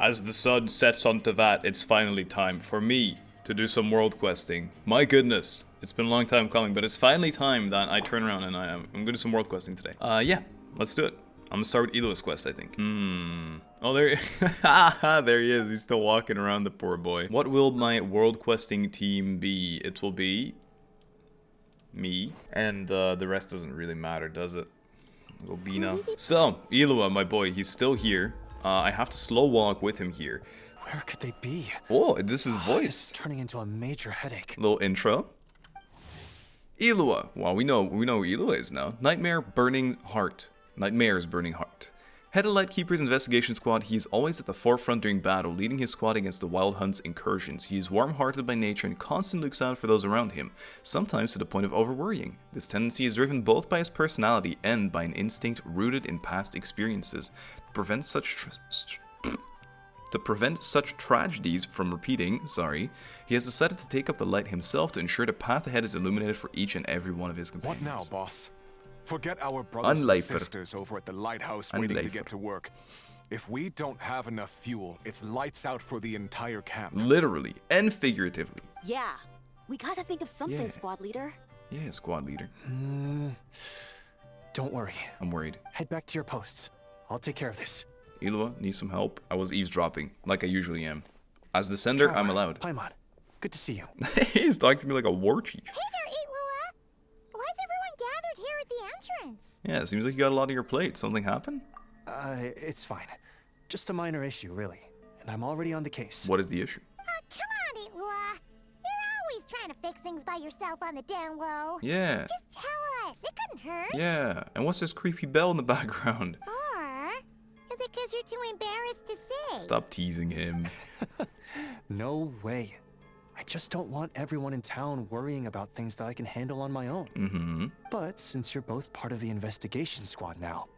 as the sun sets onto that, it's finally time for me to do some world questing. My goodness, it's been a long time coming, but it's finally time that I turn around and I'm gonna do some world questing today. Yeah, let's do it. I'm gonna start with Elo's quest, I think. Oh, there there he is. He's still walking around, the poor boy. What will my world questing team be? It will be me, and the rest doesn't really matter, does it? Gobina. So, Ilua, my boy, he's still here. I have to slow walk with him here. Where could they be? Oh, this is voice. It's turning into a major headache. Little intro. Ilua. Well, we know who Ilua is now. Nightmare's burning heart. Head of Lightkeeper's investigation squad, he is always at the forefront during battle, leading his squad against the Wild Hunt's incursions. He is warm-hearted by nature and constantly looks out for those around him, sometimes to the point of over-worrying. This tendency is driven both by his personality and by an instinct rooted in past experiences. To prevent such tragedies from repeating, he has decided to take up the light himself to ensure the path ahead is illuminated for each and every one of his companions. What now, boss? Forget our brothers and sisters over at the lighthouse waiting to get to work. If we don't have enough fuel, it's lights out for the entire camp. Literally and figuratively. Yeah, we gotta think of something, squad leader. Yeah, squad leader. Don't worry. I'm worried. Head back to your posts. I'll take care of this. Ilua, need some help? I was eavesdropping, like I usually am. As the sender, I'm allowed. Paimon, good to see you. He's talking to me like a war chief. Hey there, Ilua. Why is everyone gathered here at the entrance? Yeah, it seems like you got a lot on your plate. Something happened? It's fine. Just a minor issue, really. And I'm already on the case. What is the issue? Come on, Ilua. You're always trying to fix things by yourself on the down low. Yeah. Just tell us. It couldn't hurt. Yeah. And what's this creepy bell in the background? Or is it because you're too embarrassed to say? Stop teasing him. No way. I just don't want everyone in town worrying about things that I can handle on my own. But since you're both part of the investigation squad now,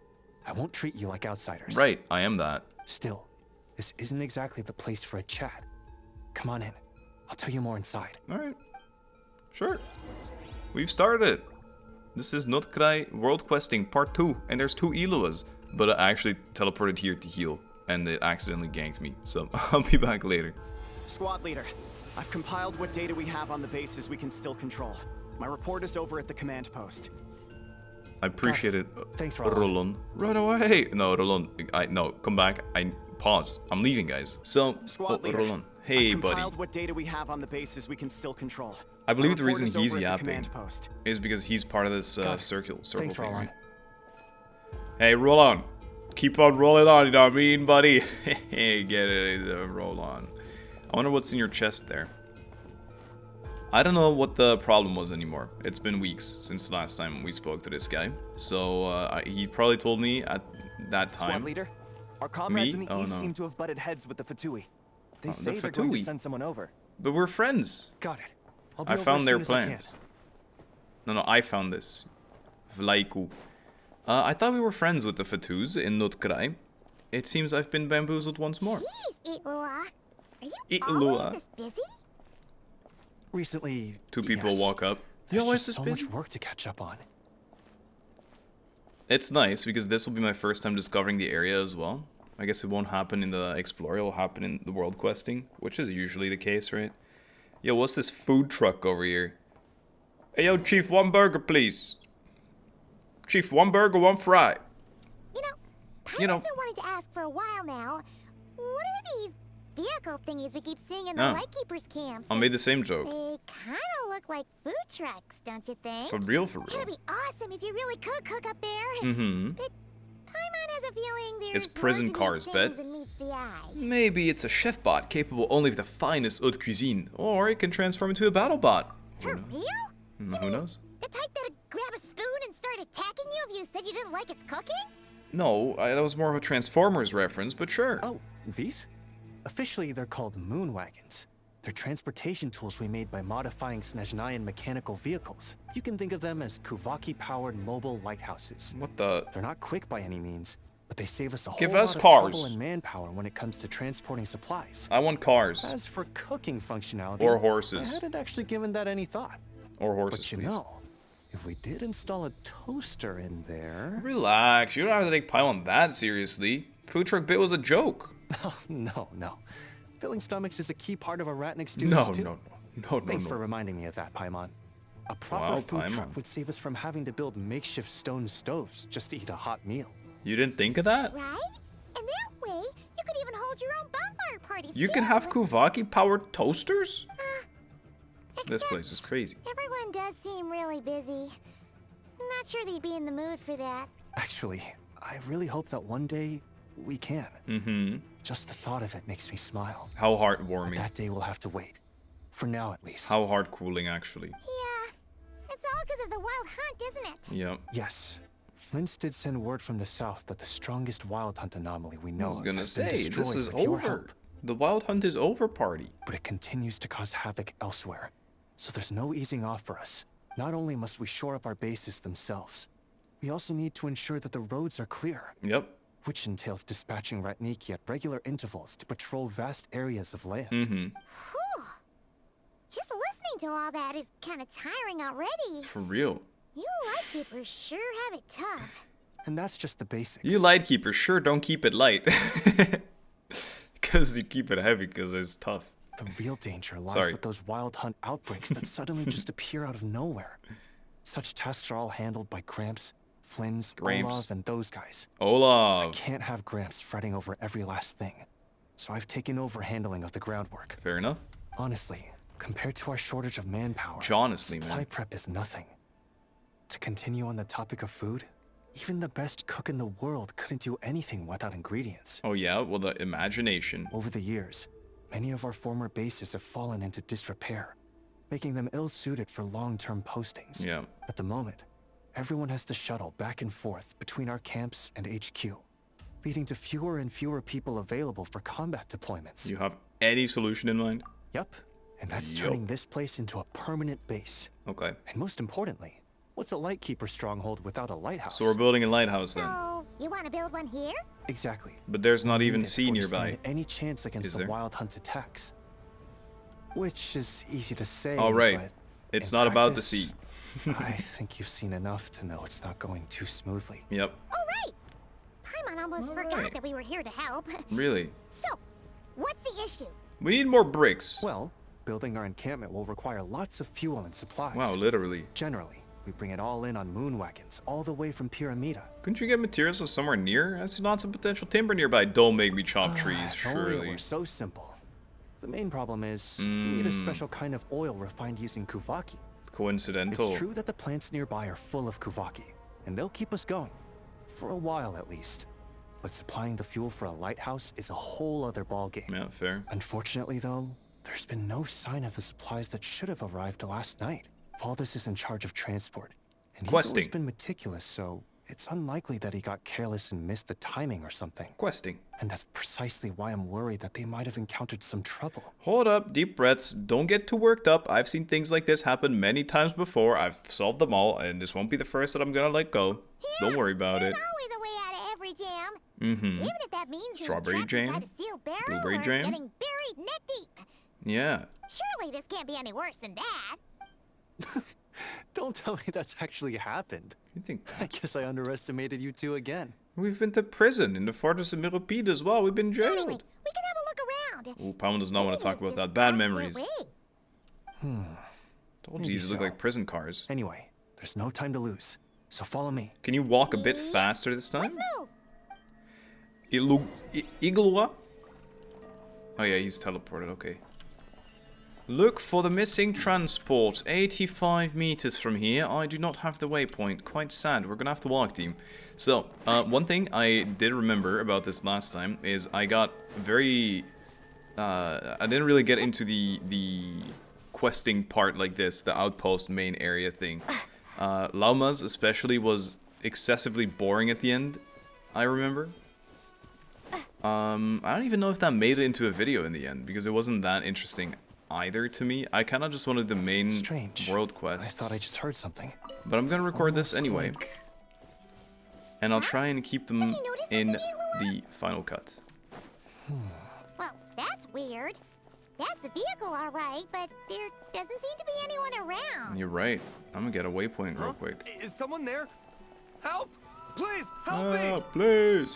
I won't treat you like outsiders. Right, I am that. Still, this isn't exactly the place for a chat. Come on in. I'll tell you more inside. Alright. Sure. We've started. This is Notcry World Questing Part 2, and there's 2 Iluas. But I actually teleported here to heal, and it accidentally ganked me, so I'll be back later. Squad leader, I've compiled what data we have on the bases we can still control. My report is over at the command post. I appreciate it. Thanks, Roland. Run away! No, Roland. No, come back. Pause. I'm leaving, guys. So, Squad leader, Roland. Hey, I've buddy. compiled what data we have on the bases we can still control. I believe My the reason report is he's over at the yapping command post. is because he's part of this circle Thanks, thing, Roland. right? Hey, roll on. Keep on rolling on, you know what I mean, buddy? Hey, get it, roll on. I wonder what's in your chest there. I don't know what the problem was anymore. It's been weeks since the last time we spoke to this guy. So, he probably told me at that time. Squad leader, our comrades in the east seem to have butted heads with the Fatui. They say they're going to send someone over. But we're friends. Got it. I found their plans. No, I found this. Vlaiku. I thought we were friends with the Fatus in Notcry. It seems I've been bamboozled once more. Jeez, Ilua. Are you Ilua. always this busy? Recently, 2 people walk up. There's always just this so busy? much work to catch up on. It's nice because this will be my first time discovering the area as well. I guess it won't happen in the Explorer, it will happen in the World Questing, which is usually the case, right? Yo, what's this food truck over here? Hey, yo, Chief, 1 burger, please. Chief, 1 burger, 1 fry. I've been wanting to ask for a while now. What are these vehicle thingies we keep seeing in the Lightkeepers camps? I made the same joke. They kind of look like food trucks, don't you think? For real, for real. It'd be awesome if you really could cook up there. But Paimon has a feeling there's It's prison more to cars, these bet. things than meets the eye. Maybe it's a chef bot capable only of the finest haute cuisine, or it can transform into a battle bot. For real? Who knows? The type that'd grab a spoon and start attacking you if you said you didn't like its cooking? No, that was more of a Transformers reference, but sure. Oh, these? Officially, they're called moon wagons. They're transportation tools we made by modifying Snezhnayan mechanical vehicles. You can think of them as Kuvaki-powered mobile lighthouses. What the? They're not quick by any means, but they save us a Give whole us lot of cars. trouble and manpower when it comes to transporting supplies. I want cars. As for cooking functionality, Or I horses. hadn't actually given that any thought. Or horses, But you please. know, if we did install a toaster in there... Relax, you don't have to take Paimon that seriously. Food truck bit was a joke. Oh, no. Filling stomachs is a key part of Ratnik's duties No, too. no. Thanks for reminding me of that, Paimon. A proper Wow, food Paimon. truck would save us from having to build makeshift stone stoves just to eat a hot meal. You didn't think of that? Right? And that way, you could even hold your own bonfire parties You too. can have Kuvaki-powered toasters? This Except place is crazy. Everyone does seem really busy. I'm not sure they'd be in the mood for that. Actually, I really hope that one day we can. Mm-hmm. Just the thought of it makes me smile. How But heartwarming. that day will have to wait. For now, at least. How heart-cooling, actually. Yeah, it's all because of the wild hunt, isn't it? Yep. Yes. Flint's did send word from the south that the strongest wild hunt anomaly we know I was of gonna has been say, this destroyed is with your over. help. The wild hunt is over, party. But it continues to cause havoc elsewhere. So there's no easing off for us. Not only must we shore up our bases themselves, we also need to ensure that the roads are clear. Yep. Which entails dispatching Ratniki at regular intervals to patrol vast areas of land. Mm-hmm. Whew. Just listening to all that is kind of tiring already. For real. You lightkeepers sure have it tough. And that's just the basics. You lightkeepers sure don't keep it light. Because you keep it heavy because it's tough. The real danger lies Sorry. with those wild hunt outbreaks that suddenly just appear out of nowhere. Such tasks are all handled by Gramps, Flynn's, Gramps. Olaf, and those guys. Olaf. Can't have Gramps fretting over every last thing. So I've taken over handling of the groundwork. Fair enough. Honestly, compared to our shortage of manpower, Honestly, supply man. prep is nothing. To continue on the topic of food, even the best cook in the world couldn't do anything without ingredients. Oh yeah, well the imagination. Over the years, many of our former bases have fallen into disrepair, making them ill-suited for long-term postings. Yeah. At the moment, everyone has to shuttle back and forth between our camps and HQ, leading to fewer and fewer people available for combat deployments. You have any solution in mind? Yep, and that's Yup. turning this place into a permanent base. Okay. And most importantly, what's a lightkeeper stronghold without a lighthouse? So we're building a lighthouse then. So, you want to build one here? Exactly. But there's not even Needed sea for to nearby. stand any chance against Is the there? wild hunt attacks. Which is easy to say, All right. but It's in not about the practice, sea. I think you've seen enough to know it's not going too smoothly. Yep. Oh, right! Paimon almost forgot Alright. that we were here to help. Really? So, what's the issue? We need more bricks. Well, building our encampment will require lots of fuel and supplies. Wow, literally. Generally, we bring it all in on moon wagons, all the way from Pyramida. Couldn't you get materials from somewhere near? I see lots of potential timber nearby. Don't make me chop trees, If only it surely. were so simple. The main problem is, we need a special kind of oil refined using Kuvaki. Coincidental. It's true that the plants nearby are full of Kuvaki, and they'll keep us going. For a while, at least. But supplying the fuel for a lighthouse is a whole other ballgame. Yeah, fair. Unfortunately, though, there's been no sign of the supplies that should have arrived last night. Valdez is in charge of transport, and he's always Questing. been meticulous, so it's unlikely that he got careless and missed the timing or something. Questing. And that's precisely why I'm worried that they might have encountered some trouble. Hold up, deep breaths. Don't get too worked up. I've seen things like this happen many times before. I've solved them all, and this won't be the first that I'm gonna let go. Don't worry about it. There's always a way out of every jam. Mm-hmm. Even if that means Strawberry being trapped jam? inside a sealed barrel Blueberry or jam? getting buried neck deep. Yeah. Surely this can't be any worse than that. Don't tell me that's actually happened. You think I guess I underestimated you two again. we've been to prison in the Fortress of Millepede as well. We've been Anyway, jailed. we can have a look around. Ooh, Palma does not want Maybe to talk they've about that. just Bad lost their memories. way. Told Maybe you these look so. like prison cars. Anyway, there's no time to lose. So follow me. Can you walk a bit faster this Let's time? move. Iglua? Oh yeah, he's teleported, okay. Look for the missing transport. 85 meters from here. I do not have the waypoint. Quite sad. We're gonna have to walk, team. So, one thing I did remember about this last time is I got very... I didn't really get into the questing part like this, the outpost main area thing. Lauma's especially was excessively boring at the end, I remember. I don't even know if that made it into a video in the end, because it wasn't that interesting either to me. I kind of just wanted the main Strange. world quests. I thought I just heard something. But I'm gonna record this Almost anyway. like- And I'll try and keep them you noticed in something, the final cut. Well, that's weird. That's the vehicle, all right, but there doesn't seem to be anyone around. You're right. I'm gonna get a waypoint real quick. Is someone there? Help! Please, help me! Please!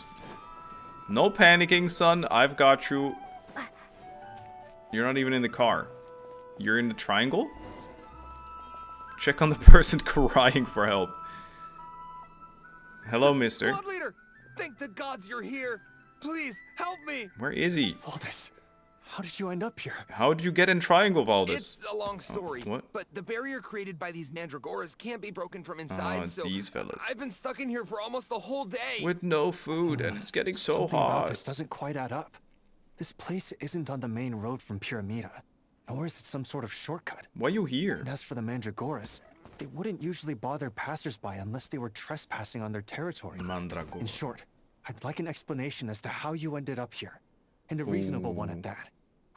No panicking, son. I've got you. You're not even in the car. You're in the triangle? Check on the person crying for help. Hello, mister. Squad leader! Thank the gods you're here! Please, help me! Where is he? Valdez, how did you end up here? How did you get in triangle, Valdez? It's a long story, what? but the barrier created by these mandragoras can't be broken from inside, it's so these fellas. I've been stuck in here for almost the whole day. With no food, and it's getting so Something about hot. this doesn't quite add up. This place isn't on the main road from Pyramida, nor is it some sort of shortcut. Why are you here? And as for the mandragoras, they wouldn't usually bother passersby unless they were trespassing on their territory. Mandragora. In short, I'd like an explanation as to how you ended up here, and a reasonable one at that,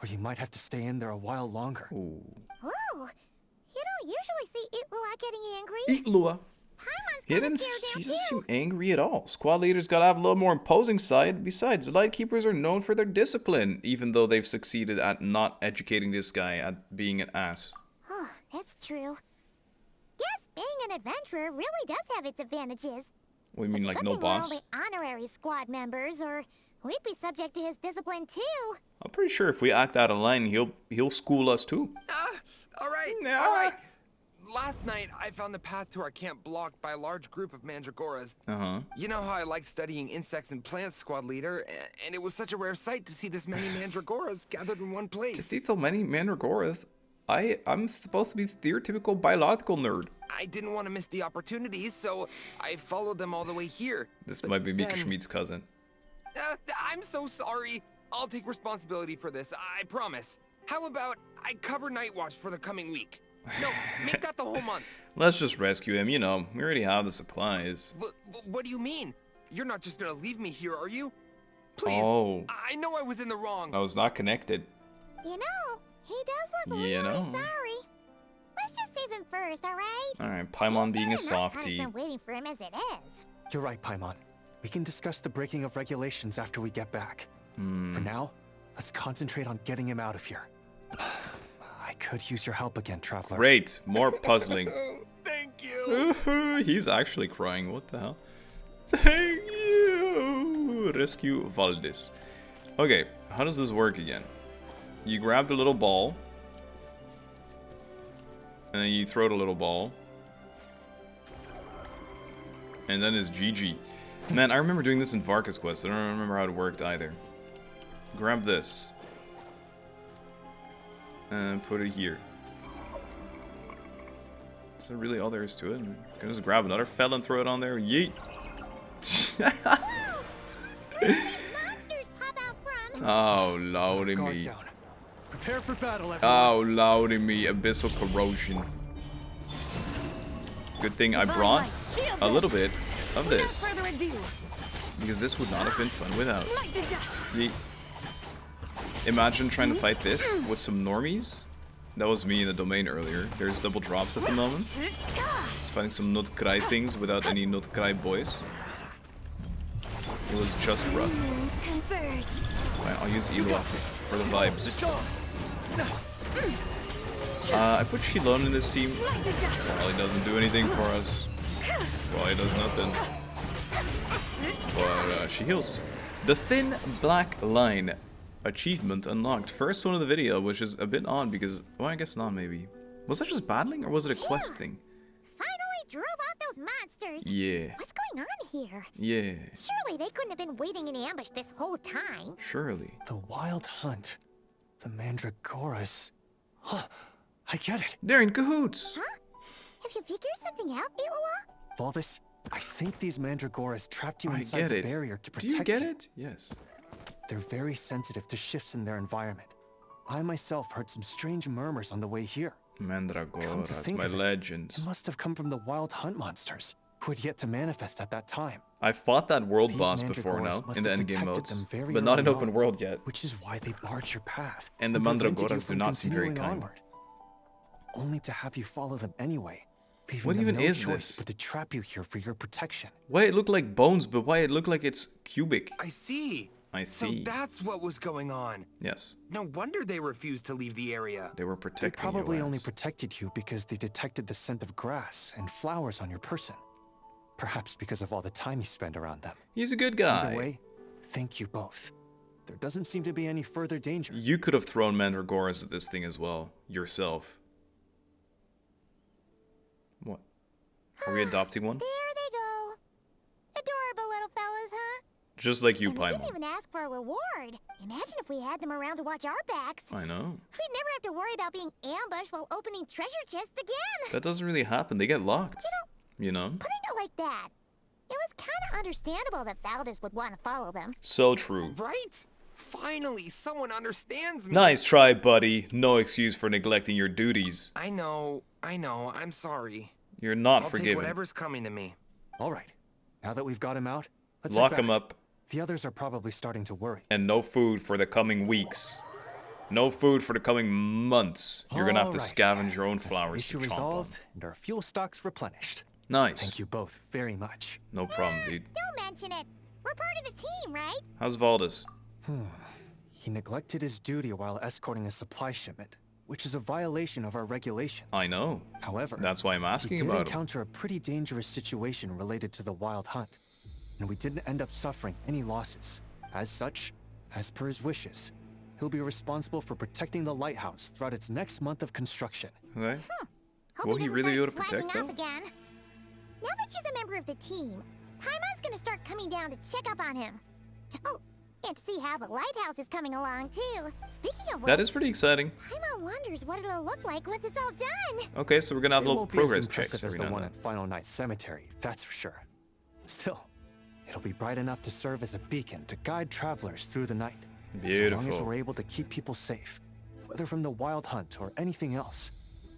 or you might have to stay in there a while longer. Ooh. Oh, you don't usually see Illuga getting angry. Illuga. Paimon's He kinda doesn't scared down seem too. angry at all. Squad leaders gotta have a little more imposing side. Besides, the Lightkeepers are known for their discipline, even though they've succeeded at not educating this guy at being an ass. Oh, that's true. Guess being an adventurer really does have its advantages. What do you mean, like Good no thing we're boss? only honorary squad members, or we'd be subject to his discipline too. I'm pretty sure if we act out of line, he'll school us too. Alright, Yeah. alright. Last night, I found the path to our camp blocked by a large group of mandragoras. Uh-huh. You know how I like studying insects and plants, squad leader, and it was such a rare sight to see this many mandragoras gathered in one To place. see so many mandragoras, I'm supposed to be the stereotypical biological nerd. I didn't want to miss the opportunity, so I followed them all the way here. This But might be Mika then- Schmidt's cousin. I'm so sorry. I'll take responsibility for this, I promise. How about I cover Night Watch for the coming week? No, make that the whole month. Let's just rescue him, you know, we already have the supplies. What do you mean? You're not just gonna leave me here, are you? Please. Oh. I know I was in the wrong. I was not connected. You know, he does look You really know. sorry. Let's just save him first, alright? Alright, Paimon being a There's enough softie. punishment waiting for him as it is. You're right, Paimon. We can discuss the breaking of regulations after we get back. For now, let's concentrate on getting him out of here. I could use your help again, Traveler. Great, more puzzling. Thank you. He's actually crying, what the hell? Thank you! Rescue Valdez. Okay, how does this work again? You grab the little ball. And then you throw the little ball. And then it's GG. Man, I remember doing this in Varka's quest. I don't remember how it worked either. Grab this. And put it here. Is there really all there is to it? I'm gonna just grab another fella and throw it on there. Yeet! Monsters pop out from. Oh, lordy Guard me. down. Prepare for battle, everyone. Oh, lordy me. Abyssal corrosion. Good thing I brought a little bit of this. Further ado, Because this would not have been fun without. light the dust. Yeet. Imagine trying to fight this with some normies. That was me in the domain earlier. There's double drops at the moment. Just fighting some not cry things without any not cry boys. It was just rough. Converge. Fine, I'll use Elo for the vibes. I put Shilon in this team. Probably doesn't do anything for us. Probably does nothing. But she heals. The Thin Black Line. Achievement unlocked. First one of the video, which is a bit odd because, well, I guess not maybe. Was that just battling or was it a quest thing? Finally drove out those monsters. Yeah. What's going on here? Yeah. Surely they couldn't have been waiting in ambush this whole time. Surely. The Wild Hunt. The Mandragoras. Huh. I get it. They're in cahoots. Huh? Have you figured something out, Ilua? Valdez, I think these Mandragoras trapped you I inside get the it. barrier to Do protect you get it? Yes. They're very sensitive to shifts in their environment. I myself heard some strange murmurs on the way here. Come to Mandragoras, think my of it, legends. It must have come from the Wild Hunt monsters, who had yet to manifest at that time. I fought that world These boss before Mandragoras now, must in the have endgame detected modes. them very But not in early open on, world yet. Which is why they barred your path. And the prevented you Mandragoras do from not seem very continuing kind. onward. Only to have you follow them anyway. Leaving What them even no is choice this? but to trap you here for your protection. Why it looked like bones, but why it looked like it's cubic? I see. I So see. that's what was going on. Yes, No wonder they refused to leave the area. they were They protecting probably your only ass. protected you because they detected the scent of grass and flowers on your person. Perhaps because of all the time you spend around them. He's a good guy. Either way, thank you both. There doesn't seem to be any further danger. You could have thrown mandragoras at this thing as well, yourself. What? Are we adopting one? There they go. Adorable little fellas, huh? Just like you, And we didn't Paimon. even ask for a reward. Imagine if we had them around to watch our backs. I know. We'd never have to worry about being ambushed while opening treasure chests again. That doesn't really happen. They get locked. You know? Putting it like that, it was kind of understandable that Valdez would want to follow them. So true. Right? Finally, someone understands me. Nice try, buddy. No excuse for neglecting your duties. I know. I'm sorry. You're not I'll forgiven. take whatever's coming to me. All right. Now that we've got him out, let's Lock head him back. up. The others are probably starting to worry. And no food for the coming weeks. No food for the coming months. You're gonna have to scavenge your own flowers to Issue chomp on. resolved and our fuel stocks replenished. Nice. Thank you both very much. No problem, dude. Don't mention it. We're part of the team, right? How's Valdez? He neglected his duty while escorting a supply shipment, which is a violation of our regulations. I know. However, That's why I'm asking he did about him. encounter a pretty dangerous situation related to the wild hunt, and we didn't end up suffering any losses. As such, as per his wishes, he'll be responsible for protecting the lighthouse throughout its next month of construction. Okay. Hope Will he doesn't really be able to start protect, slacking though? off again. Now that she's a member of the team, Paimon's gonna start coming down to check up on him. Oh, and to see how the lighthouse is coming along too. Speaking of which, That is pretty exciting. Paimon wonders what it'll look like once it's all done. Okay, so we're gonna have It little won't be as progress impressive checks as every the now one and at Final Night Cemetery, that's for sure. Still, it'll be bright enough to serve as a beacon to guide travelers through the night. So long as Beautiful. we're able to keep people safe, whether from the wild hunt or anything else,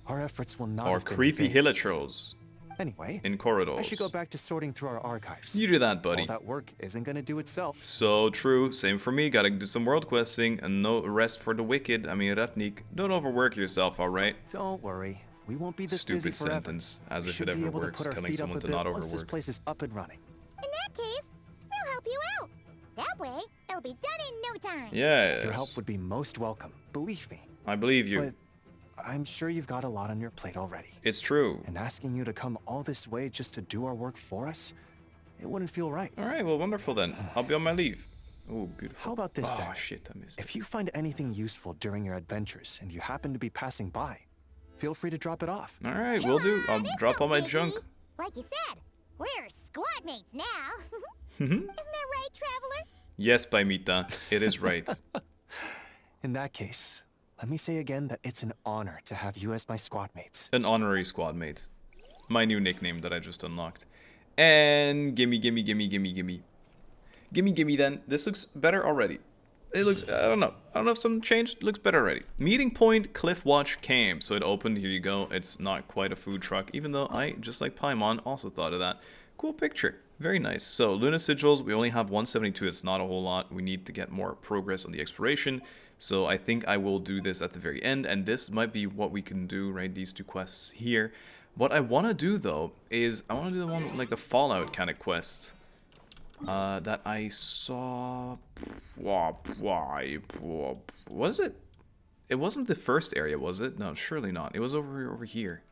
our efforts will not Or have been in creepy vain. hilichurls Anyway, in corridors. I should go back to sorting through our archives. You do that, All buddy. that work isn't gonna do itself. So true. Same for me. Gotta do some world questing and no rest for the wicked. I mean, Ratnik. Don't overwork yourself, alright? Don't worry, we won't be this Stupid busy forever. sentence, as We if should it be ever able to works, put our telling feet up someone a to bit not once this overwork. place is up and running. In that case, we'll help you out. That way, it'll be done in no time. Yes. Your help would be most welcome, believe me. I believe you. But I'm sure you've got a lot on your plate already. It's true. And asking you to come all this way just to do our work for us, it wouldn't feel right. Alright, well, wonderful then. I'll be on my leave. Oh, beautiful. How about this Oh, then? shit, I missed it. If you find anything useful during your adventures and you happen to be passing by, feel free to drop it off. Alright, will do. I'll It's drop no all my biggie. junk. Like you said, we're squad mates now. Isn't that right, Traveler? Yes, Paimita. It is right. In that case, let me say again that it's an honor to have you as my squad mates. An honorary squad mate. My new nickname that I just unlocked. And gimme. Gimme then. This looks better already. It looks, I don't know if something changed. It looks better already. Meeting point, Cliff Watch Camp. So it opened, here you go. It's not quite a food truck, even though I, just like Paimon, also thought of that. Cool picture. Very nice. So Luna Sigils, we only have 172. It's not a whole lot. We need to get more progress on the exploration. So I think I will do this at the very end. And this might be what we can do, right? These two quests here. What I want to do, though, is I want to do the one like the Fallout kind of quest. That I saw. Was it? It wasn't the first area, was it? No, surely not. It was over here.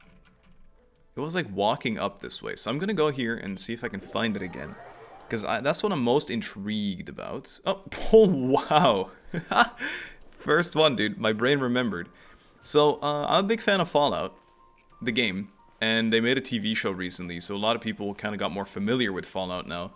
It was like walking up this way. So I'm gonna go here and see if I can find it again, because that's what I'm most intrigued about. Oh wow! First one, dude. My brain remembered. So I'm a big fan of Fallout, the game, and they made a TV show recently. So a lot of people kind of got more familiar with Fallout now.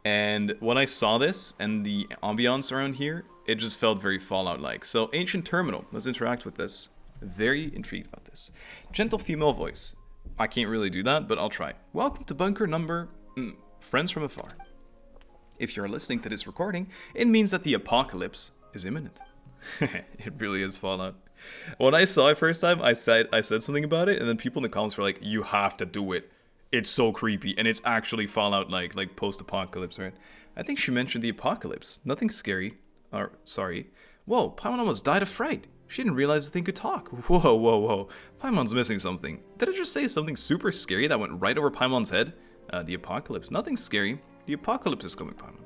And when I saw this and the ambiance around here, it just felt very Fallout-like. So, Ancient Terminal. Let's interact with this. Very intrigued about this. Gentle female voice. I can't really do that, but I'll try. Welcome to bunker number... Friends from afar. If you're listening to this recording, it means that the apocalypse is imminent. It really is Fallout. When I saw it first time, I said something about it, and then people in the comments were like, you have to do it. It's so creepy, and it's actually Fallout-like post-apocalypse, right? I think she mentioned the apocalypse. Nothing scary. Or, sorry. Whoa, Paimon almost died of fright. She didn't realize the thing could talk. Whoa. Paimon's missing something. Did I just say something super scary that went right over Paimon's head? The apocalypse. Nothing scary. The apocalypse is coming, Paimon.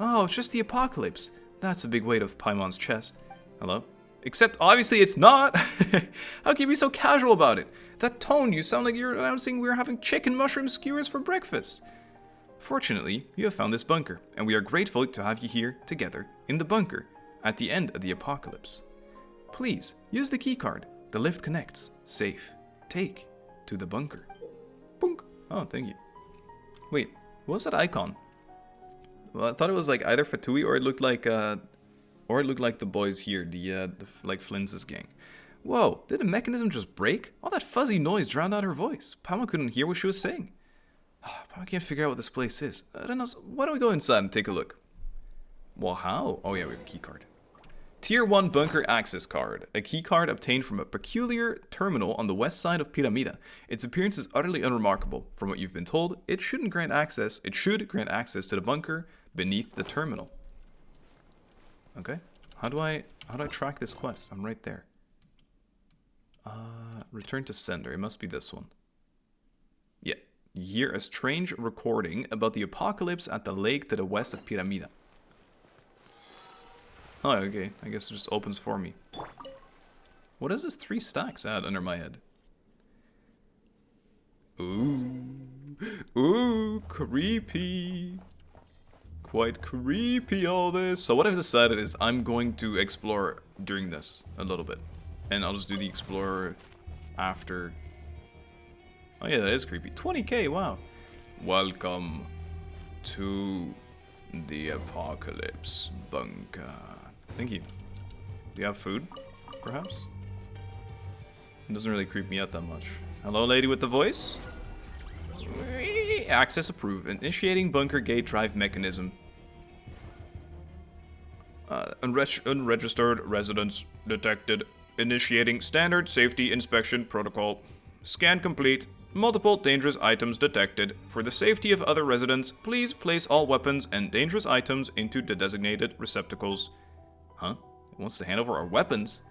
Oh, it's just the apocalypse. That's a big weight off Paimon's chest. Hello? Except, obviously, it's not. How can you be so casual about it? That tone, you sound like you're announcing we're having chicken mushroom skewers for breakfast. Fortunately, you have found this bunker, and we are grateful to have you here together in the bunker at the end of the apocalypse. Please use the keycard. The lift connects. Safe. Take to the bunker. Boink. Oh, thank you. Wait, what was that icon? Well, I thought it was like either Fatui or it looked like the boys here, the like Flintz's gang. Whoa, did the mechanism just break? All that fuzzy noise drowned out her voice. Palma couldn't hear what she was saying. I can't figure out what this place is. I don't know. Why don't we go inside and take a look? Well, how? Oh yeah, we have a key card. Tier 1 Bunker Access Card. A key card obtained from a peculiar terminal on the west side of Pyramida. Its appearance is utterly unremarkable. From what you've been told, it should grant access to the bunker beneath the terminal. Okay. How do I track this quest? I'm right there. Return to sender. It must be this one. Yeah. You hear a strange recording about the apocalypse at the lake to the west of Pyramida. Oh, okay. I guess it just opens for me. What does this 3 stacks add under my head? Ooh, creepy. Quite creepy, all this. So what I've decided is I'm going to explore during this a little bit. And I'll just do the explorer after. Oh yeah, that is creepy. 20k, wow. Welcome to the apocalypse bunker. Thank you. Do you have food, perhaps? It doesn't really creep me out that much. Hello, lady with the voice? Access approved. Initiating bunker gate drive mechanism. Unregistered residents detected. Initiating standard safety inspection protocol. Scan complete. Multiple dangerous items detected. For the safety of other residents, please place all weapons and dangerous items into the designated receptacles. Huh? It wants to hand over our weapons?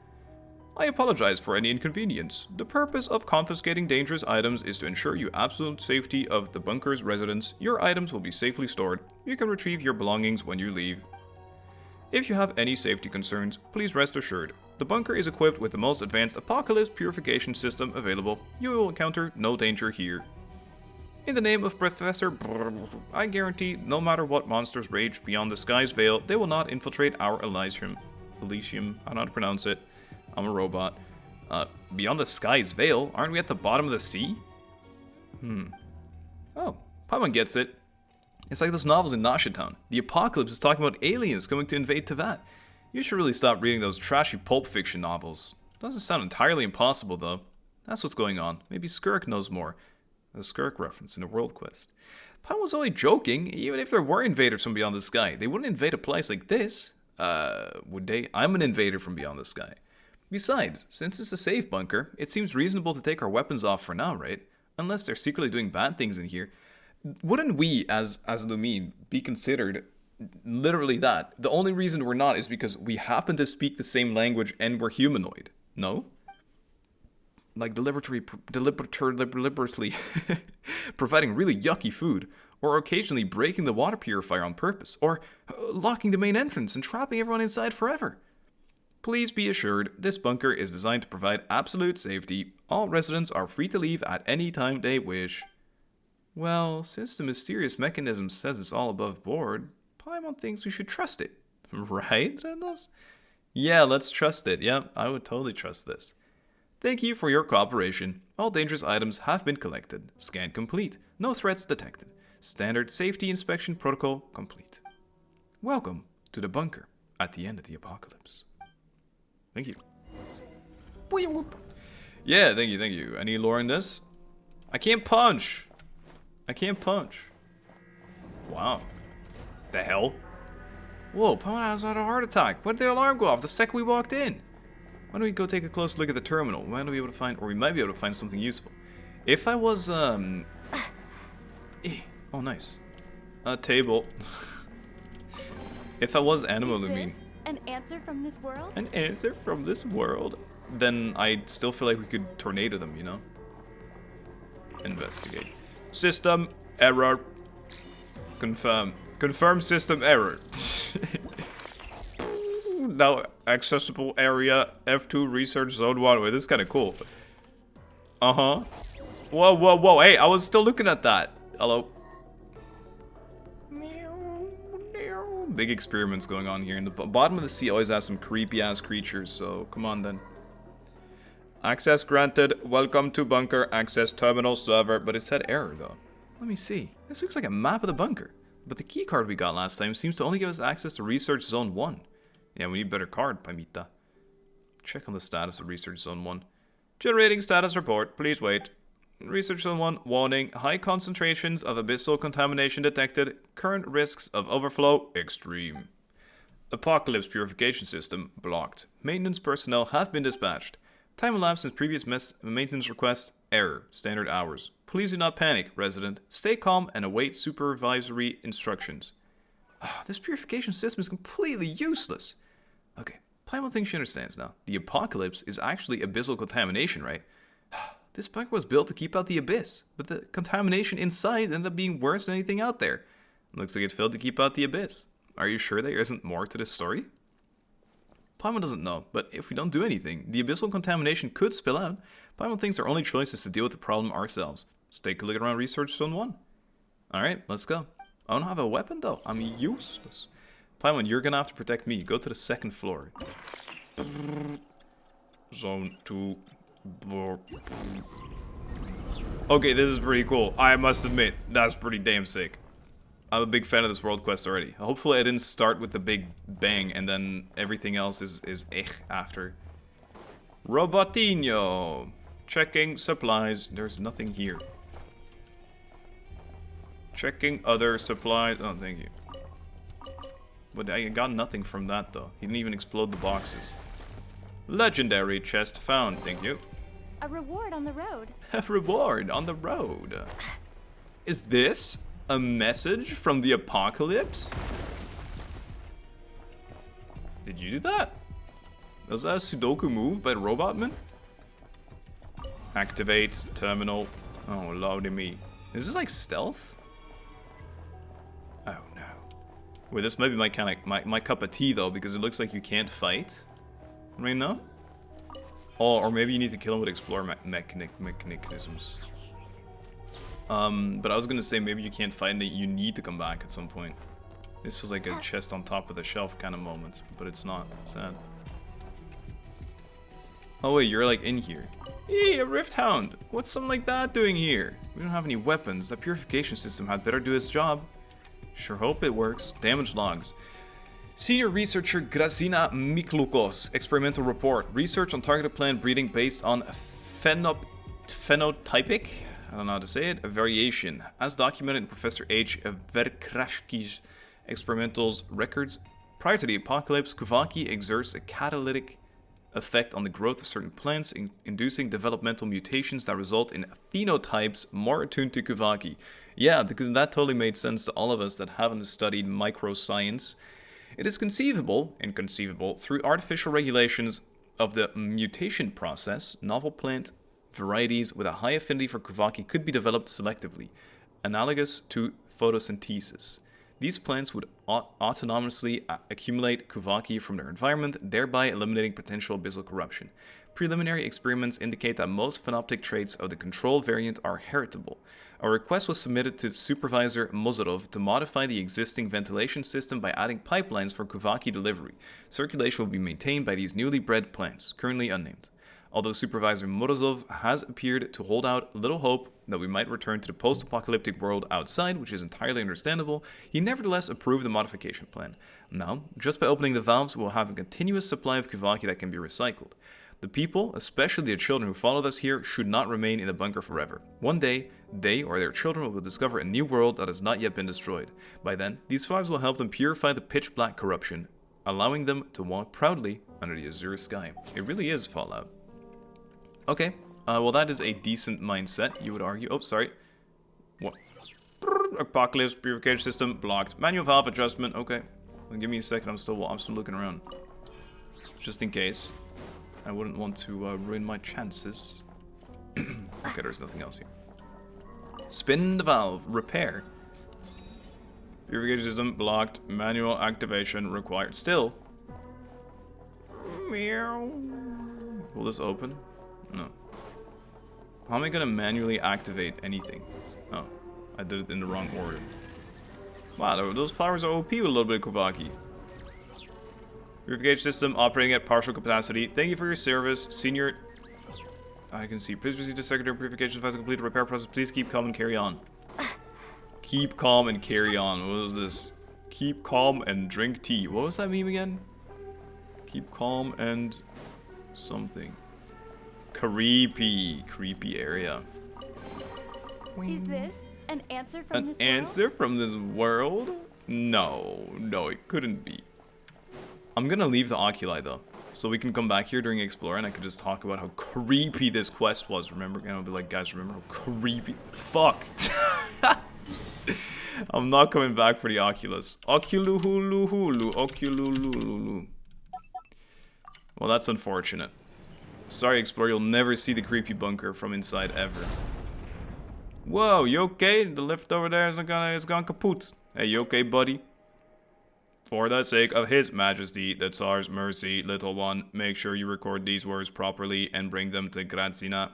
I apologize for any inconvenience. The purpose of confiscating dangerous items is to ensure you absolute safety of the bunker's residents. Your items will be safely stored. You can retrieve your belongings when you leave. If you have any safety concerns, please rest assured. The bunker is equipped with the most advanced apocalypse purification system available. You will encounter no danger here. In the name of Professor Brrr, I guarantee no matter what monsters rage beyond the sky's veil, they will not infiltrate our Elysium. I don't know how to pronounce it. I'm a robot. Beyond the sky's veil? Aren't we at the bottom of the sea? Oh, Paimon gets it. It's like those novels in Nashitown. The apocalypse is talking about aliens coming to invade Tevat. You should really stop reading those trashy pulp fiction novels. Doesn't sound entirely impossible, though. That's what's going on. Maybe Skirk knows more. A Skirk reference in a world quest. Paimon was only joking. Even if there were invaders from beyond the sky, they wouldn't invade a place like this. Would they? I'm an invader from beyond the sky. Besides, since it's a safe bunker, it seems reasonable to take our weapons off for now, right? Unless they're secretly doing bad things in here. Wouldn't we, as Lumine, be considered literally that? The only reason we're not is because we happen to speak the same language and we're humanoid. No? Like deliberately providing really yucky food, or occasionally breaking the water purifier on purpose, or locking the main entrance and trapping everyone inside forever. Please be assured, this bunker is designed to provide absolute safety. All residents are free to leave at any time they wish. Well, since the mysterious mechanism says it's all above board, Paimon thinks we should trust it. Right, Rendos? Yeah, let's trust it. Yeah, I would totally trust this. Thank you for your cooperation. All dangerous items have been collected. Scan complete. No threats detected. Standard safety inspection protocol complete. Welcome to the bunker at the end of the apocalypse. Thank you. Yeah, thank you. Any lore in this? I can't punch. Wow. The hell? Whoa, Paimon has had a heart attack. When did the alarm go off? The second we walked in. Why don't we go take a close look at the terminal? We might be able to find something useful. If I was, oh, nice. A table. If I was Anima Lumine. An answer from this world? An answer from this world? Then I'd still feel like we could tornado them, you know? Investigate. System error. Confirm. Confirm system error. Now accessible area F2 research zone 1. Wait, this is kind of cool. Whoa. Hey, I was still looking at that. Hello. big experiments going on here. And the bottom of the sea always has some creepy-ass creatures, so come on then. Access granted. Welcome to bunker. Access terminal server. But it said error, though. Let me see. This looks like a map of the bunker. But the key card we got last time seems to only give us access to Research Zone 1. Yeah, we need a better card, Pamita. Check on the status of Research Zone 1. Generating status report. Please wait. Research Zone 1. Warning. High concentrations of abyssal contamination detected. Current risks of overflow. Extreme. Apocalypse purification system. Blocked. Maintenance personnel have been dispatched. Time elapsed since previous maintenance request. Error. Standard hours. Please do not panic, resident. Stay calm and await supervisory instructions. This purification system is completely useless. Okay, Paimon thinks she understands now. The apocalypse is actually abyssal contamination, right? This bunker was built to keep out the abyss, but the contamination inside ended up being worse than anything out there. Looks like it failed to keep out the abyss. Are you sure there isn't more to this story? Paimon doesn't know, but if we don't do anything, the abyssal contamination could spill out. Paimon thinks our only choice is to deal with the problem ourselves. Let's take a look around Research Zone 1. Alright, let's go. I don't have a weapon though. I'm useless. Paimon, you're gonna have to protect me. Go to the second floor. Zone 2. Okay, this is pretty cool. I must admit, that's pretty damn sick. I'm a big fan of this world quest already. Hopefully I didn't start with the big bang and then everything else is after. Robotinho. Checking supplies. There's nothing here. Checking other supplies. Oh, thank you. But I got nothing from that though. He didn't even explode the boxes. Legendary chest found. Thank you. A reward on the road. A reward on the road. Is this a message from the apocalypse? Did you do that? Was that a Sudoku move by Robotman? Activate terminal. Oh, lordy me. Is this like stealth? Oh no. Wait, this might be my kind of my cup of tea though, because it looks like you can't fight right now. Oh, or maybe you need to kill him with explore mechanisms. But I was gonna say maybe you can't fight and you need to come back at some point. This was like a chest on top of the shelf kind of moment, but it's not. Sad. Oh wait, you're like in here. Hey, a Rift Hound! What's something like that doing here? We don't have any weapons. That purification system had better do its job. Sure hope it works. Damage logs. Senior researcher Grazina Miklukos. Experimental report. Research on targeted plant breeding based on phenotypic, I don't know how to say it, a variation. As documented in Professor H. Verkrashki's experimentals records, prior to the apocalypse, Kuvaki exerts a catalytic effect on the growth of certain plants, inducing developmental mutations that result in phenotypes more attuned to Kuvaki. Yeah, because that totally made sense to all of us that haven't studied microscience. It is inconceivable, through artificial regulations of the mutation process, novel plant varieties with a high affinity for Kuvaki could be developed selectively, analogous to photosynthesis. These plants would autonomously accumulate Kuvaki from their environment, thereby eliminating potential abyssal corruption. Preliminary experiments indicate that most phenoptic traits of the control variant are heritable. A request was submitted to Supervisor Mozarov to modify the existing ventilation system by adding pipelines for Kuvaki delivery. Circulation will be maintained by these newly bred plants, currently unnamed. Although Supervisor Morozov has appeared to hold out little hope that we might return to the post-apocalyptic world outside, which is entirely understandable, he nevertheless approved the modification plan. Now, just by opening the valves, we'll have a continuous supply of Kuvaki that can be recycled. The people, especially the children who followed us here, should not remain in the bunker forever. One day, they or their children will discover a new world that has not yet been destroyed. By then, these fogs will help them purify the pitch-black corruption, allowing them to walk proudly under the azure sky. It really is Fallout. Okay, well that is a decent mindset, you would argue. Oh, sorry. What? Apocalypse purification system blocked. Manual valve adjustment. Okay, well, give me a second. I'm still looking around, just in case. I wouldn't want to ruin my chances. Okay, there's nothing else here. Spin the valve. Repair. Purification system blocked. Manual activation required. Still. Meow. Will this open? No. How am I gonna manually activate anything? Oh, I did it in the wrong order. Wow, those flowers are OP with a little bit of Kovaki. Purification system operating at partial capacity. Thank you for your service, senior. I can see. Please proceed to secondary purification device complete repair process. Please keep calm and carry on. Keep calm and carry on. What was this? Keep calm and drink tea. What was that meme again? Keep calm and something. Creepy area. Is this an answer from this world? An answer from this world? No, it couldn't be. I'm gonna leave the oculi though, so we can come back here during Explore and I could just talk about how creepy this quest was. Remember? And I'll be like, guys, remember how creepy? Fuck. I'm not coming back for the Oculus. Ocululu. Well, that's unfortunate. Sorry, Explorer, you'll never see the creepy bunker from inside ever. Whoa, you okay? The lift over there is gone kaput. Hey, you okay, buddy? For the sake of His Majesty, the Tsar's mercy, little one, make sure you record these words properly and bring them to Grazina.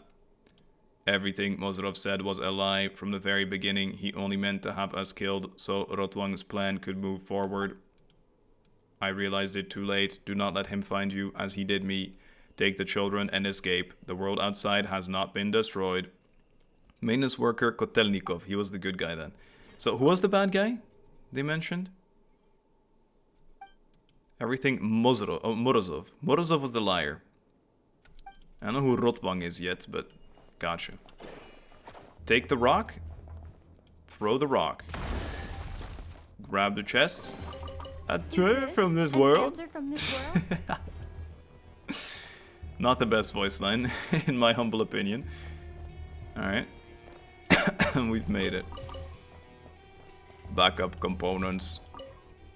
Everything Mozarov said was a lie from the very beginning. He only meant to have us killed so Rotwang's plan could move forward. I realized it too late. Do not let him find you as he did me. Take the children and escape. The world outside has not been destroyed. Maintenance worker Kotelnikov. He was the good guy then. So who was the bad guy they mentioned? Everything Morozov. Oh, Morozov. Morozov was the liar. I don't know who Rotwang is yet, but gotcha. Take the rock. Throw the rock. Grab the chest. A treasure from this world. Not the best voice line, in my humble opinion. Alright. We've made it. Backup components.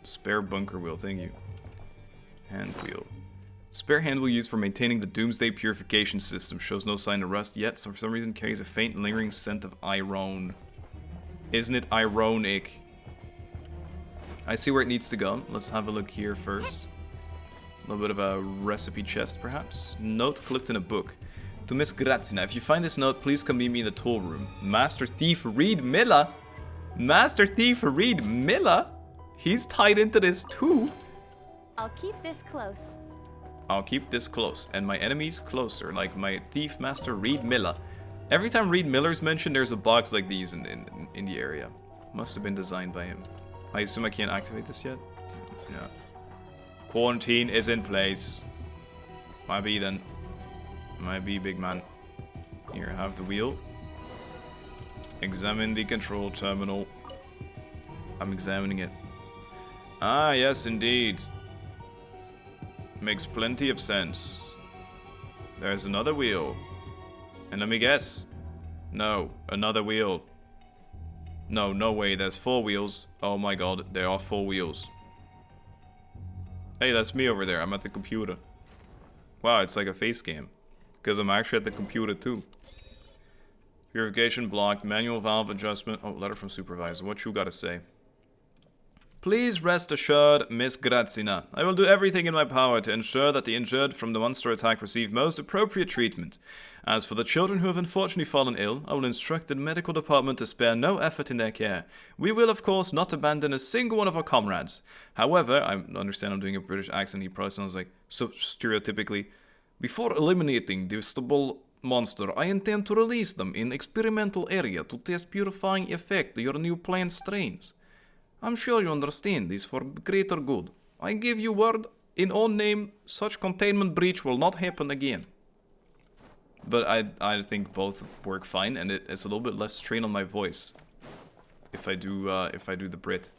Spare bunker wheel, thank you. Hand wheel. Spare hand wheel used for maintaining the Doomsday purification system. Shows no sign of rust yet, so for some reason carries a faint lingering scent of iron. Isn't it ironic? I see where it needs to go. Let's have a look here first. A little bit of a recipe chest, perhaps. Note clipped in a book. To Miss Grazina, if you find this note, please come meet me in the tool room. Master Thief Reed Miller? Master Thief Reed Miller? He's tied into this too. I'll keep this close. I'll keep this close, and my enemies closer, like my Thief Master Reed Miller. Every time Reed Miller's mentioned, there's a box like these in the area. Must have been designed by him. I assume I can't activate this yet? Yeah. Quarantine is in place. Might be then. Might be, big man. Here, have the wheel. Examine the control terminal. I'm examining it. Ah, yes, indeed. Makes plenty of sense. There's another wheel. And let me guess. No, another wheel. No, no way, there's 4 wheels. Oh my god, there are 4 wheels. Hey, that's me over there, I'm at the computer. Wow, it's like a face cam. Because I'm actually at the computer too. Purification blocked, manual valve adjustment. Oh, letter from supervisor, what you gotta say? Please rest assured, Miss Grazina. I will do everything in my power to ensure that the injured from the monster attack receive most appropriate treatment. As for the children who have unfortunately fallen ill, I will instruct the medical department to spare no effort in their care. We will, of course, not abandon a single one of our comrades. However, I understand I'm doing a British accent, he probably sounds like so stereotypically. Before eliminating the stable monster, I intend to release them in experimental area to test purifying effect of your new plant strains. I'm sure you understand this for greater good. I give you word, in all name, such containment breach will not happen again. But I think both work fine, and it's a little bit less strain on my voice if I do the Brit.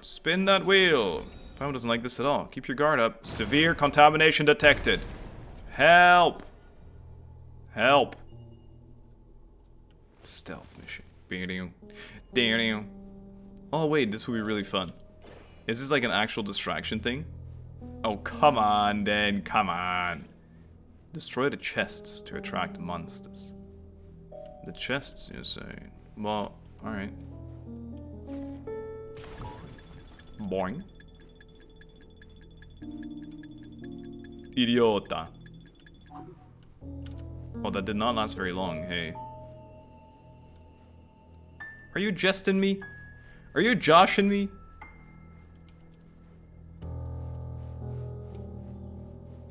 Spin that wheel. Power doesn't like this at all. Keep your guard up. Severe contamination detected. Help! Help! Stealth mission. Damn. Oh wait, this would be really fun. Is this like an actual distraction thing? Oh, come on then, come on. Destroy the chests to attract monsters. The chests, you're saying? Well, alright. Boing. Idiota. Oh, that did not last very long, hey. Are you jesting me? Are you joshing me?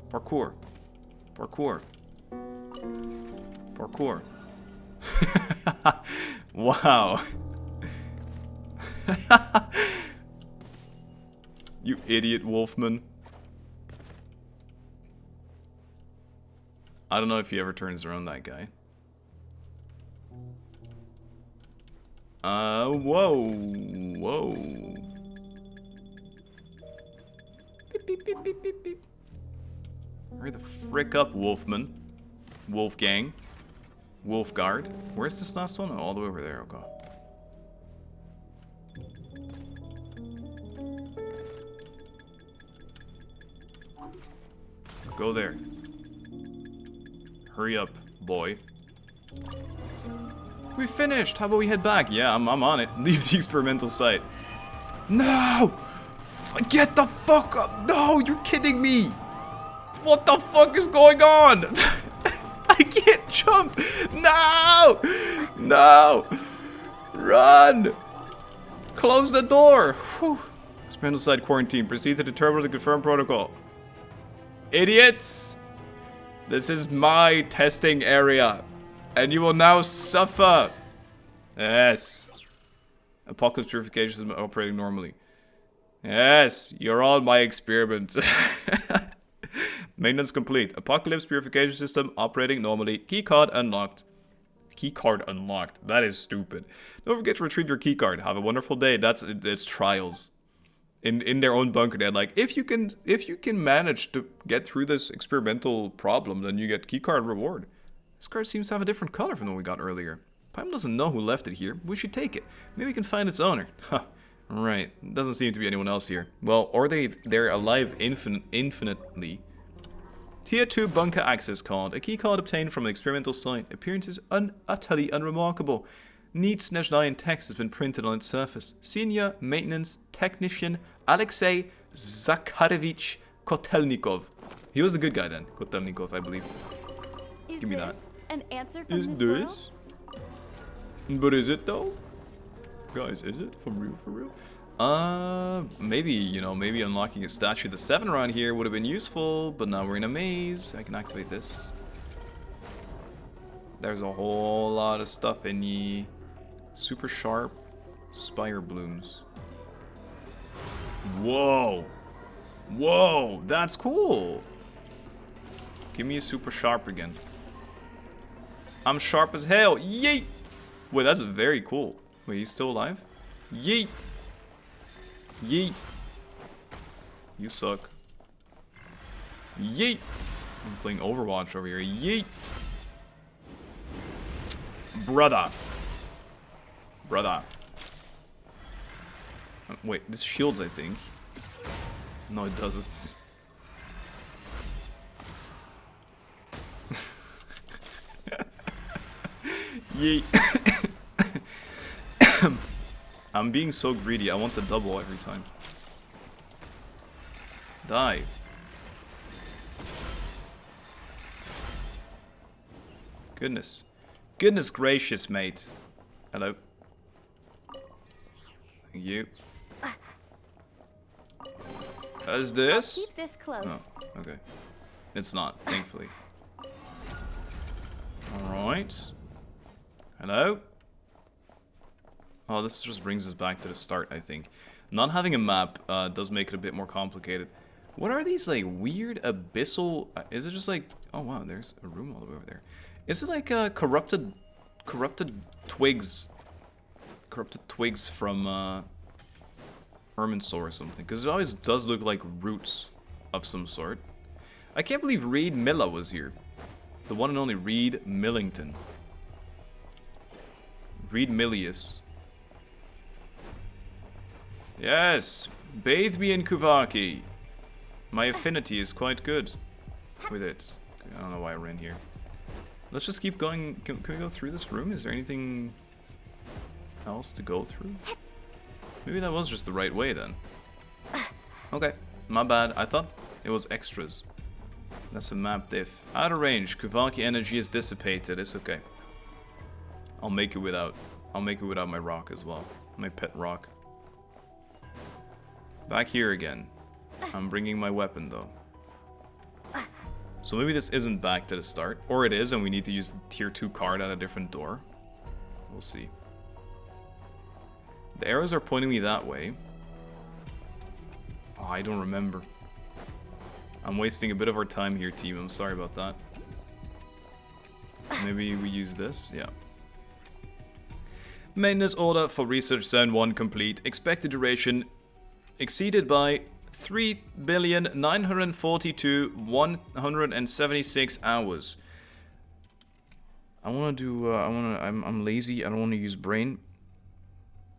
Parkour. Parkour. Parkour. Wow. You idiot wolfman. I don't know if he ever turns around, that guy. Whoa. Whoa. Beep, beep, beep, beep, beep, beep. Hurry the frick up, Wolfman. Wolfgang. Wolfguard. Where's this last one? Oh, all the way over there. Oh, God. Go there. Hurry up, boy. We finished! How about we head back? Yeah, I'm on it. Leave the experimental site. No! Get the fuck up! No, you're kidding me! What the fuck is going on? I can't jump! No! No! Run! Close the door! Whew. Experimental site quarantine. Proceed to the terminal to confirm protocol. Idiots! This is my testing area. And you will now suffer. Yes. Apocalypse purification system operating normally. Yes, you're on my experiment. Maintenance complete. Apocalypse purification system operating normally. Keycard unlocked. Keycard unlocked. That is stupid. Don't forget to retrieve your keycard. Have a wonderful day. It's trials. In their own bunker, they're like, if you can manage to get through this experimental problem, then you get keycard reward. This card seems to have a different color from the one we got earlier. Paimon doesn't know who left it here. We should take it. Maybe we can find its owner. Huh. Right. Doesn't seem to be anyone else here. Well, or they're alive infinitely. Tier 2 bunker access card. A key card obtained from an experimental site. Appearance is utterly unremarkable. Neat/9 text has been printed on its surface. Senior Maintenance Technician Alexei Zakharevich Kotelnikov. He was the good guy then. Kotelnikov, I believe. Give me that. An answer from Is this? But is it though? Guys, is it? For real, for real? Maybe, you know, maybe unlocking a statue the 7 around here would have been useful, but now we're in a maze. I can activate this. There's a whole lot of stuff in ye. Super sharp spire blooms. Whoa. Whoa, that's cool. Give me a super sharp again. I'm sharp as hell. Yeet. Wait, that's very cool. Wait, he's still alive? Yeet. Yeet. You suck. Yeet. I'm playing Overwatch over here. Yeet. Brother. Brother. Wait, this shields, I think. No, it doesn't. Yeet. I'm being so greedy. I want the double every time. Die. Goodness. Goodness gracious, mate. Hello. Thank you. Is this? Keep this close. Oh, okay. It's not, thankfully. Alright. Hello? Oh, this just brings us back to the start, I think. Not having a map does make it a bit more complicated. What are these, like, weird abyssal... is it just like... Oh, wow, there's a room all the way over there. Is it like corrupted twigs? Corrupted twigs from Erminsaw or something? Because it always does look like roots of some sort. I can't believe Reed Milla was here. The one and only Reed Millington. Reed Millius. Yes! Bathe me in Kuvaki. My affinity is quite good with it. I don't know why I ran here. Let's just keep going. Can we go through this room? Is there anything else to go through? Maybe that was just the right way then. Okay, my bad. I thought it was extras. That's a map diff. Out of range. Kuvaki energy is dissipated. It's okay. I'll make it without my rock as well. My pet rock. Back here again. I'm bringing my weapon, though. So maybe this isn't back to the start. Or it is, and we need to use the tier 2 card at a different door. We'll see. The arrows are pointing me that way. Oh, I don't remember. I'm wasting a bit of our time here, team. I'm sorry about that. Maybe we use this? Yeah. Maintenance order for Research Zone 1 complete. Expected duration exceeded by 3,942,176 hours. I want to do, I'm lazy. I don't want to use brain.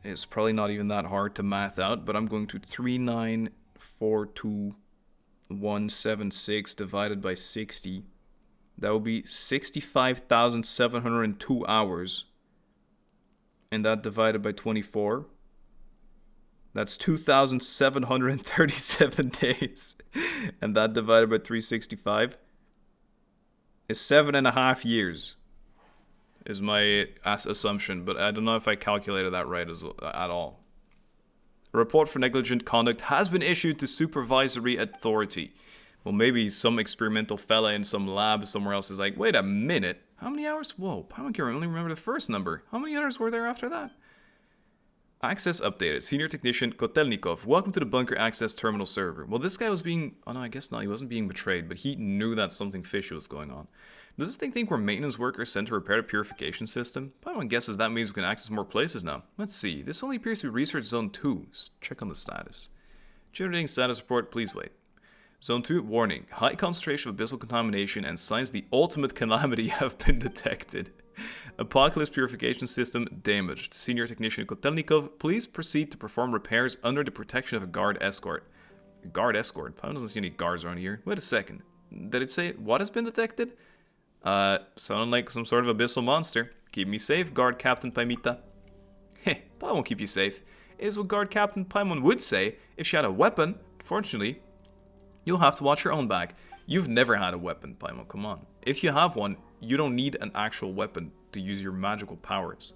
It's probably not even that hard to math out, but I'm going to 3,942,176 divided by 60. That would be 65,702 hours. And that divided by 24. That's 2,737 days. And that divided by 365 is 7.5 years. Is my assumption, but I don't know if I calculated that right at all. A report for negligent conduct has been issued to supervisory authority. Well, maybe some experimental fella in some lab somewhere else is like, wait a minute, how many hours? Whoa, I don't only remember the first number. How many hours were there after that? Access updated. Senior Technician Kotelnikov. Welcome to the Bunker Access Terminal server. Well, this guy was being... Oh no, I guess not. He wasn't being betrayed, but he knew that something fishy was going on. Does this thing think we're maintenance workers sent to repair the purification system? Paimon guesses that means we can access more places now. Let's see. This only appears to be Research Zone 2. Let's check on the status. Generating status report. Please wait. Zone 2, warning. High concentration of abyssal contamination and signs of the ultimate calamity have been detected. Apocalypse purification system damaged. Senior Technician Kotelnikov, please proceed to perform repairs under the protection of a guard escort. A guard escort? Paimon doesn't see any guards around here. Wait a second. Did it say what has been detected? Sounding like some sort of abyssal monster. Keep me safe, Guard Captain Paimita. Heh, but I won't keep you safe. It is what Guard Captain Paimon would say if she had a weapon. Fortunately, you'll have to watch your own back. You've never had a weapon, Paimon, come on. If you have one, you don't need an actual weapon to use your magical powers.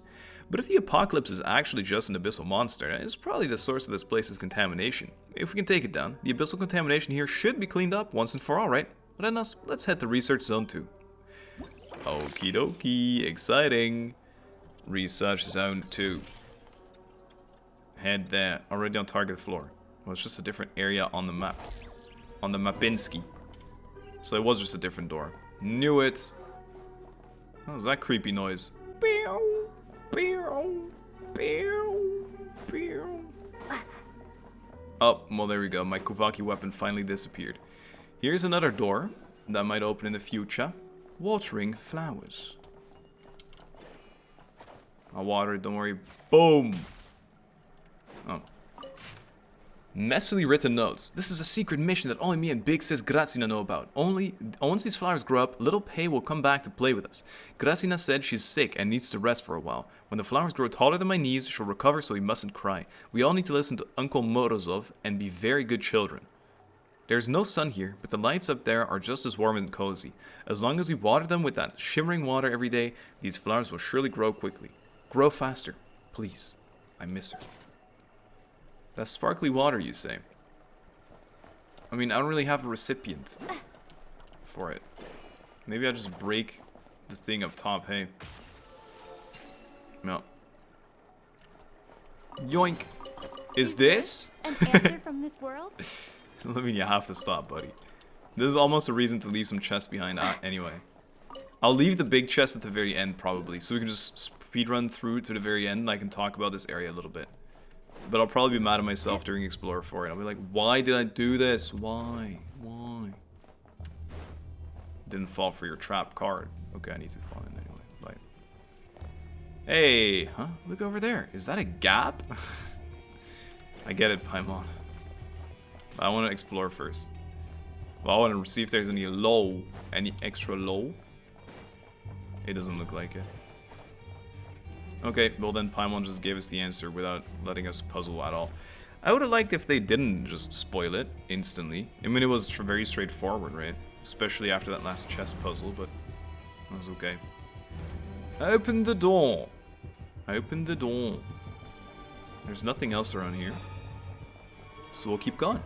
But if the apocalypse is actually just an abyssal monster, it's probably the source of this place's contamination. If we can take it down, the abyssal contamination here should be cleaned up once and for all, right? But then let's head to Research Zone 2. Okie dokie, exciting. Research Zone 2. Head there, already on target floor. Well, it's just a different area on the map. On the Mapinski. So it was just a different door. Knew it. What was that creepy noise? Oh, well there we go. My Kuvaki weapon finally disappeared. Here's another door that might open in the future. Watering flowers. I'll water it, don't worry. Boom! Oh. Messily written notes. This is a secret mission that only me and Big Sis Grazina know about. Once these flowers grow up, little Pei will come back to play with us. Grazina said she's sick and needs to rest for a while. When the flowers grow taller than my knees, she'll recover so we mustn't cry. We all need to listen to Uncle Morozov and be very good children. There's no sun here, but the lights up there are just as warm and cozy. As long as we water them with that shimmering water every day, these flowers will surely grow quickly. Grow faster, please. I miss her. That's sparkly water, you say? I mean, I don't really have a recipient for it. Maybe I'll just break the thing up top, hey? No. Yoink! Is this? An answer from this world? I mean, you have to stop, buddy. This is almost a reason to leave some chests behind anyway. I'll leave the big chest at the very end, probably, so we can just speedrun through to the very end and I can talk about this area a little bit. But I'll probably be mad at myself during Explore for it. I'll be like, why did I do this? Why? Why? Didn't fall for your trap card. Okay, I need to fall in anyway. Bye. Hey, huh? Look over there. Is that a gap? I get it, Paimon. I want to explore first. Well, I want to see if there's any extra low. It doesn't look like it. Okay, well then Paimon just gave us the answer without letting us puzzle at all. I would have liked if they didn't just spoil it instantly. I mean, it was very straightforward, right? Especially after that last chess puzzle, but that was okay. Open the door. Open the door. There's nothing else around here. So we'll keep going.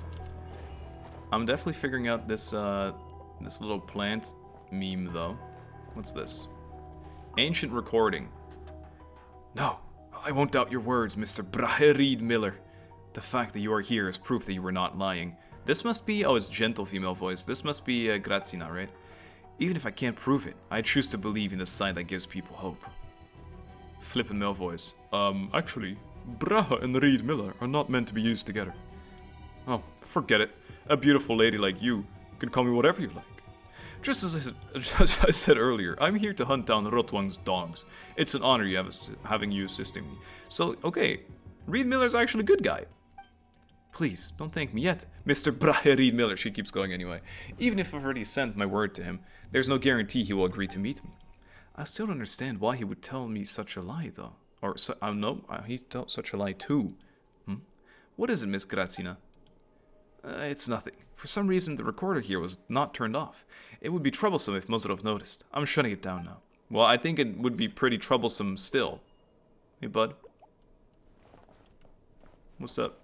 I'm definitely figuring out this this little plant meme though. What's this? Ancient recording. No, I won't doubt your words, Mr. Braherid Miller. The fact that you are here is proof that you were not lying. This must be, oh, it's gentle female voice. This must be Grazina, right? Even if I can't prove it, I choose to believe in the side that gives people hope. Flippin' male voice. Actually, Brahe and Reed Miller are not meant to be used together. Oh, forget it. A beautiful lady like you can call me whatever you like. Just as I said earlier, I'm here to hunt down Rotwang's dogs. It's an honor having you assisting me. So, okay, Reed Miller's actually a good guy. Please, don't thank me yet, Mr. Brahe Reed Miller. She keeps going anyway. Even if I've already sent my word to him, there's no guarantee he will agree to meet me. I still don't understand why he would tell me such a lie, though. Or, no, he told such a lie too. What is it, Miss Grazina? It's nothing. For some reason, the recorder here was not turned off. It would be troublesome if Muzzled noticed. I'm shutting it down now. Well, I think it would be pretty troublesome still. Hey, bud. What's up?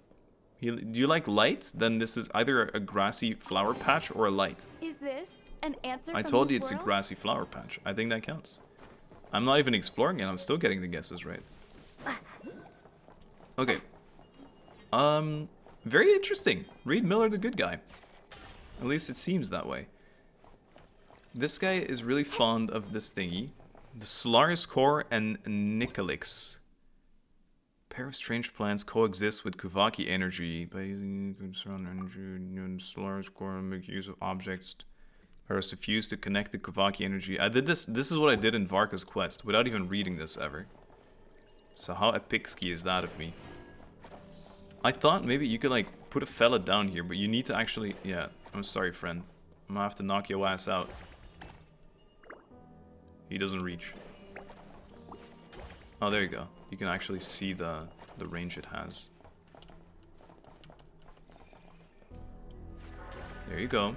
Do you like light? Then this is either a grassy flower patch or a light. Is this an answer? I told you it's a grassy flower patch. I think that counts. I'm not even exploring it. I'm still getting the guesses right. Okay. Very interesting. Reed Miller, the good guy. At least it seems that way. This guy is really fond of this thingy. The Solaris Core and Nicolix. Pair of strange plants coexist with Kuvaki energy by using surround energy and Solaris Core make use of objects that are suffused to connect the Kuvaki energy. I did this. This is what I did in Varka's quest without even reading this ever. So how epicski is that of me? I thought maybe you could like put a fella down here, but you need to actually. Yeah, I'm sorry, friend. I'm gonna have to knock your ass out. He doesn't reach. Oh, there you go. You can actually see the range it has. There you go.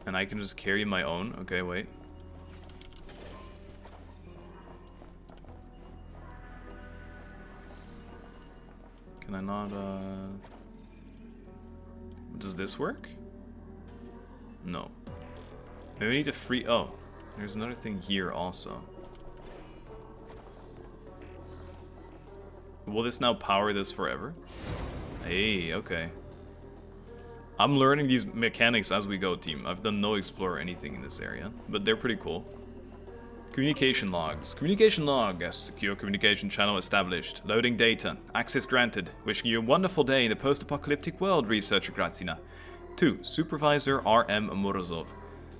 And I can just carry my own. Okay, wait. Can I not, Does this work? No. Maybe we need to free... Oh, there's another thing here also. Will this now power this forever? Hey, okay. I'm learning these mechanics as we go, team. I've done no explore or anything in this area, but they're pretty cool. Communication logs. Communication log. A secure communication channel established. Loading data. Access granted. Wishing you a wonderful day in the post-apocalyptic world, researcher Grazina. 2. Supervisor R.M. Morozov.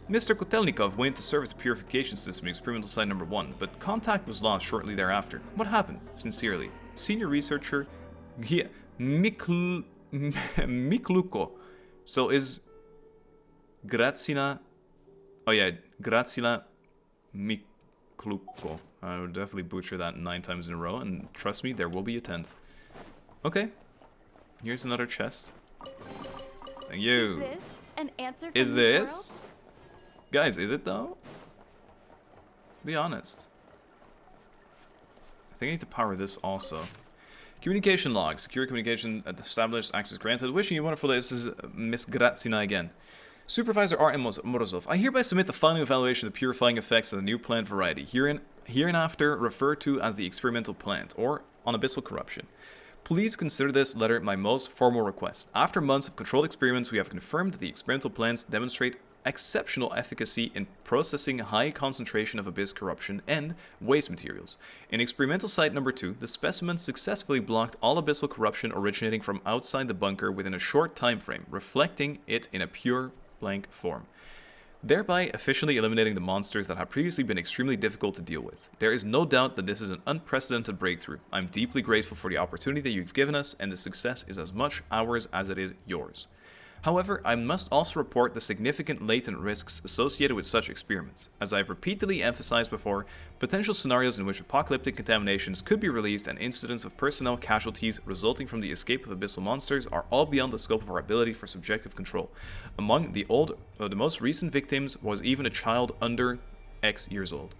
Mr. Kotelnikov went to service the purification system in experimental site number 1, but contact was lost shortly thereafter. What happened? Sincerely. Senior researcher Mikluko. So is Grazina... Oh yeah, Grazina Mikluko. I would definitely butcher that 9 times in a row, and trust me, there will be a 10th. Okay. Here's another chest. Thank you. Is this an answer? Is this? Guys, is it though? Be honest. I think I need to power this also. Communication log. Secure communication established. Access granted. Wishing you a wonderful day. This is Miss Grazina again. Supervisor R.M. Morozov. I hereby submit the final evaluation of the purifying effects of the new plant variety, hereinafter referred to as the experimental plant, or on abyssal corruption. Please consider this letter my most formal request. After months of controlled experiments, we have confirmed that the experimental plants demonstrate exceptional efficacy in processing a high concentration of abyss corruption and waste materials. In experimental site number 2, the specimen successfully blocked all abyssal corruption originating from outside the bunker within a short time frame, reflecting it in a pure blank form, thereby officially eliminating the monsters that have previously been extremely difficult to deal with. There is no doubt that this is an unprecedented breakthrough. I'm deeply grateful for the opportunity that you've given us, and the success is as much ours as it is yours. However, I must also report the significant latent risks associated with such experiments. As I've repeatedly emphasized before, potential scenarios in which apocalyptic contaminations could be released and incidents of personnel casualties resulting from the escape of abyssal monsters are all beyond the scope of our ability for subjective control. Among the most recent victims was even a child under X years old.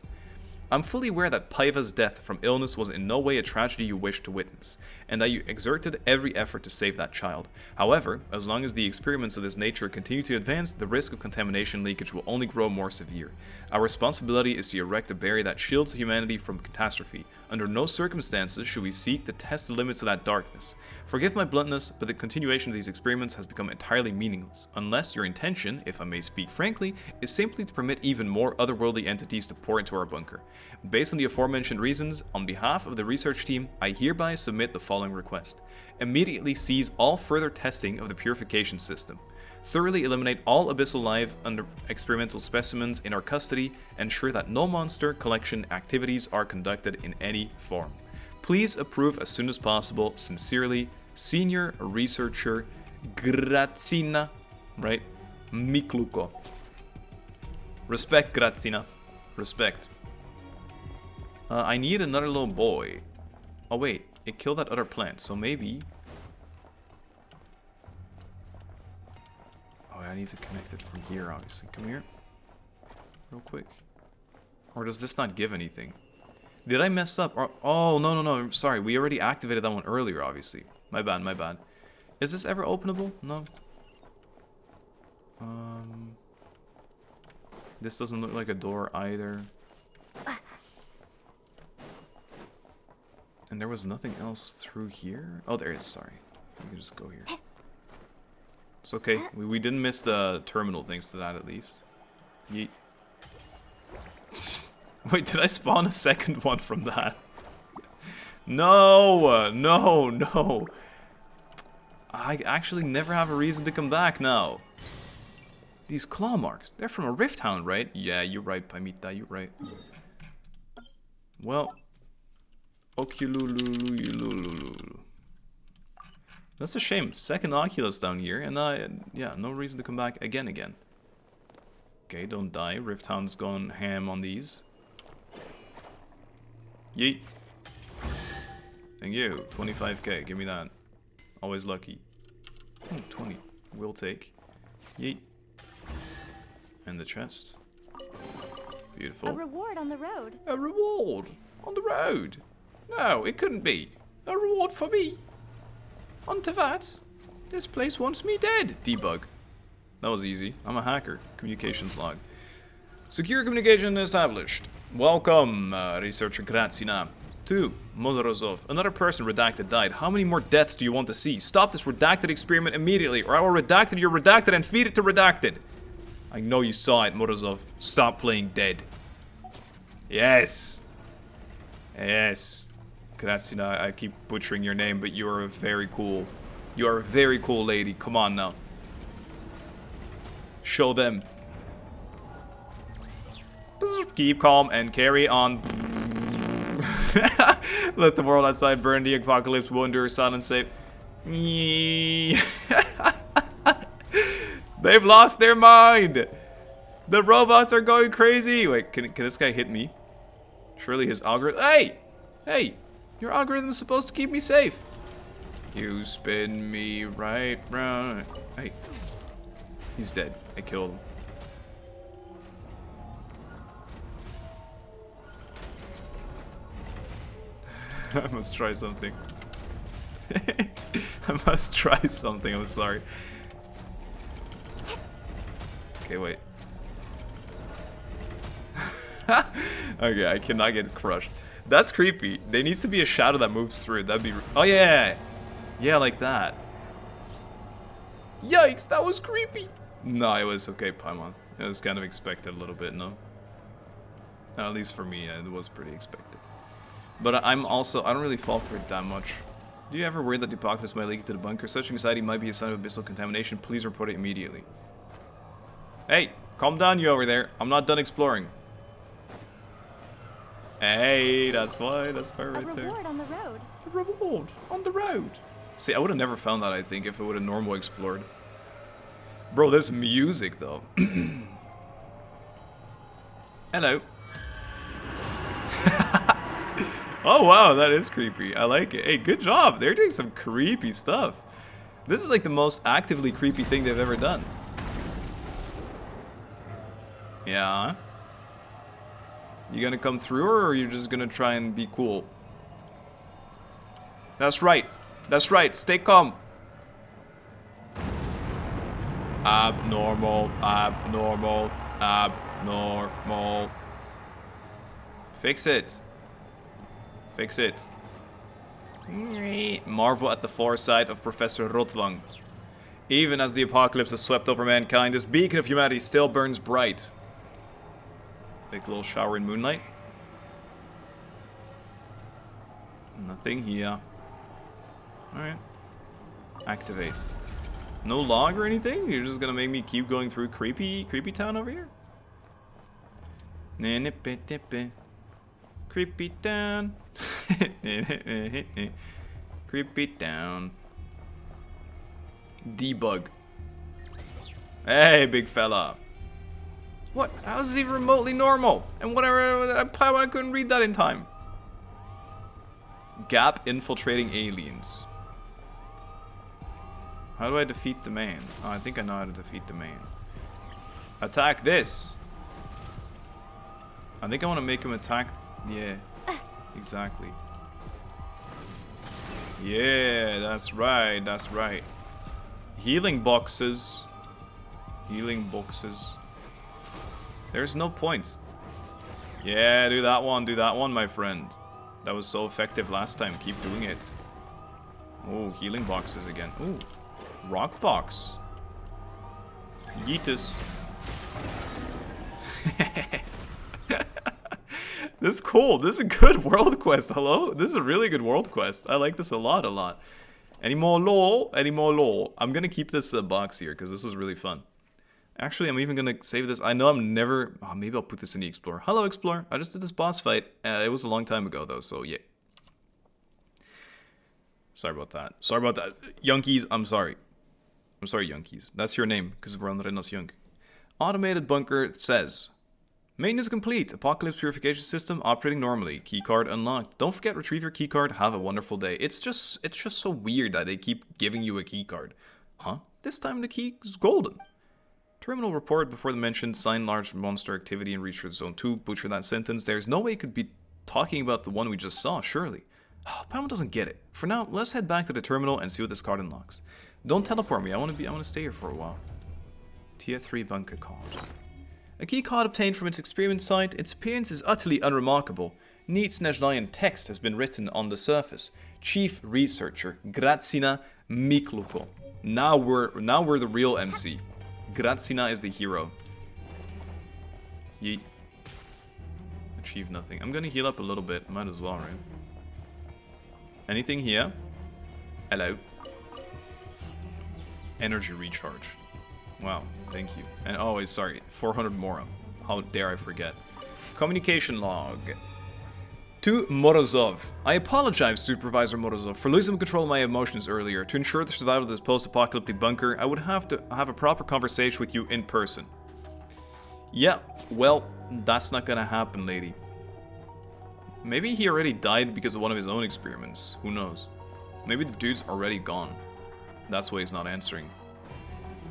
I'm fully aware that Paiva's death from illness was in no way a tragedy you wished to witness, and that you exerted every effort to save that child. However, as long as the experiments of this nature continue to advance, the risk of contamination leakage will only grow more severe. Our responsibility is to erect a barrier that shields humanity from catastrophe. Under no circumstances should we seek to test the limits of that darkness. Forgive my bluntness, but the continuation of these experiments has become entirely meaningless, unless your intention, if I may speak frankly, is simply to permit even more otherworldly entities to pour into our bunker. Based on the aforementioned reasons, on behalf of the research team, I hereby submit the following request. Immediately cease all further testing of the purification system. Thoroughly eliminate all abyssal life under experimental specimens in our custody, ensure that no monster collection activities are conducted in any form. Please approve as soon as possible. Sincerely, Senior Researcher Grazina, right? Mikluko. Respect, Grazina. Respect. I need another little boy. Oh wait, it killed that other plant, so maybe... Oh, I need to connect it from here, obviously. Come here. Real quick. Or does this not give anything? Did I mess up? Or, oh, no, I'm sorry. We already activated that one earlier, obviously. My bad, my bad. Is this ever openable? No. This doesn't look like a door either. And there was nothing else through here? Oh, there is, sorry. We can just go here. It's okay. We didn't miss the terminal thanks to that, at least. Yeet. Wait, did I spawn a second one from that? No! No! I actually never have a reason to come back now. These claw marks, they're from a rift hound, right? Yeah, you're right, Paimita, you're right. Well... Ocululululululu. That's a shame. Second Oculus down here, and yeah, no reason to come back again. Okay, don't die. Rift Hound's gone ham on these. Yeet. Thank you. 25k, give me that. Always lucky. Oh, 20. Will take. Yeet. And the chest. Beautiful. A reward on the road. A reward on the road. No, it couldn't be. A reward for me. On to that. This place wants me dead. Debug. That was easy. I'm a hacker. Communications log. Secure communication established. Welcome, Researcher Grazina. 2. Morozov. Another person redacted died. How many more deaths do you want to see? Stop this redacted experiment immediately, or I will redacted your redacted and feed it to redacted. I know you saw it, Morozov. Stop playing dead. Yes. Yes. Grazina, I keep butchering your name, but you are very cool. You are a very cool lady. Come on now. Show them. Keep calm and carry on. Let the world outside burn. The apocalypse will endure silence safe. They've lost their mind. The robots are going crazy. Wait, can this guy hit me? Surely his algorithm. Hey, your algorithm is supposed to keep me safe. You spin me right round. Hey, he's dead. I killed him. I must try something. I must try something, I'm sorry. Okay, wait. Okay, I cannot get crushed. That's creepy. There needs to be a shadow that moves through. That'd be... Oh, yeah. Yeah, like that. Yikes, that was creepy. No, it was okay, Paimon. It was kind of expected a little bit, no? At least for me, it was pretty expected. But I'm also... I don't really fall for it that much. Do you ever worry that the apocalypse might leak into the bunker? Such anxiety might be a sign of abyssal contamination. Please report it immediately. Hey, calm down, you over there. I'm not done exploring. Hey, that's why right there. A reward on the road. A reward on the road. See, I would have never found that, I think, if it would have normal explored. Bro, this music, though. Hello. Oh, wow, that is creepy. I like it. Hey, good job. They're doing some creepy stuff. This is like the most actively creepy thing they've ever done. Yeah. You gonna come through, or are you just gonna try and be cool? That's right. That's right. Stay calm. Abnormal. Abnormal. Abnormal. Fix it. Fix it. Marvel at the foresight of Professor Rotwang. Even as the apocalypse has swept over mankind, this beacon of humanity still burns bright. Take a little shower in moonlight. Nothing here. Alright. Activates. No log or anything? You're just gonna make me keep going through creepy town over here? Creepy town. Creepy town. Debug. Hey, big fella. What? How is this even remotely normal? And whatever, I couldn't read that in time. Gap infiltrating aliens. How do I defeat the man? Oh, I think I know how to defeat the man. Attack this. I think I want to make him attack. Yeah, exactly. Yeah, that's right, that's right. Healing boxes. Healing boxes. There's no point. Yeah, do that one, my friend. That was so effective last time. Keep doing it. Oh, healing boxes again. Ooh, rock box. Yeetus. This is cool. This is a good world quest. Hello? This is a really good world quest. I like this a lot. Any more lore? Any more lore? I'm gonna keep this box here because this was really fun. Actually, I'm even gonna save this. I know I'm never... Oh, maybe I'll put this in the Explorer. Hello, Explorer. I just did this boss fight. It was a long time ago, though, so yeah. Sorry about that. Sorry about that. Yonkies, I'm sorry. I'm sorry, Yonkies. That's your name, because we're on Renos Yonk. Automated bunker says... Maintenance complete. Apocalypse purification system operating normally. Keycard unlocked. Don't forget, retrieve your keycard. Have a wonderful day. It's just so weird that they keep giving you a keycard. Huh? This time the key is golden. Terminal report before the mentioned sign large monster activity in Research Zone 2. Butcher that sentence. There's no way it could be talking about the one we just saw, surely. Oh, Paimon doesn't get it. For now, let's head back to the terminal and see what this card unlocks. Don't teleport me. I want to stay here for a while. Tier 3 bunker card. A key card obtained from its experiment site. Its appearance is utterly unremarkable. Neat Snezhnayan text has been written on the surface. Chief Researcher Gracina Mikluko. Now we're the real MC. Gracina is the hero. Yeet. Achieve nothing. I'm gonna heal up a little bit. Might as well, right? Anything here? Hello. Energy recharge. Wow, thank you. And always, sorry, 400 Mora. How dare I forget. Communication log. To Morozov. I apologize, Supervisor Morozov, for losing control of my emotions earlier. To ensure the survival of this post-apocalyptic bunker, I would have to have a proper conversation with you in person. Yeah, well, that's not gonna happen, lady. Maybe he already died because of one of his own experiments. Who knows? Maybe the dude's already gone. That's why he's not answering.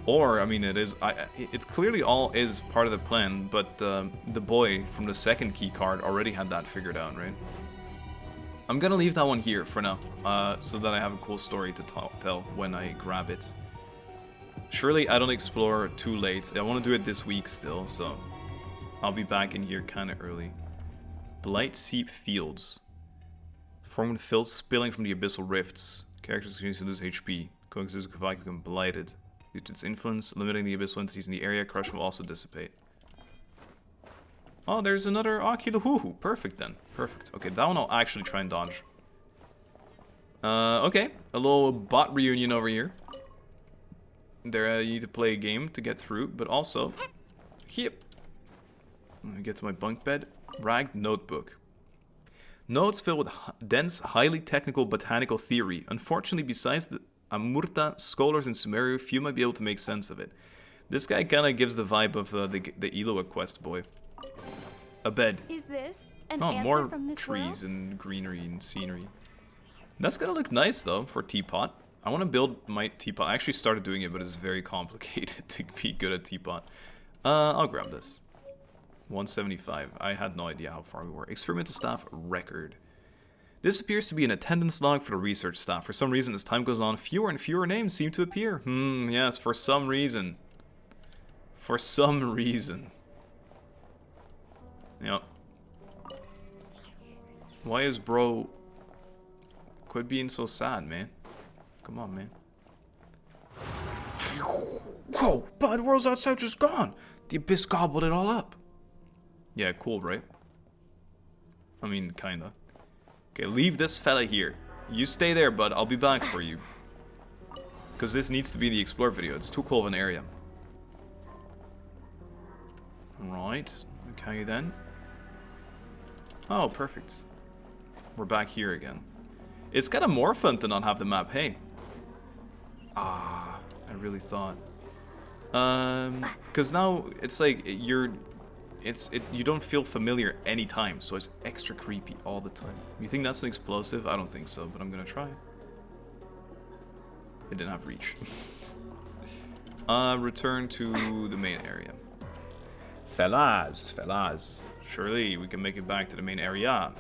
Or, I mean, it's clearly all is part of the plan, but the boy from the second key card already had that figured out, right? I'm gonna leave that one here for now, so that I have a cool story to tell when I grab it. Surely I don't explore too late. I want to do it this week still, so I'll be back in here kind of early. Blight Seep Fields. Formed with filth spilling from the abyssal rifts. Characters continue to lose HP. Coexist with Kavaki become blighted. Due to its influence, limiting the abyssal entities in the area, crush will also dissipate. Oh, there's another Akiluhuhu. Perfect then. Perfect. Okay, that one I'll actually try and dodge. Okay. A little bot reunion over here. There, you need to play a game to get through, but also... Yep. Let me get to my bunk bed. Ragged notebook. Notes filled with dense, highly technical botanical theory. Unfortunately, besides the Amurta scholars in Sumeru, few might be able to make sense of it. This guy kind of gives the vibe of the illuga quest boy. A bed. Is this an oh, answer more from this trees world? and greenery and scenery. That's gonna look nice though for teapot. I want to build my teapot. I actually started doing it, but it's very complicated to be good at teapot. I'll grab this. 175. I had no idea how far we were. Experimental staff record. This appears to be an attendance log for the research staff. For some reason, as time goes on, fewer and fewer names seem to appear. Yes, for some reason. For some reason. Yep. Why is bro... Quit being so sad, man. Come on, man. Whoa, but the world's outside just gone. The abyss gobbled it all up. Yeah, cool, right? I mean, kinda. Okay, leave this fella here. You stay there, bud. I'll be back for you. Because this needs to be the explore video. It's too cool of an area. Alright. Okay, then. Oh, perfect. We're back here again. It's kind of more fun to not have the map, hey. Ah, I really thought. Because now it's like you don't feel familiar anytime, so it's extra creepy all the time. You think that's an explosive? I don't think so, but I'm gonna try it. It didn't have reach. Return to the main area. Fellas. Surely we can make it back to the main area.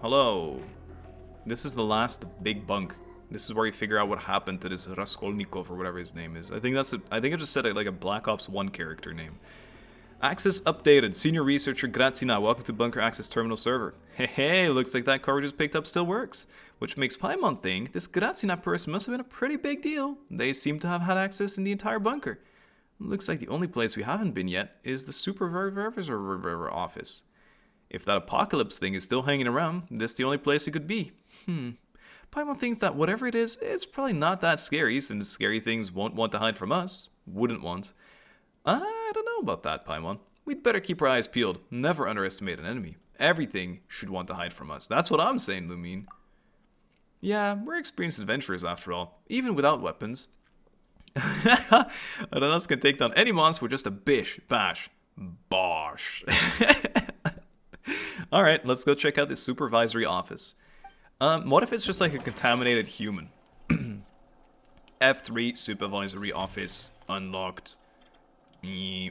Hello. This is the last big bunk. This is where you figure out what happened to this Raskolnikov or whatever his name is. I think I just said it like a Black Ops 1 character name. Access updated. Senior researcher Grazina, welcome to Bunker Access Terminal server. Hey, looks like that car we just picked up still works. Which makes Paimon think this Grazina person must have been a pretty big deal. They seem to have had access in the entire bunker. Looks like the only place we haven't been yet is the supervisor office. If that apocalypse thing is still hanging around, this is the only place it could be. Paimon thinks that whatever it is, it's probably not that scary, since scary things won't want to hide from us. Wouldn't want. I don't know about that, Paimon. We'd better keep our eyes peeled. Never underestimate an enemy. Everything should want to hide from us. That's what I'm saying, Lumine. Yeah, we're experienced adventurers after all, even without weapons. I don't know us can take down any monster with just a bash. Bosh. Alright, let's go check out the supervisory office. What if it's just like a contaminated human? F3 supervisory office unlocked.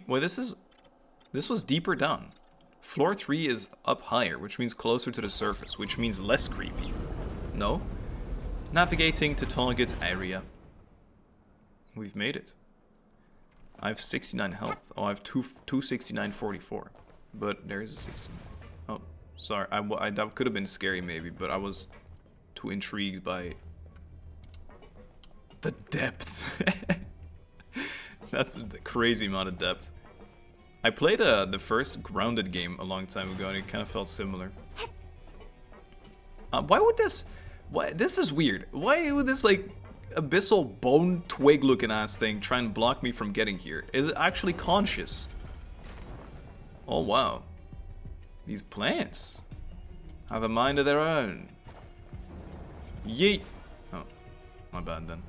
Well, this was deeper down. Floor 3 is up higher, which means closer to the surface, which means less creepy. No? Navigating to target area. We've made it. I have 69 health. Oh, I have 269.44. But there is a 69. Oh, sorry. That could have been scary maybe, but I was too intrigued by the depth. That's a crazy amount of depth. I played the first Grounded game a long time ago, and it kind of felt similar. Why would this... this is weird. Why would this, like, abyssal bone twig looking ass thing try and block me from getting here? Is it actually conscious? Oh, wow. These plants have a mind of their own. Yeet. Oh, my bad then.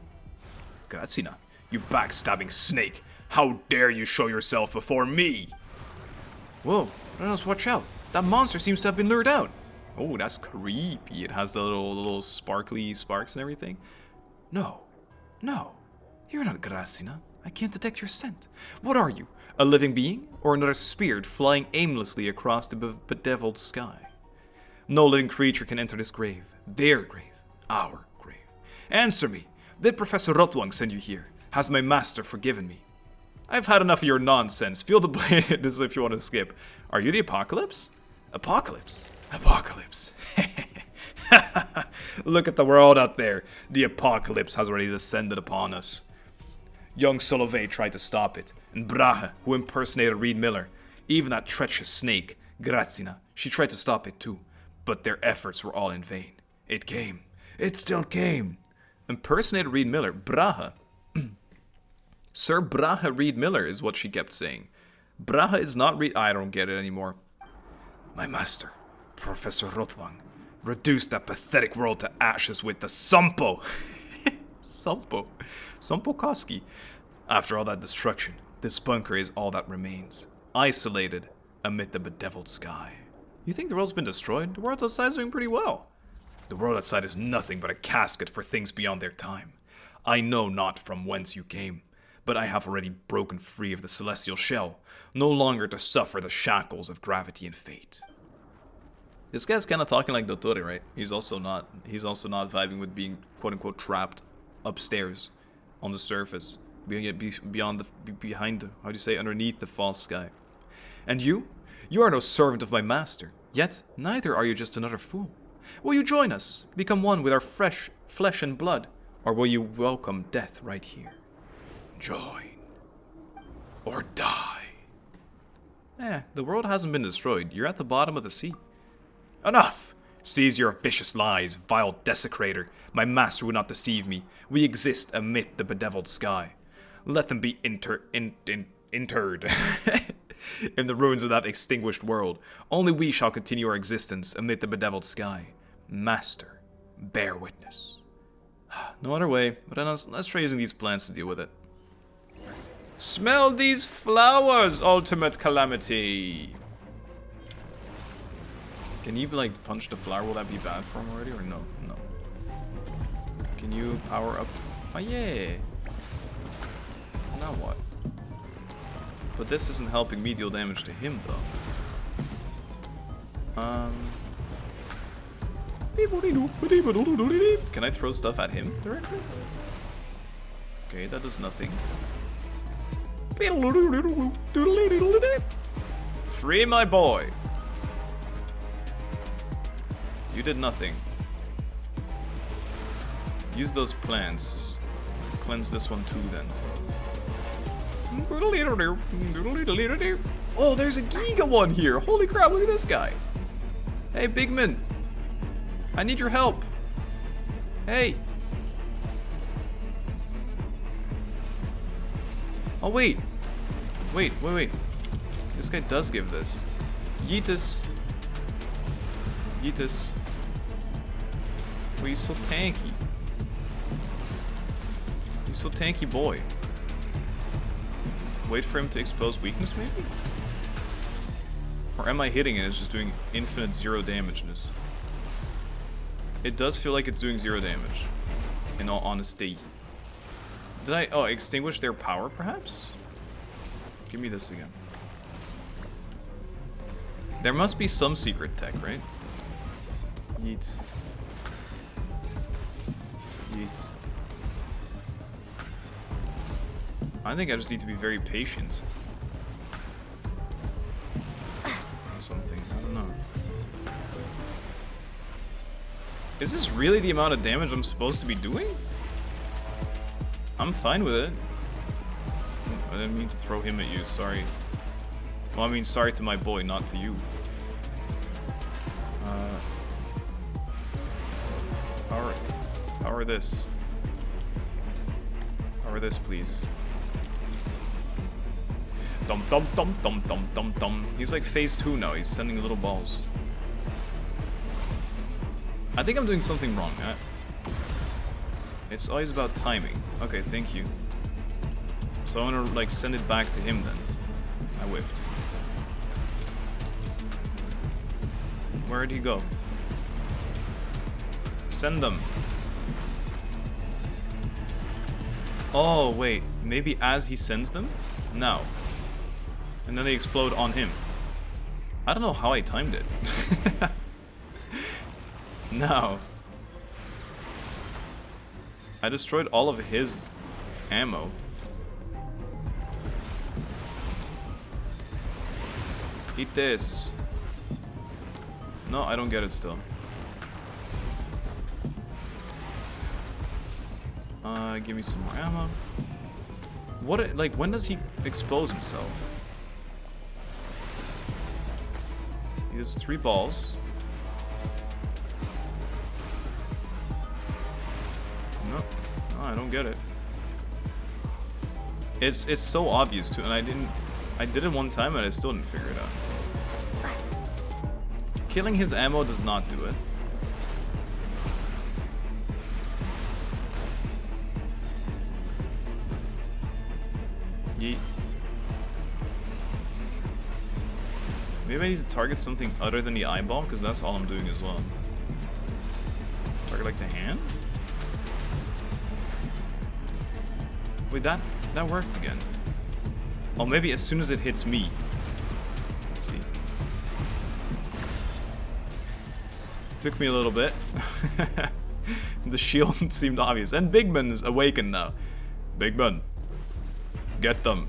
Grazina, you backstabbing snake. How dare you show yourself before me? Whoa, let us watch out. That monster seems to have been lured out. Oh, that's creepy. It has the little sparkly sparks and everything. No, you're not Grazina. I can't detect your scent. What are you? A living being? Or another spirit flying aimlessly across the bedeviled sky? No living creature can enter this grave. Their grave. Our grave. Answer me. Did Professor Rotwang send you here? Has my master forgiven me? I've had enough of your nonsense. Feel the blame. This is if you want to skip. Are you the Apocalypse? Apocalypse? Look at the world out there. The apocalypse has already descended upon us. Young Solove tried to stop it, and Brahe, who impersonated Reed Miller, even that treacherous snake, Grazina, she tried to stop it too, but their efforts were all in vain. It came. It still came. Impersonated Reed Miller, Brahe. Sir Brahe Reed Miller is what she kept saying. Brahe is not Reed... I don't get it anymore. My master, Professor Rotwang, reduced that pathetic world to ashes with the Sampo. Sampo Koski. After all that destruction, this bunker is all that remains, isolated amid the bedeviled sky. You think the world's been destroyed? The world outside is doing pretty well. The world outside is nothing but a casket for things beyond their time. I know not from whence you came, but I have already broken free of the celestial shell, no longer to suffer the shackles of gravity and fate. This guy's kind of talking like Dottore, right? He's also not vibing with being quote-unquote trapped upstairs on the surface, behind, how do you say, underneath the false sky. And you? You are no servant of my master, yet neither are you just another fool. Will you join us, become one with our fresh flesh and blood, or will you welcome death right here? Join. Or die. The world hasn't been destroyed. You're at the bottom of the sea. Enough! Cease your vicious lies, vile desecrator. My master would not deceive me. We exist amid the bedeviled sky. Let them be interred in the ruins of that extinguished world. Only we shall continue our existence amid the bedeviled sky. Master, bear witness. No other way, but let's try using these plants to deal with it. Smell these flowers, ultimate calamity. Can you, like, punch the flower? Will that be bad for him already, or no? No. Can you power up? Oh, yeah. Now what? But this isn't helping me deal damage to him, though. Can I throw stuff at him directly? Okay, that does nothing. Free my boy. You did nothing. Use those plants. Cleanse this one too, then. Oh, there's a Giga one here. Holy crap, look at this guy. Hey, Bigman. I need your help. Hey. Oh, wait. Wait. This guy does give this. Yeetus. Yeetus. Well, he's so tanky. He's so tanky, boy. Wait for him to expose weakness, maybe? Or am I hitting it and it's just doing infinite 0 damageness? It does feel like it's doing 0 damage, in all honesty. Did I, extinguish their power, perhaps? Give me this again. There must be some secret tech, right? Yeet. Yeet. I think I just need to be very patient. Or something, I don't know. Is this really the amount of damage I'm supposed to be doing? I'm fine with it. I didn't mean to throw him at you, sorry. Well, I mean, sorry to my boy, not to you. Power this. Power this, please. Dum dum dum dum dum dum dum. He's like phase 2 now, he's sending little balls. I think I'm doing something wrong. It's always about timing. Okay, thank you. So I'm gonna like send it back to him then. I whiffed. Where'd he go? Send them. Oh, wait. Maybe as he sends them? No. And then they explode on him. I don't know how I timed it. No. I destroyed all of his ammo. Eat this. No, I don't get it still. Give me some more ammo. What, like, when does he expose himself? He has 3 balls. No, I don't get it. It's so obvious too, and I did it one time and I still didn't figure it out. Killing his ammo does not do it. Yeet. Maybe I need to target something other than the eyeball, because that's all I'm doing as well. Target like the hand? Wait, That worked again. Oh, maybe as soon as it hits me. Let's see. Took me a little bit. The shield seemed obvious. And Big Man is awakened now. Big Man. Get them.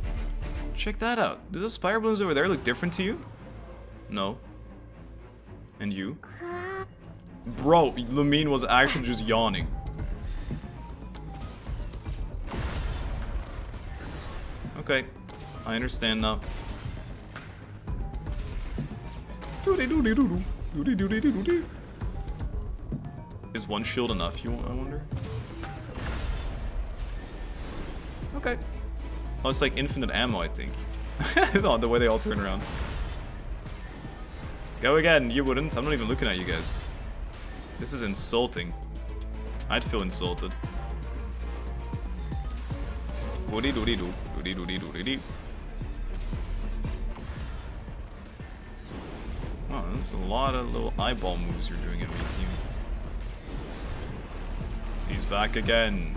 Check that out. Do those fire balloons over there look different to you? No. And you? Bro, Lumine was actually just yawning. Okay. I understand now. Is one shield enough, I wonder? Okay. Oh, it's like infinite ammo, I think. No, the way they all turn around. Go again, you wouldn't. I'm not even looking at you guys. This is insulting. I'd feel insulted. Woody doody doo. Doody doody doody doo. Oh, there's a lot of little eyeball moves you're doing at me, team. He's back again.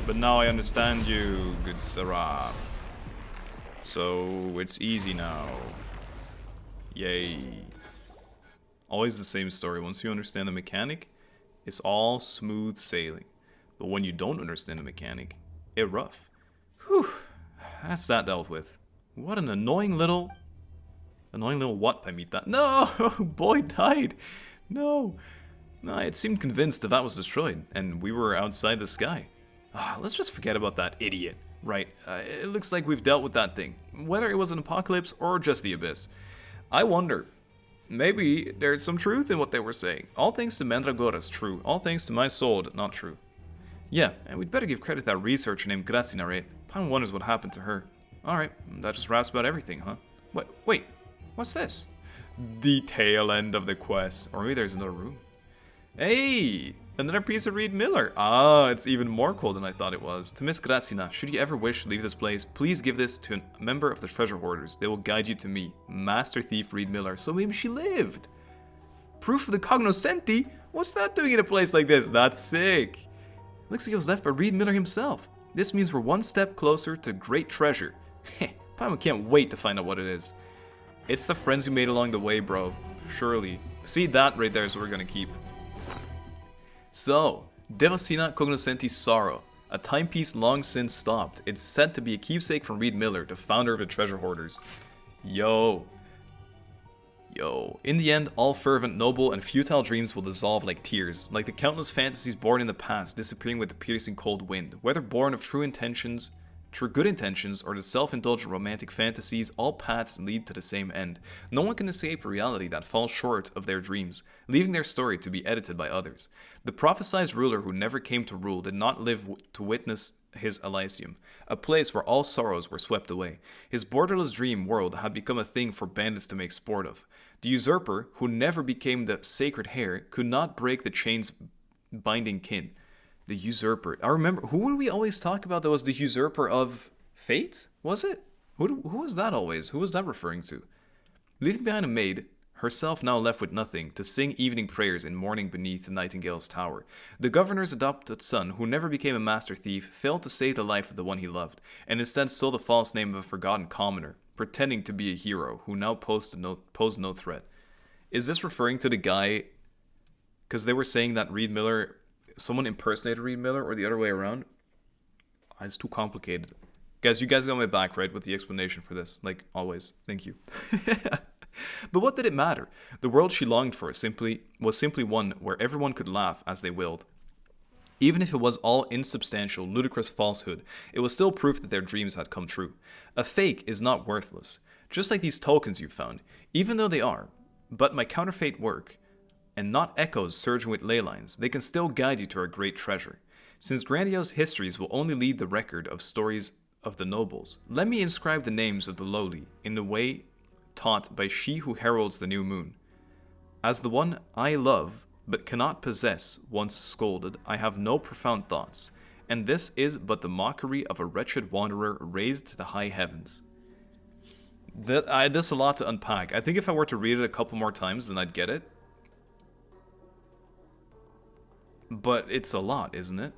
But now I understand you, good Sarah. So it's easy now. Yay. Always the same story. Once you understand the mechanic, it's all smooth sailing. But when you don't understand the mechanic, it's rough. Whew. That's that dealt with. What an annoying little what, Paimita? No! Boy died! No! I had seemed convinced that was destroyed, and we were outside the sky. Let's just forget about that idiot, right? It looks like we've dealt with that thing, whether it was an apocalypse or just the abyss. I wonder, maybe there's some truth in what they were saying. All thanks to Mandragora's true, all thanks to my soul, not true. Yeah, and we'd better give credit to that researcher named Grazina, right? Paimon wonders what happened to her. Alright, that just wraps about everything, huh? Wait, what's this? The tail end of the quest. Or maybe there's another room. Hey! Another piece of Reed Miller. It's even more cool than I thought it was. To Miss Grazina, should you ever wish to leave this place, please give this to a member of the Treasure Hoarders. They will guide you to me, Master Thief Reed Miller. So maybe she lived. Proof of the cognoscenti? What's that doing in a place like this? That's sick. Looks like it was left by Reed Miller himself. This means we're one step closer to great treasure. Heh, Paimon can't wait to find out what it is. It's the friends we made along the way, bro. Surely. See, that right there is what we're gonna keep. So, Devasina Cognoscenti Sorrow, a timepiece long since stopped. It's said to be a keepsake from Reed Miller, the founder of the Treasure Hoarders. Yo. In the end, all fervent, noble, and futile dreams will dissolve like tears, like the countless fantasies born in the past disappearing with the piercing cold wind. Whether born of true good intentions, or the self-indulgent romantic fantasies, all paths lead to the same end. No one can escape a reality that falls short of their dreams, leaving their story to be edited by others. The prophesized ruler who never came to rule did not live to witness his Elysium, a place where all sorrows were swept away. His borderless dream world had become a thing for bandits to make sport of. The usurper, who never became the sacred heir, could not break the chains binding kin. The usurper. I remember, who would we always talk about that was the usurper of fate? Was it? Who was that always? Who was that referring to? Leaving behind a maid, herself now left with nothing, to sing evening prayers in mourning beneath the Nightingale's tower. The governor's adopted son, who never became a master thief, failed to save the life of the one he loved, and instead stole the false name of a forgotten commoner, pretending to be a hero, who now posed no threat. Is this referring to the guy... Because they were saying that Reed Miller... Someone impersonated Reed Miller, or the other way around? It's too complicated. Guys, you guys got my back, right, with the explanation for this. Like, always. Thank you. But what did it matter? The world she longed for was simply one where everyone could laugh as they willed. Even if it was all insubstantial, ludicrous falsehood, it was still proof that their dreams had come true. A fake is not worthless, just like these tokens you found, even though they are. But my counterfeit work, and not echoes surging with ley lines, they can still guide you to our great treasure. Since grandiose histories will only lead the record of stories of the nobles, let me inscribe the names of the lowly in the way taught by she who heralds the new moon. As the one I love, but cannot possess, once scolded, I have no profound thoughts, and this is but the mockery of a wretched wanderer raised to the high heavens. There's a lot to unpack. I think if I were to read it a couple more times, then I'd get it. But it's a lot, isn't it?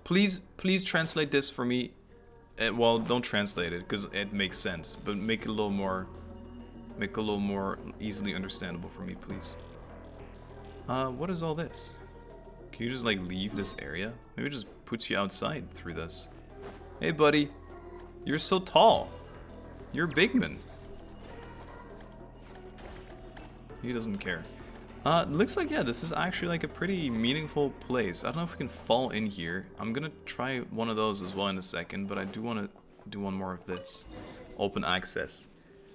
Please translate this for me. Well, don't translate it because it makes sense, but make it a little more easily understandable for me, please. What is all this? Can you just like leave this area? Maybe it just puts you outside through this. Hey, buddy, you're so tall. You're a big man. He doesn't care. Looks like, yeah, this is actually like a pretty meaningful place. I don't know if we can fall in here. I'm gonna try one of those as well in a second, but I do want to do one more of this. Open access.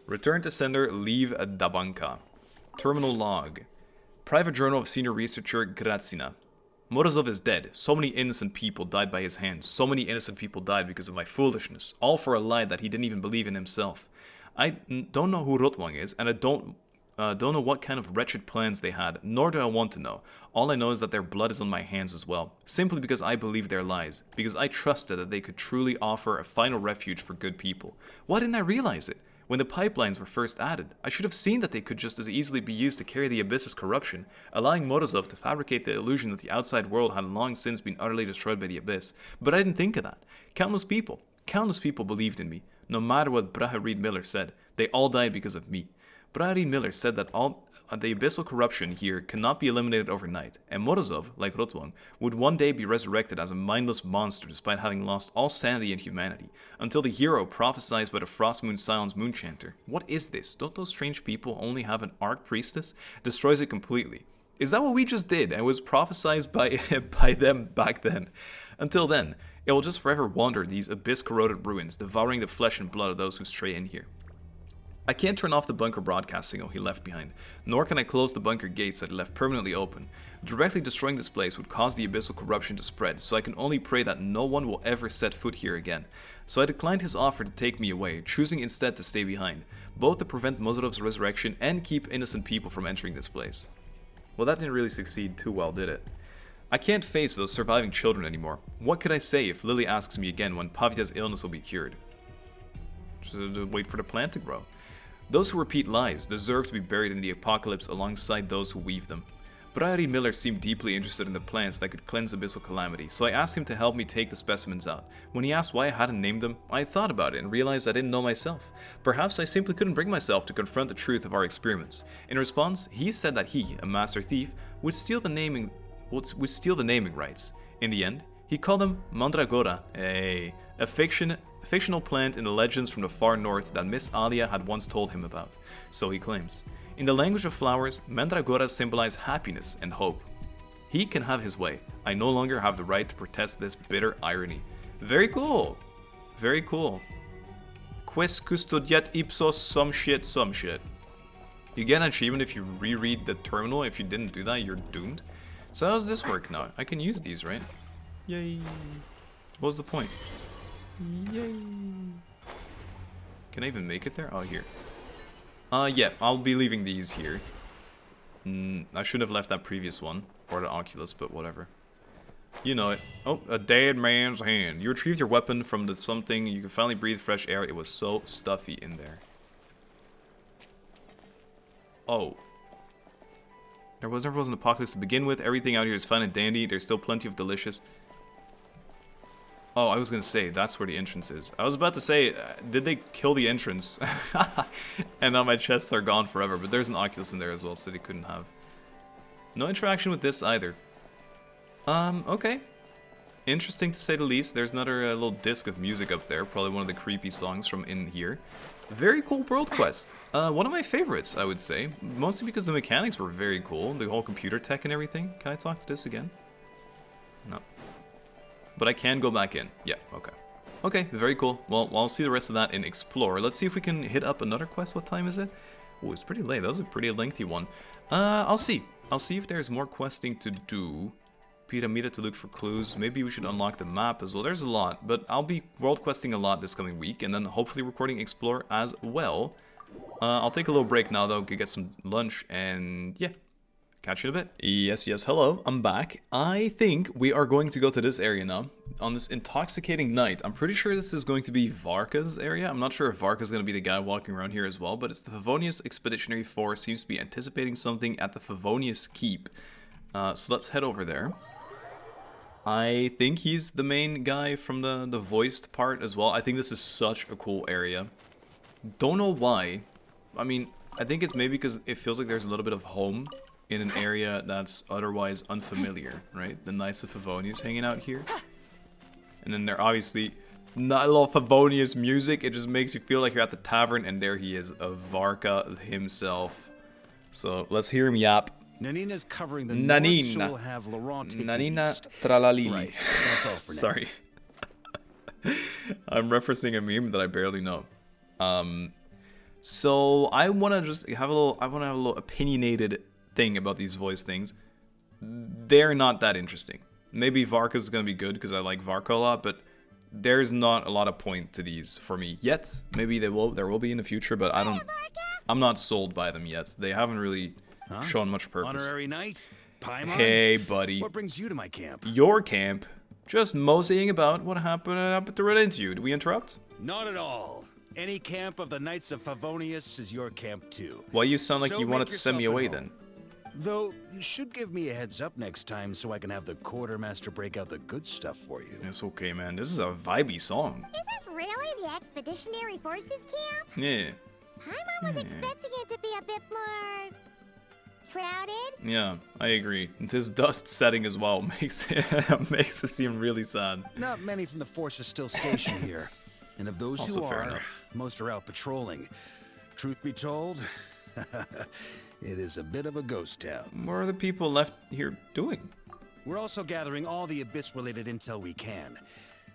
Return to sender, leave Dabanka. Terminal log. Private journal of senior researcher Grazina. Morozov is dead. So many innocent people died by his hands. So many innocent people died because of my foolishness. All for a lie that he didn't even believe in himself. I don't know who Rotwang is, and I don't know what kind of wretched plans they had, nor do I want to know. All I know is that their blood is on my hands as well, simply because I believed their lies, because I trusted that they could truly offer a final refuge for good people. Why didn't I realize it? When the pipelines were first added, I should have seen that they could just as easily be used to carry the Abyss's corruption, allowing Morozov to fabricate the illusion that the outside world had long since been utterly destroyed by the Abyss. But I didn't think of that. Countless people believed in me. No matter what Brahe Reed Miller said, they all died because of me. Brahe Reed Miller said that all the abyssal corruption here cannot be eliminated overnight, and Morozov, like Rotwang, would one day be resurrected as a mindless monster despite having lost all sanity and humanity, until the hero prophesied by the Frostmoon Silence Moonchanter. What is this? Don't those strange people only have an Archpriestess? Destroys it completely. Is that what we just did and was prophesied by them back then? Until then, it will just forever wander these abyss-corroded ruins, devouring the flesh and blood of those who stray in here. I can't turn off the bunker broadcast signal he left behind, nor can I close the bunker gates that he left permanently open. Directly destroying this place would cause the abyssal corruption to spread, so I can only pray that no one will ever set foot here again. So I declined his offer to take me away, choosing instead to stay behind, both to prevent Mozorov's resurrection and keep innocent people from entering this place. Well, that didn't really succeed too well, did it? I can't face those surviving children anymore. What could I say if Lily asks me again when Pavita's illness will be cured? Just wait for the plant to grow. Those who repeat lies deserve to be buried in the apocalypse alongside those who weave them. Brahe Reed Miller seemed deeply interested in the plants that could cleanse abyssal calamity, so I asked him to help me take the specimens out. When he asked why I hadn't named them, I thought about it and realized I didn't know myself. Perhaps I simply couldn't bring myself to confront the truth of our experiments. In response, he said that he, a master thief, would steal the naming rights. In the end, he called them Mandragora, a fictional plant in the legends from the far north that Miss Alia had once told him about, so he claims. In the language of flowers, Mandragoras symbolize happiness and hope. He can have his way. I no longer have the right to protest this bitter irony. Very cool. Very cool. Quis custodiet ipsos some shit. You get an achievement if you reread the terminal. If you didn't do that, you're doomed. So how does this work now? I can use these, right? Yay. What was the point? Yay. Can I even make it there? Oh, here. Yeah, I'll be leaving these here. I should have left that previous one. Or the Oculus, but whatever. You know it. Oh, a dead man's hand. You retrieved your weapon from the something. You can finally breathe fresh air. It was so stuffy in there. Oh. There never was an apocalypse to begin with. Everything out here is fine and dandy. There's still plenty of delicious... Oh, I was gonna say, that's where the entrance is. I was about to say, did they kill the entrance? And now my chests are gone forever, but there's an Oculus in there as well, so they couldn't have. No interaction with this either. Okay. Interesting to say the least. There's another little disc of music up there, probably one of the creepy songs from in here. Very cool world quest. One of my favorites, I would say. Mostly because the mechanics were very cool, the whole computer tech and everything. Can I talk to this again? No. But I can go back in. Yeah, okay. Okay, very cool. Well, I'll see the rest of that in Explore. Let's see if we can hit up another quest. What time is it? Oh, it's pretty late. That was a pretty lengthy one. I'll see. I'll see if there's more questing to do. Pyramida to look for clues. Maybe we should unlock the map as well. There's a lot, but I'll be world questing a lot this coming week, and then hopefully recording Explore as well. I'll take a little break now, though. Get some lunch, and yeah. Catch you in a bit. Yes, hello, I'm back. I think we are going to go to this area now, on this intoxicating night. I'm pretty sure this is going to be Varka's area. I'm not sure if Varka's going to be the guy walking around here as well, but it's the Favonius Expeditionary Force. Seems to be anticipating something at the Favonius Keep. So let's head over there. I think he's the main guy from the voiced part as well. I think this is such a cool area. Don't know why. I mean, I think it's maybe because it feels like there's a little bit of home in an area that's otherwise unfamiliar, right? The Knights of Favonius hanging out here. And then they're obviously not a lot of Favonius music. It just makes you feel like you're at the tavern, and there he is, a Varka himself. So let's hear him yap. Nanina's covering the Nanina. north, so we'll have Laurent take the Nanina east. Tralalili. Right, that's all for now. Sorry. I'm referencing a meme that I barely know. So I want to just have a little opinionated thing about these voice things. They're not that interesting. Maybe Varka's gonna be good because I like Varka a lot, but there's not a lot of point to these for me yet. Maybe there will be in the future, but I'm not sold by them yet. They haven't really shown much purpose. Honorary knight? Paimon? Hey, buddy. What brings you to my camp? Your camp. Just moseying about. What happened to run into you? Did we interrupt? Not at all. Any camp of the Knights of Favonius is your camp too. Why you sound like So you wanted make to send me yourself away at then? home. Though, you should give me a heads up next time so I can have the quartermaster break out the good stuff for you. It's okay, man. This is a vibey song. Is this really the Expeditionary Forces camp? Yeah. Paimon was expecting it to be a bit more crowded. Yeah, I agree. This dust setting as well makes it seem really sad. Not many from the force are still stationed here. And of those Also who fair are, enough. most are out patrolling. Truth be told, it is a bit of a ghost town. What are the people left here doing? We're also gathering all the Abyss-related intel we can.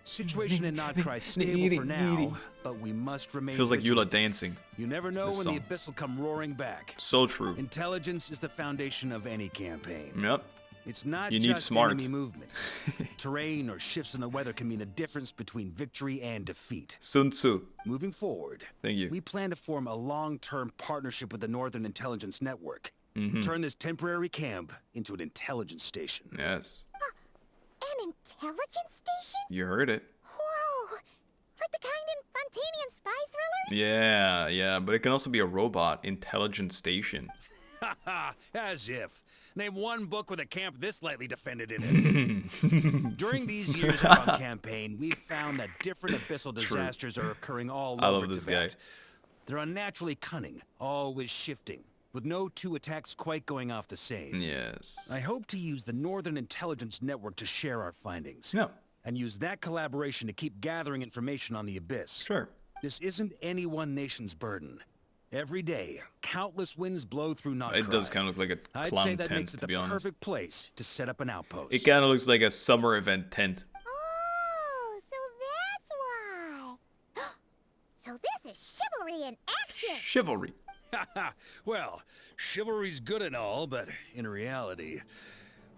Situation in Notcry stable for now, but we must remain Feels like Eula vigilant. dancing. You never know this when song. the Abyss will come roaring back. So true. Intelligence is the foundation of any campaign. Yep. It's not You need just smart. enemy movements. Terrain or shifts in the weather can mean the difference between victory and defeat. Sun Tzu. Moving forward, Thank you. we plan to form a long-term partnership with the Northern Intelligence Network. Mm-hmm. Turn this temporary camp into an intelligence station. Yes. An intelligence station? You heard it. Whoa! Like the kind in Fontanian spy thrillers? Yeah, but it can also be a robot intelligence station. Haha, as if. Name one book with a camp this lightly defended in it. During these years of our campaign, we've found that different abyssal disasters are occurring all I over love this Tibet. guy. They're unnaturally cunning, always shifting, with no two attacks quite going off the same. Yes. I hope to use the Northern Intelligence Network to share our findings. Yeah. And use that collaboration to keep gathering information on the Abyss. Sure. This isn't any one nation's burden. Every day, countless winds blow through Notcry. It does kind of look like a I'd clown say that tent, makes it to the be honest. perfect place to set up an outpost. It kind of looks like a summer event tent. Oh, so that's why. So this is chivalry in action. Chivalry. Well, chivalry's good and all, but in reality,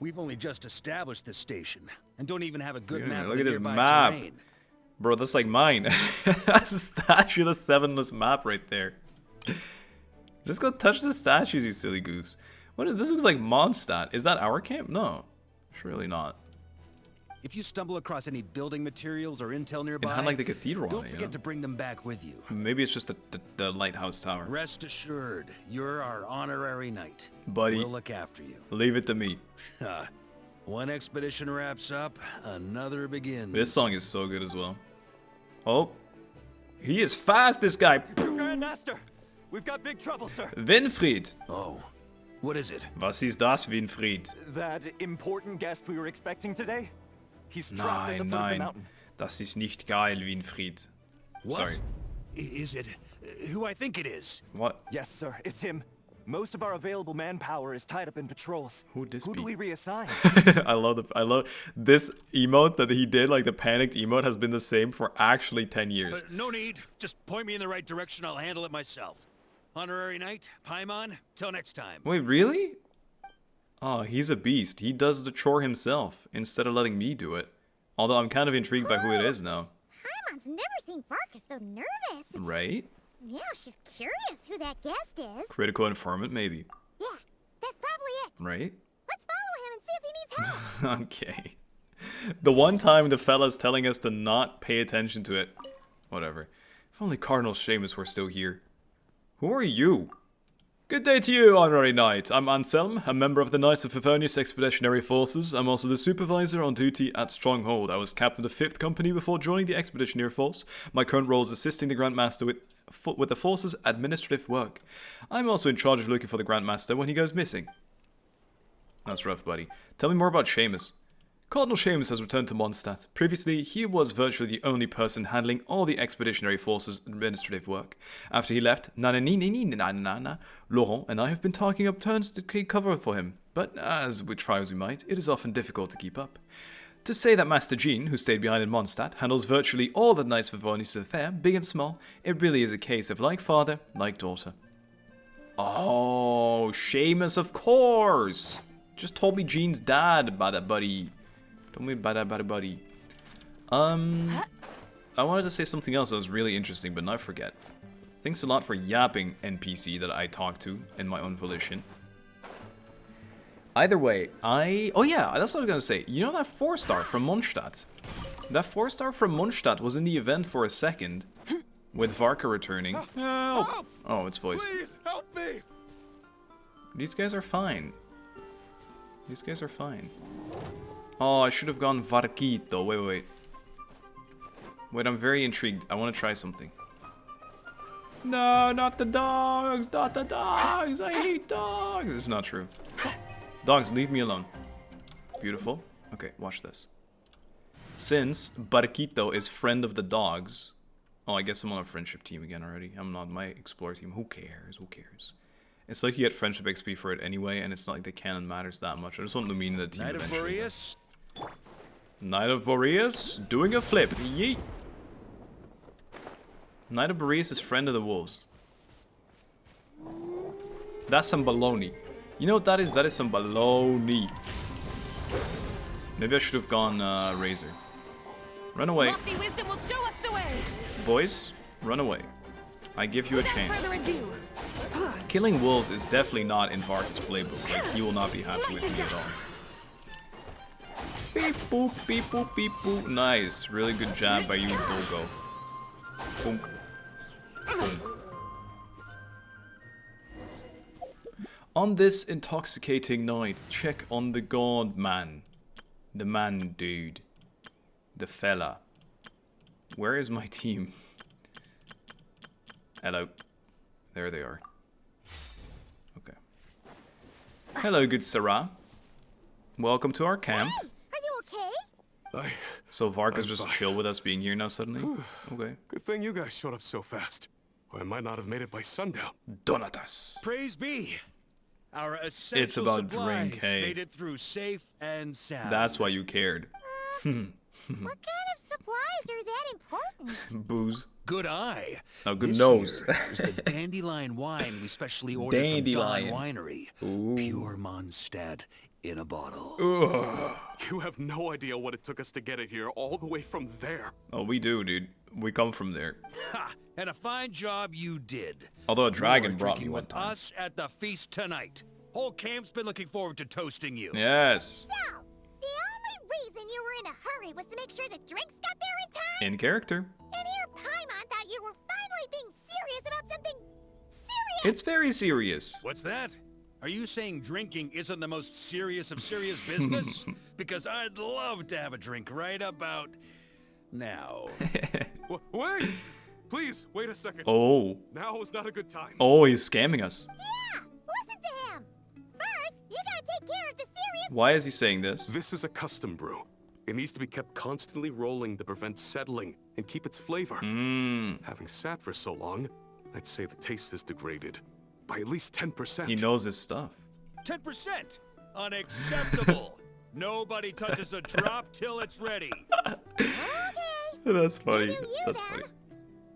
we've only just established this station and don't even have a good Yeah, map look of at the this nearby map. terrain. Bro, that's like mine. That's a statue of the Sevenless map right there. Just go touch the statues, you silly goose. This looks like Mondstadt. Is that our camp? No. Surely not. If you stumble across any building materials or intel nearby, It had like the cathedral don't on it, forget you know? to bring them back with you. Maybe it's just the lighthouse tower. Rest assured, you're our honorary knight. Buddy, We'll look after you. leave it to me. One expedition wraps up, another begins. This song is so good as well. Oh. He is fast, this guy. Grandmaster, we've got big trouble, sir. Winfried. Oh, what is it? Was ist das, Winfried? That important guest we were expecting today? He's trapped at the foot of the Nein. mountain. Das ist nicht geil, Winfried. What? Sorry. Is it who I think it is? What? Yes, sir, it's him. Most of our available manpower is tied up in patrols. Who'd this Who be? do we reassign? I love this emote that he did, like the panicked emote, has been the same for actually 10 years. No need. Just point me in the right direction. I'll handle it myself. Honorary knight, Paimon. Till next time. Wait, really? Oh, he's a beast. He does the chore himself instead of letting me do it. Although I'm kind of intrigued by who it is now. Paimon's never seen Varka so nervous. Right? Yeah, she's curious who that guest is. Critical informant, maybe. Yeah, that's probably it. Right? Let's follow him and see if he needs help. Okay. The one time the fella's telling us to not pay attention to it. Whatever. If only Cardinal Seamus were still here. Who are you? Good day to you, Honorary Knight. I'm Anselm, a member of the Knights of Favonius Expeditionary Forces. I'm also the supervisor on duty at Stronghold. I was captain of 5th Company before joining the Expeditionary Force. My current role is assisting the Grand Master with the Force's administrative work. I'm also in charge of looking for the Grand Master when he goes missing. That's rough, buddy. Tell me more about Seamus. Cardinal Seamus has returned to Mondstadt. Previously, he was virtually the only person handling all the Expeditionary Force's administrative work. After he left, Laurent and I have been talking up turns to take cover for him, but as we try as we might, it is often difficult to keep up. To say that Master Jean, who stayed behind in Mondstadt, handles virtually all the Knights of Favonius' affair, big and small, it really is a case of like father, like daughter. Oh, Seamus, of course! Just told me Jean's dad about that, buddy. Told me about that, buddy. I wanted to say something else that was really interesting, but now I forget. Thanks a lot for yapping, NPC that I talked to in my own volition. Either way, oh yeah, that's what I was gonna say. You know that 4-star from Mondstadt? That 4-star from Mondstadt was in the event for a second, with Varka returning. Help! Oh, it's voiced. Please help me. These guys are fine. These guys are fine. Oh, I should have gone Varquito. Wait. Wait, I'm very intrigued. I want to try something. No, not the dogs! Not the dogs! I hate dogs! It's not true. Dogs, leave me alone. Beautiful. Okay, watch this. Since Barquito is friend of the dogs... Oh, I guess I'm on a friendship team again already. I'm not my explorer team. Who cares? Who cares? It's like you get friendship XP for it anyway, and it's not like the canon matters that much. I just want Lumine in the team eventually. Knight of Boreas doing a flip. Yeet. Knight of Boreas is friend of the wolves. That's some baloney. You know what that is? That is some baloney. Maybe I should have gone Razor. Run away. Lofty wisdom will show us the way. Boys, run away. I give you a chance. Killing wolves is definitely not in Varka's playbook. Like, he will not be happy with me at all. Beep boop, beep boop, beep boop. Nice. Really good jab by you, Dogo. Boom. Boom. On this intoxicating night, check on the god man. The man dude. The fella. Where is my team? Hello. There they are. Okay. Hello, good Sarah. Welcome to our camp. Are you okay? So Varka's just chill with us being here now suddenly? Okay. Good thing you guys showed up so fast. Or I might not have made it by sundown. Donatas. Praise be. Our essential It's about supplies drink, hey. made it through safe and sound. That's why you cared. What kind of supplies are that important? Booze. Good eye. Oh, good This nose. here is the dandelion wine we specially ordered Dandelion. from Dawn Winery. Pure Mondstadt in a bottle. You have no idea what it took us to get it here, all the way from there. Oh, we do, dude. We come from there. Ha! And a fine job you did. Although a dragon You're brought me drinking one with time. us at the feast tonight. Whole camp's been looking forward to toasting you. Yes. So, the only reason you were in a hurry was to make sure the drinks got there in time? In character. And here Paimon thought you were finally being serious about something serious! It's very serious. What's that? Are you saying drinking isn't the most serious of serious business? Because I'd love to have a drink right about now. Wait! Please, wait a second. Oh. Now is not a good time. Oh, he's scamming us. Yeah, listen to him! First, you gotta take care of the serious... Why is he saying this? This is a custom brew. It needs to be kept constantly rolling to prevent settling and keep its flavor. Having sat for so long, I'd say the taste is degraded by at least 10%. He knows his stuff. 10%! Unacceptable! Nobody touches a drop till it's ready. Okay. That's funny. You do you, That's then. funny.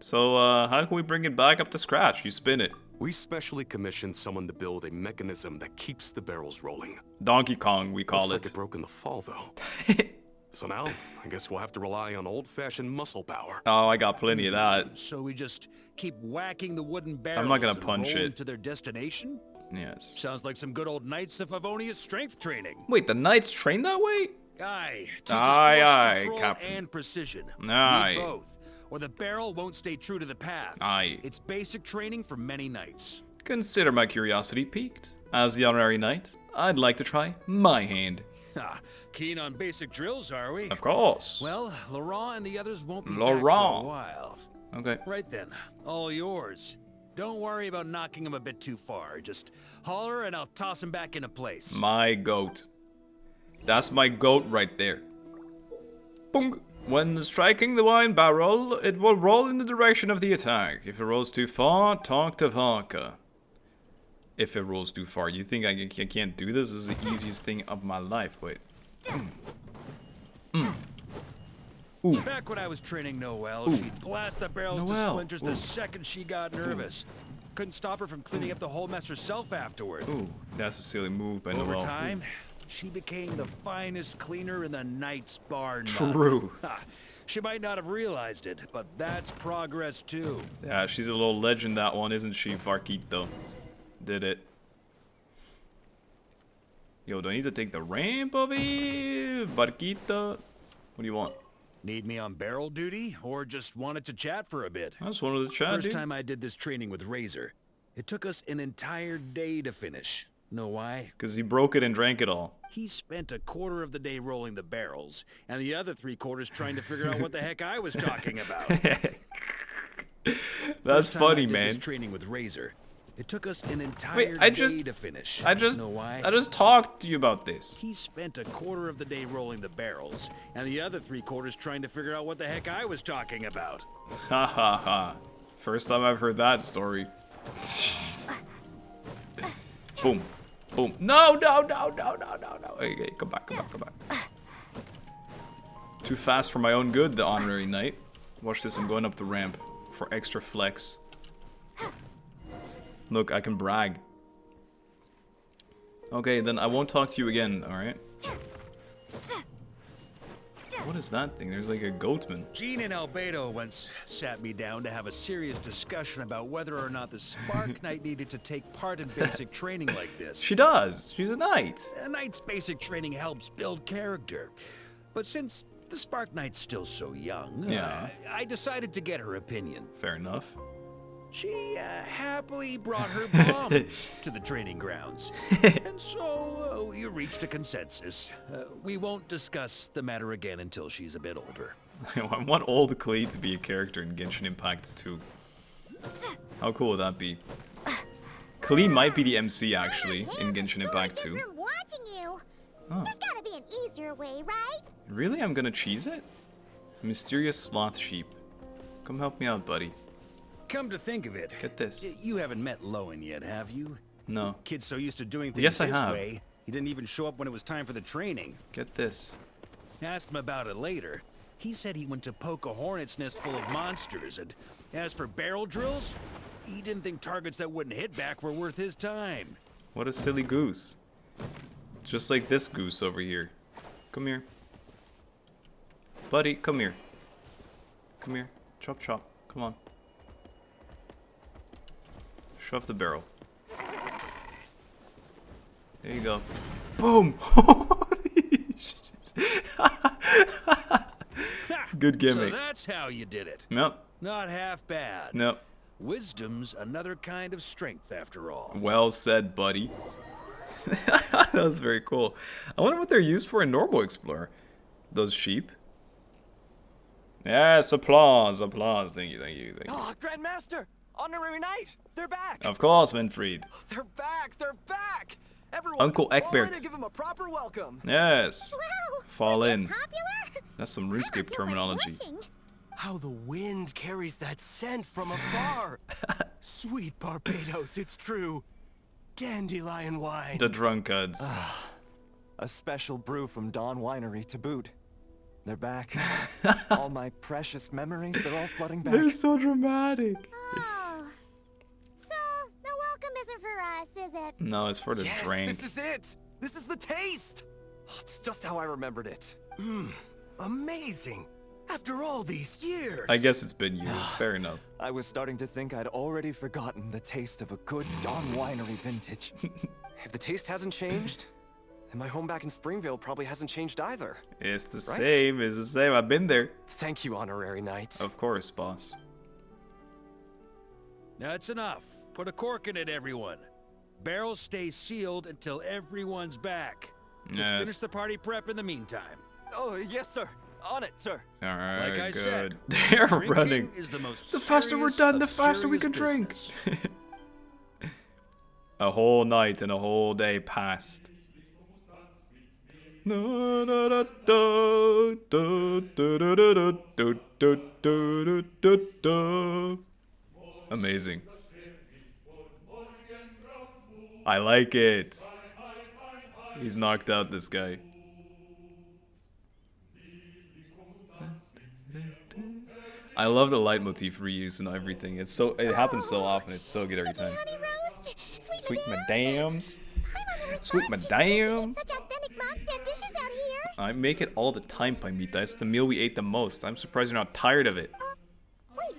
So, how can we bring it back up to scratch? You spin it. We specially commissioned someone to build a mechanism that keeps the barrels rolling. Donkey Kong, we call Looks like it. it broke in the fall, though. So now, I guess we'll have to rely on old-fashioned muscle power. Oh, I got plenty of that. So we just keep whacking the wooden barrels not gonna and punch rolling it. to their destination? Yes. Sounds like some good old Knights of Favonius strength training. Wait, the knights train that way? Aye. Teaches Aye, force aye, control Captain. and precision. Aye. Need both, or the barrel won't stay true to the path. Aye. It's basic training for many knights. Consider my curiosity piqued. As the honorary knight, I'd like to try my hand. Ha, keen on basic drills, are we? Of course. Well, Laurent and the others won't be back Laurent. for a while. Okay. Right then, all yours. Don't worry about knocking him a bit too far. Just holler and I'll toss him back into place. My goat. That's my goat right there. Boom. When striking the wine barrel, it will roll in the direction of the attack. If it rolls too far, talk to Varka. If it rolls too far. You think I can't do this? This is the easiest thing of my life. Wait. Ooh. Back when I was training Noelle, Ooh. she'd blast the barrels to Noelle. splinters the second she got nervous. Couldn't stop her from cleaning up the whole mess herself afterward. Ooh, that's a silly move by Over Noelle. time, she became the finest cleaner in the Knight's Bar. True. She might not have realized it, but that's progress too. Yeah, she's a little legend, that one, isn't she, Varquito? Did it. Yo, do I need to take the ramp of it? Varquito? What do you want? Need me on barrel duty, or just wanted to chat for a bit? I just wanted to chat, First dude. time I did this training with Razor, it took us an entire day to finish. Know why? Because he broke it and drank it all. He spent a quarter of the day rolling the barrels, and the other 3/4 trying to figure out what the heck I was talking about. That's First time I funny, did man. This training with Razor, it took us an entire I day just- to finish. I just Know why? talked to you about this. He spent a quarter of the day rolling the barrels, and the other 3/4 trying to figure out what the heck I was talking about. Ha ha ha. First time I've heard that story. Boom. Boom. No, no, no, no, no, no, no. Okay, come back, come back, come back. Too fast for my own good, the honorary knight. Watch this, I'm going up the ramp for extra flex. Look, I can brag. Okay, then I won't talk to you again, alright? What is that thing? There's like a goatman. Jean and Albedo once sat me down to have a serious discussion about whether or not the Spark Knight needed to take part in basic training like this. She does. She's a knight. A knight's basic training helps build character. But since the Spark Knight's still so young, Yeah. I decided to get her opinion. Fair enough. She happily brought her bombs to the training grounds. And so we reached a consensus. We won't discuss the matter again until she's a bit older. I want old Clay to be a character in Genshin Impact 2. How cool would that be? Clay might be the MC actually in Genshin Impact 2. From watching you. Oh. There's gotta be an easier way, right? Really? I'm gonna cheese it? Mysterious sloth sheep. Come help me out, buddy. Come to think of it, Get this. you haven't met Lowen yet, have you? No. Kid's so used to doing things Yes, I this have. way, he didn't even show up when it was time for the training. Get this. Asked him about it later. He said he went to poke a hornet's nest full of monsters, and as for barrel drills, he didn't think targets that wouldn't hit back were worth his time. What a silly goose. Just like this goose over here. Come here. Buddy, come here. Come here. Chop chop. Come on. Shove the barrel. There you go. Boom! Good gimmick. So that's how you did it. Yep. Not half bad. Yep. Wisdom's another kind of strength after all. Well said, buddy. That was very cool. I wonder what they're used for in normal Explorer. Those sheep. Yes, applause, applause. Thank you, thank you, thank you. Oh, Grandmaster! Honorary Knight! They're back! Of course, Winfried. They're back! They're back! Everyone, Uncle fall in Egbert. and give him a proper welcome. Yes. Wow. Fall in. Popular? That's some I RuneScape feel like terminology. blushing. How the wind carries that scent from afar. Sweet Barbados, it's true. Dandelion wine. The drunkards. A special brew from Dawn Winery to boot. They're back. All my precious memories, they're all flooding back. They're so dramatic. Oh. So, the welcome isn't for us, is it? No, it's for the Yes, drink. this is it! This is the taste! Oh, it's just how I remembered it. Amazing. After all these years. I guess it's been used. Fair enough. I was starting to think I'd already forgotten the taste of a good Dawn Winery vintage. If the taste hasn't changed, then my home back in Springvale probably hasn't changed either. It's the Right? same. It's the same. I've been there. Thank you, Honorary Knight. Of course, boss. That's enough. Put a cork in it, everyone. Barrels stay sealed until everyone's back. Let's finish the party prep in the meantime. Oh, yes, sir. On it, sir. Alright, Like I good. said, They're drinking running. is the most The faster we're serious done, the of faster we can serious drink. business. A whole night and a whole day passed. Amazing. I like it. He's knocked out, this guy. I love the leitmotif reuse and everything. It happens so often. It's so good every time. Honey roast, Sweet madams. Paimon Sweet madam. Such authentic Mondstadt dishes out here. I make it all the time, Paimita. It's the meal we ate the most. I'm surprised you're not tired of it. Wait,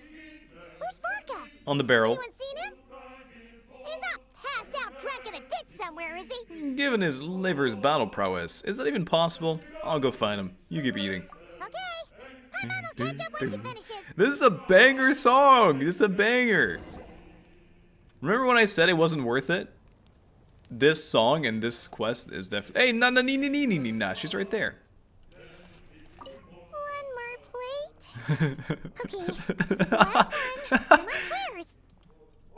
where's Varka? On the barrel. Anyone seen him? He's not passed out drunk in a ditch somewhere, is he? Given his liver's battle prowess, is that even possible? I'll go find him. You keep eating. Okay. Paimon will catch up when she finishes. This is a banger song. This is a banger. Remember when I said it wasn't worth it? This song and this quest is definitely. Hey, nah. She's right there. One more plate. Okay. This is the last one. No more prayers.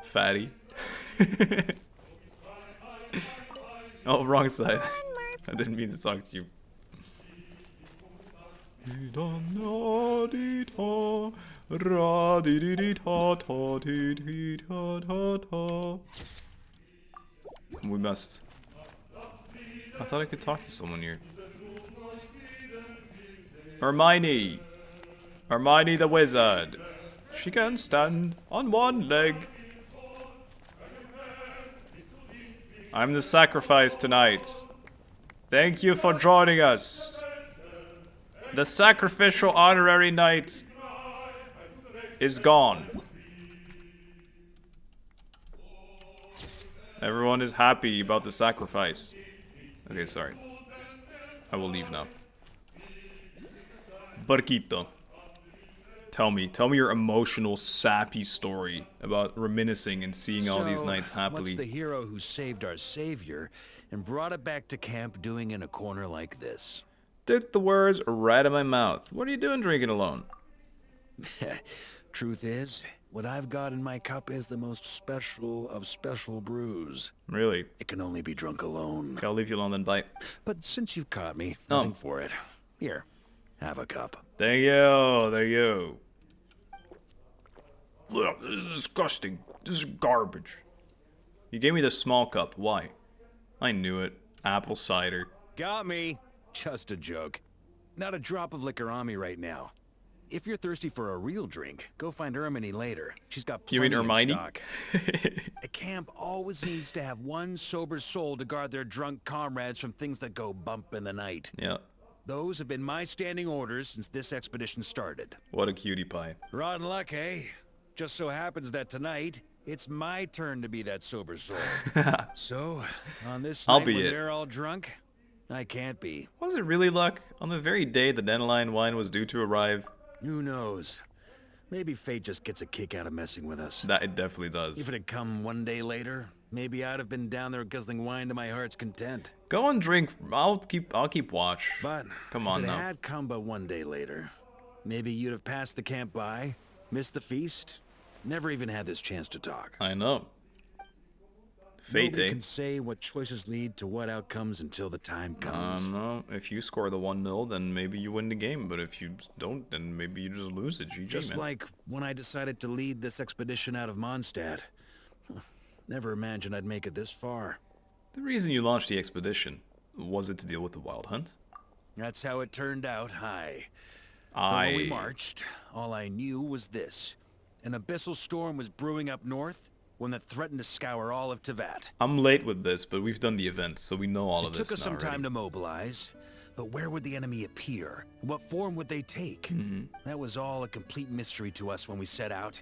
Fatty. Oh, wrong side. I didn't mean to talk to you. We must. I thought I could talk to someone here. Hermione! Hermione the wizard. She can stand on one leg. I'm the sacrifice tonight. Thank you for joining us. The sacrificial honorary knight is gone. Everyone is happy about the sacrifice. Okay, sorry. I will leave now. Barquito. Tell me your emotional, sappy story about reminiscing and seeing all these knights happily. What's the hero who saved our savior and brought it back to camp doing in a corner like this? Took the words right out of my mouth. What are you doing drinking alone? Truth is, what I've got in my cup is the most special of special brews. Really? It can only be drunk alone. Okay, I'll leave you alone then, bye. But since you've caught me, nothing for it. Here, have a cup. Thank you, thank you. Ugh, this is disgusting. This is garbage. You gave me the small cup. Why? I knew it. Apple cider. Got me. Just a joke. Not a drop of liquor on me right now. If you're thirsty for a real drink, go find Hermione later. She's got plenty You mean Hermione? in stock. A camp always needs to have one sober soul to guard their drunk comrades from things that go bump in the night. Yeah. Those have been my standing orders since this expedition started. What a cutie pie. Rotten luck, eh? Just so happens that tonight, it's my turn to be that sober soul. So, on this night when they're all drunk, I can't be. Was it really luck? On the very day the dandelion wine was due to arrive? Who knows? Maybe fate just gets a kick out of messing with us. That it definitely does. If it had come one day later, maybe I'd have been down there guzzling wine to my heart's content. Go and drink. I'll keep watch. But come on if it now. had come but one day later, maybe you'd have passed the camp by, missed the feast, never even had this chance to talk. I know. Fate, Nobody can say what choices lead to what outcomes until the time comes. No, if you score the 1-0, then maybe you win the game. But if you don't, then maybe you just lose it. GG, Just man. like when I decided to lead this expedition out of Mondstadt. Never imagined I'd make it this far. The reason you launched the expedition, was it to deal with the wild hunt? That's how it turned out, But when we marched, all I knew was this. An abyssal storm was brewing up north, one that threatened to scour all of Tevat. I'm late with this, but we've done the event, so we know all of It this took us now some time already. to mobilize, but where would the enemy appear? What form would they take? That was all a complete mystery to us when we set out.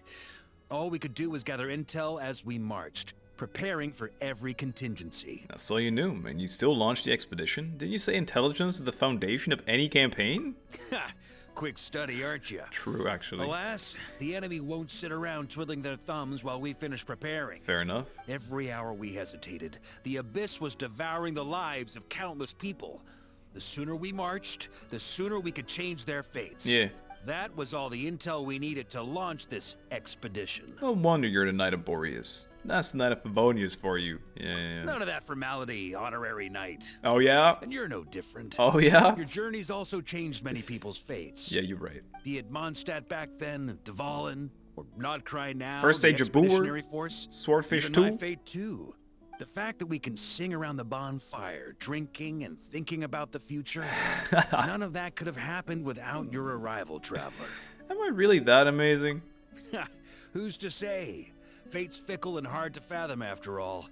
All we could do was gather intel as we marched, preparing for every contingency. That's all you knew, man. You still launched the expedition? Didn't you say intelligence is the foundation of any campaign? quick study, aren't you? True, actually. Alas, the enemy won't sit around twiddling their thumbs while we finish preparing. Fair enough. Every hour we hesitated, the abyss was devouring the lives of countless people. The sooner we marched, the sooner we could change their fates. Yeah. That was all the intel we needed to launch this expedition. No wonder you're the Knight of Boreas. That's the Knight of Favonius for you. Yeah. None of that formality, honorary knight. Oh, yeah? And you're no different. Oh, yeah? Your journey's also changed many people's fates. Yeah, you're right. Be it Mondstadt back then, Dvalin, or Nodcry now, First the Age of Expeditionary Boer, Force, Swordfish even 2. my fate too. The fact that we can sing around the bonfire, drinking and thinking about the future, none of that could have happened without your arrival, traveler. Am I really that amazing? Who's to say? Fate's fickle and hard to fathom after all.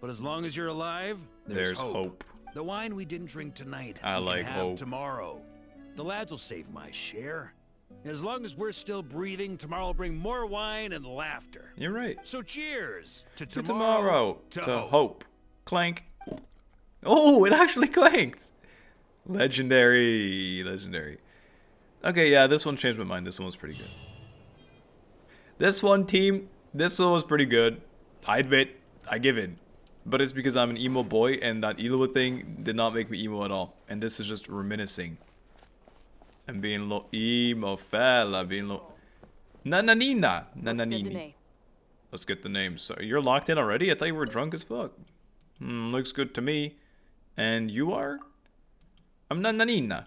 But as long as you're alive, there's hope. The wine we didn't drink tonight, I we like can have hope. tomorrow. The lads will save my share. As long as we're still breathing, tomorrow will bring more wine and laughter. You're right. So cheers to To tomorrow. To hope. Clank. Oh, it actually clanked. Legendary. Legendary. Okay, yeah, this one changed my mind. This one was pretty good. This one, team, this one was pretty good. I admit, I give in. But it's because I'm an emo boy, and that illuga thing did not make me emo at all. And this is just reminiscing. And being low emo fella, being low. Nananina. Nananini. Let's get the name. So you're locked in already? I thought you were drunk as fuck. Looks good to me. And you are? I'm Nananina.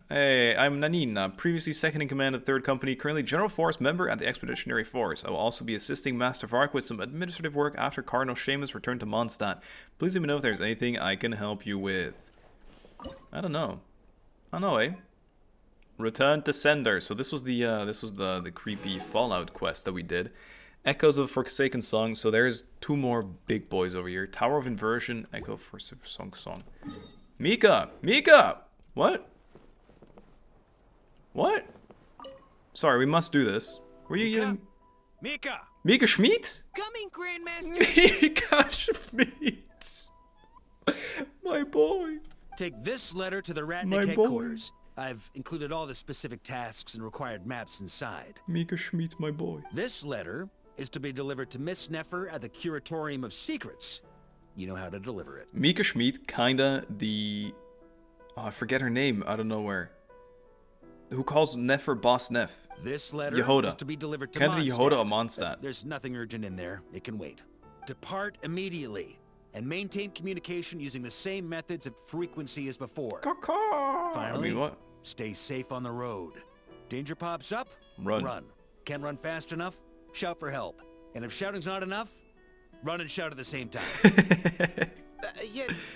Hey, I'm Nanina, previously second in command of the 3rd Company, currently General Force member at the Expeditionary Force. I will also be assisting Master Varka with some administrative work after Cardinal Seamus return to Mondstadt. Please let me know if there's anything I can help you with. I don't know. I don't know, eh? Return to Sender. So this was the creepy Fallout quest that we did. Echoes of Forsaken Song. So there's 2 more big boys over here. Tower of Inversion, Echo of Forsaken Song. Mika! Mika! What? What? Sorry, we must do this. Were you getting... Mika! Mika Schmidt? Coming, Grandmaster! Mika Schmidt! My boy. Take this letter to the My Ratnik boy. headquarters. I've included all the specific tasks and required maps inside. Mika Schmidt, my boy. This letter is to be delivered to Miss Nefer at the Curatorium of Secrets. You know how to deliver it. Mika Schmidt, kinda the... Oh, I forget her name out of nowhere. Who calls Nefer Boss Nef? This letter Yehoda. is to be delivered to Kennedy Mondstadt. Yehoda of Mondstadt. There's nothing urgent in there. It can wait. Depart immediately and maintain communication using the same methods and frequency as before. Finally, I mean, what? stay safe on the road. Danger pops up? Run. Run. Can't run fast enough? Shout for help. And if shouting's not enough, run and shout at the same time.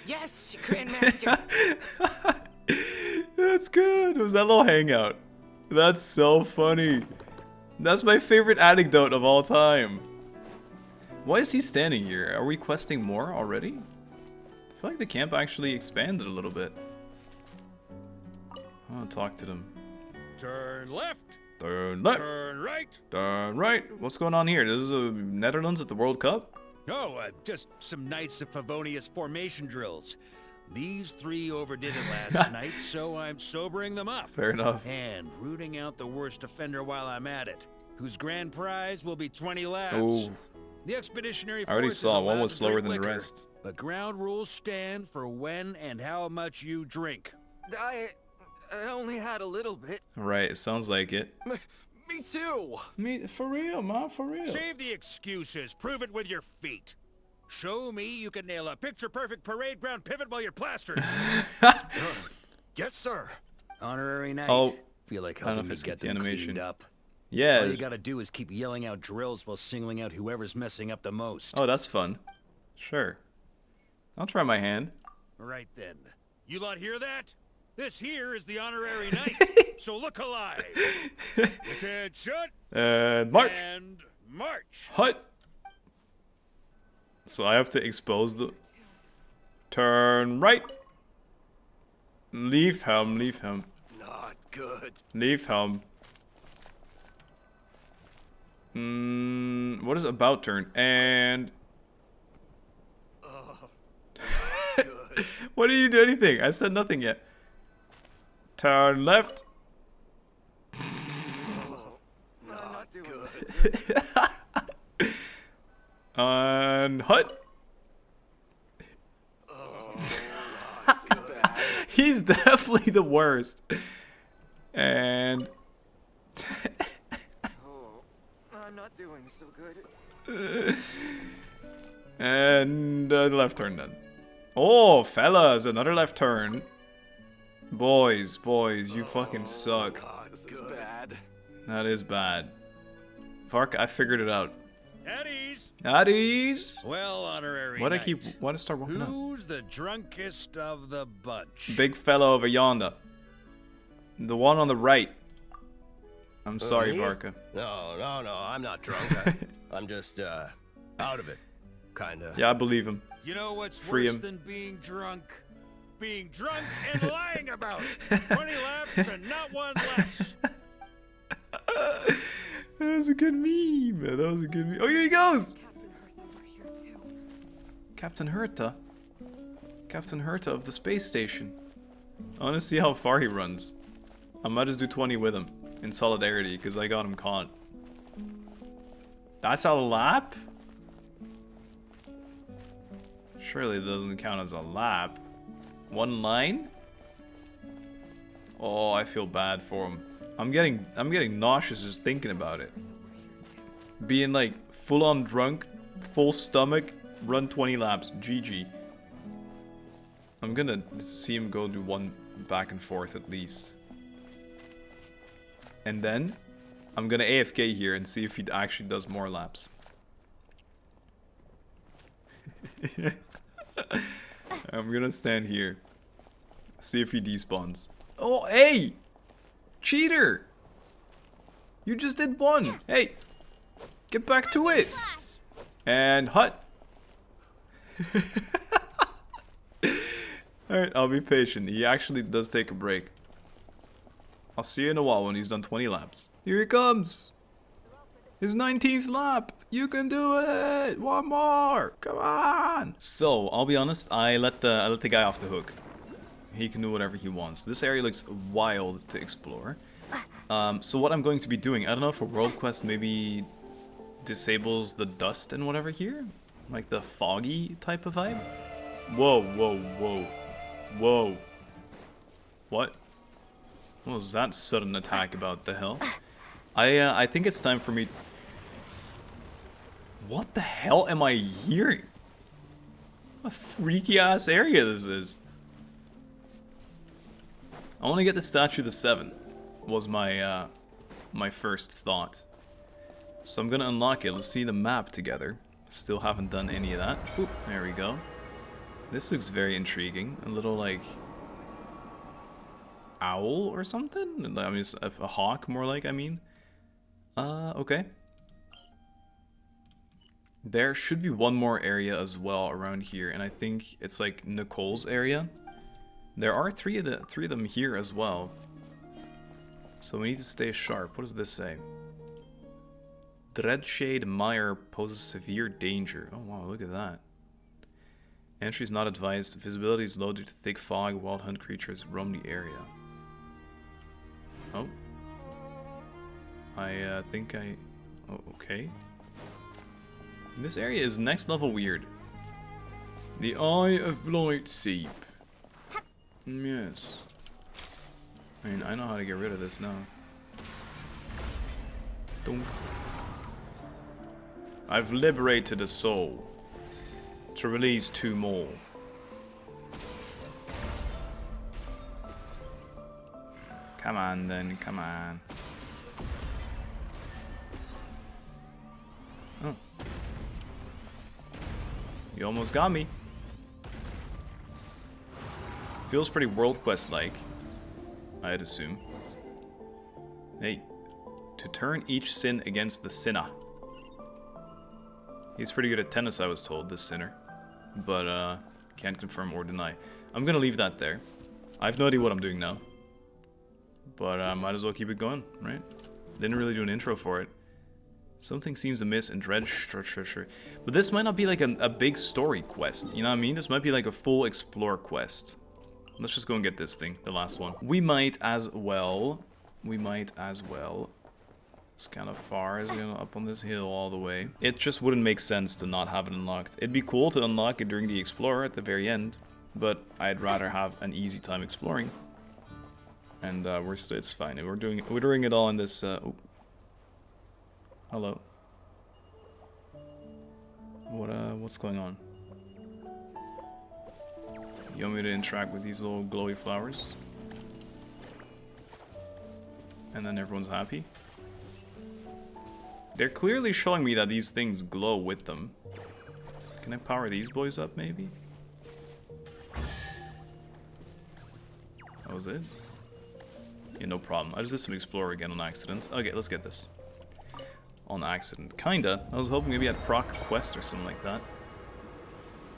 Yes, Grandmaster. That's good. It was that little hangout. That's so funny. That's my favorite anecdote of all time. Why is he standing here? Are we questing more already? I feel like the camp actually expanded a little bit. I'll talk to them. Turn left. Turn left. Turn right. Turn right. What's going on here? This is Netherlands at the World Cup? No, just some Knights of Favonius formation drills. These 3 overdid it last night, so I'm sobering them up. Fair enough. And rooting out the worst offender while I'm at it, whose grand prize will be 20 laps. Ooh. The Expeditionary I already Force saw is one allowed was to slower drink than the liquor, rest. but ground rules stand for when and how much you drink. I only had a little bit. Right, it sounds like it. Me too. Me, for real, man, for real. Save the excuses. Prove it with your feet. Show me you can nail a picture-perfect parade ground pivot while you're plastered. Yes, sir. Honorary Knight. Oh, Feel like I don't know helping if me it's get the them animation. cleaned up. Yeah. All you gotta do is keep yelling out drills while singling out whoever's messing up the most. Oh, that's fun. Sure. I'll try my hand. Right then. You lot hear that? This here is the Honorary Knight, so look alive. Attention. And march. And march. Hut. So I have to expose the... Turn right. Leave helm, leave helm. Not good. Leave helm. What is about turn? And... Why did you do anything? I said nothing yet. Turn left. And hut. He's definitely the worst. And I'm not doing so good. and left turn then. Oh, fellas, another left turn. Boys, you fucking suck. This is bad. That is bad. Varka, I figured it out. At ease. At ease. Well, honorary Why'd I knight, keep? Why'd I start walking up? Who's the drunkest of the bunch? Big fella over yonder. The one on the right. I'm sorry, me? Varka. No, I'm not drunk. I'm just, out of it. Kinda. Yeah, I believe him. You know what's Free worse him. than being drunk? Being drunk and lying about it. 20 laps and not one less. That was a good meme. That was a good meme. Oh, here he goes. Captain Herta. Captain Herta of the space station. I want to see how far he runs. I might just do 20 with him in solidarity because I got him caught. That's a lap? Surely it doesn't count as a lap. One line? Oh, I feel bad for him. I'm getting nauseous just thinking about it. Being like full on drunk, full stomach, run 20 laps, GG. I'm gonna see him go do one back and forth at least. And then I'm gonna AFK here and see if he actually does more laps. I'm gonna stand here. See if he despawns. Oh, hey! Cheater! You just did one! Hey! Get back to it! And hut! Alright, I'll be patient. He actually does take a break. I'll see you in a while when he's done 20 laps. Here he comes! His 19th lap! You can do it! One more! Come on! So, I'll be honest, I let the guy off the hook. He can do whatever he wants. This area looks wild to explore. So what I'm going to be doing, I don't know if a world quest maybe disables the dust and whatever here? Like the foggy type of vibe? Whoa, whoa, whoa. Whoa. What? What was that sudden attack about? The hell? I think it's time for me... What the hell am I hearing? What a freaky ass area this is. I want to get the statue of the 7. Was my my first thought. So I'm gonna unlock it. Let's see the map together. Still haven't done any of that. Oop, there we go. This looks very intriguing. A little like owl or something. I mean, a hawk more like. I mean. Okay. There should be one more area as well around here, and I think it's like Nicole's area. There are three of them here as well. So we need to stay sharp. What does this say? Dreadshade Mire poses severe danger. Oh wow, look at that. Entry is not advised. Visibility is low due to thick fog. Wild hunt creatures roam the area. Oh. I think I... Oh, okay. This area is next level weird. The Eye of Blight Seep. Yes. I mean, I know how to get rid of this now. Dunk. I've liberated a soul to release 2 more. Come on then, come on. Oh. You almost got me. Feels pretty World Quest-like, I'd assume. Hey, to turn each sin against the sinner. He's pretty good at tennis, I was told, this sinner. But, can't confirm or deny. I'm gonna leave that there. I have no idea what I'm doing now. But I might as well keep it going, right? Didn't really do an intro for it. Something seems amiss in Dread Structure. But this might not be like a big story quest, you know what I mean? This might be like a full explore quest. Let's just go and get this thing, the last one. We might as well It's kind of far, is it up on this hill all the way? It just wouldn't make sense to not have it unlocked. It'd be cool to unlock it during the Explorer at the very end, but I'd rather have an easy time exploring. And it's fine. We're doing it all in this. Oh. Hello. What's going on? You want me to interact with these little glowy flowers? And then everyone's happy? They're clearly showing me that these things glow with them. Can I power these boys up, maybe? That was it? Yeah, no problem. I just did some Explorer again on accident. Okay, let's get this. On accident. Kinda. I was hoping maybe I'd proc a quest or something like that.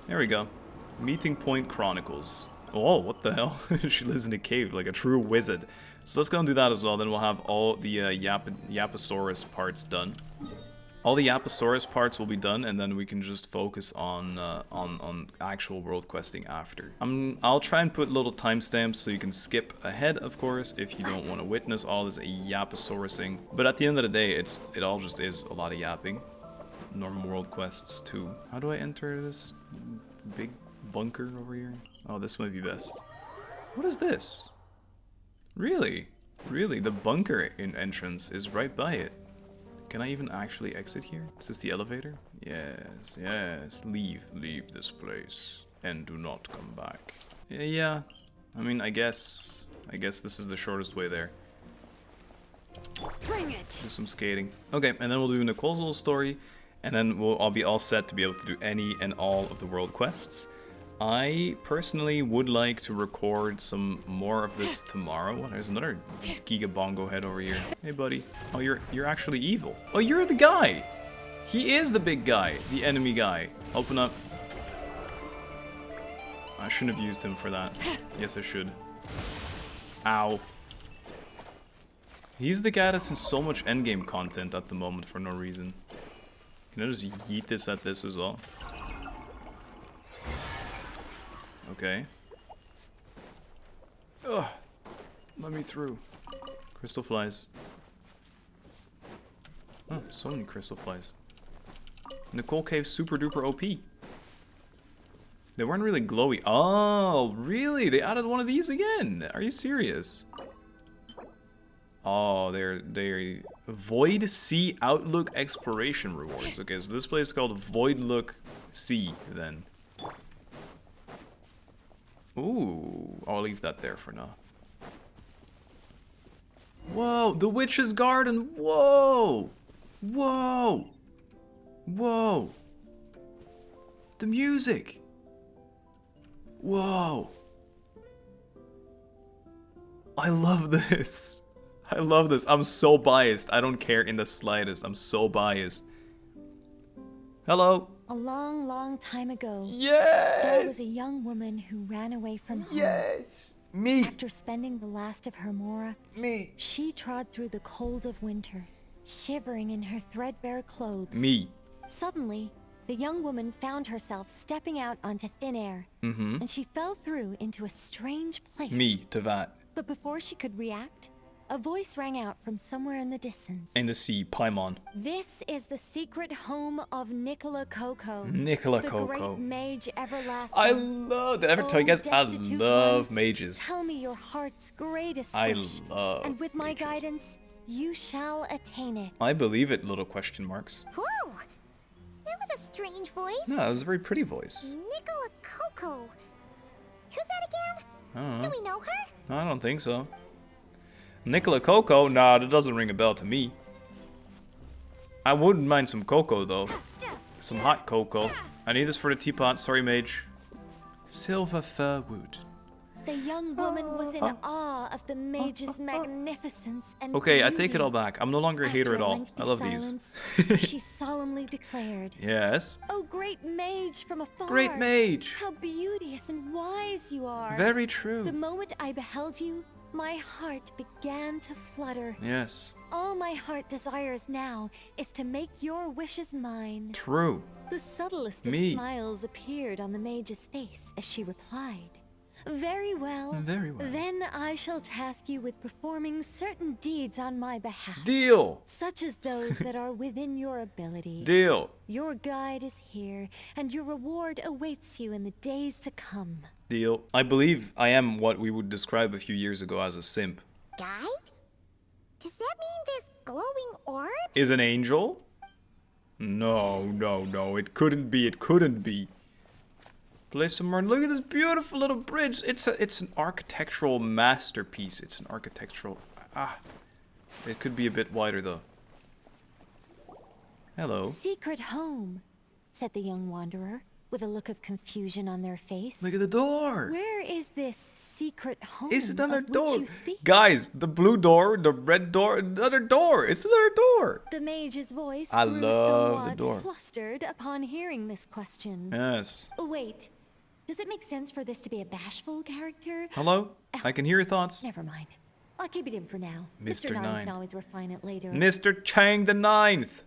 There we go. Meeting Point Chronicles. Oh, what the hell? She lives in a cave like a true wizard. So let's go and do that as well. Then we'll have all the Yaposaurus parts done. All the Yaposaurus parts will be done, and then we can just focus on actual world questing after. I'll try and put little timestamps so you can skip ahead, of course, if you don't want to witness all this Yaposaurusing. But at the end of the day, it all just is a lot of yapping. Normal world quests too. How do I enter this big bunker over here? Oh, this might be best. What is this? Really? Really? The bunker entrance is right by it. Can I even actually exit here? Is this the elevator? Yes, yes. Leave this place. And do not come back. Yeah. I mean, I guess this is the shortest way there. Bring it! Do some skating. Okay, and then we'll do Nicole's little story. And then I'll be all set to be able to do any and all of the world quests. I personally would like to record some more of this tomorrow. There's another Giga Bongo head over here. Hey, buddy. Oh, you're actually evil. Oh, you're the guy. He is the big guy, the enemy guy. Open up. I shouldn't have used him for that. Yes, I should. Ow. He's the guy that's in so much endgame content at the moment for no reason. Can I just yeet this at this as well? Okay. Ugh. Let me through. Crystal flies. Oh, so many crystal flies. Nicole Cave's super duper OP. They weren't really glowy. Oh, really? They added one of these again? Are you serious? Oh, they're Void Sea Outlook Exploration rewards. Okay, so this place is called Void Look Sea then. Ooh, I'll leave that there for now. Whoa, the Witch's Garden. Whoa, whoa, whoa. The music. Whoa. I love this. I love this. I'm so biased. I don't care in the slightest. I'm so biased. Hello. A long, long time ago, yes! There was a young woman who ran away from home. Yes! Me! After spending the last of her mora, she trod through the cold of winter, shivering in her threadbare clothes. Me! Suddenly, the young woman found herself stepping out onto thin air, and she fell through into a strange place. Me, to that. But before she could react, a voice rang out from somewhere in the distance. In the sea, Paimon. This is the secret home of Nicola Coco. Nicola the Coco. Great mage everlasting. I love that. Ever tell you guys, I love mages. Tell me your heart's greatest I wish, love and with my mages. guidance, you shall attain it. I believe it, little question marks. Whoa! That was a strange voice. No, that was a very pretty voice. Nicola Coco. Who's that again? I don't know. Do we know her? No, I don't think so. Nicola Coco? Nah, that doesn't ring a bell to me. I wouldn't mind some cocoa, though. Some hot cocoa. I need this for the teapot. Sorry, mage. Silver fir wood. The young woman was in awe of the mage's magnificence and Okay, I beauty. take it all back. I'm no longer a hater at After a all. lengthy I love these. silence, she solemnly declared, Yes. "Oh, great mage from afar! Great mage. How beauteous and wise you are! Very true. The moment I beheld you, my heart began to flutter. Yes. All my heart desires now is to make your wishes mine." True. The subtlest of Me. smiles appeared on the mage's face as she replied, Very well. Very well. Then I shall task you with performing certain deeds on my behalf. Deal. Such as those that are within your ability. Deal. Your guide is here, and your reward awaits you in the days to come. Deal. I believe I am what we would describe a few years ago as a simp. Guide? Does that mean this glowing orb? Is an angel? No, no, no. It couldn't be. It couldn't be. Place some more. Look at this beautiful little bridge. It's an architectural masterpiece. It's an architectural. It could be a bit wider though. Hello. Secret home, said the young wanderer, with a look of confusion on their face. Look at the door. Where is this secret home? It's another of which door. you speak? Guys, the blue door, the red door, another door. It's another door. The mage's voice I grew love the somewhat door. flustered upon hearing this question. Yes. Wait, does it make sense for this to be a bashful character? Hello? I can hear your thoughts. Never mind. I'll keep it in for now. Mr. Nine Nine. can always refine it later. Mr. Chang the Ninth.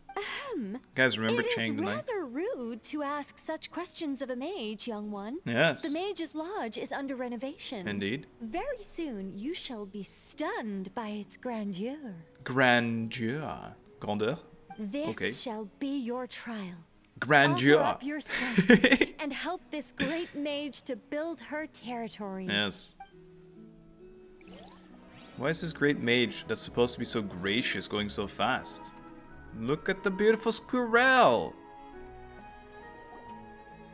Guys, remember Chang the It is Ninth? rather rude to ask such questions of a mage, young one. Yes. The mage's lodge is under renovation. Indeed. Very soon, you shall be stunned by its grandeur. Grandeur. Grandeur? This Okay. shall be your trial. Grandeur. Offer up your strength and help this great mage to build her territory. Yes. Why is this great mage that's supposed to be so gracious going so fast? Look at the beautiful squirrel.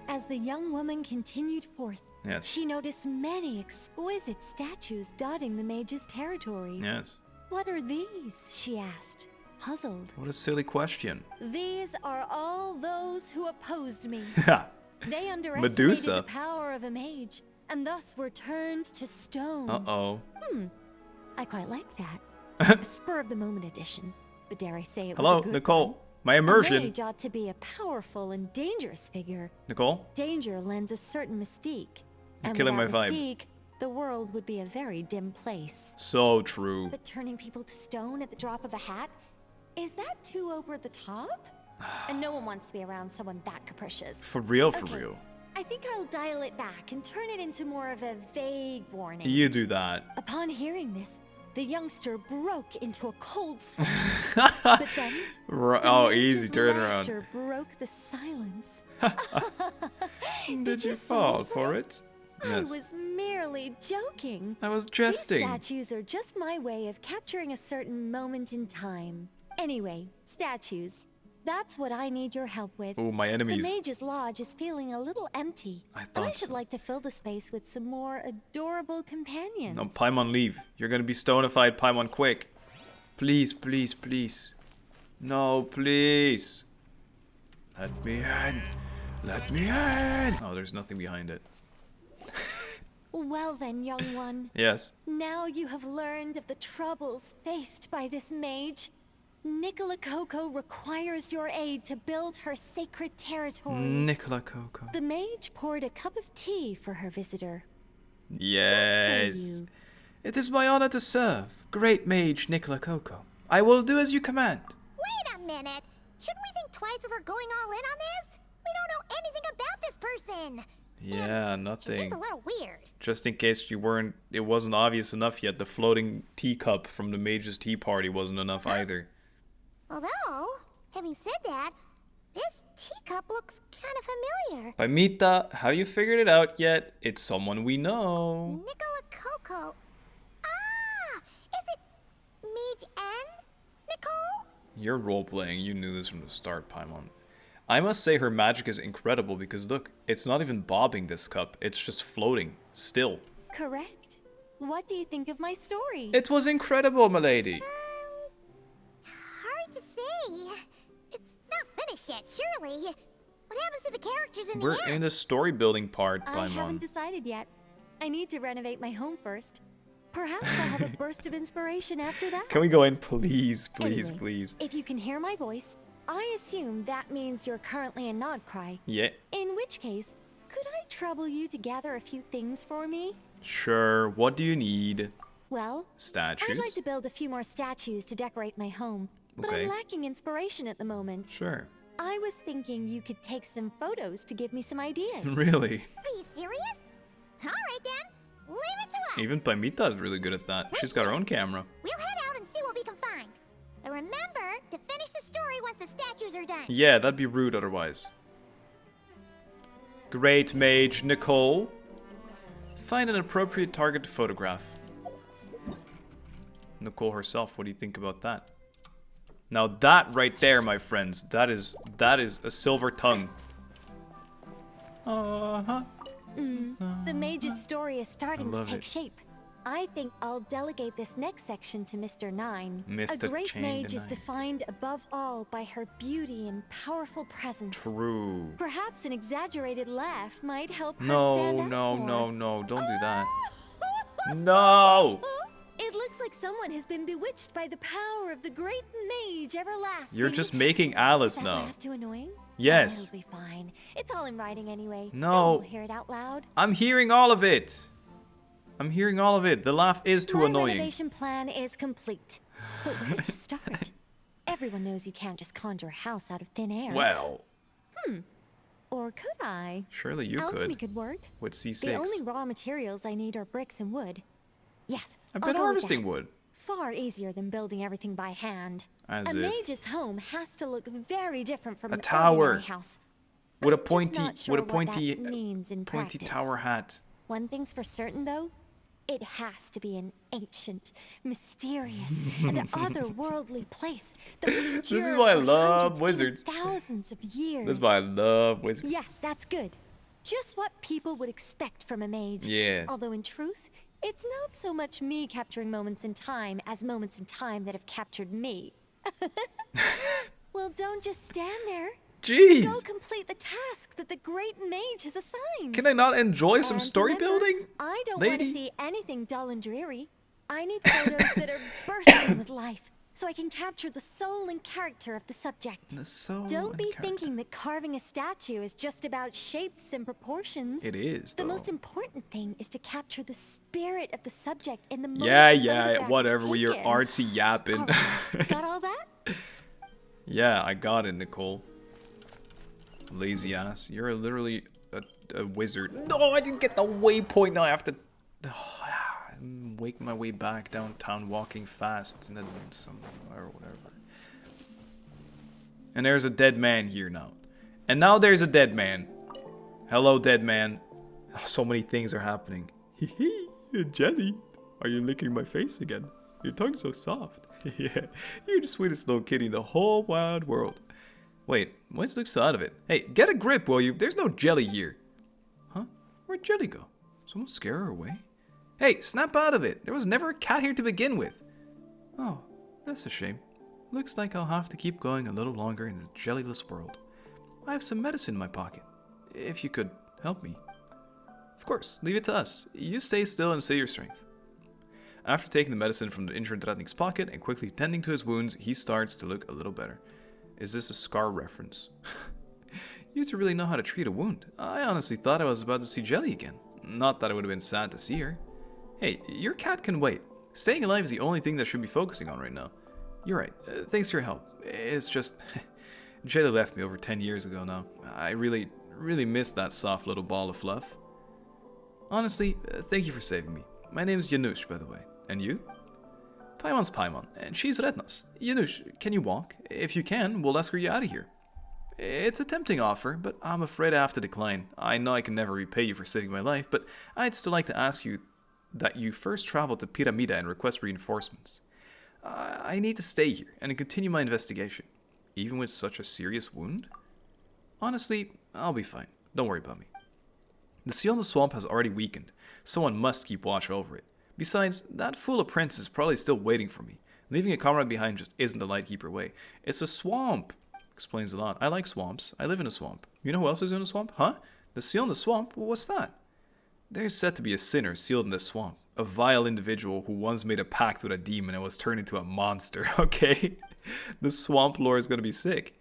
As the young woman continued forth, Yes. she noticed many exquisite statues dotting the mage's territory. Yes. What are these? She asked, puzzled. What a silly question. These are all those who opposed me. They underestimated Medusa. the power of a mage, and thus were turned to stone. Uh-oh. I quite like that. A spur of the moment edition. But dare I say it Hello, was a good Nicole. one. My A immersion. mage ought to be a powerful and dangerous figure. Nicole? Danger lends a certain mystique. And killing without my vibe. mystique, the world would be a very dim place. So true. But turning people to stone at the drop of a hat? Is that too over the top? And no one wants to be around someone that capricious. For real, for Okay, real. I think I'll dial it back and turn it into more of a vague warning. You do that. Upon hearing this, the youngster broke into a cold sweat. But then, the Oh, mage's easy turnaround. laughter broke the silence. Did you fall for it? Yes. I was merely joking. I was These jesting. statues are just my way of capturing a certain moment in time. Anyway, statues. That's what I need your help with. Oh, my The enemies. mage's lodge is feeling a little empty. I and I thought should so. like to fill the space with some more adorable companions. No, Paimon, leave. You're gonna be stonified, Paimon, quick. Please, please, please. No, please. Let me in. Let me in. Oh, there's nothing behind it. Well then, young one. Yes. Now you have learned of the troubles faced by this mage. Nicola Coco requires your aid to build her sacred territory. Nicola Coco. The mage poured a cup of tea for her visitor. Yes. you? It is my honor to serve, great mage Nicola Coco. I will do as you command. Wait a minute. Shouldn't we think twice before going all in on this? We don't know anything about this person. Yeah, She nothing. seems a little weird. Just in case it wasn't obvious enough yet, the floating teacup from the mage's tea party wasn't enough either. Although, having said that, this teacup looks kind of familiar. Paimita, have you figured it out yet? It's someone we know. Nicola Coco. Ah! Is it Mage N? Nicole? You're role-playing. You knew this from the start, Paimon. I must say her magic is incredible because look, it's not even bobbing this cup. It's just floating, still. Correct. What do you think of my story? It was incredible, milady. Hard to say. It's not finished yet, surely. What happens to the characters in We're the end? in the story building part, I haven't Paimon. decided yet. I need to renovate my home first. Perhaps I'll have a burst of inspiration after that. Can we go in, please, please, Anyway, please? If you can hear my voice, I assume that means you're currently in Nodcry. Yeah, In which case, could I trouble you to gather a few things for me? sure. What do you need? Well, Statues? I'd like to build a few more statues to decorate my home, but Okay. I'm lacking inspiration at the moment. Sure. I was thinking you could take some photos to give me some ideas. Really? Are you serious? Alright then. Even Paimita is really good at that. She's got her own camera. We'll head out and see what we can find. But remember to finish the story once the statues are done. Yeah, that'd be rude otherwise. Great mage Nicole. Find an appropriate target to photograph. Nicole herself, what do you think about that? Now that right there, my friends, that is a silver tongue. The mage's story is starting to take it. shape. I think I'll delegate this next section to Mr. Nine. Mr. A great Chain mage is Nine. defined above all by her beauty and powerful presence. True. Perhaps an exaggerated laugh might help her No, stand out no, more. no, no, don't do that. No! It looks like someone has been bewitched by the power of the great mage everlasting. You're just making Alice Is that now. laugh too annoying? Yes. It'll be fine. It's all in writing anyway. No. No one will hear it out loud. I'm hearing all of it. I'm hearing all of it. The laugh is too My annoying. renovation plan is complete. But where to start? Everyone knows you can't just conjure a house out of thin air. Well, Or could I? surely you Alchemy could. could work. With The C6. only raw materials I need are bricks and wood. Yes, I've I'll been go with harvesting that. wood. Far easier than building everything by hand. As a if. mage's home has to look very different from A an tower. ordinary house. With a I'm just pointy, not sure with a what pointy, that means in pointy practice. tower hat. One thing's for certain, though. It has to be an ancient, mysterious, and otherworldly place that will endure This is why I for love hundreds, even wizards. thousands of years. That's why I love wizards. Yes, that's good. Just what people would expect from a mage. Yeah. Although in truth, it's not so much me capturing moments in time as moments in time that have captured me. Well, don't just stand there. Jeez. Go complete the task that the great mage has assigned. Can I not enjoy some And story remember, building? I don't want lady? to see anything dull and dreary. I need photos that are bursting with life, so I can capture the soul and character of the subject. The soul Don't and be character. thinking that carving a statue is just about shapes and proportions. It is, The though. most important thing is to capture the spirit of the subject in the moment. Yeah, the yeah, photograph is whatever with your taken. artsy yapping. All right, got all that? Yeah, I got it, Nicole. Lazy ass. You're literally a wizard. No, I didn't get the waypoint. Now I have to wake my way back downtown walking fast and then somewhere or whatever. And there's a dead man here now. And now there's a dead man. Hello, dead man. Oh, so many things are happening. Hee Jenny, are you licking my face again? Your tongue's so soft. Yeah, you're the sweetest little kitty in the whole wide world. Wait, what's looks out of it? Hey, get a grip, will you? There's no jelly here. Huh? Where'd Jelly go? Someone scare her away? Hey, snap out of it. There was never a cat here to begin with. Oh, that's a shame. Looks like I'll have to keep going a little longer in this jellyless world. I have some medicine in my pocket. If you could help me. Of course, leave it to us. You stay still and save your strength. After taking the medicine from the injured Ratnik's pocket and quickly tending to his wounds, he starts to look a little better. Is this a Scar reference? You two really know how to treat a wound. I honestly thought I was about to see Jelly again. Not that I would have been sad to see her. Hey, your cat can wait. Staying alive is the only thing that should be focusing on right now. You're right. Thanks for your help. It's just... Jelly left me over 10 years ago now. I really miss that soft little ball of fluff. Honestly, thank you for saving me. My name's Janusz, by the way. And you? Paimon's Paimon, and she's Rednos. Janusz, can you walk? If you can, we'll escort you out of here. It's a tempting offer, but I'm afraid I have to decline. I know I can never repay you for saving my life, but I'd still like to ask you that you first travel to Pyramida and request reinforcements. I need to stay here and continue my investigation, even with such a serious wound. Honestly, I'll be fine. Don't worry about me. The seal in the swamp has already weakened. Someone must keep watch over it. Besides, that fool apprentice is probably still waiting for me. Leaving a comrade behind just isn't the Lightkeeper way. It's a swamp. Explains a lot. I like swamps. I live in a swamp. You know who else is in a swamp? Huh? The seal in the swamp? What's that? There's said to be a sinner sealed in this swamp. A vile individual who once made a pact with a demon and was turned into a monster, okay? The swamp lore is gonna be sick.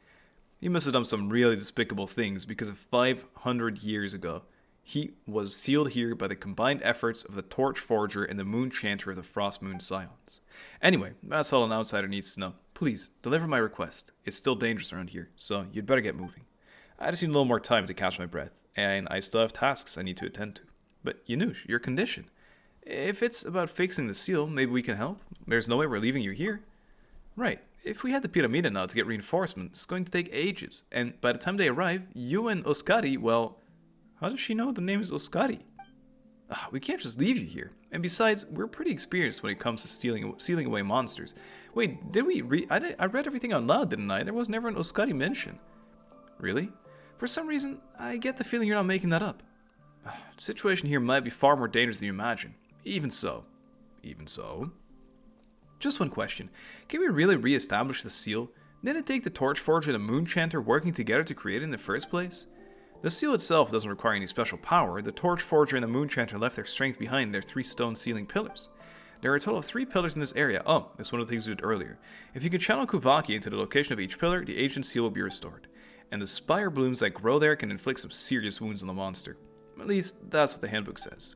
He must have done some really despicable things because of 500 years ago, he was sealed here by the combined efforts of the Torch Forger and the Moon Chanter of the Frost Moon Scions. Anyway, that's all an outsider needs to know. Please, deliver my request. It's still dangerous around here, so you'd better get moving. I just need a little more time to catch my breath, and I still have tasks I need to attend to. But Janusz, your condition. If it's about fixing the seal, maybe we can help. There's no way we're leaving you here. Right. If we had the Pyramida now to get reinforcements, it's going to take ages. And by the time they arrive, you and Oskari, well... How does she know the name is Oskari? We can't just leave you here. And besides, we're pretty experienced when it comes to sealing away monsters. Wait, did we I read everything out loud, didn't I? There was never an Oskari mention. Really? For some reason, I get the feeling you're not making that up. The situation here might be far more dangerous than you imagine. Even so. Just one question. Can we really re-establish the seal? Didn't it take the Torchforger and the Moonchanter working together to create it in the first place? The seal itself doesn't require any special power. The Torchforger and the Moonchanter left their strength behind their 3 stone sealing pillars. There are a total of 3 pillars in this area. Oh, it's one of the things we did earlier. If you can channel Kuvaki into the location of each pillar, the ancient seal will be restored. And the spire blooms that grow there can inflict some serious wounds on the monster. At least, that's what the handbook says.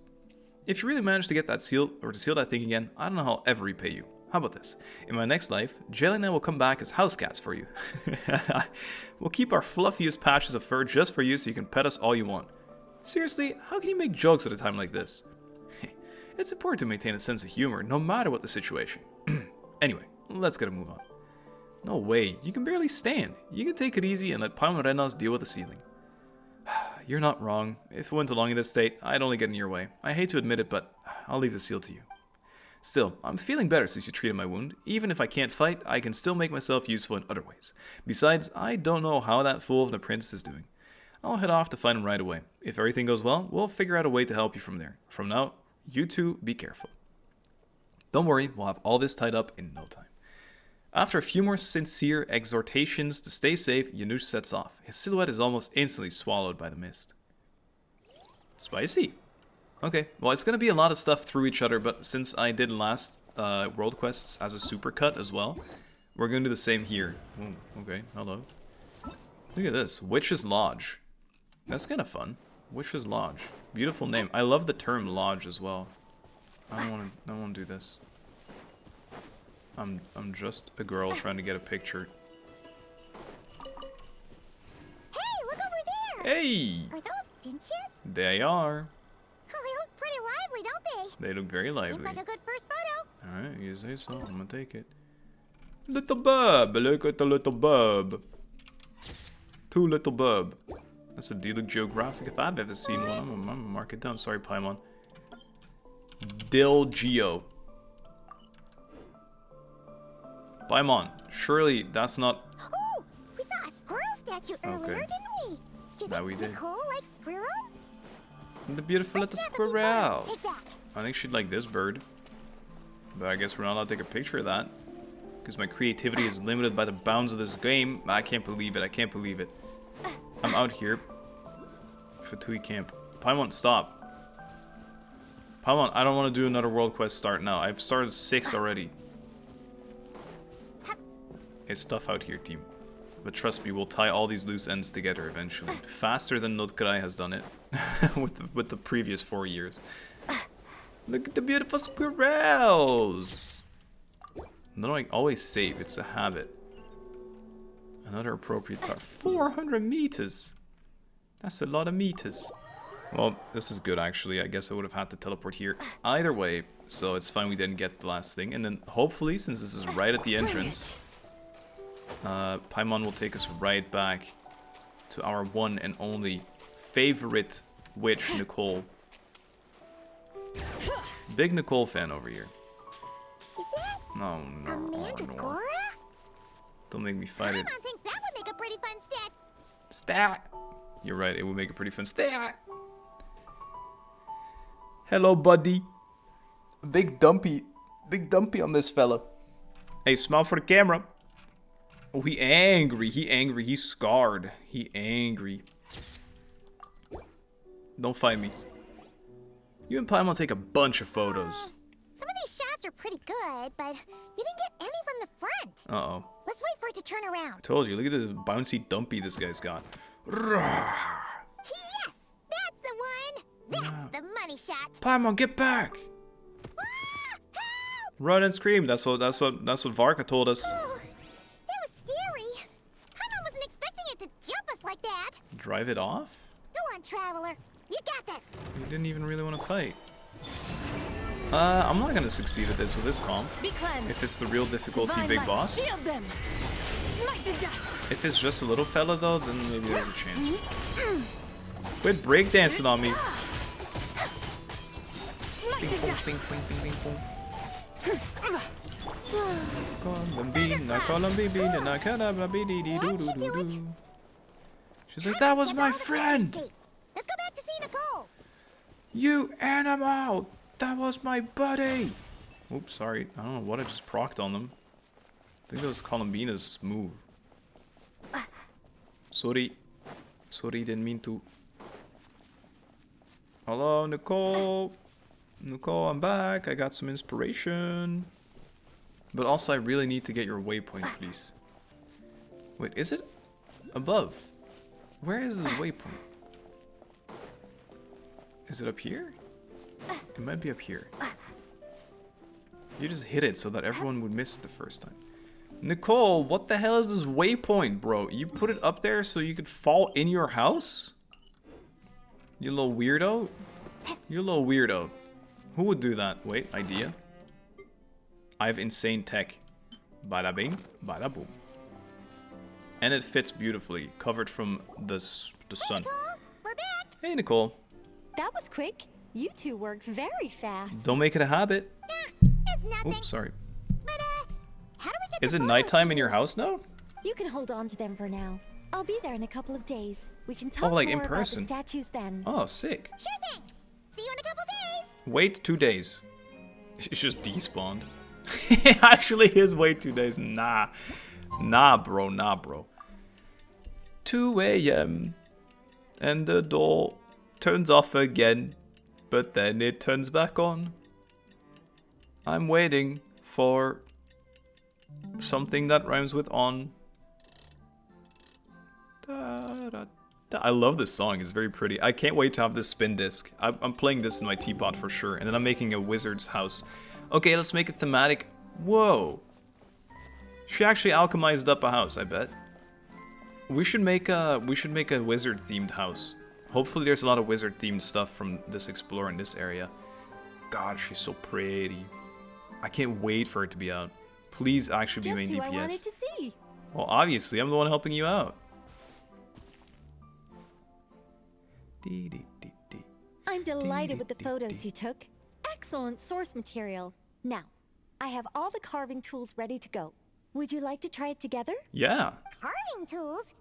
If you really manage to get that seal, or to seal that thing again, I don't know how I'll ever repay you. How about this? In my next life, Jelly and I will come back as house cats for you. We'll keep our fluffiest patches of fur just for you so you can pet us all you want. Seriously, how can you make jokes at a time like this? It's important to maintain a sense of humor, no matter what the situation. Anyway, let's get a move on. No way, you can barely stand. You can take it easy and let Paimon Renos deal with the ceiling. You're not wrong. If it went along in this state, I'd only get in your way. I hate to admit it, but I'll leave the seal to you. Still, I'm feeling better since you treated my wound. Even if I can't fight, I can still make myself useful in other ways. Besides, I don't know how that fool of an apprentice is doing. I'll head off to find him right away. If everything goes well, we'll figure out a way to help you from there. From now, you two, be careful. Don't worry, we'll have all this tied up in no time. After a few more sincere exhortations to stay safe, Yanush sets off. His silhouette is almost instantly swallowed by the mist. Spicy. Okay, well it's going to be a lot of stuff through each other, but since I did last world quests as a supercut as well, we're going to do the same here. Oh, okay, hello. Look at this, Witch's Lodge. That's kind of fun. Witch's Lodge. Beautiful name. I love the term lodge as well. I don't want to do this. I'm just a girl trying to get a picture. Hey, look over there! Hey! Are those finches? They are. Oh, they look pretty lively, don't they? They look very lively. Seems like a good first photo. Alright, you say so. I'm gonna take it. Little bub! Look at the little bub. 2 little bub. That's a Diluc Geographic if I've ever seen one. I'm gonna mark it down. Sorry, Paimon. Dil Geo. Paimon, surely that's not... Oh, we saw a squirrel statue earlier, didn't we? Do you think we did. Nicole likes squirrels? The beautiful little squirrel. I think she'd like this bird. But I guess we're not allowed to take a picture of that. Because my creativity is limited by the bounds of this game. I can't believe it. I can't believe it. I'm out here. Fatui Camp. Paimon, stop. Paimon, I don't want to do another world quest start now. I've started 6 already. It's tough out here, team. But trust me, we'll tie all these loose ends together eventually. Faster than Nodkrai has done it. with the previous 4 years. Look at the beautiful squirrels! No, I always save. It's a habit. Another appropriate target. 400 meters! That's a lot of meters. Well, this is good actually. I guess I would have had to teleport here either way. So it's fine we didn't get the last thing. And then hopefully, since this is right at the entrance... Paimon will take us right back to our one and only favorite witch, Nicole. Big Nicole fan over here. Is that no. Mandragora? Don't make me fight it. Paimon thinks that would make a pretty fun stat. Stat! You're right, it would make a pretty fun stat. Hello, buddy. Big dumpy on this fella. Hey, smile for the camera. Oh, he angry, he's scarred. He angry. Don't fight me. You and Paimon take a bunch of photos. Some of these shots are pretty good, but you didn't get any from the front. Uh-oh. Let's wait for it to turn around. Told you, look at this bouncy dumpy this guy's got. Yes! That's the one! That's the money shot! Paimon, get back! Ah, help! Run and scream, that's what Varka told us. Oh, that was scary. Paimon wasn't expecting it to jump us like that. Drive it off? Go on, Traveler. You got this. You didn't even really want to fight. I'm not gonna succeed at this with this comp. Be cleansed. If it's the real difficulty Divine big light, boss. shield them. Smite the dust. If it's just a little fella though, then maybe there's a chance. Quit breakdancing on me. Smite Bing, the boom, dust. bing, bing, bing, bing, boom. She's like, that was my friend! Let's go back to see Nicole. You animal! That was my buddy! Oops, sorry. I don't know what I just procced on them. I think that was Columbina's move. Sorry. Sorry, didn't mean to. Hello, Nicole. Nicole, I'm back. I got some inspiration. But also, I really need to get your waypoint, please. Wait, is it above? Where is this waypoint? Is it up here? It might be up here. You just hit it so that everyone would miss it the first time. Nicole, what the hell is this waypoint, bro? You put it up there so you could fall in your house? You little weirdo? You're a little weirdo. Who would do that? Wait, idea. I have insane tech. Bada bing, bada boom. And it fits beautifully, covered from the sun. Nicole, we're back. Hey, Nicole. That was quick. You two worked very fast. Don't make it a habit. It's nothing. Oops, sorry. But, how do we get Is the it photos? nighttime in your house now? You can hold on to them for now. I'll be there in a couple of days. We can Oh, talk like more in person? about the statues then. Oh, sick. Sure thing. See you in a couple days. Wait 2 days. It's just despawned. It actually is wait 2 days. Nah. Nah, bro. Nah, bro. 2 a.m. And the door turns off again. But then it turns back on. I'm waiting for something that rhymes with on. Da, da, da. I love this song. It's very pretty. I can't wait to have this spin disc. I'm playing this in my teapot for sure. And then I'm making a wizard's house. Okay, let's make it thematic. Whoa. She actually alchemized up a house, I bet. We should make a wizard themed house. Hopefully there's a lot of wizard themed stuff from this explorer in this area. God, she's so pretty. I can't wait for it to be out. Please actually be main Just who DPS. I wanted to see. Well, obviously, I'm the one helping you out. I'm delighted with the photos you took. Excellent source material. Now, I have all the carving tools ready to go. Would you like to try it together? Yeah, Carving tools?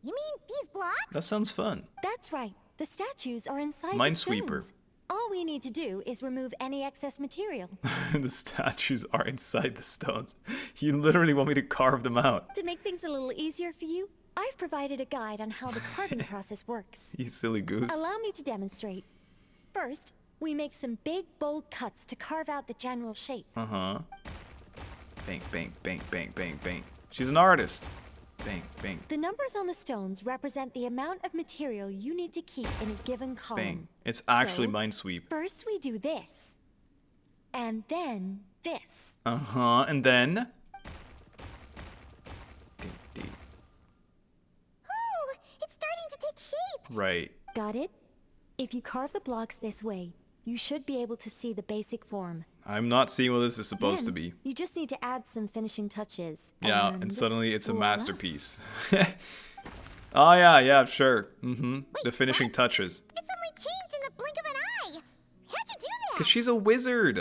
You mean these blocks? that sounds fun. That's right. The statues are inside the Minesweeper. stones. All we need to do is remove any excess material. The statues are inside the stones. You literally want me to carve them out. To make things a little easier for you, I've provided a guide on how the carving process works. You silly goose. Allow me to demonstrate. First, we make some big, bold cuts to carve out the general shape. Uh-huh. Bang, bang, bang, bang, bang, bang. She's an artist. Bang, bang, The numbers on the stones represent the amount of material you need to keep in a given column. bang. It's actually So, Minesweep. First we do this. And then this. Uh-huh, and then... Ding, ding. Oh, it's starting to take shape. Right. Got it? If you carve the blocks this way, you should be able to see the basic form. I'm not seeing what this is supposed to Then, be. You just need to add some finishing touches. Yeah, and suddenly it's a voila. masterpiece. Oh, yeah, sure. Mm-hmm. The finishing touches. It suddenly changed in the blink of an eye. How'd you do that? Because she's a wizard.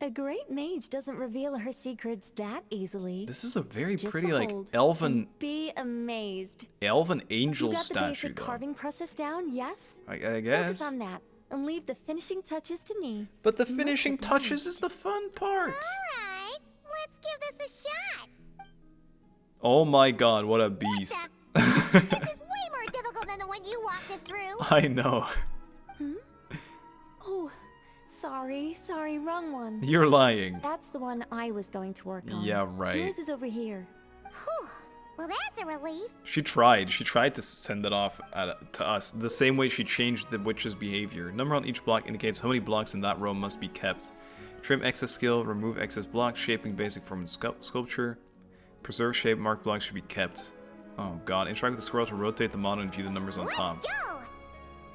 A great mage doesn't reveal her secrets that easily. This is a very Just pretty, like, behold elven and be amazed. angel You got the statue, basic though. carving process down, yes? I Focus guess. on that and leave the finishing touches to me. But the Much finishing obliged. touches is the fun part. Alright, let's give this a shot. Oh my god, what a beast. This is way more difficult than the one you walked us through. I know. Oh, sorry, wrong one. You're lying. That's the one I was going to work on. Yeah, right. Yours is over here. Whew. Well, that's a relief. She tried to send it off to us, the same way she changed the witch's behavior. Number on each block indicates how many blocks in that row must be kept. Trim excess skill, remove excess blocks, shaping basic form and sculpture. Preserve shape, marked blocks should be kept. Oh god, interact with the squirrel to rotate the model and view the numbers on top. Let's go.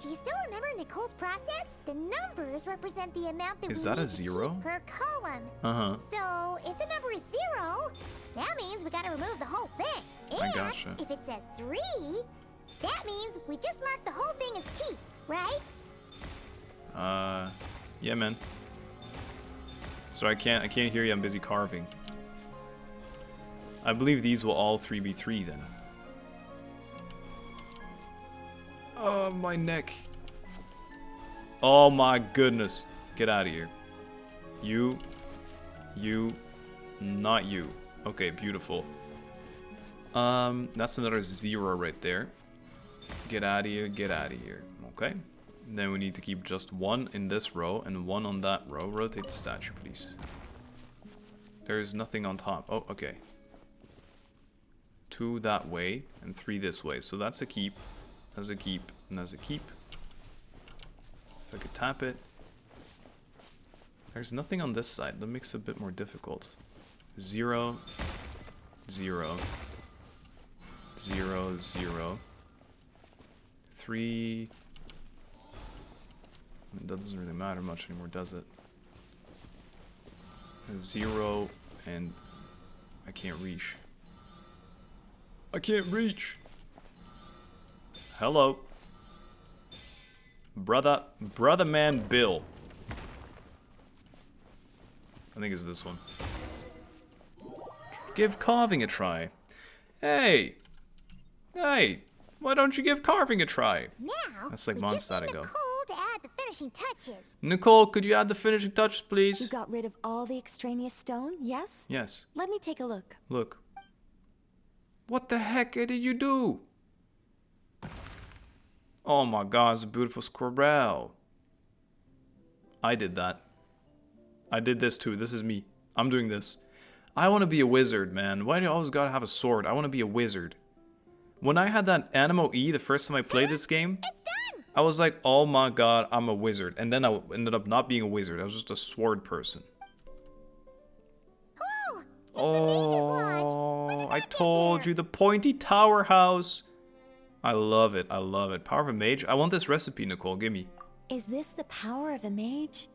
Do you still remember Nicole's process, the numbers represent the amount that Is we that a need to zero? keep per column. Uh-huh. So, if the number is 0, that means we gotta remove the whole thing. I And gotcha. if it says 3, that means we just mark the whole thing as keep, right? Yeah, man. So I can't hear you. I'm busy carving. I believe these will all 3 be 3 then. Oh, my neck. Oh my goodness. Get out of here. You, not you. Okay, beautiful. That's another 0 right there. Get out of here, get out of here. Okay. And then we need to keep just 1 in this row and 1 on that row. Rotate the statue, please. There's nothing on top. Oh, okay. 2 that way and 3 this way. So that's a keep. That's a keep. And that's a keep. If I could tap it. There's nothing on this side. That makes it a bit more difficult. 0, 0, 0, 0, 3. That doesn't really matter much anymore, does it? 0 and I can't reach. I can't reach. Hello. Brother man Bill. I think it's this one. Give carving a try. Hey! Hey! Why don't you give carving a try? Now, That's like we just Mondstadt need ago. Nicole to add the finishing touches. Nicole, could you add the finishing touches, You please? got rid of all the extraneous stone, yes? Yes. Let me take a look. Look. What the heck did you do? Oh my god, it's a beautiful squirrel. I did that. I did this too. This is me. I'm doing this. I want to be a wizard, man. Why do you always gotta have a sword? I want to be a wizard. When I had that Animo E the first time I played this game, I was like, oh my god, I'm a wizard. And then I ended up not being a wizard. I was just a sword person. Oh, I told you, the pointy tower house. I love it. I love it. Power of a mage. I want this recipe, Nicole. Give me. Is this the power of a mage?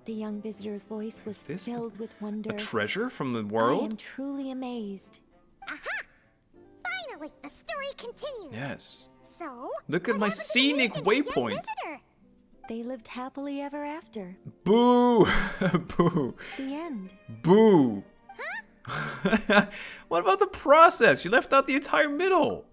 The young visitor's voice was filled with wonder. A treasure from the I am world? truly amazed. Aha! Finally, the story continues. Yes. So, Look at what my happened to the scenic mage and the young waypoint. visitor? They lived happily ever after. Boo! Boo! The end. Boo! What about the process? You left out the entire middle.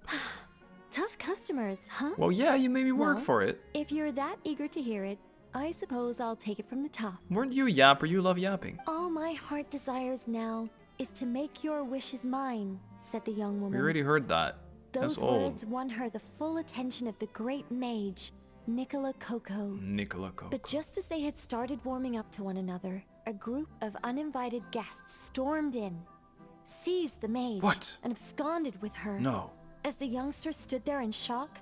Tough customers, huh? Well, yeah, you made me work Well, for it. If you're that eager to hear it, I suppose I'll take it from the top. Weren't you a yapper? You love yapping. All my heart desires now is to make your wishes mine, said the young We woman. already heard that. Those That's old. words won her the full attention of the great mage, Nicola Coco. Nicola Coco. But just as they had started warming up to one another, a group of uninvited guests stormed in, seized the mage, What? and absconded with her. No. As the youngster stood there in shock,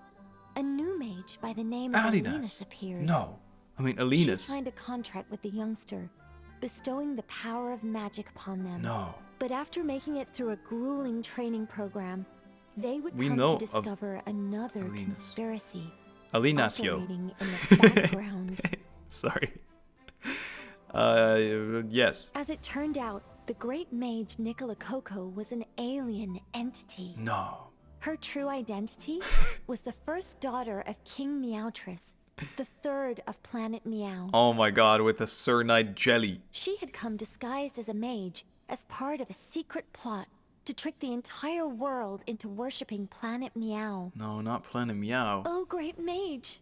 a new mage by the name of Alinas. Alinas appeared. No. I mean, She Alinas. signed a contract with the youngster, bestowing the power of magic upon them. No. But after making it through a grueling training program, they would We come know to of discover another Alinas. conspiracy Alinasio. operating in the background. Sorry. Yes. As it turned out, the great mage Nicola Coco was an alien entity. No. Her true identity was the first daughter of King Meowtress, the third of Planet Meow. Oh my god, with a cernite jelly. She had come disguised as a mage as part of a secret plot to trick the entire world into worshipping Planet Meow. No, not Planet Meow. Oh, great mage!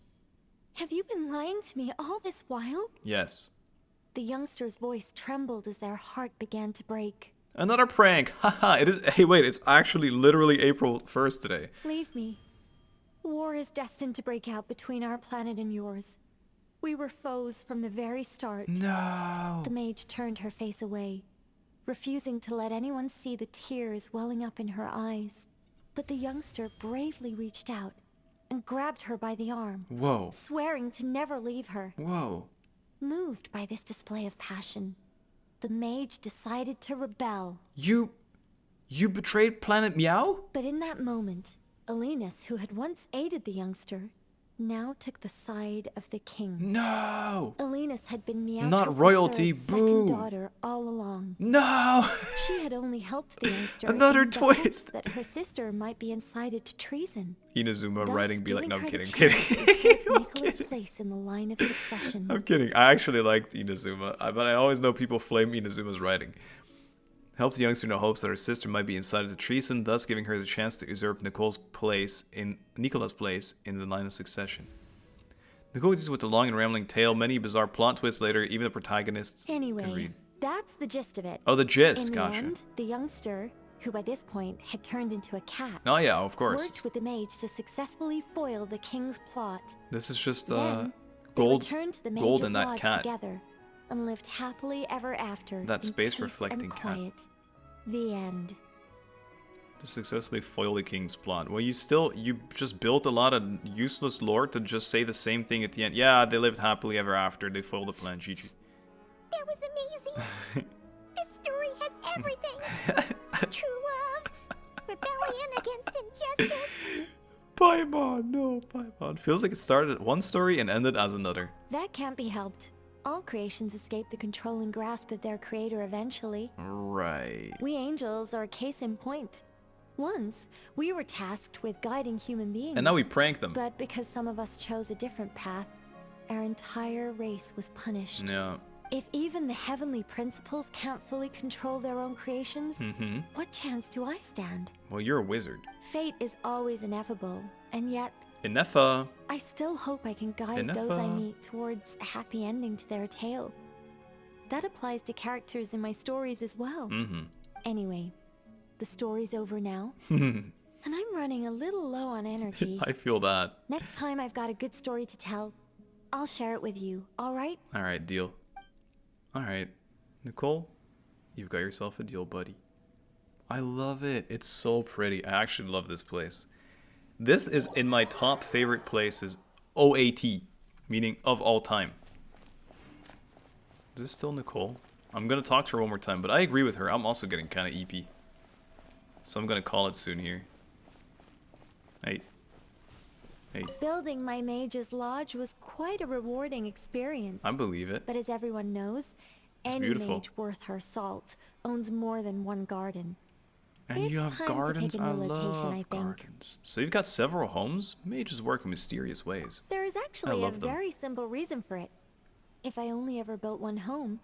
Have you been lying to me all this while? Yes. The youngster's voice trembled as their heart began to break. Another prank. Haha, it is. Hey, wait, it's actually literally April 1st today. Leave me. War is destined to break out between our planet and yours. We were foes from the very start. No. The mage turned her face away, refusing to let anyone see the tears welling up in her eyes. But the youngster bravely reached out and grabbed her by the arm, Whoa. swearing to never leave her. Whoa. Moved by this display of passion, the mage decided to rebel. You betrayed Planet Meow? But in that moment, Alinas, who had once aided the youngster, now took the side of the king. No! Elenus had been Not royalty, Meowtra's boo! second daughter all along. No! She had only helped the youngster Another in the hopes twist! that her sister might be incited to treason. Inazuma thus writing be like, no, I'm giving kidding, her I'm the kidding. chance to usurp I'm Nicola's kidding. place in the line of succession. I'm kidding. I actually liked Inazuma, but I always know people flame Inazuma's writing. Helped the youngster in the hopes that her sister might be incited to treason, thus giving her the chance to usurp Nicola's place in the line of succession. Nicole continues with a long and rambling tale, many bizarre plot twists later, even the protagonists can Anyway, read. that's the gist of it. Oh, the gist, In the gotcha. end, the youngster, who by this point had turned into a cat, Oh yeah, of course. worked with the mage to successfully foil the king's plot. This is just Then, gold they returned to the gold mage's in that lodge cat. together and lived happily ever after. That in space peace reflecting and cat. quiet. The end. To successfully foil the king's plot. Well, you just built a lot of useless lore to just say the same thing at the end. Yeah, they lived happily ever after. They foiled the plan. GG. That was amazing. This story has everything. True love, rebellion against injustice. Paimon, no, Paimon. Feels like it started at one story and ended as another. That can't be helped. All creations escape the controlling grasp of their creator eventually. Right. We angels are a case in point. Once, we were tasked with guiding human beings. And now we prank them. But because some of us chose a different path, our entire race was punished. Yeah. If even the heavenly principles can't fully control their own creations, what chance do I stand? Well, you're a wizard. Fate is always ineffable, and yet Inefa. I still hope I can guide those I meet towards a happy ending to their tale. That applies to characters in my stories as well. Anyway, the story's over now, and I'm running a little low on energy. I feel that. Next time I've got a good story to tell, I'll share it with you, alright? Alright, deal. Alright. Nicole, you've got yourself a deal, buddy. I love it. It's so pretty. I actually love this place. This is in my top favorite places, OAT, meaning of all time. Is this still Nicole? I'm gonna talk to her one more time, but I agree with her. I'm also getting kind of EP. So I'm gonna call it soon here. Hey. Hey. Building my mage's lodge was quite a rewarding experience. I believe it. But as everyone knows, any beautiful. mage worth her salt owns more than one garden. And It's you have time to gardens. pick a I new location, love I think. gardens. So you've got several homes? Mages work in mysterious ways. There is actually a love them. very simple reason for it. If I only ever built one home,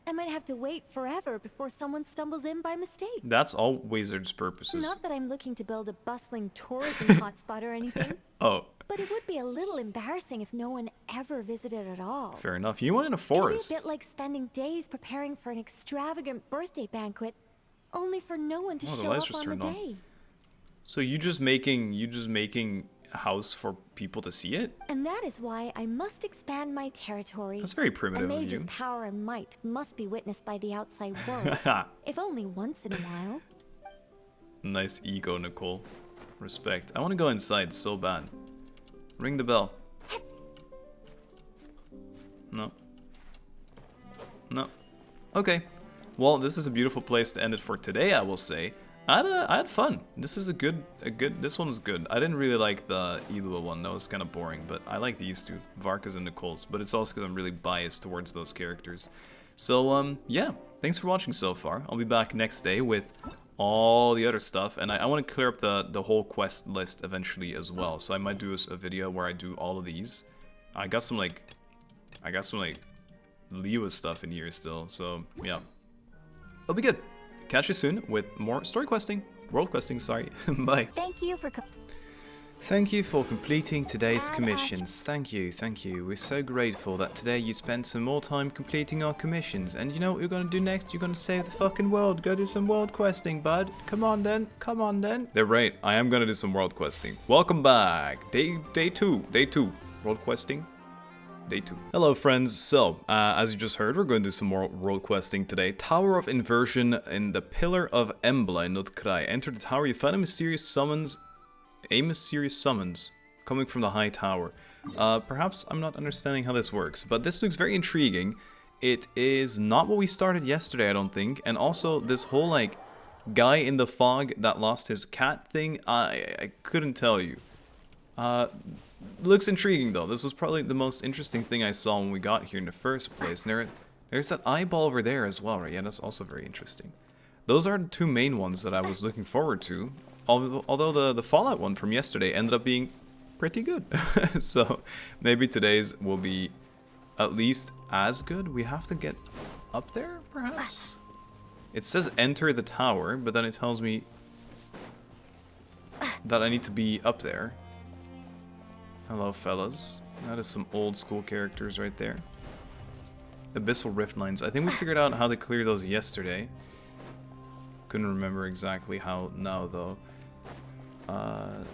I might have to wait forever before someone stumbles in by mistake. That's all wizards' purposes. Not that I'm looking to build a bustling tourism hotspot or anything, Oh, but it would be a little embarrassing if no one ever visited at all. fair enough. You went in a It'd be forest. a bit like spending days preparing for an extravagant birthday banquet, only for no one to Oh, the show lights up just on the turned on. day. So you just making a house for people to see it? And that is why I must expand my territory. That's very A primitive of mage's you. power and might must be witnessed by the outside world, if only once in a while. Nice ego, Nicole. Respect. I want to go inside so bad. Ring the bell. No. No. Okay. Well, this is a beautiful place to end it for today, I will say. I had fun. This is this one was good. I didn't really like the illuga one. That was kind of boring, but I like these two, Varka's and Nicole's. But it's also because I'm really biased towards those characters. So, yeah. Thanks for watching so far. I'll be back next day with all the other stuff, and I want to clear up the whole quest list eventually as well. So I might do a video where I do all of these. I got some like Liwa stuff in here still. So yeah, it'll be good. Catch you soon with more story questing, world questing. Sorry. Bye. Thank you for Thank you for completing today's commissions. Thank you. We're so grateful that today you spent some more time completing our commissions. And you know what you're gonna do next? You're gonna save the fucking world. Go do some world questing, bud. Come on then. They're right. I am gonna do some world questing. Welcome back. Day two. World questing. Day 2. Hello friends, so, as you just heard, we're going to do some more world questing today. Tower of Inversion in the Pillar of Embla in Notkrai. Enter the tower, you find a mysterious summons coming from the high tower. Perhaps I'm not understanding how this works, but this looks very intriguing. It is not what we started yesterday, I don't think, and also this whole, like, guy in the fog that lost his cat thing, I couldn't tell you. Looks intriguing though. This was probably the most interesting thing I saw when we got here in the first place. And there's that eyeball over there as well, right? Yeah, that's also very interesting. Those are the two main ones that I was looking forward to. Although the Fallout one from yesterday ended up being pretty good. So maybe today's will be at least as good. We have to get up there, perhaps? It says enter the tower, but then it tells me that I need to be up there. Hello, fellas. That is some old school characters right there. Abyssal rift lines. I think we figured out how to clear those yesterday. Couldn't remember exactly how now, though. Am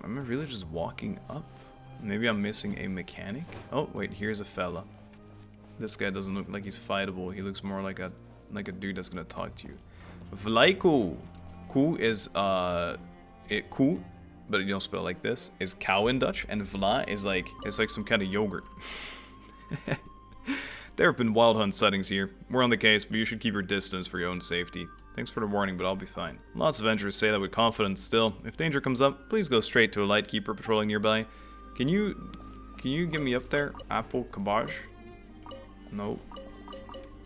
I really just walking up? Maybe I'm missing a mechanic? Oh, wait, here's a fella. This guy doesn't look like he's fightable. He looks more like a dude that's gonna talk to you. Vlaiko. Ku is, ku, but you don't spell it like this, is cow in Dutch, and vla is like, it's like some kind of yogurt. There have been wild hunt sightings here. We're on the case, but you should keep your distance for your own safety. Thanks for the warning, but I'll be fine. Lots of adventurers say that with confidence still. If danger comes up, please go straight to a lightkeeper patrolling nearby. Can you get me up there? Apple cabbage? No.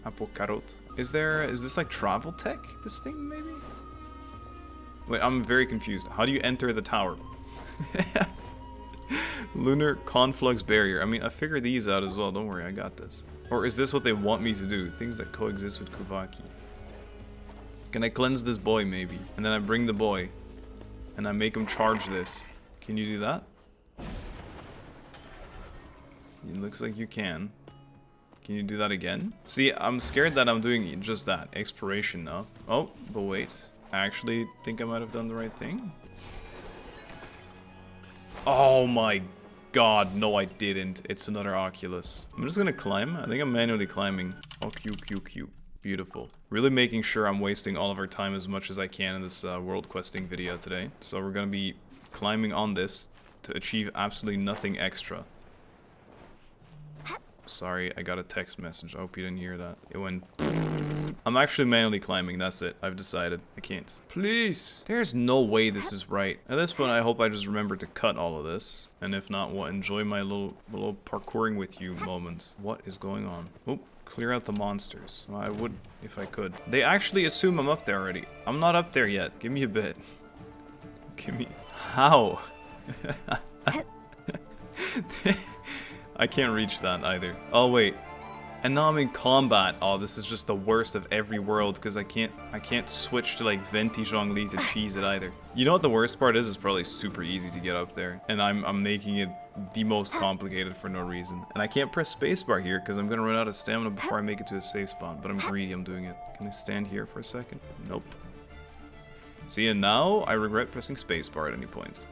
Apple carrot. Is this like travel tech? This thing, maybe? Wait, I'm very confused. How do you enter the tower? Lunar conflux barrier. I mean, I figured these out as well. Don't worry, I got this. Or is this what they want me to do? Things that coexist with Kuvaki. Can I cleanse this boy, maybe? And then I bring the boy. And I make him charge this. Can you do that? It looks like you can. Can you do that again? See, I'm scared that I'm doing just that. Exploration now. Oh, but wait. I actually think I might have done the right thing. Oh my god, no I didn't. It's another Oculus. I'm just gonna climb. I think I'm manually climbing. Oh, Q. Beautiful. Really making sure I'm wasting all of our time as much as I can in this world questing video today. So we're gonna be climbing on this to achieve absolutely nothing extra. Sorry, I got a text message. I hope you didn't hear that. It went... I'm actually manually climbing, that's it. I've decided. I can't. Please! There's no way this is right. At this point, I hope I just remember to cut all of this. And if not, well, enjoy my little parkouring with you moments. What is going on? Oh, clear out the monsters. Well, I would if I could. They actually assume I'm up there already. I'm not up there yet. Give me a bit. Give me... How? I can't reach that either. Oh wait, and now I'm in combat. Oh, this is just the worst of every world because I can't switch to like Venti Zhongli to cheese it either. You know what the worst part is? It's probably super easy to get up there, and I'm making it the most complicated for no reason. And I can't press spacebar here because I'm gonna run out of stamina before I make it to a safe spawn. But I'm greedy. I'm doing it. Can I stand here for a second? Nope. See, and now I regret pressing spacebar at any points.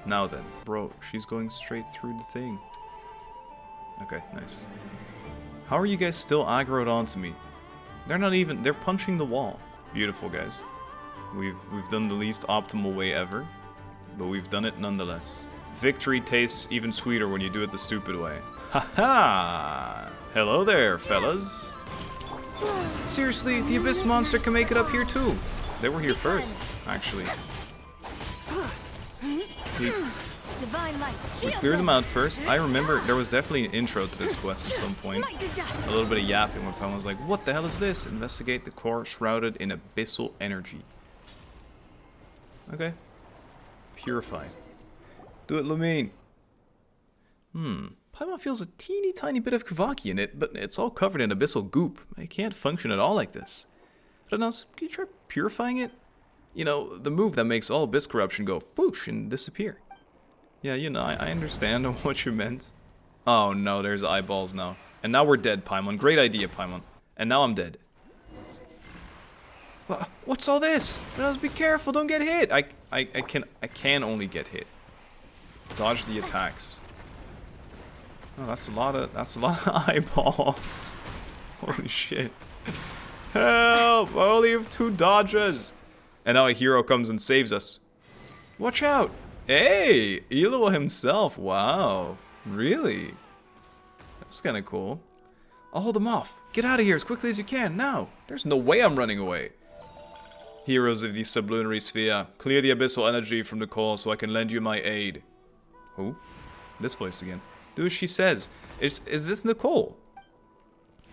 Now then, bro, she's going straight through the thing. Okay, nice. How are you guys still aggroed onto me? They're not even, they're punching the wall. Beautiful, guys. We've done the least optimal way ever, but we've done it nonetheless. Victory tastes even sweeter when you do it the stupid way. Haha! Hello there, fellas. Seriously, the Abyss Monster can make it up here too. They were here first, actually. We cleared them out first. I remember there was definitely an intro to this quest at some point. A little bit of yapping when Pam was like, what the hell is this? Investigate the core shrouded in abyssal energy. Okay. Purify. Do it, Lumine. Paimon feels a teeny tiny bit of Kavaki in it, but it's all covered in abyssal goop. It can't function at all like this. Renas, can you try purifying it? You know, the move that makes all abyss corruption go whoosh and disappear. Yeah, you know, I understand what you meant. Oh no, there's eyeballs now. And now we're dead, Paimon. Great idea, Paimon. And now I'm dead. What's all this? Renas, be careful, don't get hit. I can only get hit. Dodge the attacks. Oh, that's a lot of eyeballs. Holy shit. Help! I only have 2 dodges. And now a hero comes and saves us. Watch out! Hey! Illuga himself. Wow. Really? That's kind of cool. I'll hold him off. Get out of here as quickly as you can, now. There's no way I'm running away. Heroes of the sublunary sphere, clear the abyssal energy from Nicole so I can lend you my aid. Who? This voice again. Do as she says. Is this Nicole?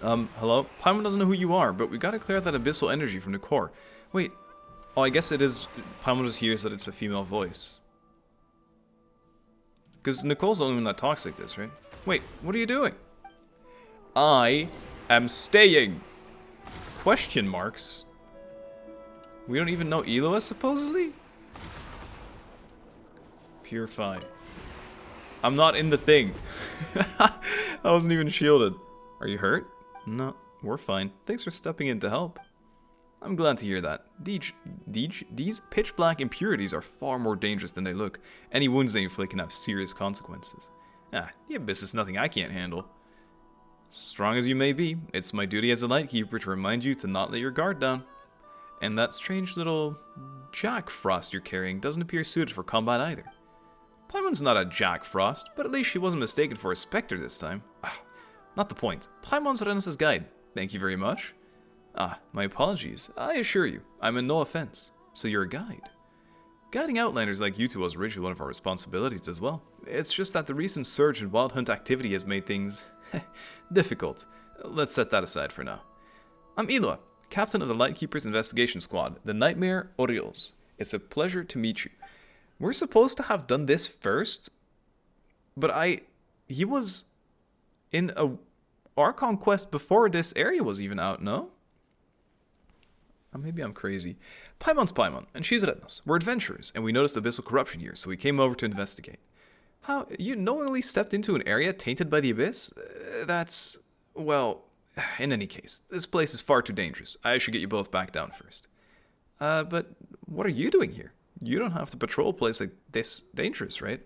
Hello? Paimon doesn't know who you are, but we gotta clear that abyssal energy from Nicole. Wait. Oh, I guess it is. Paimon just hears that it's a female voice. Because Nicole's the only one that talks like this, right? Wait, what are you doing? I am staying. Question marks. We don't even know Illuga, supposedly? Purify. I'm not in the thing. I wasn't even shielded. Are you hurt? No, we're fine. Thanks for stepping in to help. I'm glad to hear that. These pitch black impurities are far more dangerous than they look. Any wounds they inflict can have serious consequences. Ah, the abyss is nothing I can't handle. Strong as you may be, it's my duty as a lightkeeper to remind you to not let your guard down. And that strange little Jack Frost you're carrying doesn't appear suited for combat either. Paimon's not a Jack Frost, but at least she wasn't mistaken for a Spectre this time. Ah, not the point. Paimon's Renus' guide. Thank you very much. Ah, my apologies. I assure you, I meant no offense. So you're a guide. Guiding outlanders like you two was originally one of our responsibilities as well. It's just that the recent surge in wild hunt activity has made things difficult. Let's set that aside for now. I'm Illuga, captain of the Lightkeepers Investigation Squad, the Nightmare Orioles. It's a pleasure to meet you. We're supposed to have done this first, but he was in a Archon quest before this area was even out, no? Or maybe I'm crazy. Paimon's Paimon, and she's Rednos. We're adventurers, and we noticed abyssal corruption here, so we came over to investigate. How? You knowingly stepped into an area tainted by the abyss? That's... well... in any case, this place is far too dangerous. I should get you both back down first. But what are you doing here? You don't have to patrol a place like this dangerous, right?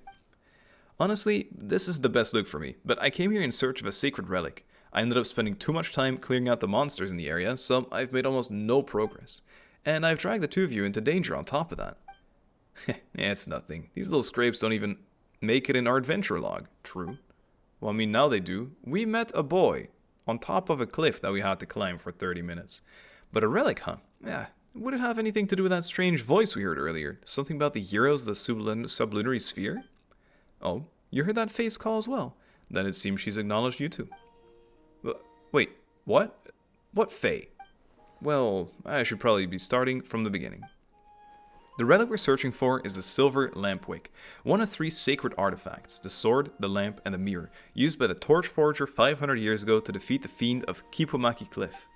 Honestly, this is the best look for me, but I came here in search of a sacred relic. I ended up spending too much time clearing out the monsters in the area, so I've made almost no progress. And I've dragged the two of you into danger on top of that. Yeah, it's nothing. These little scrapes don't even make it in our adventure log. True. Well, I mean, now they do. We met a boy on top of a cliff that we had to climb for 30 minutes. But a relic, huh? Yeah. Would it have anything to do with that strange voice we heard earlier? Something about the heroes of the sublunary sphere? Oh, you heard that face call as well? Then it seems she's acknowledged you too. Wait, what? What Fae? Well, I should probably be starting from the beginning. The relic we're searching for is the Silver Lampwick, one of 3 sacred artifacts, the sword, the lamp, and the mirror, used by the Torch Forger 500 years ago to defeat the fiend of Kipumaki Cliff.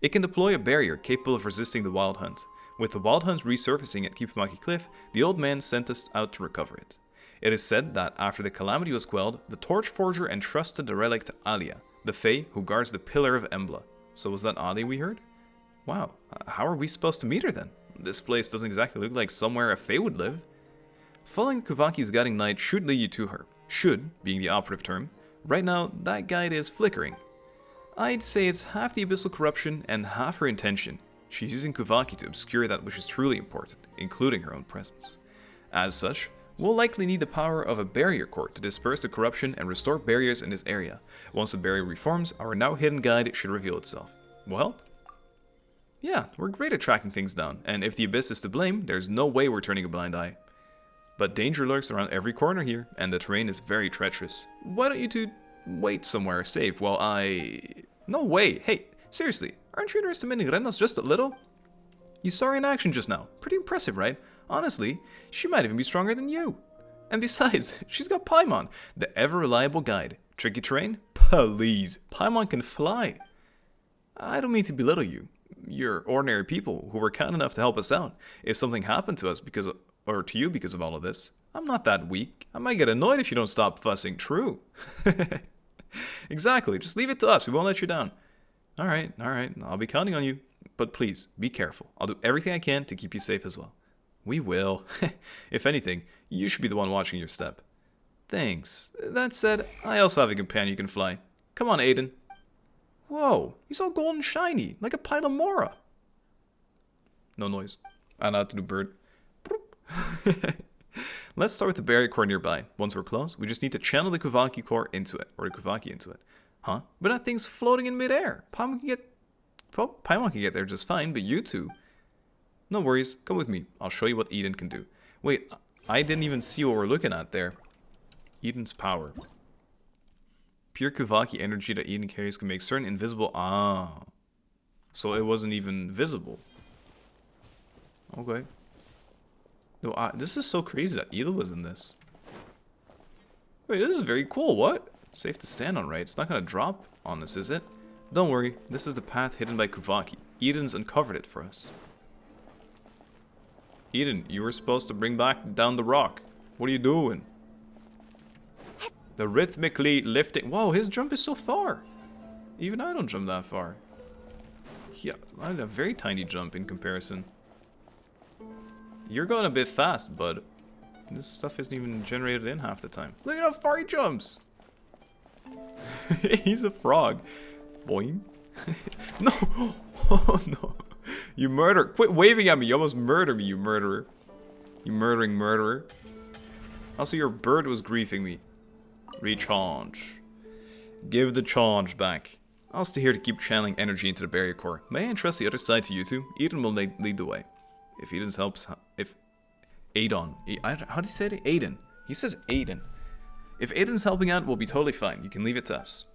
It can deploy a barrier capable of resisting the Wild Hunt. With the Wild Hunt resurfacing at Kipumaki Cliff, the old man sent us out to recover it. It is said that after the calamity was quelled, the Torch Forger entrusted the relic to Alia, the Fae who guards the Pillar of Embla. So was that Alia we heard? Wow, how are we supposed to meet her then? This place doesn't exactly look like somewhere a Fae would live. Following Kuvaki's guiding light should lead you to her. Should, being the operative term. Right now, that guide is flickering. I'd say it's half the abyssal corruption and half her intention. She's using Kuvaki to obscure that which is truly important, including her own presence. As such, we'll likely need the power of a barrier court to disperse the corruption and restore barriers in this area. Once the barrier reforms, our now hidden guide should reveal itself. Will help? Yeah, we're great at tracking things down, and if the abyss is to blame, there's no way we're turning a blind eye. But danger lurks around every corner here, and the terrain is very treacherous. Why don't you two wait somewhere safe while I... No way! Hey, seriously, aren't you underestimating Rennos just a little? You saw her in action just now. Pretty impressive, right? Honestly, she might even be stronger than you. And besides, she's got Paimon, the ever-reliable guide. Tricky terrain? Please, Paimon can fly. I don't mean to belittle you. You're ordinary people who were kind enough to help us out. If something happened to us or to you because of all of this, I'm not that weak. I might get annoyed if you don't stop fussing. True. Exactly. Just leave it to us. We won't let you down. All right. I'll be counting on you. But please, be careful. I'll do everything I can to keep you safe as well. We will. If anything, you should be the one watching your step. Thanks. That said, I also have a companion who can fly. Come on, Aiden. Whoa, he's all gold and shiny, like a Pilomora. No noise. I know how to do bird. Let's start with the barrier core nearby. Once we're close, we just need to channel the Kuvaki core into it, or the Kuvaki into it. Huh? But that thing's floating in midair. Paimon can get there just fine, but you two... No worries, come with me. I'll show you what Eden can do. Wait, I didn't even see what we're looking at there. Eden's power. Pure Kuvaki energy that Eden carries can make certain invisible... Ah. So it wasn't even visible. Okay. No, this is so crazy that Eden was in this. Wait, this is very cool. What? Safe to stand on, right? It's not going to drop on us, is it? Don't worry. This is the path hidden by Kuvaki. Eden's uncovered it for us. Eden, you were supposed to bring back down the rock. What are you doing? The rhythmically lifting... Whoa, his jump is so far. Even I don't jump that far. Yeah, I have a very tiny jump in comparison. You're going a bit fast, bud. This stuff isn't even generated in half the time. Look at how far he jumps. He's a frog. Boing. No. Oh, no. You murder. Quit waving at me. You almost murdered me, you murderer. You murdering murderer. Also, your bird was griefing me. Recharge. Give the charge back. I'll stay here to keep channeling energy into the barrier core. May I entrust the other side to you two? Eden will lead the way. If Eden's helps... If... Adon. How do you say it? Aiden. He says Aiden. If Aiden's helping out, we'll be totally fine. You can leave it to us.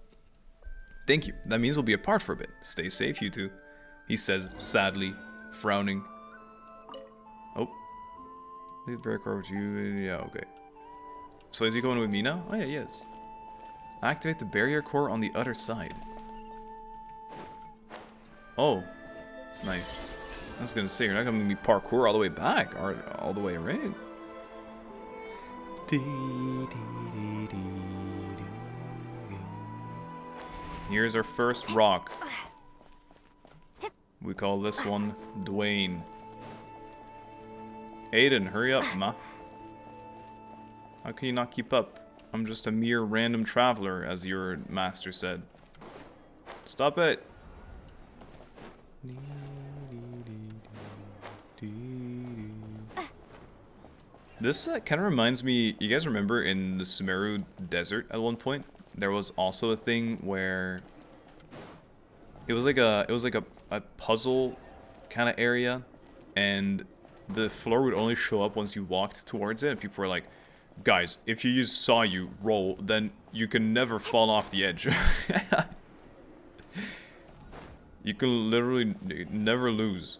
Thank you. That means we'll be apart for a bit. Stay safe, you two. He says, sadly, frowning. Oh. Leave the barrier core with you. Yeah, okay. So is he going with me now? Oh yeah, he is. Activate the barrier core on the other side. Oh. Nice. I was gonna say, you're not gonna make me parkour all the way back, or all the way around. Here's our first rock. We call this one Dwayne. Aiden, hurry up, ma. How can you not keep up? I'm just a mere random traveler, as your master said. Stop it! This kind of reminds me, you guys remember in the Sumeru desert at one point, there was also a thing where it was like a puzzle kind of area, and the floor would only show up once you walked towards it, and people were like, guys, if you use saw you roll, then you can never fall off the edge. You can literally never lose.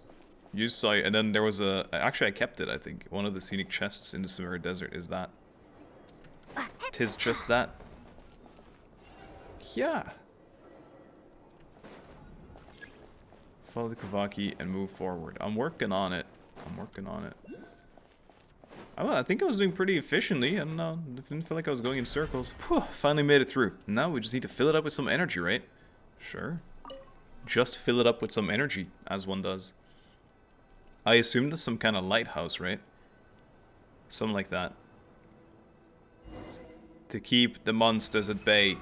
Use saw you, and then there was a... Actually, I kept it, I think. One of the scenic chests in the Sumeru desert is that. 'Tis just that. Yeah. Follow the Kavaki and move forward. I'm working on it. I'm working on it. I think I was doing pretty efficiently. I don't know. I didn't feel like I was going in circles. Whew, finally made it through. Now we just need to fill it up with some energy, right? Sure. Just fill it up with some energy, as one does. I assume there's some kind of lighthouse, right? Something like that. To keep the monsters at bay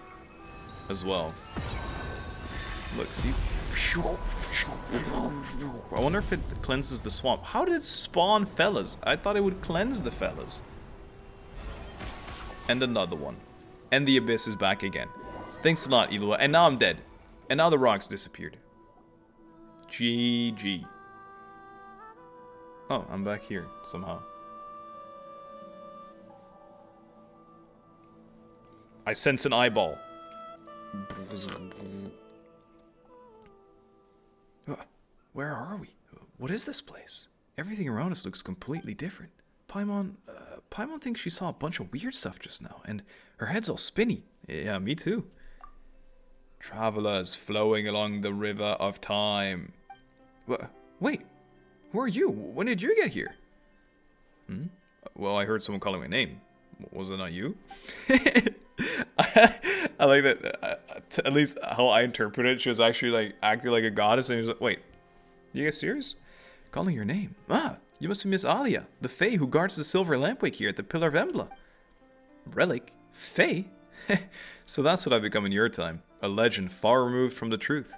as well. Look, see? I wonder if it cleanses the swamp. How did it spawn fellas? I thought it would cleanse the fellas. And another one. And the abyss is back again. Thanks a lot, Illuga. And now I'm dead. And now the rocks disappeared. GG. Oh, I'm back here somehow. I sense an eyeball. Where are we? What is this place? Everything around us looks completely different. Paimon thinks she saw a bunch of weird stuff just now, and her head's all spinny. Yeah, me too. Travelers flowing along the river of time. Wait, who are you? When did you get here? Well, I heard someone calling my name. Was it not you? I like that. At least how I interpret it, she was actually like acting like a goddess, and he was like, "Wait, you guys serious? Calling your name? Ah, you must be Miss Alia, the Fae who guards the silver lampwick here at the Pillar of Embla." Relic? Fae? So that's what I've become in your time. A legend far removed from the truth.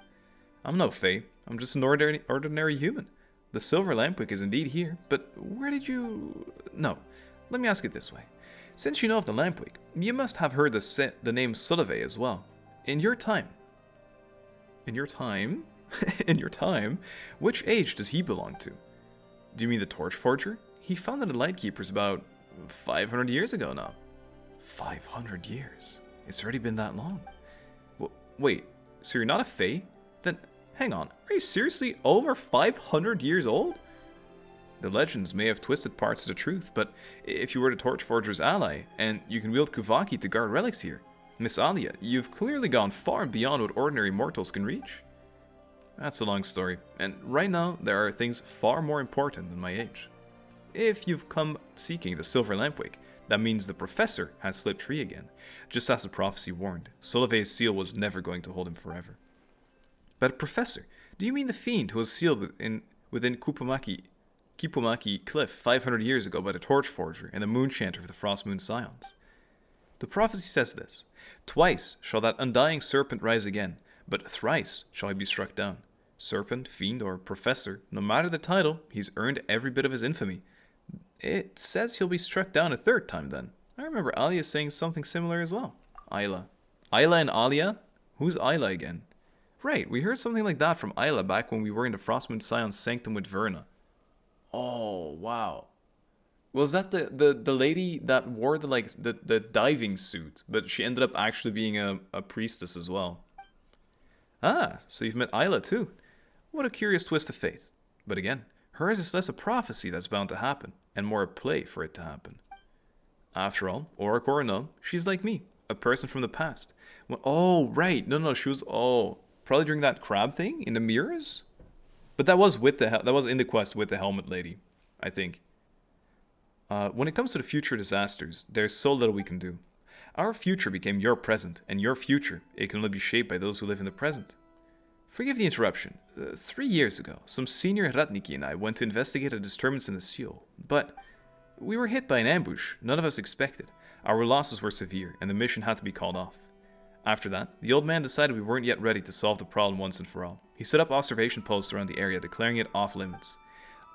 I'm no Fae. I'm just an ordinary human. The silver lampwick is indeed here, but where did you... No, let me ask it this way. Since you know of the lampwick, you must have heard the name Sullivan as well. In your time, which age does he belong to? Do you mean the torch forger? He founded the Lightkeepers about 500 years ago now. 500 years? It's already been that long. Wait, so you're not a Fae? Then, hang on, are you seriously over 500 years old? The legends may have twisted parts of the truth, but if you were the torch forger's ally, and you can wield Kuvaki to guard relics here, Miss Alia, you've clearly gone far beyond what ordinary mortals can reach. That's a long story, and right now there are things far more important than my age. If you've come seeking the Silver Lampwick, that means the Professor has slipped free again. Just as the prophecy warned, Solovei's seal was never going to hold him forever. But Professor, do you mean the fiend who was sealed within Kipumaki Cliff 500 years ago by the Torch Forger and the Moon Chanter of the Frost Moon Scions? The prophecy says this: twice shall that undying serpent rise again, but thrice shall he be struck down. Serpent, fiend, or professor, no matter the title, he's earned every bit of his infamy. It says he'll be struck down a third time then. I remember Alia saying something similar as well. Isla and Alia? Who's Isla again? Right, we heard something like that from Isla back when we were in the Frostmoon Scion's sanctum with Verna. Oh, wow. Was that the lady that wore the diving suit, but she ended up actually being a priestess as well? Ah, so you've met Isla too. What a curious twist of fate. But again, hers is less a prophecy that's bound to happen, and more a play for it to happen. After all, Oracle or no, she's like me, a person from the past. Well, oh, right. No, she was, probably during that crab thing in the mirrors? But that was in the quest with the helmet lady, I think. When it comes to the future disasters, there's so little we can do. Our future became your present, and your future, it can only be shaped by those who live in the present. Forgive the interruption. 3 years ago, some senior Ratniki and I went to investigate a disturbance in the seal, but we were hit by an ambush none of us expected. Our losses were severe, and the mission had to be called off. After that, the old man decided we weren't yet ready to solve the problem once and for all. He set up observation posts around the area, declaring it off limits.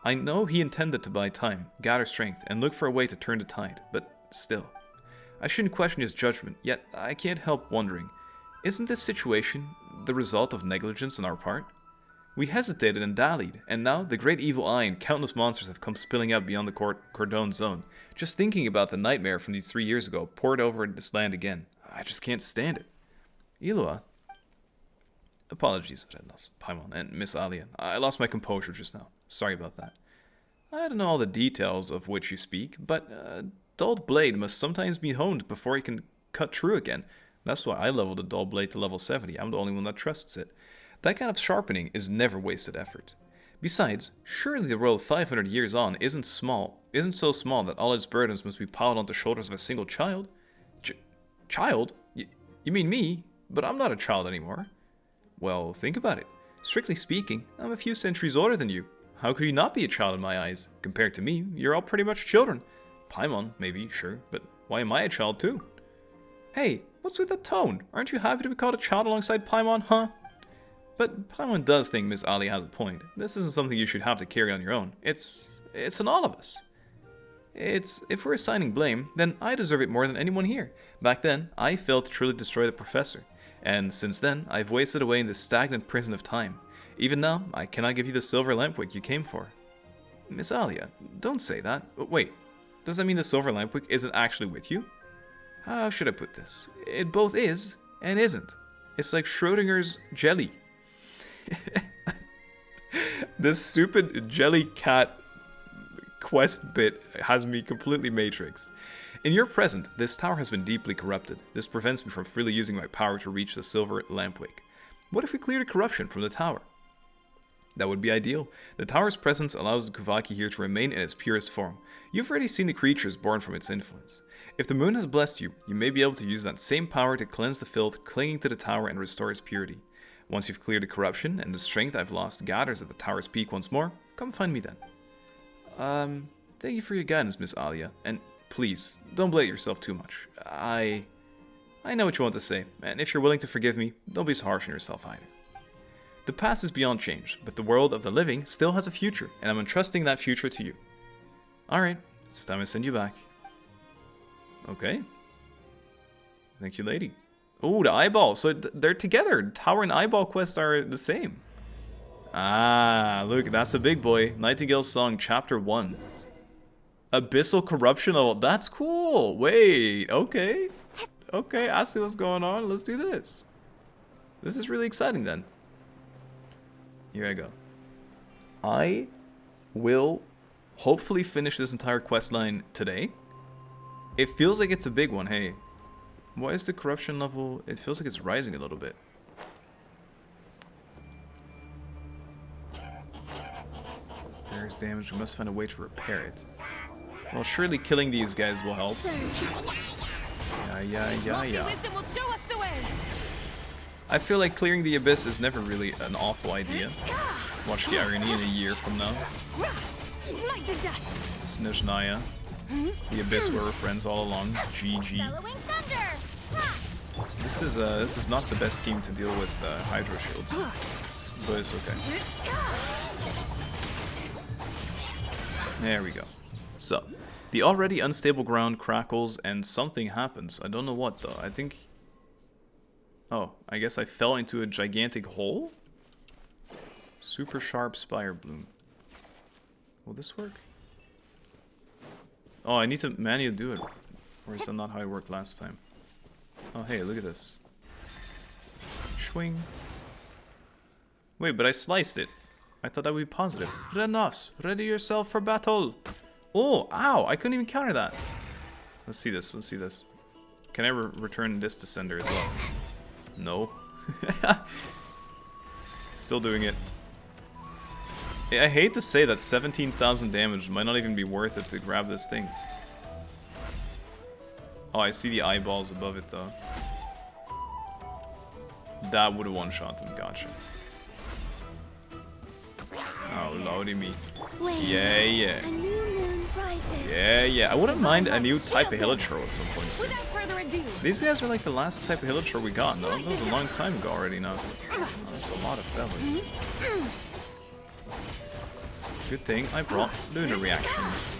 I know he intended to buy time, gather strength, and look for a way to turn the tide, but still. I shouldn't question his judgment, yet I can't help wondering, isn't this situation the result of negligence on our part? We hesitated and dallied, and now the great evil eye and countless monsters have come spilling out beyond the Cordon zone. Just thinking about the nightmare from these 3 years ago poured over this land again. I just can't stand it. Ilua. Apologies, Rednos, Paimon, and Miss Alia. I lost my composure just now. Sorry about that. I don't know all the details of which you speak, but dulled blade must sometimes be honed before it can cut true again. That's why I leveled a dull blade to level 70. I'm the only one that trusts it. That kind of sharpening is never wasted effort. Besides, surely the world 500 years on isn't so small that all its burdens must be piled onto the shoulders of a single child. Child? You mean me? But I'm not a child anymore. Well, think about it. Strictly speaking, I'm a few centuries older than you. How could you not be a child in my eyes? Compared to me, you're all pretty much children. Paimon, maybe, sure, but why am I a child too? Hey, what's with that tone? Aren't you happy to be called a child alongside Paimon, huh? But Paimon does think Miss Ali has a point. This isn't something you should have to carry on your own. It's on all of us. If we're assigning blame, then I deserve it more than anyone here. Back then, I failed to truly destroy the professor. And since then, I've wasted away in this stagnant prison of time. Even now, I cannot give you the silver lampwick you came for. Miss Alia, don't say that. Wait, does that mean the silver lampwick isn't actually with you? How should I put this? It both is and isn't. It's like Schrodinger's jelly. This stupid jelly cat quest bit has me completely matrixed. In your present, this tower has been deeply corrupted. This prevents me from freely using my power to reach the silver lampwick. What if we clear the corruption from the tower? That would be ideal. The tower's presence allows the Kuvaki here to remain in its purest form. You've already seen the creatures born from its influence. If the moon has blessed you, you may be able to use that same power to cleanse the filth clinging to the tower and restore its purity. Once you've cleared the corruption and the strength I've lost gathers at the tower's peak once more, come find me then. Thank you for your guidance, Miss Alia, and please, don't blame yourself too much. I know what you want to say, and if you're willing to forgive me, don't be so harsh on yourself either. The past is beyond change, but the world of the living still has a future, and I'm entrusting that future to you. Alright, it's time to send you back. Okay. Thank you, lady. Oh, the eyeball. So they're together. Tower and eyeball quests are the same. Ah, look, that's a big boy. Nightingale's Song, Chapter 1. Abyssal corruption level. That's cool. Wait, okay. Okay, I see what's going on. Let's do this. This is really exciting then. Here I go. I will hopefully finish this entire quest line today. It feels like it's a big one, hey. Why is the corruption level... It feels like it's rising a little bit. Bears damage, we must find a way to repair it. Well, surely killing these guys will help. Yeah. I feel like clearing the abyss is never really an awful idea. Watch the irony in a year from now. Snezhnaya. The abyss where we're friends all along. GG. This is not the best team to deal with Hydro shields, but it's okay. There we go. So, the already unstable ground crackles and something happens. I don't know what though. I think... Oh, I guess I fell into a gigantic hole? Super sharp spire bloom. Will this work? Oh, I need to manually do it. Or is that not how it worked last time? Oh, hey, look at this. Swing. Wait, but I sliced it. I thought that would be positive. Renos, ready yourself for battle. Oh, ow, I couldn't even counter that. Let's see this, let's see this. Can I return this descender as well? No. Still doing it. I hate to say that 17,000 damage might not even be worth it to grab this thing. Oh, I see the eyeballs above it though. That would have one-shot them, gotcha. Oh, lordy me. Yeah. Yeah. I wouldn't mind a new type of Hilichurl at some point soon. These guys are like the last type of Hilichurl we got, though. That was a long time ago already now. Oh, that's a lot of fellas. Good thing I brought lunar reactions.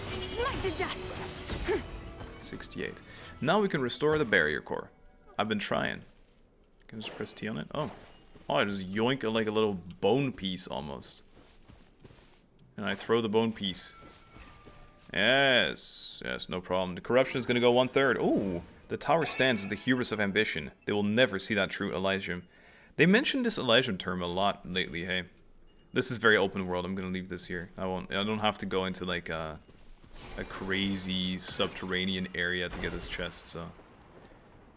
68. Now we can restore the barrier core. I've been trying. Can I just press T on it? Oh, I just yoink like a little bone piece almost. And I throw the bone piece. Yes, no problem. The corruption is going to go 1/3. Oh, the tower stands as the hubris of ambition. They will never see that true Elysium. They mentioned this Elysium term a lot lately, hey. This is very open world. I'm going to leave this here. I don't have to go into like a crazy subterranean area to get this chest, so.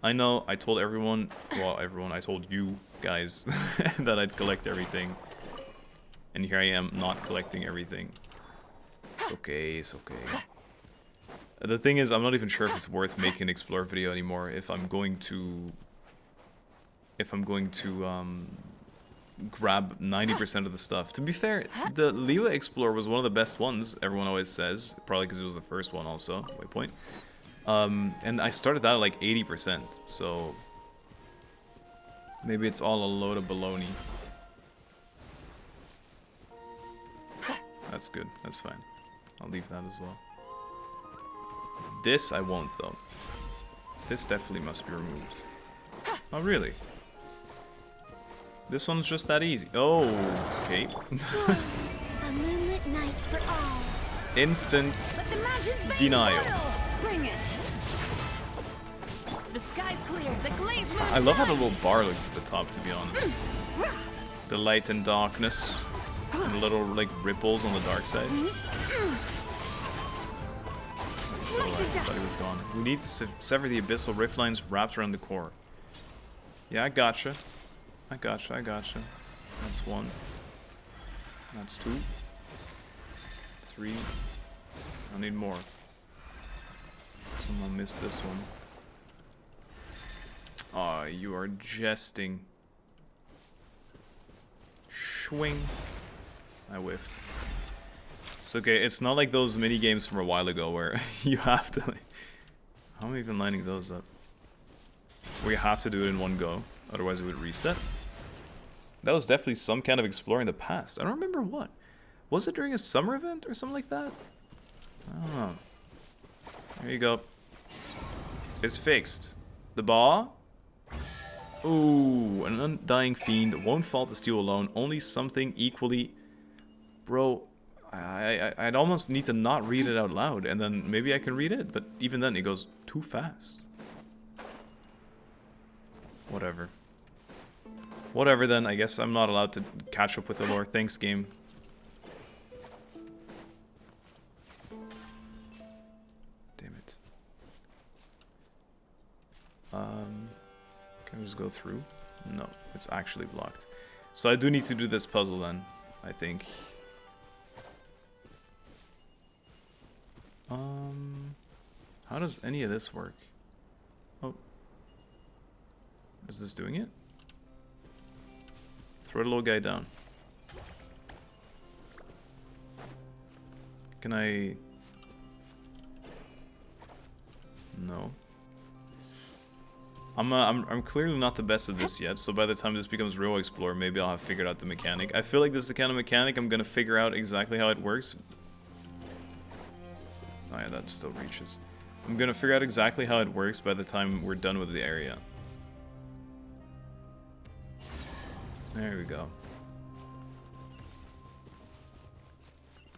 I know, I told everyone, I told you guys that I'd collect everything. And here I am, not collecting everything. It's okay, it's okay. The thing is, I'm not even sure if it's worth making an explore video anymore. If I'm going to grab 90% of the stuff. To be fair, the Liwa Explorer was one of the best ones, everyone always says. Probably because it was the first one also, waypoint. And I started that at like 80%, so... Maybe it's all a load of baloney. That's good, that's fine. I'll leave that as well. This I won't though. This definitely must be removed. Oh really? This one's just that easy. Oh, okay. A moonlit night for all. Instant denial. Bring it. The sky's clear. The glazed moon. I love how the little bar looks at the top, to be honest. The light and darkness. And little, like, ripples on the dark side. He's still alive. I thought he was gone. We need to sever the abyssal rift lines wrapped around the core. Yeah, I gotcha. I gotcha. That's 1. That's 2. 3. I need more. Someone missed this one. Aw, you are jesting. Swing. I whiffed. It's okay, it's not like those mini games from a while ago where you have to, like, how am I even lining those up? Where you have to do it in one go, otherwise it would reset. That was definitely some kind of exploring the past. I don't remember what. Was it during a summer event or something like that? I don't know. There you go. It's fixed. The ball. Ooh, an undying fiend won't fall to steal alone. Only something equally... Bro, I'd almost need to not read it out loud, and then maybe I can read it, but even then it goes too fast. Whatever. Whatever then, I guess I'm not allowed to catch up with the lore. Thanks, game. Damn it. Can I just go through? No, it's actually blocked. So I do need to do this puzzle then, I think. How does any of this work? Oh. Is this doing it? Throw the little guy down. Can I... No. I'm clearly not the best at this yet, so by the time this becomes real Explorer, maybe I'll have figured out the mechanic. I feel like this is the kind of mechanic I'm gonna figure out exactly how it works. Oh yeah, that still reaches. I'm gonna figure out exactly how it works by the time we're done with the area. There we go.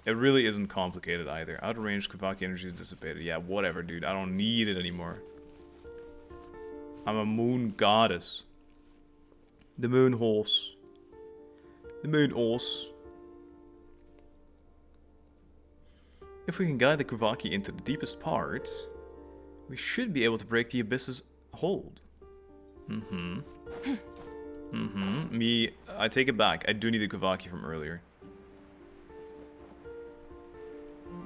It really isn't complicated either. Out of range, Kavaki energy is dissipated. Yeah, whatever, dude. I don't need it anymore. I'm a moon goddess. The moon horse. The moon horse. If we can guide the Kavaki into the deepest parts, we should be able to break the abyss's hold. I take it back. I do need the Kavaki from earlier.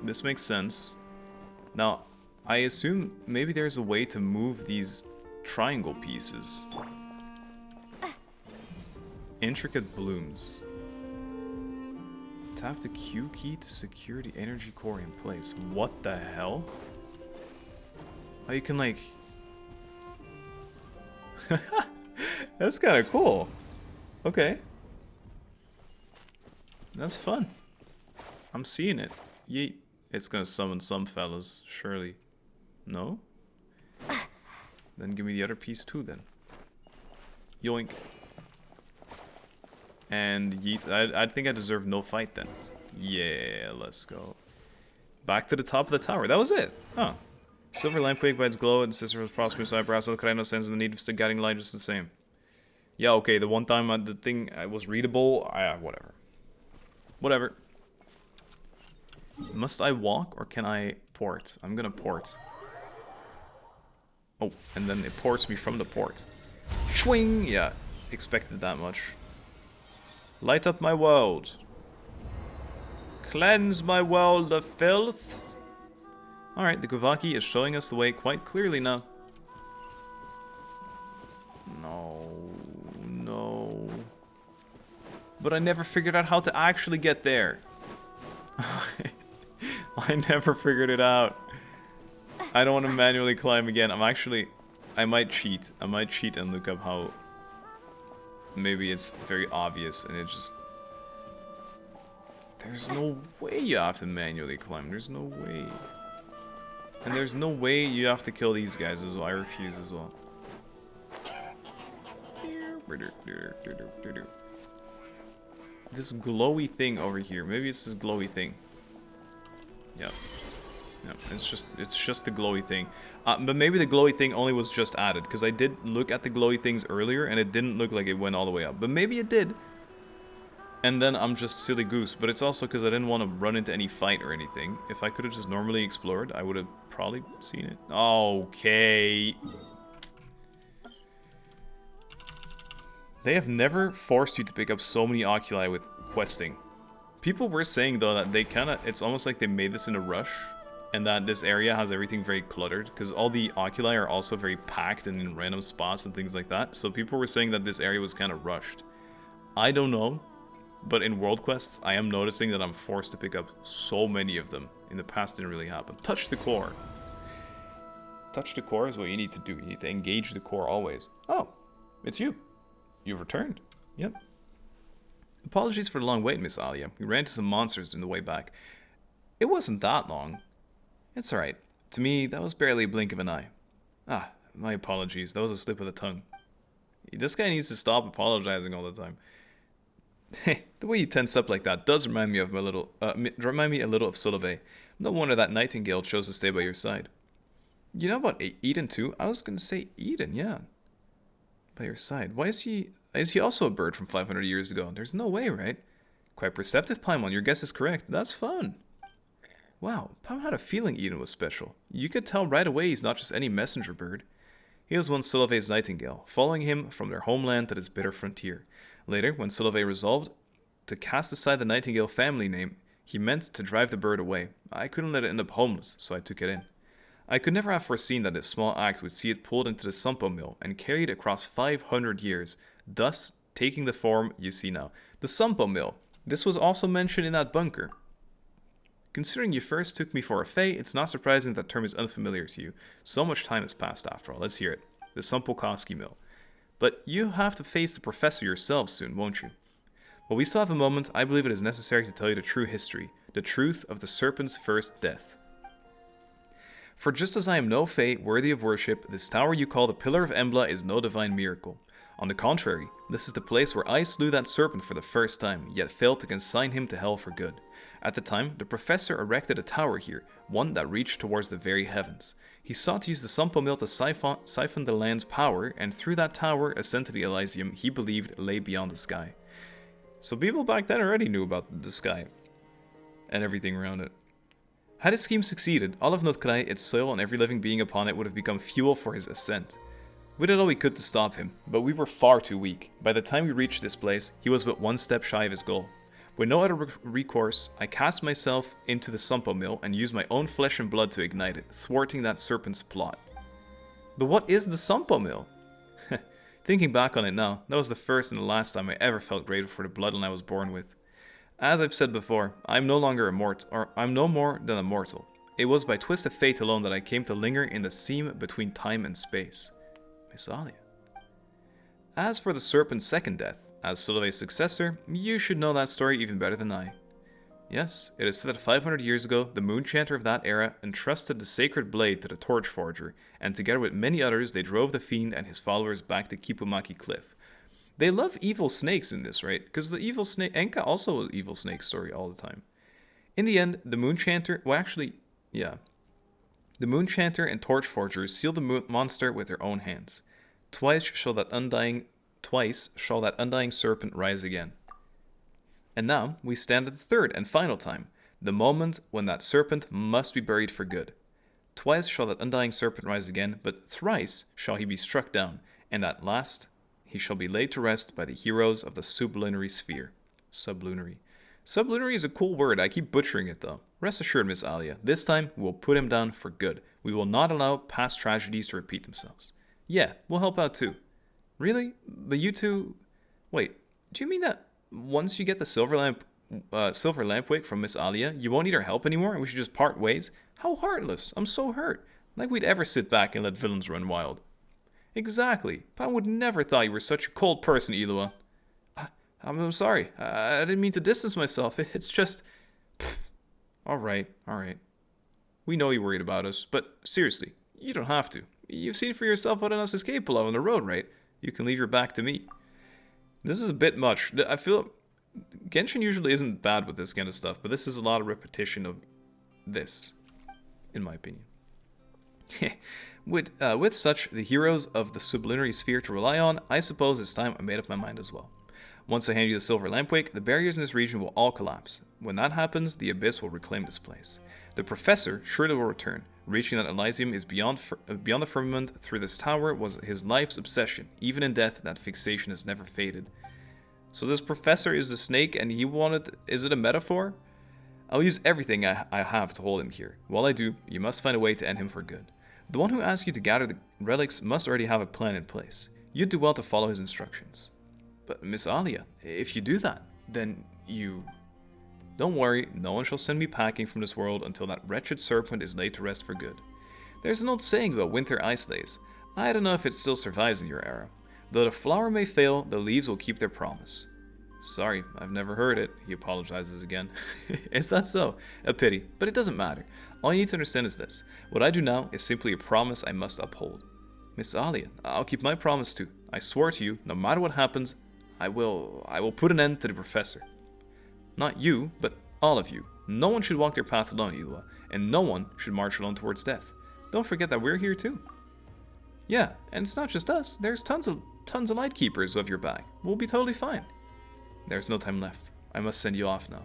This makes sense. Now, I assume maybe there's a way to move these triangle pieces. Intricate blooms. Tap the Q key to secure the energy core in place. What the hell? Oh, you can like... That's kind of cool. Okay. That's fun. I'm seeing it. Yeet. It's gonna summon some fellas, surely. No? Then give me the other piece too, then. Yoink. And yeet. I think I deserve no fight then. Yeah, let's go. Back to the top of the tower. That was it. Huh. Silver lamp quake by its glow and sister with frost moose eyebrows. So khaenri'ah sense the need of still guiding light just the same. Yeah, okay. The one time the thing was readable. Whatever. Whatever. Must I walk or can I port? I'm gonna port. Oh, and then it ports me from the port. Swing! Yeah, expected that much. Light up my world. Cleanse my world of filth. Alright, the Kavaki is showing us the way quite clearly now. No. No. But I never figured out how to actually get there. I never figured it out. I don't want to manually climb again. I might cheat. I might cheat and look up how... Maybe it's very obvious and it just... There's no way you have to manually climb. There's no way. And there's no way you have to kill these guys as well. I refuse as well. This glowy thing over here. Maybe it's this glowy thing. Yep. Yep. It's just the glowy thing. But maybe the glowy thing only was just added, because I did look at the glowy things earlier and it didn't look like it went all the way up. But maybe it did. And then I'm just silly goose. But it's also because I didn't want to run into any fight or anything. If I could have just normally explored, I would have probably seen it. Okay. They have never forced you to pick up so many oculi with questing. People were saying though that they it's almost like they made this in a rush. And that this area has everything very cluttered. Because all the oculi are also very packed and in random spots and things like that. So people were saying that this area was kind of rushed. I don't know. But in world quests, I am noticing that I'm forced to pick up so many of them. In the past, it didn't really happen. Touch the core. Touch the core is what you need to do. You need to engage the core always. Oh, it's you. You've returned. Yep. Apologies for the long wait, Miss Alia. We ran into some monsters on the way back. It wasn't that long. It's alright. To me, that was barely a blink of an eye. Ah, my apologies. That was a slip of the tongue. This guy needs to stop apologizing all the time. The way he tense up like that does remind me of a little of Solveig. No wonder that nightingale chose to stay by your side. You know about Eden too? I was gonna say Eden, yeah. By your side. Why is he also a bird from 500 years ago? There's no way, right? Quite perceptive, Paimon. Your guess is correct. That's fun. Wow, Paimon had a feeling Eden was special. You could tell right away he's not just any messenger bird. He was once Solveig's nightingale, following him from their homeland to this bitter frontier. Later, when Solveig resolved to cast aside the nightingale family name, he meant to drive the bird away. I couldn't let it end up homeless, so I took it in. I could never have foreseen that this small act would see it pulled into the Sampo mill and carried across 500 years, thus taking the form you see now. The Sampo mill. This was also mentioned in that bunker. Considering you first took me for a fae, it's not surprising that term is unfamiliar to you. So much time has passed after all. Let's hear it. The Sampo mill. But you have to face the professor yourself soon, won't you? While we still have a moment, I believe it is necessary to tell you the true history, the truth of the serpent's first death. For just as I am no fae worthy of worship, this tower you call the Pillar of Embla is no divine miracle. On the contrary, this is the place where I slew that serpent for the first time, yet failed to consign him to hell for good. At the time, the professor erected a tower here, one that reached towards the very heavens. He sought to use the Sampo mill to siphon the land's power, and through that tower ascend to the Elysium he believed lay beyond the sky. So people back then already knew about the sky and everything around it. Had his scheme succeeded, all of Notkraj, its soil and every living being upon it would have become fuel for his ascent. We did all we could to stop him, but we were far too weak. By the time we reached this place, he was but one step shy of his goal. With no other recourse, I cast myself into the Sampo mill and used my own flesh and blood to ignite it, thwarting that serpent's plot. But what is the Sampo mill? Thinking back on it now, that was the first and the last time I ever felt grateful for the bloodline I was born with. As I've said before, I'm no longer a mortal, or I'm no more than a mortal. It was by twist of fate alone that I came to linger in the seam between time and space. Miss Alia. As for the serpent's second death, as Solveig's successor, you should know that story even better than I. Yes, it is said that 500 years ago, the moon chanter of that era entrusted the sacred blade to the torch forger, and together with many others, they drove the fiend and his followers back to Kipumaki Cliff. They love evil snakes in this, right? Because the evil snake, Enka also was evil snake story all the time. In the end, the moon chanter, the moon chanter and torch forgers sealed the monster with their own hands. Twice shall that undying serpent rise again. And now we stand at the third and final time, the moment when that serpent must be buried for good. Twice shall that undying serpent rise again, but thrice shall he be struck down, and at last he shall be laid to rest by the heroes of the sublunary sphere. Sublunary. Sublunary is a cool word, I keep butchering it though. Rest assured, Miss Alia, this time we will put him down for good. We will not allow past tragedies to repeat themselves. Yeah, we'll help out too. Really? But you two... Wait, do you mean that once you get the silver lamp wick from Miss Alia, you won't need our help anymore and we should just part ways? How heartless. I'm so hurt. Like we'd ever sit back and let villains run wild. Exactly. Pan would never thought you were such a cold person, Ilua. I'm sorry. I didn't mean to distance myself. It's just... Alright. We know you're worried about us, but seriously, you don't have to. You've seen for yourself what else is capable of on the road, right? You can leave your back to me. This is a bit much. I feel Genshin usually isn't bad with this kind of stuff, but this is a lot of repetition of this, in my opinion. With such the heroes of the sublunary sphere to rely on, I suppose it's time I made up my mind as well. Once I hand you the silver lampwick, the barriers in this region will all collapse. When that happens, the abyss will reclaim this place. The professor surely will return. Reaching that Elysium is beyond the firmament through this tower was his life's obsession. Even in death, that fixation has never faded. So this professor is the snake and he wanted... Is it a metaphor? I'll use everything I have to hold him here. While I do, you must find a way to end him for good. The one who asked you to gather the relics must already have a plan in place. You'd do well to follow his instructions. But Miss Alia, if you do that, then you... Don't worry, no one shall send me packing from this world until that wretched serpent is laid to rest for good. There's an old saying about winter ice lays. I don't know if it still survives in your era. Though the flower may fail, the leaves will keep their promise. Sorry, I've never heard it. He apologizes again. Is that so? A pity, but it doesn't matter. All you need to understand is this. What I do now is simply a promise I must uphold. Miss Alia, I'll keep my promise too. I swear to you, no matter what happens, I will put an end to the professor. Not you, but all of you. No one should walk their path alone, illuga, and no one should march alone towards death. Don't forget that we're here too. Yeah, and it's not just us. There's tons of light keepers of your back. We'll be totally fine. There's no time left. I must send you off now.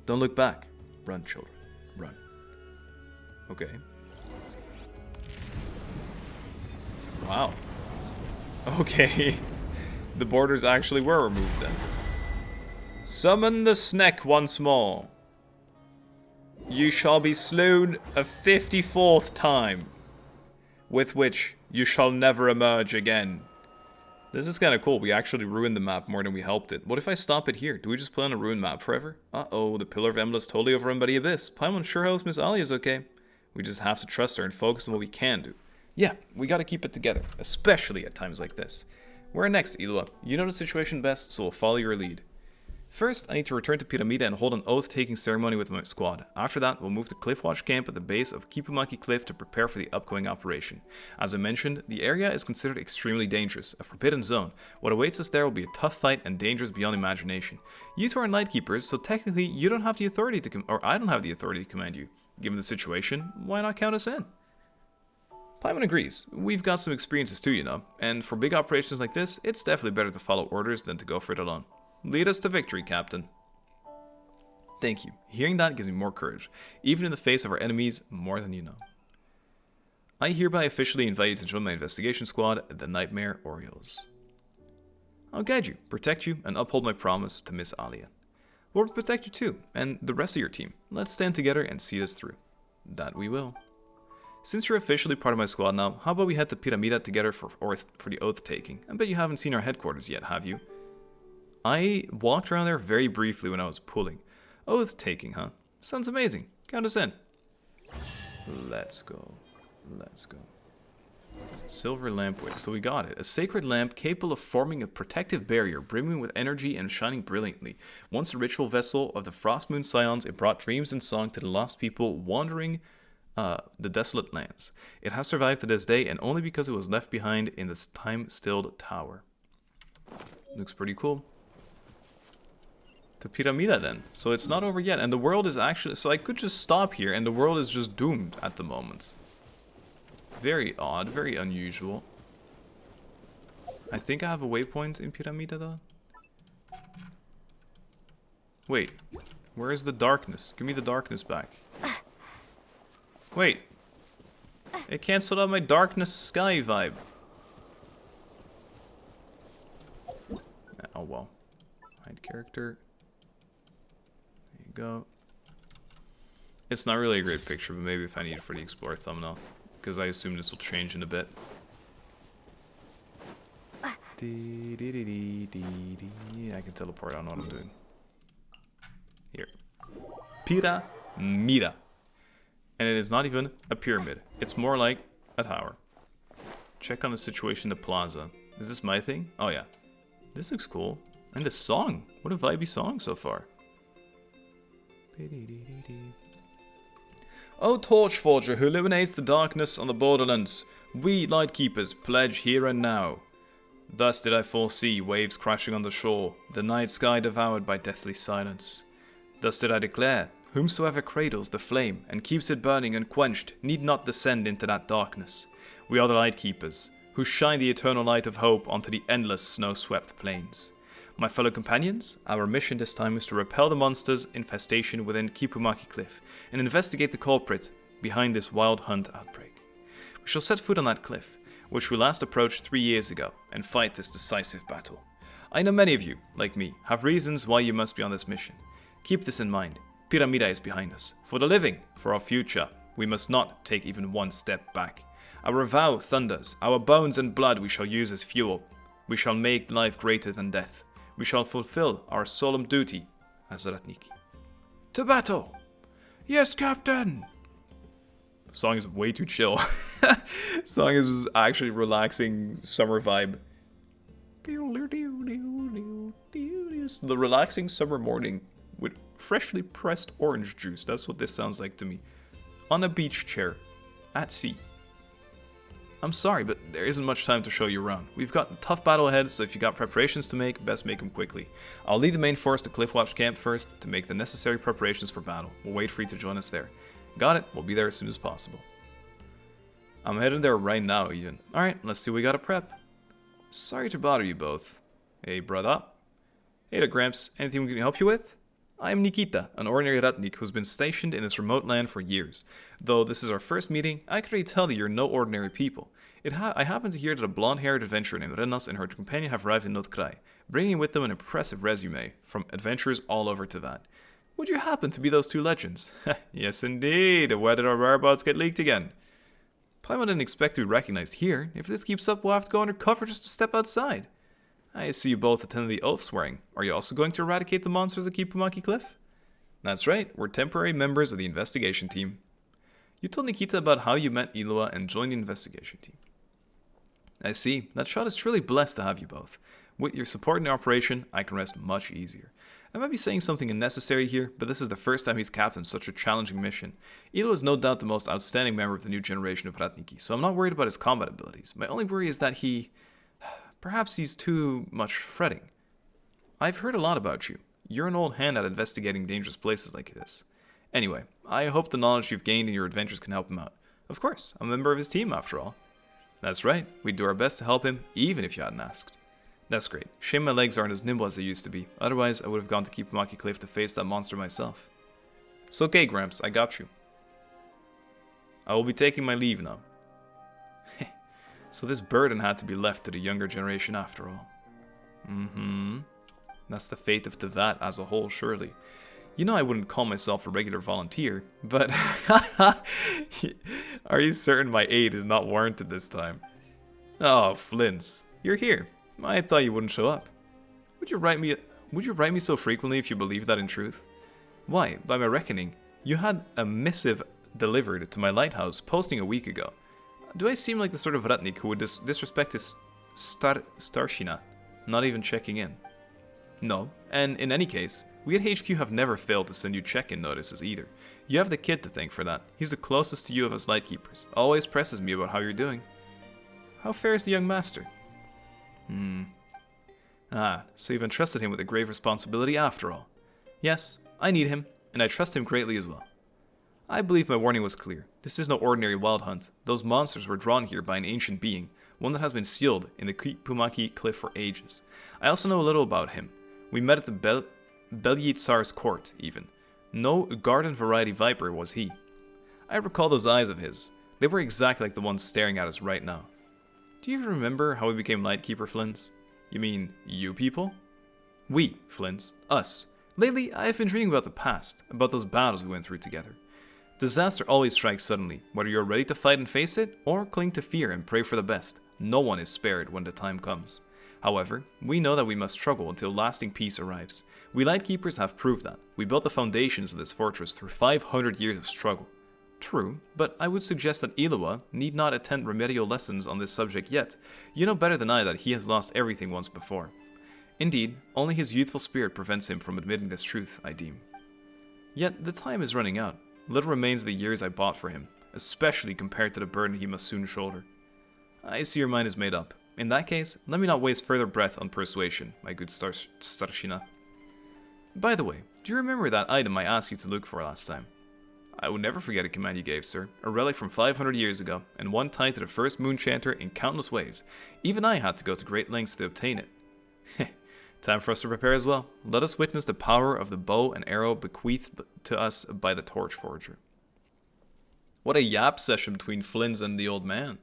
Don't look back. Run, children. Run. Okay. Wow. Okay. The borders actually were removed then. Summon the snack once more. You shall be slewn a 54th time, with which you shall never emerge again. This is kind of cool. We actually ruined the map more than we helped it. What if I stop it here? Do we just play on a ruined map forever? Uh-oh, the Pillar of Embla's totally overrun by the Abyss. Paimon sure hopes Miss Ali is okay. We just have to trust her and focus on what we can do. Yeah, we gotta keep it together, especially at times like this. Where next, illuga? You know the situation best, so we'll follow your lead. First, I need to return to Pyramida and hold an oath-taking ceremony with my squad. After that, we'll move to Cliffwatch Camp at the base of Kipumaki Cliff to prepare for the upcoming operation. As I mentioned, the area is considered extremely dangerous, a forbidden zone. What awaits us there will be a tough fight and dangers beyond imagination. You two are Lightkeepers, so technically you don't have the authority to I don't have the authority to command you. Given the situation, why not count us in? Paimon agrees. We've got some experiences too, you know, and for big operations like this, it's definitely better to follow orders than to go for it alone. Lead us to victory, Captain. Thank you. Hearing that gives me more courage, even in the face of our enemies more than you know. I hereby officially invite you to join my investigation squad, the Nightmare Orioles. I'll guide you, protect you, and uphold my promise to Miss Alia. We'll protect you too, and the rest of your team. Let's stand together and see this through. That we will. Since you're officially part of my squad now, how about we head to Pyramida together for the oath-taking? I bet you haven't seen our headquarters yet, have you? I walked around there very briefly when I was pulling. Oath-taking, huh? Sounds amazing. Count us in. Let's go. Let's go. Silver lampwick. So we got it. A sacred lamp capable of forming a protective barrier, brimming with energy and shining brilliantly. Once a ritual vessel of the Frost Moon Scions, it brought dreams and song to the lost people wandering the desolate lands. It has survived to this day, and only because it was left behind in this time-stilled tower. Looks pretty cool. To Pyramida then. So it's not over yet, and the world is actually... So I could just stop here, and the world is just doomed at the moment. Very odd, very unusual. I think I have a waypoint in Pyramida though. Wait, where is the darkness? Give me the darkness back. Wait, it canceled out my darkness sky vibe. Oh well. Hide character. There you go. It's not really a great picture, but maybe if I need it for the Explorer thumbnail. Because I assume this will change in a bit. I can teleport, I don't know what I'm doing. Here. Pyramida. And it is not even a pyramid. It's more like a tower. Check on the situation in the plaza. Is this my thing? Oh yeah. This looks cool. And the song. What a vibey song so far. O Torchforger who illuminates the darkness on the borderlands, we Lightkeepers pledge here and now. Thus did I foresee waves crashing on the shore, the night sky devoured by deathly silence. Thus did I declare, whomsoever cradles the flame and keeps it burning unquenched need not descend into that darkness. We are the Lightkeepers, who shine the eternal light of hope onto the endless snow-swept plains. My fellow companions, our mission this time is to repel the monster's infestation within Kipumaki Cliff and investigate the culprit behind this wild hunt outbreak. We shall set foot on that cliff, which we last approached 3 years ago, and fight this decisive battle. I know many of you, like me, have reasons why you must be on this mission. Keep this in mind. Pyramida is behind us. For the living, for our future, we must not take even one step back. Our vow thunders, our bones and blood we shall use as fuel. We shall make life greater than death. We shall fulfill our solemn duty as Ratniki. To battle! Yes, Captain! Song is way too chill. Song is actually relaxing summer vibe. The relaxing summer morning with freshly pressed orange juice. That's what this sounds like to me. On a beach chair. At sea. I'm sorry, but there isn't much time to show you around. We've got a tough battle ahead, so if you got preparations to make, best make them quickly. I'll lead the main force to Cliffwatch Camp first to make the necessary preparations for battle. We'll wait for you to join us there. Got it, we'll be there as soon as possible. I'm headed there right now, even. Alright, let's see what we gotta prep. Sorry to bother you both. Hey, brother. Hey there, Gramps. Anything we can help you with? I am Nikita, an ordinary Ratnik who's been stationed in this remote land for years. Though this is our first meeting, I can already tell that you're no ordinary people. I happen to hear that a blonde-haired adventurer named Renas and her companion have arrived in Notkrai, bringing with them an impressive resume from adventures all over Teyvat. Would you happen to be those two legends? Yes, indeed. Where did our whereabouts get leaked again? Paimon didn't expect to be recognized here. If this keeps up, we'll have to go undercover just to step outside. I see you both attended the oath swearing. Are you also going to eradicate the monsters that keep Pumaki Cliff? That's right, we're temporary members of the investigation team. You told Nikita about how you met Illuga and joined the investigation team. I see, that shot is truly blessed to have you both. With your support in the operation, I can rest much easier. I might be saying something unnecessary here, but this is the first time he's captained such a challenging mission. Illuga is no doubt the most outstanding member of the new generation of Ratniki, so I'm not worried about his combat abilities. My only worry is that perhaps he's too much fretting. I've heard a lot about you. You're an old hand at investigating dangerous places like this. Anyway, I hope the knowledge you've gained in your adventures can help him out. Of course, I'm a member of his team after all. That's right, we'd do our best to help him, even if you hadn't asked. That's great. Shame my legs aren't as nimble as they used to be. Otherwise, I would have gone to keep Pumaki Cliff to face that monster myself. It's okay, Gramps, I got you. I will be taking my leave now. So this burden had to be left to the younger generation after all. That's the fate of Teyvat as a whole, surely. You know I wouldn't call myself a regular volunteer, but are you certain my aid is not warranted this time? Oh, Flint's, you're here. I thought you wouldn't show up. Would you write me so frequently if you believe that in truth? Why, by my reckoning, you had a missive delivered to my lighthouse posting a week ago. Do I seem like the sort of Ratnik who would disrespect his starshina, not even checking in? No, and in any case, we at HQ have never failed to send you check-in notices either. You have the kid to thank for that. He's the closest to you of us lightkeepers. Always presses me about how you're doing. How fares the young master? So you've entrusted him with a grave responsibility after all. Yes, I need him, and I trust him greatly as well. I believe my warning was clear. This is no ordinary wild hunt. Those monsters were drawn here by an ancient being, one that has been sealed in the Pumaki Cliff for ages. I also know a little about him. We met at the Belyi Tsar's court, even. No garden variety viper was he. I recall those eyes of his. They were exactly like the ones staring at us right now. Do you even remember how we became Lightkeeper, Flins? You mean, you people? We, Flins. Us. Lately, I have been dreaming about the past, about those battles we went through together. Disaster always strikes suddenly, whether you're ready to fight and face it, or cling to fear and pray for the best. No one is spared when the time comes. However, we know that we must struggle until lasting peace arrives. We Lightkeepers have proved that. We built the foundations of this fortress through 500 years of struggle. True, but I would suggest that Illuga need not attend remedial lessons on this subject yet. You know better than I that he has lost everything once before. Indeed, only his youthful spirit prevents him from admitting this truth, I deem. Yet, the time is running out. Little remains of the years I bought for him, especially compared to the burden he must soon shoulder. I see your mind is made up. In that case, let me not waste further breath on persuasion, my good Starshina. By the way, do you remember that item I asked you to look for last time? I would never forget a command you gave, sir. A relic from 500 years ago, and one tied to the first Moonchanter in countless ways. Even I had to go to great lengths to obtain it. Time for us to prepare as well. Let us witness the power of the bow and arrow bequeathed to us by the Torch Forger. What a yap session between Flins and the old man.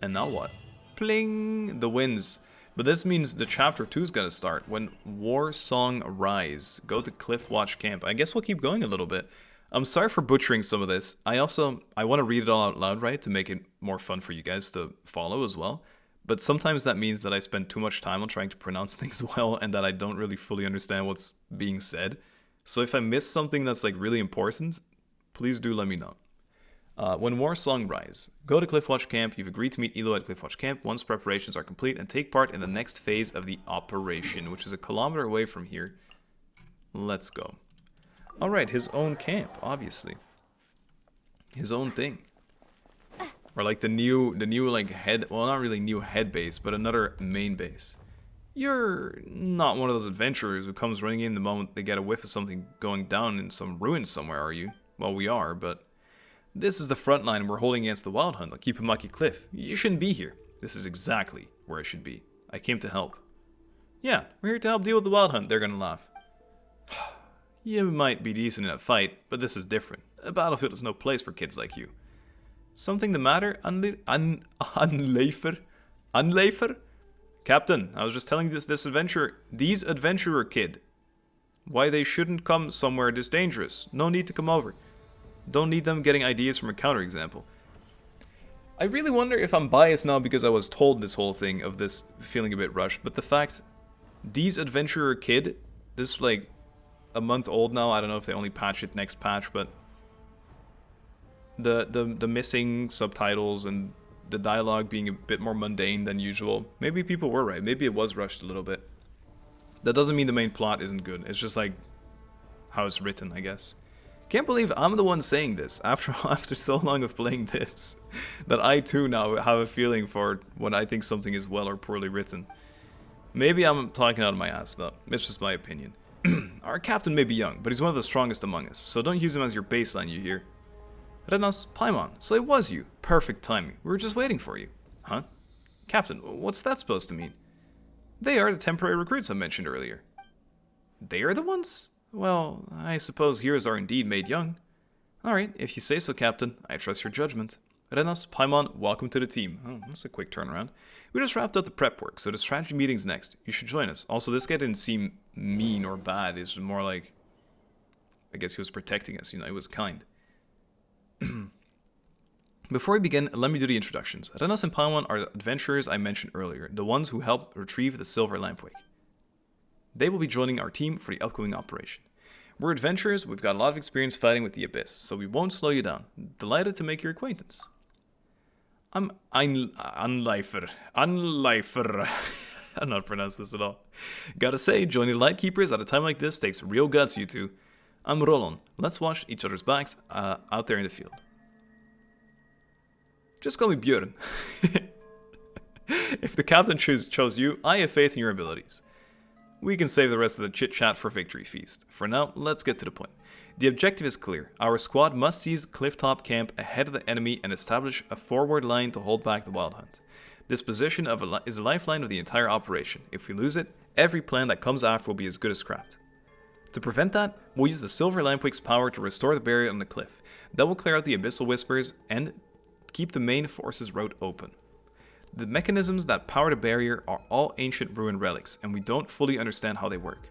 And now what? Pling! The winds. But this means the chapter 2 is gonna start. When War Song Rise. Go to Cliffwatch Camp. I guess we'll keep going a little bit. I'm sorry for butchering some of this. I want to read it all out loud, right? To make it more fun for you guys to follow as well. But sometimes that means that I spend too much time on trying to pronounce things well and that I don't really fully understand what's being said. So if I miss something that's like really important, please do let me know. When War Song Rise. Go to Cliffwatch Camp. You've agreed to meet Illuga at Cliffwatch Camp once preparations are complete and take part in the next phase of the operation, which is 1 kilometer away from here. Let's go. Alright, his own camp, obviously. His own thing. Or like the new like head, well, not really new head base, but another main base. You're not one of those adventurers who comes running in the moment they get a whiff of something going down in some ruin somewhere, are you? Well, we are, but this is the front line and we're holding against the Wild Hunt on Kipamaki Cliff. You shouldn't be here. This is exactly where I should be. I came to help. Yeah, we're here to help deal with the Wild Hunt. They're gonna laugh. You might be decent in a fight, but this is different. A battlefield is no place for kids like you. Something the matter, Unleifer? Captain, I was just telling these adventurer kid why they shouldn't come somewhere this dangerous. No need to come over. Don't need them getting ideas from a counterexample. I really wonder if I'm biased now because I was told this whole thing of this feeling a bit rushed, but the fact these adventurer kid, this like a month old now, I don't know if they only patch it next patch, but the missing subtitles and the dialogue being a bit more mundane than usual. Maybe people were right. Maybe it was rushed a little bit. That doesn't mean the main plot isn't good. It's just like how it's written, I guess. Can't believe I'm the one saying this after so long of playing this, that I too now have a feeling for when I think something is well or poorly written. Maybe I'm talking out of my ass though. It's just my opinion. Our captain may be young, but he's one of the strongest among us, so don't use him as your baseline, you hear? Renos, Paimon, so it was you. Perfect timing. We were just waiting for you. Huh? Captain, what's that supposed to mean? They are the temporary recruits I mentioned earlier. They are the ones? Well, I suppose heroes are indeed made young. Alright, if you say so, Captain. I trust your judgment. Renos, Paimon, welcome to the team. Oh, that's a quick turnaround. We just wrapped up the prep work, so the strategy meeting's next. You should join us. Also, this guy didn't seem mean or bad. It's more like, I guess he was protecting us, you know, he was kind. Before we begin, let me do the introductions. Renos and Paimon are the adventurers I mentioned earlier, the ones who helped retrieve the Silver Lampwick. They will be joining our team for the upcoming operation. We're adventurers, we've got a lot of experience fighting with the Abyss, so we won't slow you down. Delighted to make your acquaintance. I'm Unleifer. I'm not pronouncing this at all. Gotta say, joining the Lightkeepers at a time like this takes real guts, you two. I'm Roland. Let's watch each other's backs out there in the field. Just call me Björn. If the captain chose you, I have faith in your abilities. We can save the rest of the chit-chat for Victory Feast. For now, let's get to the point. The objective is clear. Our squad must seize Clifftop Camp ahead of the enemy and establish a forward line to hold back the Wild Hunt. This position is a lifeline of the entire operation. If we lose it, every plan that comes after will be as good as scrapped. To prevent that, we'll use the Silver Lampwick's power to restore the barrier on the cliff. That will clear out the Abyssal Whispers and keep the main forces route open. The mechanisms that power the barrier are all ancient ruined relics, and we don't fully understand how they work.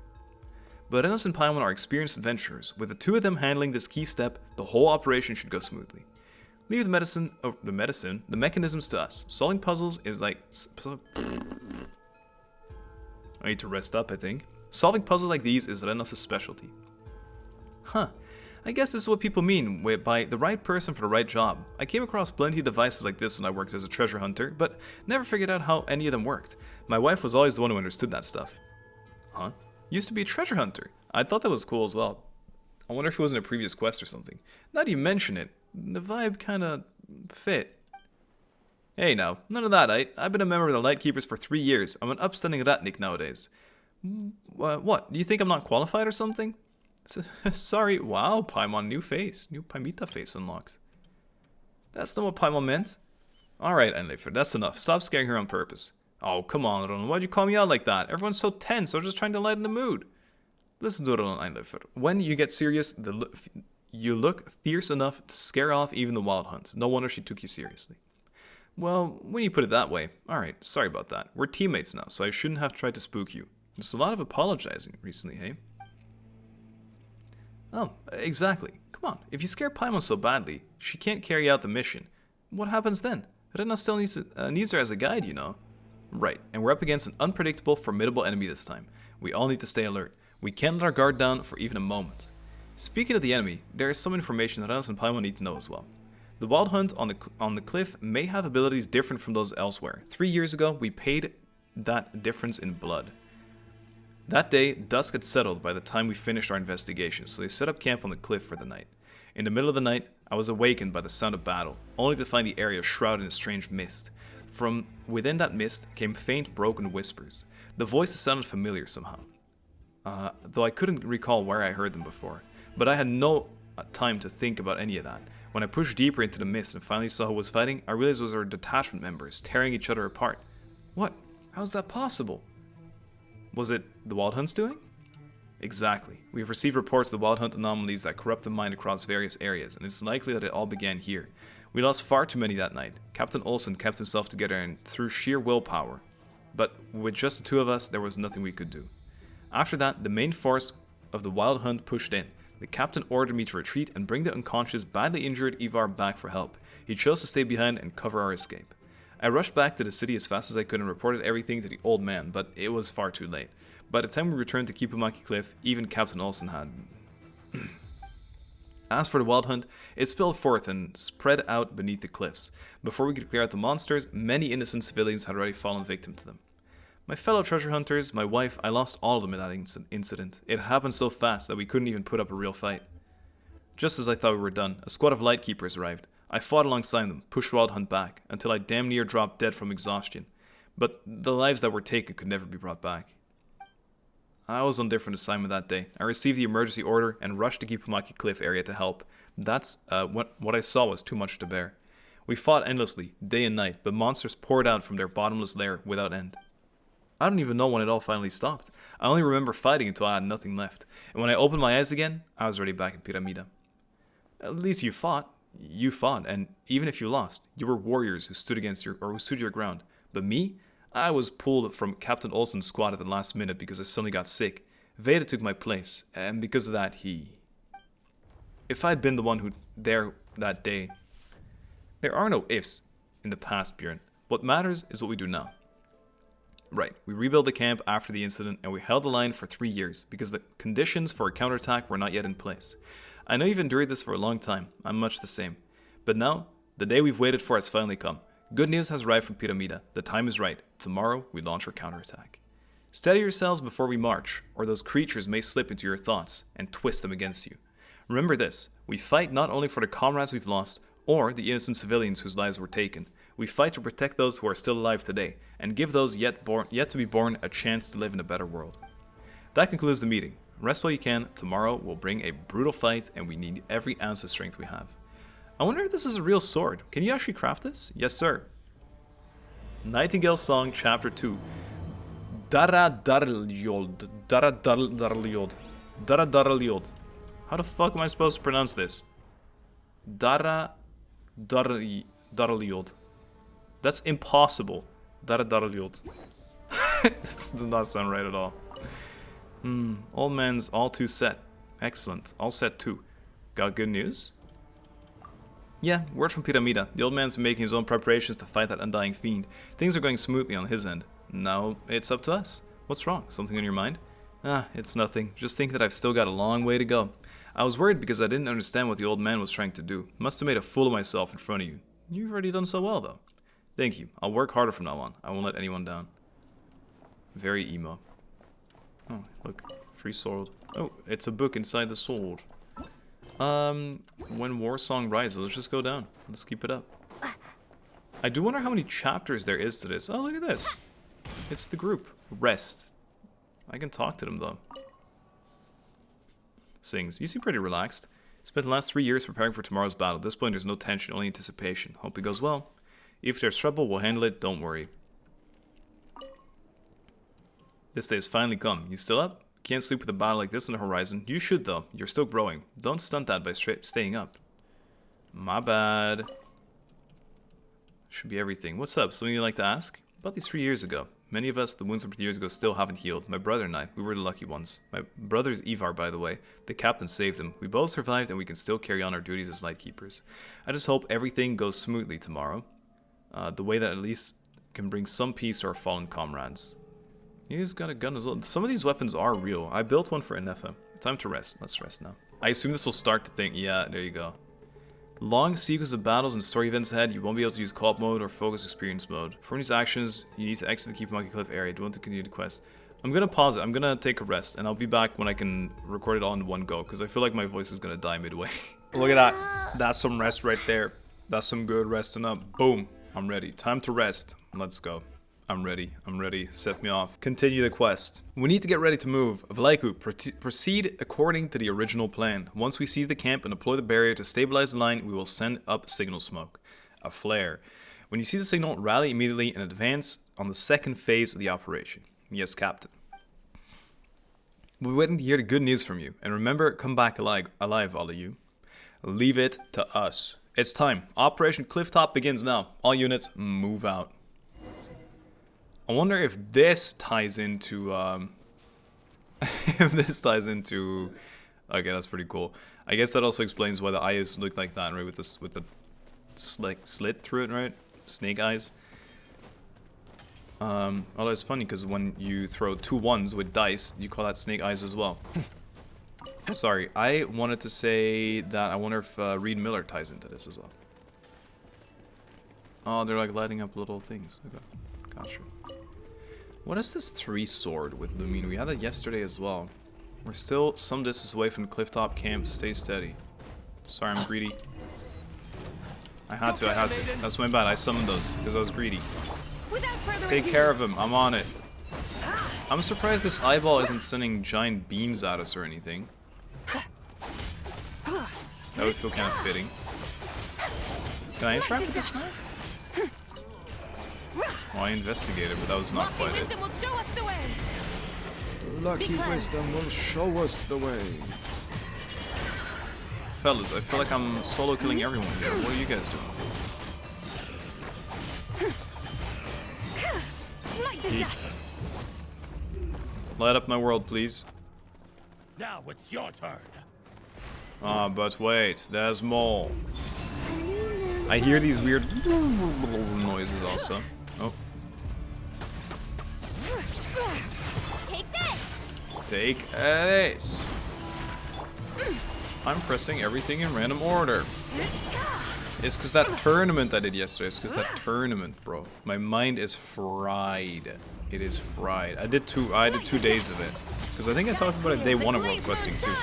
But Renos and Paimon are experienced adventurers. With the two of them handling this key step, the whole operation should go smoothly. Leave the mechanisms to us. Solving puzzles is like... I need to rest up, I think. Solving puzzles like these is Renos' specialty. Huh. I guess this is what people mean by the right person for the right job. I came across plenty of devices like this when I worked as a treasure hunter, but never figured out how any of them worked. My wife was always the one who understood that stuff. Huh? Used to be a treasure hunter. I thought that was cool as well. I wonder if it was in a previous quest or something. Now that you mention it, the vibe kinda fit. Hey now, none of that, I've been a member of the Lightkeepers for 3 years. I'm an upstanding ratnik nowadays. What? Do you think I'm not qualified or something? Sorry. Wow, Paimon, new face. New Paimita face unlocked. That's not what Paimon meant. Alright, Einleifer, that's enough. Stop scaring her on purpose. Oh, come on, Roland. Why'd you call me out like that? Everyone's so tense. I'm just trying to lighten the mood. Listen to Roland Einleifer. When you get serious, you look fierce enough to scare off even the Wild Hunt. No wonder she took you seriously. Well, when you put it that way. Alright, sorry about that. We're teammates now, so I shouldn't have tried to spook you. There's a lot of apologizing recently, hey? Oh, exactly. Come on, if you scare Paimon so badly, she can't carry out the mission. What happens then? Rena still needs her as a guide, you know. Right, and we're up against an unpredictable, formidable enemy this time. We all need to stay alert. We can't let our guard down for even a moment. Speaking of the enemy, there is some information that Renos and Paimon need to know as well. The Wild Hunt on the cliff may have abilities different from those elsewhere. 3 years ago, we paid that difference in blood. That day, dusk had settled by the time we finished our investigation, so they set up camp on the cliff for the night. In the middle of the night, I was awakened by the sound of battle, only to find the area shrouded in a strange mist. From within that mist came faint, broken whispers. The voices sounded familiar somehow, though I couldn't recall where I heard them before. But I had no time to think about any of that. When I pushed deeper into the mist and finally saw who was fighting, I realized it was our detachment members, tearing each other apart. What? How's that possible? Was it the Wild Hunt's doing? Exactly. We have received reports of the Wild Hunt anomalies that corrupt the mind across various areas, and it's likely that it all began here. We lost far too many that night. Captain Olsen kept himself together and through sheer willpower. But with just the two of us, there was nothing we could do. After that, the main force of the Wild Hunt pushed in. The captain ordered me to retreat and bring the unconscious, badly injured Ivar back for help. He chose to stay behind and cover our escape. I rushed back to the city as fast as I could and reported everything to the old man, but it was far too late. By the time we returned to Kipumaki Cliff, even Captain Olsen had. As for the Wild Hunt, it spilled forth and spread out beneath the cliffs. Before we could clear out the monsters, many innocent civilians had already fallen victim to them. My fellow treasure hunters, my wife, I lost all of them in that incident. It happened so fast that we couldn't even put up a real fight. Just as I thought we were done, a squad of lightkeepers arrived. I fought alongside them, pushed Wild Hunt back, until I damn near dropped dead from exhaustion. But the lives that were taken could never be brought back. I was on different assignment that day. I received the emergency order and rushed to Kipumaki Cliff area to help. That's what I saw was too much to bear. We fought endlessly, day and night, but monsters poured out from their bottomless lair without end. I don't even know when it all finally stopped. I only remember fighting until I had nothing left. And when I opened my eyes again, I was already back in Pyramida. At least you fought. You fought, and even if you lost, you were warriors who stood who stood your ground. But me? I was pulled from Captain Olsen's squad at the last minute because I suddenly got sick. Veda took my place, and because of that, If I'd been the one who there that day... There are no ifs in the past, Bjorn. What matters is what we do now. Right, we rebuilt the camp after the incident, and we held the line for 3 years, because the conditions for a counterattack were not yet in place. I know you've endured this for a long time, I'm much the same. But now, the day we've waited for has finally come. Good news has arrived from Pyramida. The time is right. Tomorrow, we launch our counterattack. Steady yourselves before we march, or those creatures may slip into your thoughts and twist them against you. Remember this, we fight not only for the comrades we've lost, or the innocent civilians whose lives were taken. We fight to protect those who are still alive today, and give those yet to be born a chance to live in a better world. That concludes the meeting. Rest while you can. Tomorrow will bring a brutal fight, and we need every ounce of strength we have. I wonder if this is a real sword. Can you actually craft this? Yes, sir. Nightingale Song, Chapter 2. Dara Darlyod. Dara Darlyod. Dara Darlyod. How the fuck am I supposed to pronounce this? Dara Darlyod. That's impossible. Dara Darlyod. This does not sound right at all. Old man's all too set. Excellent. All set too. Got good news? Yeah, word from Pyramida. The old man's been making his own preparations to fight that undying fiend. Things are going smoothly on his end. Now it's up to us. What's wrong? Something on your mind? It's nothing. Just think that I've still got a long way to go. I was worried because I didn't understand what the old man was trying to do. Must have made a fool of myself in front of you. You've already done so well, though. Thank you. I'll work harder from now on. I won't let anyone down. Very emo. Oh, look. Free sword. Oh, it's a book inside the sword. When War Song rises, let's just go down. Let's keep it up. I do wonder how many chapters there is to this. Oh, look at this. It's the group. Rest. I can talk to them, though. Sings. You seem pretty relaxed. Spent the last 3 years preparing for tomorrow's battle. At this point, there's no tension, only anticipation. Hope it goes well. If there's trouble, we'll handle it. Don't worry. This day has finally come. You still up? Can't sleep with a battle like this on the horizon. You should, though. You're still growing. Don't stunt that by staying up. My bad. Should be everything. What's up? Something you'd like to ask? About these 3 years ago. Many of us, the wounds from 3 years ago, still haven't healed. My brother and I, we were the lucky ones. My brother is Ivar, by the way. The captain saved him. We both survived, and we can still carry on our duties as lightkeepers. I just hope everything goes smoothly tomorrow. The way that at least can bring some peace to our fallen comrades. He's got a gun as well. Some of these weapons are real. I built one for Enefa. Time to rest. Let's rest now. I assume this will start the thing. Yeah, there you go. Long sequence of battles and story events ahead. You won't be able to use co-op mode or focus experience mode. For these actions, you need to exit the Kipumaki Cliff area. Do you want to continue the quest? I'm going to pause it. I'm going to take a rest, and I'll be back when I can record it all in one go, because I feel like my voice is going to die midway. Look at that. That's some rest right there. That's some good resting up. Boom. I'm ready. Time to rest. Let's go. I'm ready. I'm ready. Set me off. Continue the quest. We need to get ready to move. Vleiku, proceed according to the original plan. Once we seize the camp and deploy the barrier to stabilize the line, we will send up signal smoke. A flare. When you see the signal, rally immediately and advance on the second phase of the operation. Yes, Captain. We're waiting to hear the good news from you. And remember, come back alive, all of you. Leave it to us. It's time. Operation Clifftop begins now. All units, move out. I wonder if this ties into, if this ties into, okay, that's pretty cool. I guess that also explains why the eyes look like that, right? With this, with the slit through it, right? Snake eyes. Although it's funny because when you throw 2 ones with dice, you call that snake eyes as well. Sorry, I wanted to say that I wonder if Reed Miller ties into this as well. Oh, they're like lighting up little things. Okay, gotcha. What is this 3 sword with Lumine? We had that yesterday as well. We're still some distance away from the clifftop camp. Stay steady. Sorry, I'm greedy. I had to. That's my bad. I summoned those because I was greedy. Take care of him. I'm on it. I'm surprised this eyeball isn't sending giant beams at us or anything. That would feel kind of fitting. Can I interact with this now? Well, I investigated, but that was not quite it. Lucky wisdom will show us the way. Fellas, I feel like I'm solo killing everyone here. What are you guys doing? Light up my world, please. Now it's your turn. Ah, but wait, there's more. I hear these weird noises also. Oh. Take this. Take this. I'm pressing everything in random order. It's because that tournament I did yesterday. It's because that tournament, bro. My mind is fried. It is fried. I did 2 days of it. Because I think I talked about it day 1 of world questing too.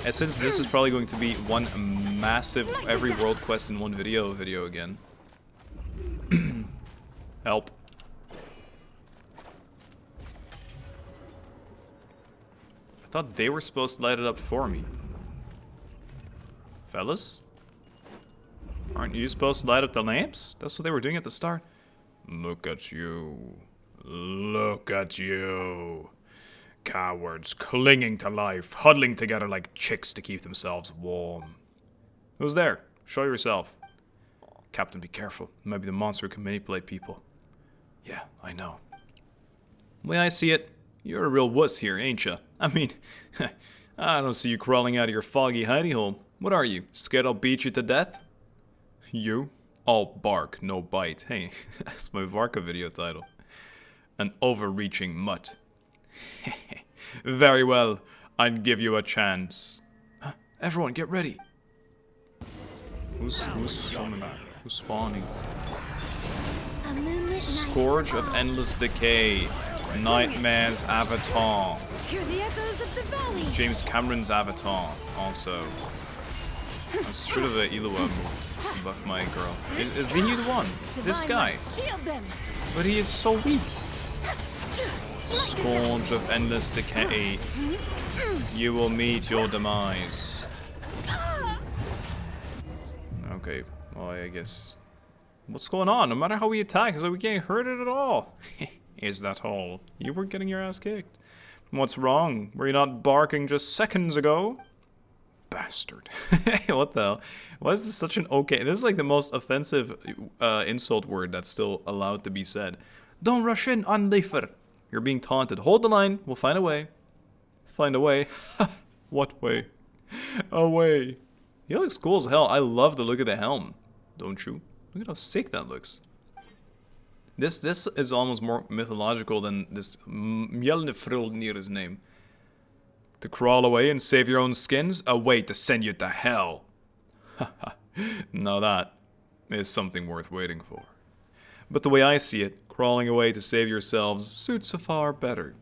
And since this is probably going to be one massive every world quest in one video again. Help. I thought they were supposed to light it up for me. Fellas? Aren't you supposed to light up the lamps? That's what they were doing at the start. Look at you. Look at you. Cowards clinging to life, huddling together like chicks to keep themselves warm. Who's there? Show yourself. Captain, be careful. It might be the monster who can manipulate people. Yeah, I know. The way I see it, you're a real wuss here, ain't ya? I mean, I don't see you crawling out of your foggy hidey hole. What are you, scared I'll beat you to death? You? All bark, no bite. Hey, that's my Varka video title. An overreaching mutt. Very well, I'd give you a chance. Everyone, get ready. Who's spawning? Scourge of Endless Decay. Nightmare's avatar. James Cameron's avatar, also. I should have illuga moved to buff my girl. Is he the one? This guy. But he is so weak. Scourge of Endless Decay. You will meet your demise. Okay, well I guess... What's going on? No matter how we attack, it's like we can't hurt it at all. Is that all? You were getting your ass kicked. What's wrong? Were you not barking just seconds ago? Bastard. What the hell? Why is this such an okay... This is like the most offensive insult word that's still allowed to be said. Don't rush in, unleafer. You're being taunted. Hold the line. We'll find a way. Find a way. What way? A way. He looks cool as hell. I love the look of the helm. Don't you? Look at how sick that looks. This is almost more mythological than this Mjolnir near his name. To crawl away and save your own skins? A way to send you to hell. Now that is something worth waiting for. But the way I see it, crawling away to save yourselves suits far better.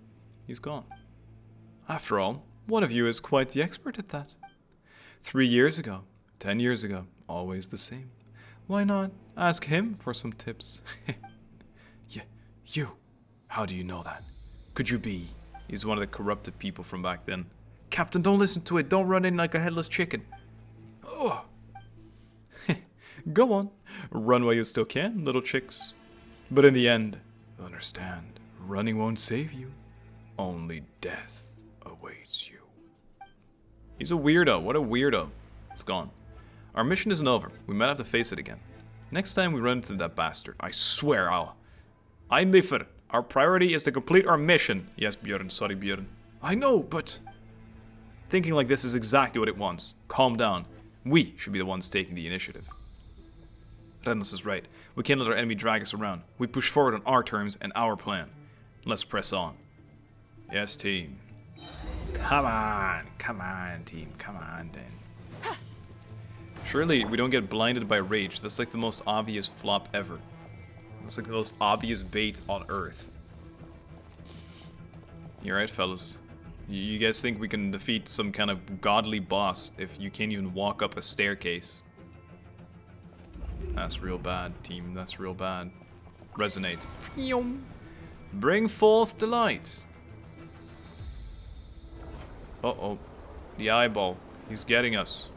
He's gone. After all, one of you is quite the expert at that. 3 years ago, 10 years ago, always the same. Why not ask him for some tips? You, how do you know that? Could you be? He's one of the corrupted people from back then. Captain, don't listen to it. Don't run in like a headless chicken. Oh. Go on. Run while you still can, little chicks. But in the end, understand, running won't save you. Only death awaits you. He's a weirdo. What a weirdo. It's gone. Our mission isn't over. We might have to face it again. Next time we run into that bastard, I swear I'll... Einliefern. Our priority is to complete our mission. Yes, Björn. Sorry, Björn. I know, but... Thinking like this is exactly what it wants. Calm down. We should be the ones taking the initiative. Redness is right. We can't let our enemy drag us around. We push forward on our terms and our plan. Let's press on. Yes, team. Come on, team. Come on, then. Surely we don't get blinded by rage. That's like the most obvious flop ever. That's like the most obvious bait on Earth. You're right, fellas. You guys think we can defeat some kind of godly boss if you can't even walk up a staircase? That's real bad, team. That's real bad. Resonate. Bring forth the light. Uh-oh. The eyeball. He's getting us.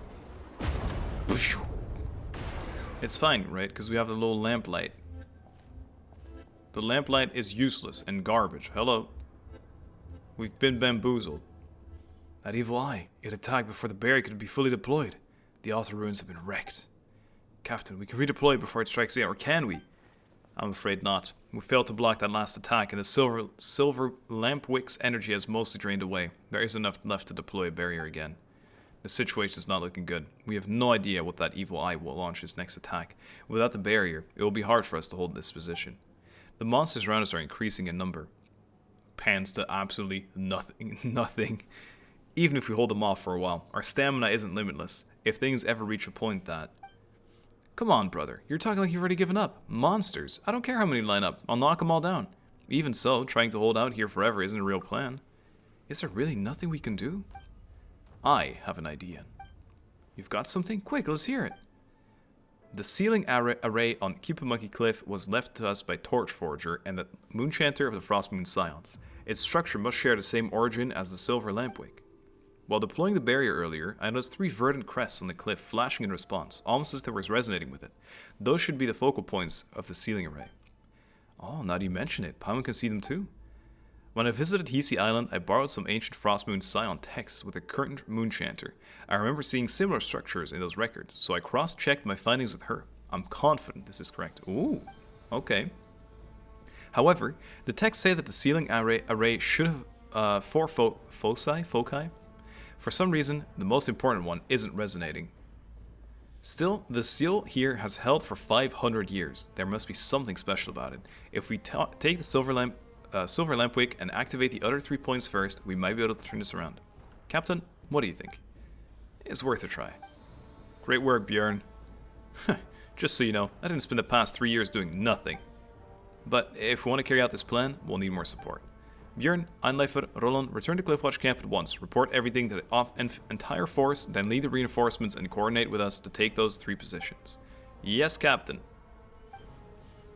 It's fine, right? Because we have the little lamplight. The lamplight is useless and garbage. Hello. We've been bamboozled. That evil eye. It attacked before the barrier could be fully deployed. The altar ruins have been wrecked. Captain, we can redeploy before it strikes again, or can we? I'm afraid not. We failed to block that last attack, and the silver lampwick's energy has mostly drained away. There isn't enough left to deploy a barrier again. The situation is not looking good. We have no idea what that evil eye will launch its next attack. Without the barrier, it will be hard for us to hold this position. The monsters around us are increasing in number. Pans to absolutely nothing. Even if we hold them off for a while, our stamina isn't limitless. If things ever reach a point that... Come on, brother. You're talking like you've already given up. Monsters. I don't care how many line up. I'll knock them all down. Even so, trying to hold out here forever isn't a real plan. Is there really nothing we can do? I have an idea. You've got something? Quick, let's hear it. The sealing array on Keep-A-Monkey Cliff was left to us by Torchforger and the Moonchanter of the Frostmoon Scions. Its structure must share the same origin as the Silver Lampwick. While deploying the barrier earlier, I noticed 3 verdant crests on the cliff flashing in response, almost as if it was resonating with it. Those should be the focal points of the sealing array. Oh, now that you mention it, Paimon can see them too. When I visited Hisi Island, I borrowed some ancient Frostmoon Scion texts with a current Moonchanter. I remember seeing similar structures in those records, so I cross-checked my findings with her. I'm confident this is correct. Ooh, okay. However, the texts say that the sealing array should have 4 foci? For some reason, the most important one isn't resonating. Still, the seal here has held for 500 years. There must be something special about it. If we take the Silver Lampwick and activate the other 3 points first, we might be able to turn this around. Captain, what do you think? It's worth a try. Great work, Björn. Just so you know, I didn't spend the past 3 years doing nothing. But if we want to carry out this plan, we'll need more support. Björn, Einleifer, Roland, return to Cliffwatch Camp at once. Report everything to the entire force, then lead the reinforcements and coordinate with us to take those 3 positions. Yes, Captain.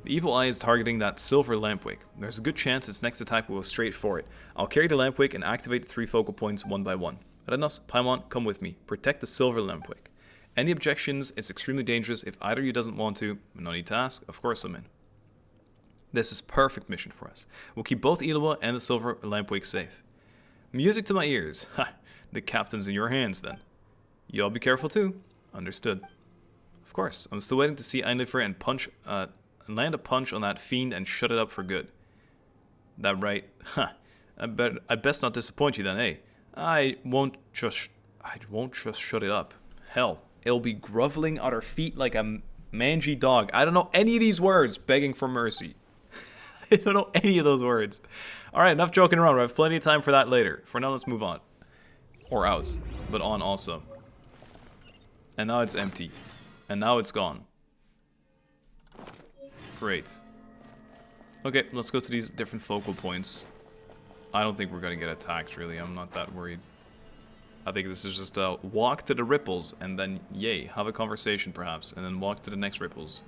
The evil eye is targeting that Silver Lampwick. There's a good chance its next attack will go straight for it. I'll carry the Lampwick and activate the 3 focal points one by one. Rednos, Paimon, come with me. Protect the Silver Lampwick. Any objections? It's extremely dangerous. If either of you doesn't want to, no need to ask. Of course I'm in. This is perfect mission for us. We'll keep both Illuga and the Silver Lampwick safe. Music to my ears. Ha! The captain's in your hands then. You all be careful too. Understood. Of course. I'm still waiting to see Einleifer and land a punch on that fiend and shut it up for good. That right? Ha! I'd best not disappoint you then, eh? I won't just shut it up. Hell, it'll be groveling at our feet like a mangy dog. I don't know any of these words begging for mercy. I don't know any of those words. Alright, enough joking around. We have plenty of time for that later. For now, let's move on. Or out. But on also. And now it's empty. And now it's gone. Great. Okay, let's go to these different focal points. I don't think we're going to get attacked, really. I'm not that worried. I think this is just a walk to the ripples and then, yay, have a conversation perhaps, and then walk to the next ripples.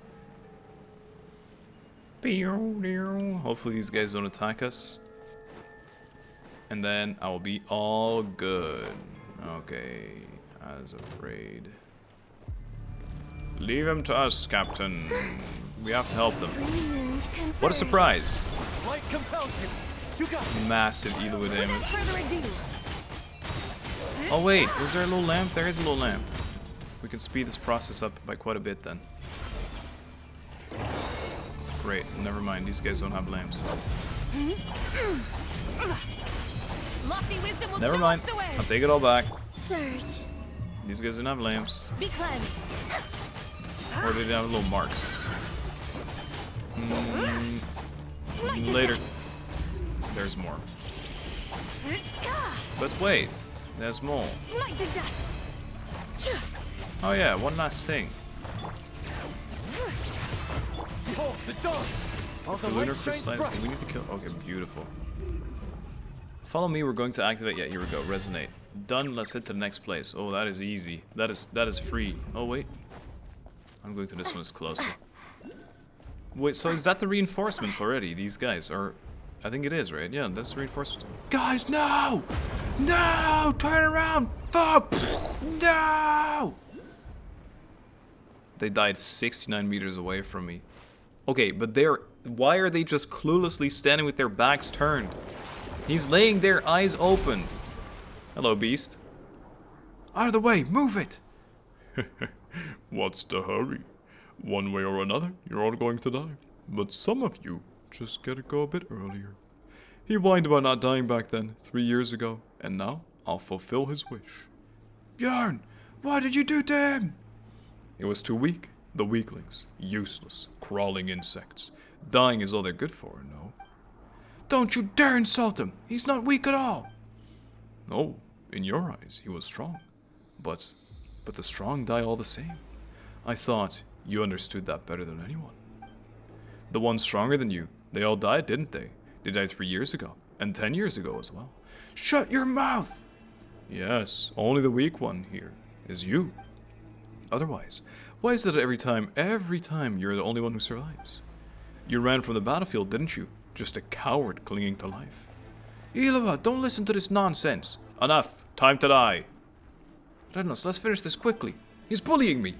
Hopefully these guys don't attack us. And then I will be all good. Okay, as afraid. Leave him to us, Captain. We have to help them. What a surprise! Light compels you. You got this. Massive illuga damage. Further ado. Oh wait, was there a little lamp? There is a little lamp. We can speed this process up by quite a bit then. Great, never mind, these guys don't have lamps. Lofty wisdom will Never show mind, us the way. I'll take it all back. Surge. These guys didn't have lamps. Be cleansed. Or they didn't have little marks. Later. There's more. But wait, there's more. Smite the dust. Oh yeah, one last thing. Behold the dawn. All the The lunar light shines crystallized. bright. We need to kill. Okay, beautiful. Follow me. We're going to activate. Yeah, here we go. Resonate. Done. Let's hit to the next place. Oh, that is easy. That is free. Oh wait, I'm going to this one. It's closer. Wait, so is that the reinforcements already? These guys are. I think it is, right? Yeah, that's the reinforcements. Guys, no! No! Turn around! Fuck! No! They died 69 meters away from me. Okay, but they're... Why are they just cluelessly standing with their backs turned? He's laying there, eyes opened. Hello, beast. Out of the way! Move it! What's the hurry? One way or another, you're all going to die. But some of you just gotta go a bit earlier. He whined about not dying back then, 3 years ago, and now I'll fulfill his wish. Bjorn, what did you do to him? He was too weak. The weaklings, useless, crawling insects. Dying is all they're good for, no? Don't you dare insult him! He's not weak at all! No, in your eyes, he was strong. But the strong die all the same. I thought you understood that better than anyone. The ones stronger than you, they all died, didn't they? They died 3 years ago, and 10 years ago as well. Shut your mouth! Yes, only the weak one here is you. Otherwise, why is it that every time you're the only one who survives? You ran from the battlefield, didn't you? Just a coward clinging to life. Illuga, don't listen to this nonsense. Enough, time to die. Rednos, let's finish this quickly. He's bullying me.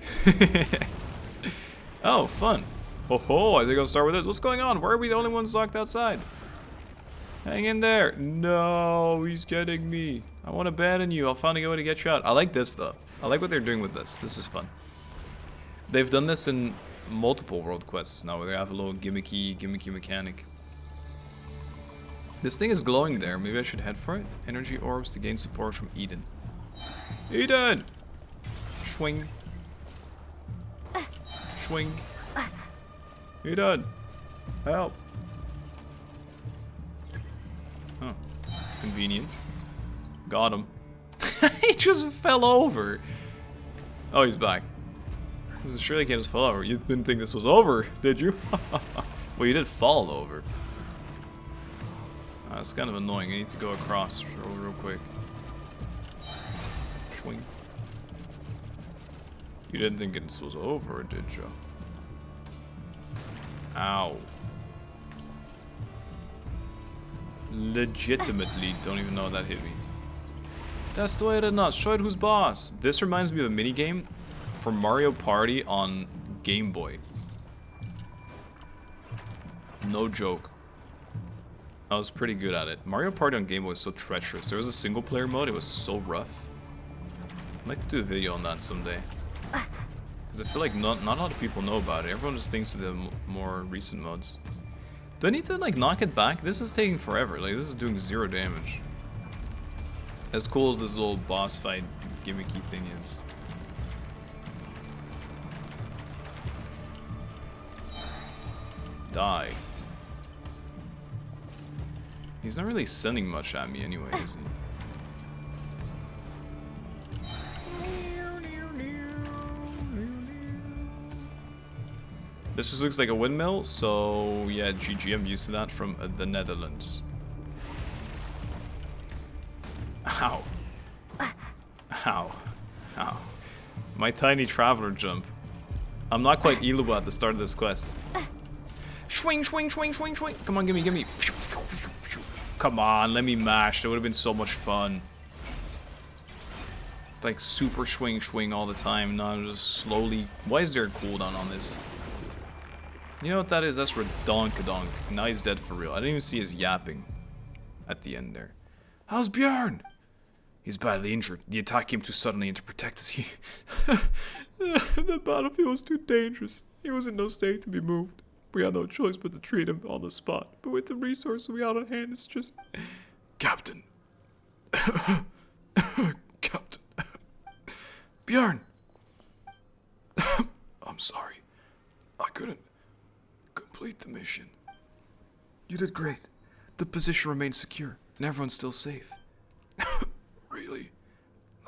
Oh, fun. Ho ho, I think I'll start with this. What's going on? Why are we the only ones locked outside? Hang in there. No, he's getting me. I want to abandon you. I'll find a way to get you out. I like this, though. I like what they're doing with this. This is fun. They've done this in multiple world quests now, where they have a little gimmicky mechanic. This thing is glowing there. Maybe I should head for it. Energy orbs to gain support from Eden. Eden! Swing. Swing. Eden! Help! Oh. Convenient. Got him. He just fell over. Oh, he's back. Surely can't just fall over. You didn't think this was over, did you? Well, you did fall over. It's kind of annoying. I need to go across real quick. Swing. You didn't think this was over, did you? Ow. Legitimately don't even know that hit me. That's the way it is not. Show it who's boss. This reminds me of a minigame from Mario Party on Game Boy. No joke. I was pretty good at it. Mario Party on Game Boy was so treacherous. There was a single player mode, it was so rough. I'd like to do a video on that someday. Because I feel like not a lot of people know about it. Everyone just thinks of the more recent modes. Do I need to like knock it back? This is taking forever. Like this is doing 0 damage. As cool as this little boss fight gimmicky thing is. Die. He's not really sending much at me anyway, is he? This just looks like a windmill, so yeah, GG, I'm used to that from the Netherlands. Ow. Ow. Ow. My tiny traveler jump. I'm not quite illuga at the start of this quest. Swing, swing, swing, swing, swing. Come on, gimme. Come on, let me mash. That would have been so much fun. It's like super swing, swing all the time. No, I'm just slowly. Why is there a cooldown on this? You know what that is? That's Redonkadonk. Now he's dead for real. I didn't even see his yapping at the end there. How's Bjorn? He's badly injured. The attack came too suddenly, and to protect us, the battlefield was too dangerous. He was in no state to be moved. We had no choice but to treat him on the spot. But with the resources we had on hand, it's just... Captain. Captain. Bjorn. I'm sorry. I couldn't complete the mission. You did great. The position remains secure, and everyone's still safe. Really?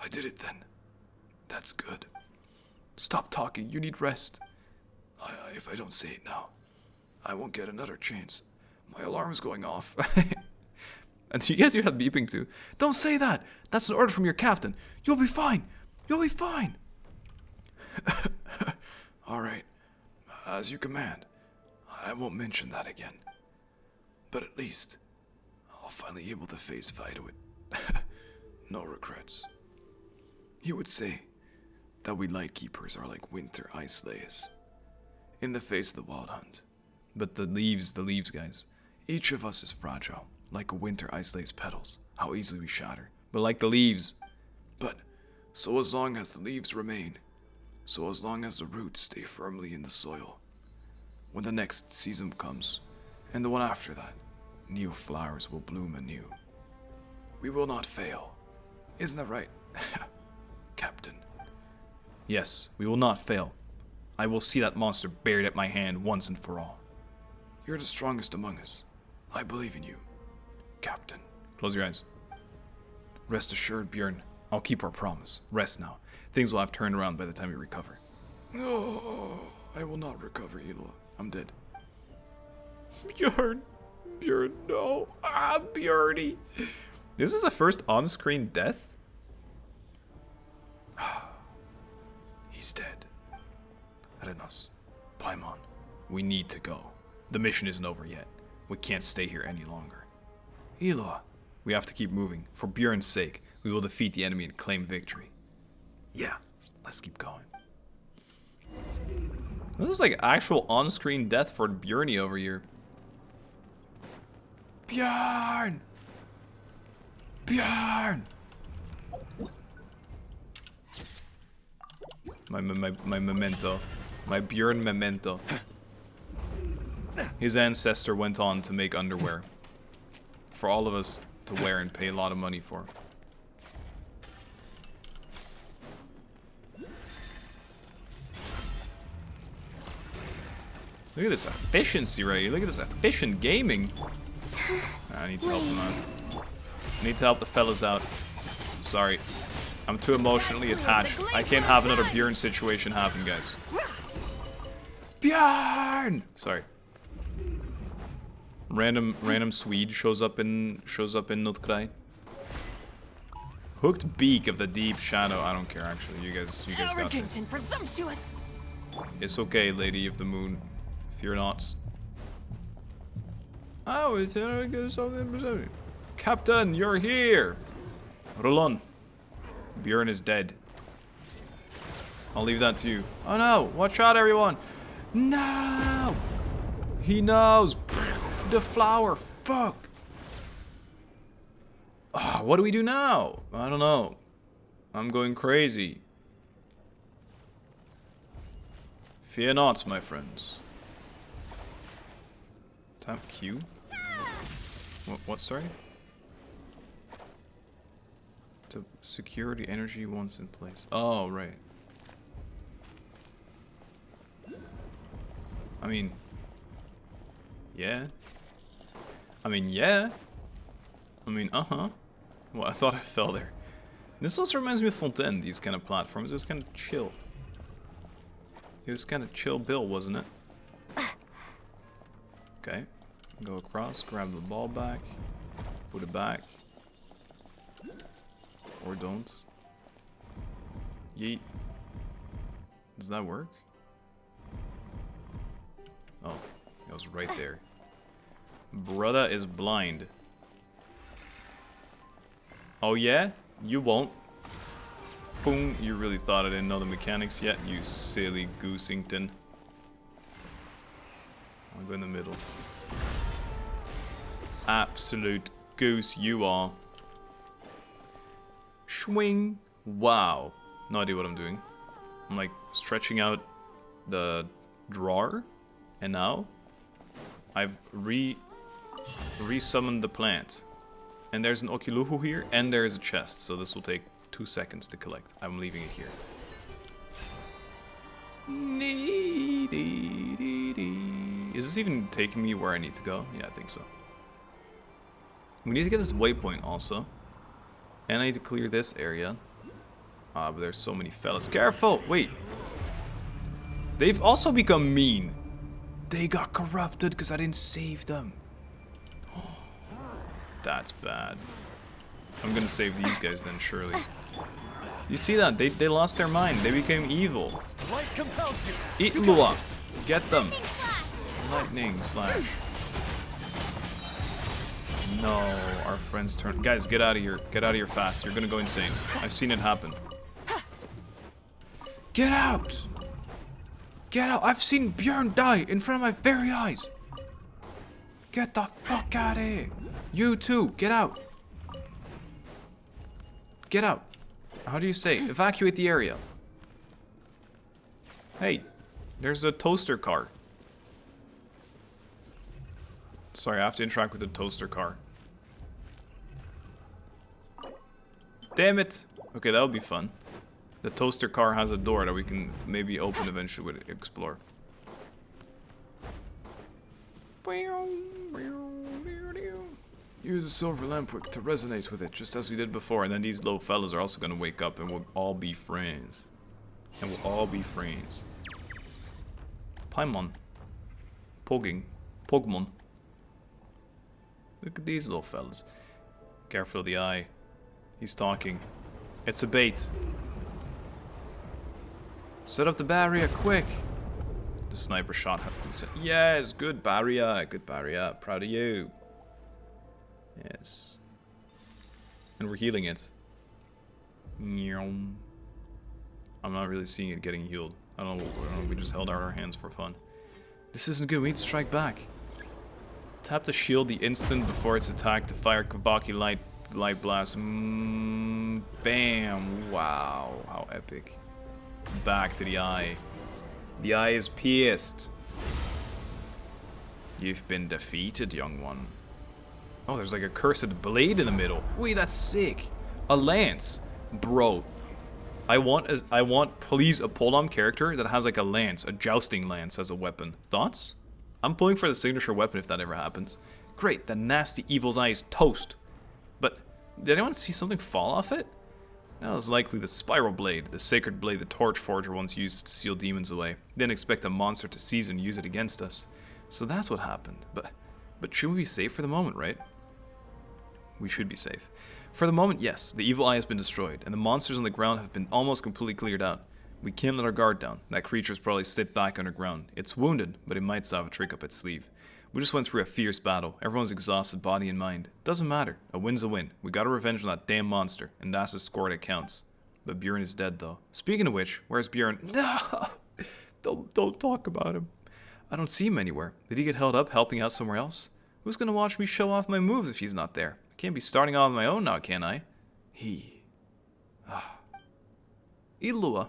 I did it then. That's good. Stop talking. You need rest. If I don't say it now, I won't get another chance. My alarm's going off. And you guys hear that beeping too. Don't say that. That's an order from your captain. You'll be fine. You'll be fine. All right. As you command. I won't mention that again. But at least I'll finally be able to face fight with no regrets. You would say that we lightkeepers are like winter ice slayers in the face of the wild hunt. But the leaves, guys. Each of us is fragile, like a winter ice slay's petals, how easily we shatter. But like the leaves. But so as long as the leaves remain, so as long as the roots stay firmly in the soil, when the next season comes, and the one after that, new flowers will bloom anew. We will not fail. Isn't that right, Captain? Yes, we will not fail. I will see that monster buried at my hand once and for all. You're the strongest among us. I believe in you, Captain. Close your eyes. Rest assured, Bjorn. I'll keep our promise. Rest now. Things will have turned around by the time you recover. Oh, I will not recover, Eloa. I'm dead. Bjorn. Bjorn, no. Ah, Bjorny. This is the first on-screen death? He's dead. Renos, Paimon, we need to go. The mission isn't over yet. We can't stay here any longer. Eloa, we have to keep moving. For Bjorn's sake, we will defeat the enemy and claim victory. Yeah, let's keep going. This is like actual on-screen death for Bjorny over here. Bjorn! Bjorn! My memento. My Bjorn memento. His ancestor went on to make underwear for all of us to wear and pay a lot of money for. Look at this efficiency right here. Look at this efficient gaming. I need to help them out. I need to help the fellas out. Sorry. I'm too emotionally attached. I can't have another Bjorn situation happen, guys. Bjorn! Sorry. Random Swede shows up in Nutkraj. Hooked beak of the deep shadow. I don't care actually. You guys got this. And presumptuous. It's okay, Lady of the Moon. Fear not. Oh, it's something. Captain, you're here. Rulon. Bjorn is dead. I'll leave that to you. Oh no! Watch out, everyone! No! He knows. The flower. Fuck. Oh, what do we do now? I don't know. I'm going crazy. Fear not, my friends. Tap Q. What? Sorry. To secure the energy once in place. Oh, right. I mean, yeah. Uh-huh. Well, I thought I fell there. This also reminds me of Fontaine, these kind of platforms. It was kind of chill. It was kind of chill Bill, wasn't it? Okay. Go across, grab the ball back, put it back. Or don't. Yeet. Does that work? Oh, it was right there. Brother is blind. Oh yeah? You won't. Boom, you really thought I didn't know the mechanics yet, you silly Goosington. I'll go in the middle. Absolute goose you are. Swing. Wow. No idea what I'm doing. I'm like stretching out the drawer, and now I've re-summoned the plant. And there's an Okiluhu here, and there is a chest, so this will take 2 seconds to collect. I'm leaving it here. Is this even taking me where I need to go? Yeah, I think so. We need to get this waypoint also. And I need to clear this area. Ah, but there's so many fellas. Careful! Wait. They've also become mean. They got corrupted because I didn't save them. That's bad. I'm gonna save these guys then, surely. You see that? They lost their mind. They became evil. Illuga. Get them. Lightning slash. No, our friend's turn. Guys, get out of here. Get out of here fast. You're gonna go insane. I've seen it happen. Get out! Get out! I've seen Bjorn die in front of my very eyes. Get the fuck out of here. You too, get out. Get out. How do you say? Evacuate the area. Hey, there's a toaster car. Sorry, I have to interact with the toaster car. Damn it! Okay, that'll be fun. The toaster car has a door that we can maybe open eventually with Explore. Use a silver lamp wick to resonate with it, just as we did before, and then these little fellas are also gonna wake up and we'll all be friends. And we'll all be friends. Paimon. Pogmon. Look at these little fellas. Careful of the eye. He's talking. It's a bait. Set up the barrier quick. The sniper shot has been set. Yes, good barrier. Good barrier. Proud of you. Yes. And we're healing it. I'm not really seeing it getting healed. I don't know, we just held out our hands for fun. This isn't good, we need to strike back. Tap the shield the instant before it's attacked to fire Kabaki light blast. Bam! Wow, how epic. Back to the eye. The eye is pierced. You've been defeated, young one. Oh, there's like a cursed blade in the middle. Wait, that's sick. A lance. Bro. I want please a Polam character that has like a lance, a jousting lance as a weapon. Thoughts? I'm pulling for the signature weapon if that ever happens. Great, the nasty evil's eye is toast. But did anyone see something fall off it? That was likely the spiral blade, the sacred blade the Torch Forger once used to seal demons away. Didn't expect a monster to seize and use it against us. So that's what happened. But should we be safe for the moment, right? We should be safe. For the moment, yes, the evil eye has been destroyed, and the monsters on the ground have been almost completely cleared out. We can't let our guard down. That creature's probably slipped back underground. It's wounded, but it might still have a trick up its sleeve. We just went through a fierce battle. Everyone's exhausted, body and mind. Doesn't matter. A win's a win. We got a revenge on that damn monster, and that's the score that counts. But Bjorn is dead, though. Speaking of which, where's Bjorn? No! Don't talk about him. I don't see him anywhere. Did he get held up helping out somewhere else? Who's gonna watch me show off my moves if he's not there? I can't be starting out on my own now, can I? Illuga.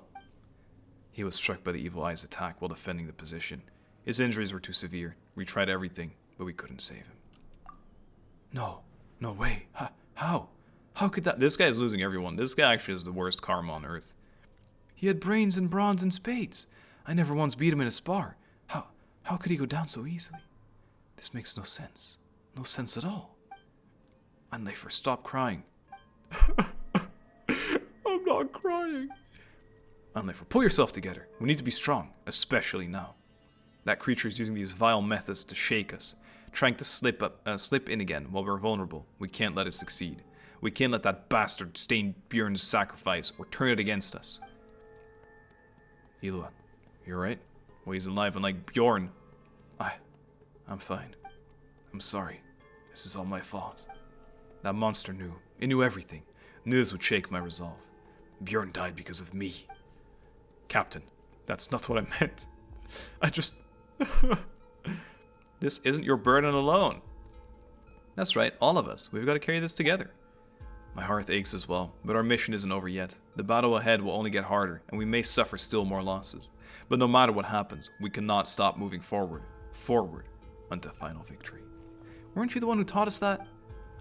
He was struck by the evil eye's attack while defending the position. His injuries were too severe. We tried everything, but we couldn't save him. No way. How? How could that? This guy is losing everyone. This guy actually is the worst karma on earth. He had brains and bronze and spades. I never once beat him in a spar. How could he go down so easily? This makes no sense. No sense at all. Unleifer, stop crying. I'm not crying. Unleifer, pull yourself together. We need to be strong, especially now. That creature is using these vile methods to shake us, trying to slip in again while we're vulnerable. We can't let it succeed. We can't let that bastard stain Bjorn's sacrifice or turn it against us. Illuga, you alright? Well, he's alive, unlike Bjorn. I'm fine. I'm sorry. This is all my fault. That monster knew. It knew everything. Knew this would shake my resolve. Bjorn died because of me. Captain, that's not what I meant. I just... This isn't your burden alone. That's right, all of us. We've got to carry this together. My heart aches as well, but our mission isn't over yet. The battle ahead will only get harder, and we may suffer still more losses. But no matter what happens, we cannot stop moving forward, unto final victory. Weren't you the one who taught us that?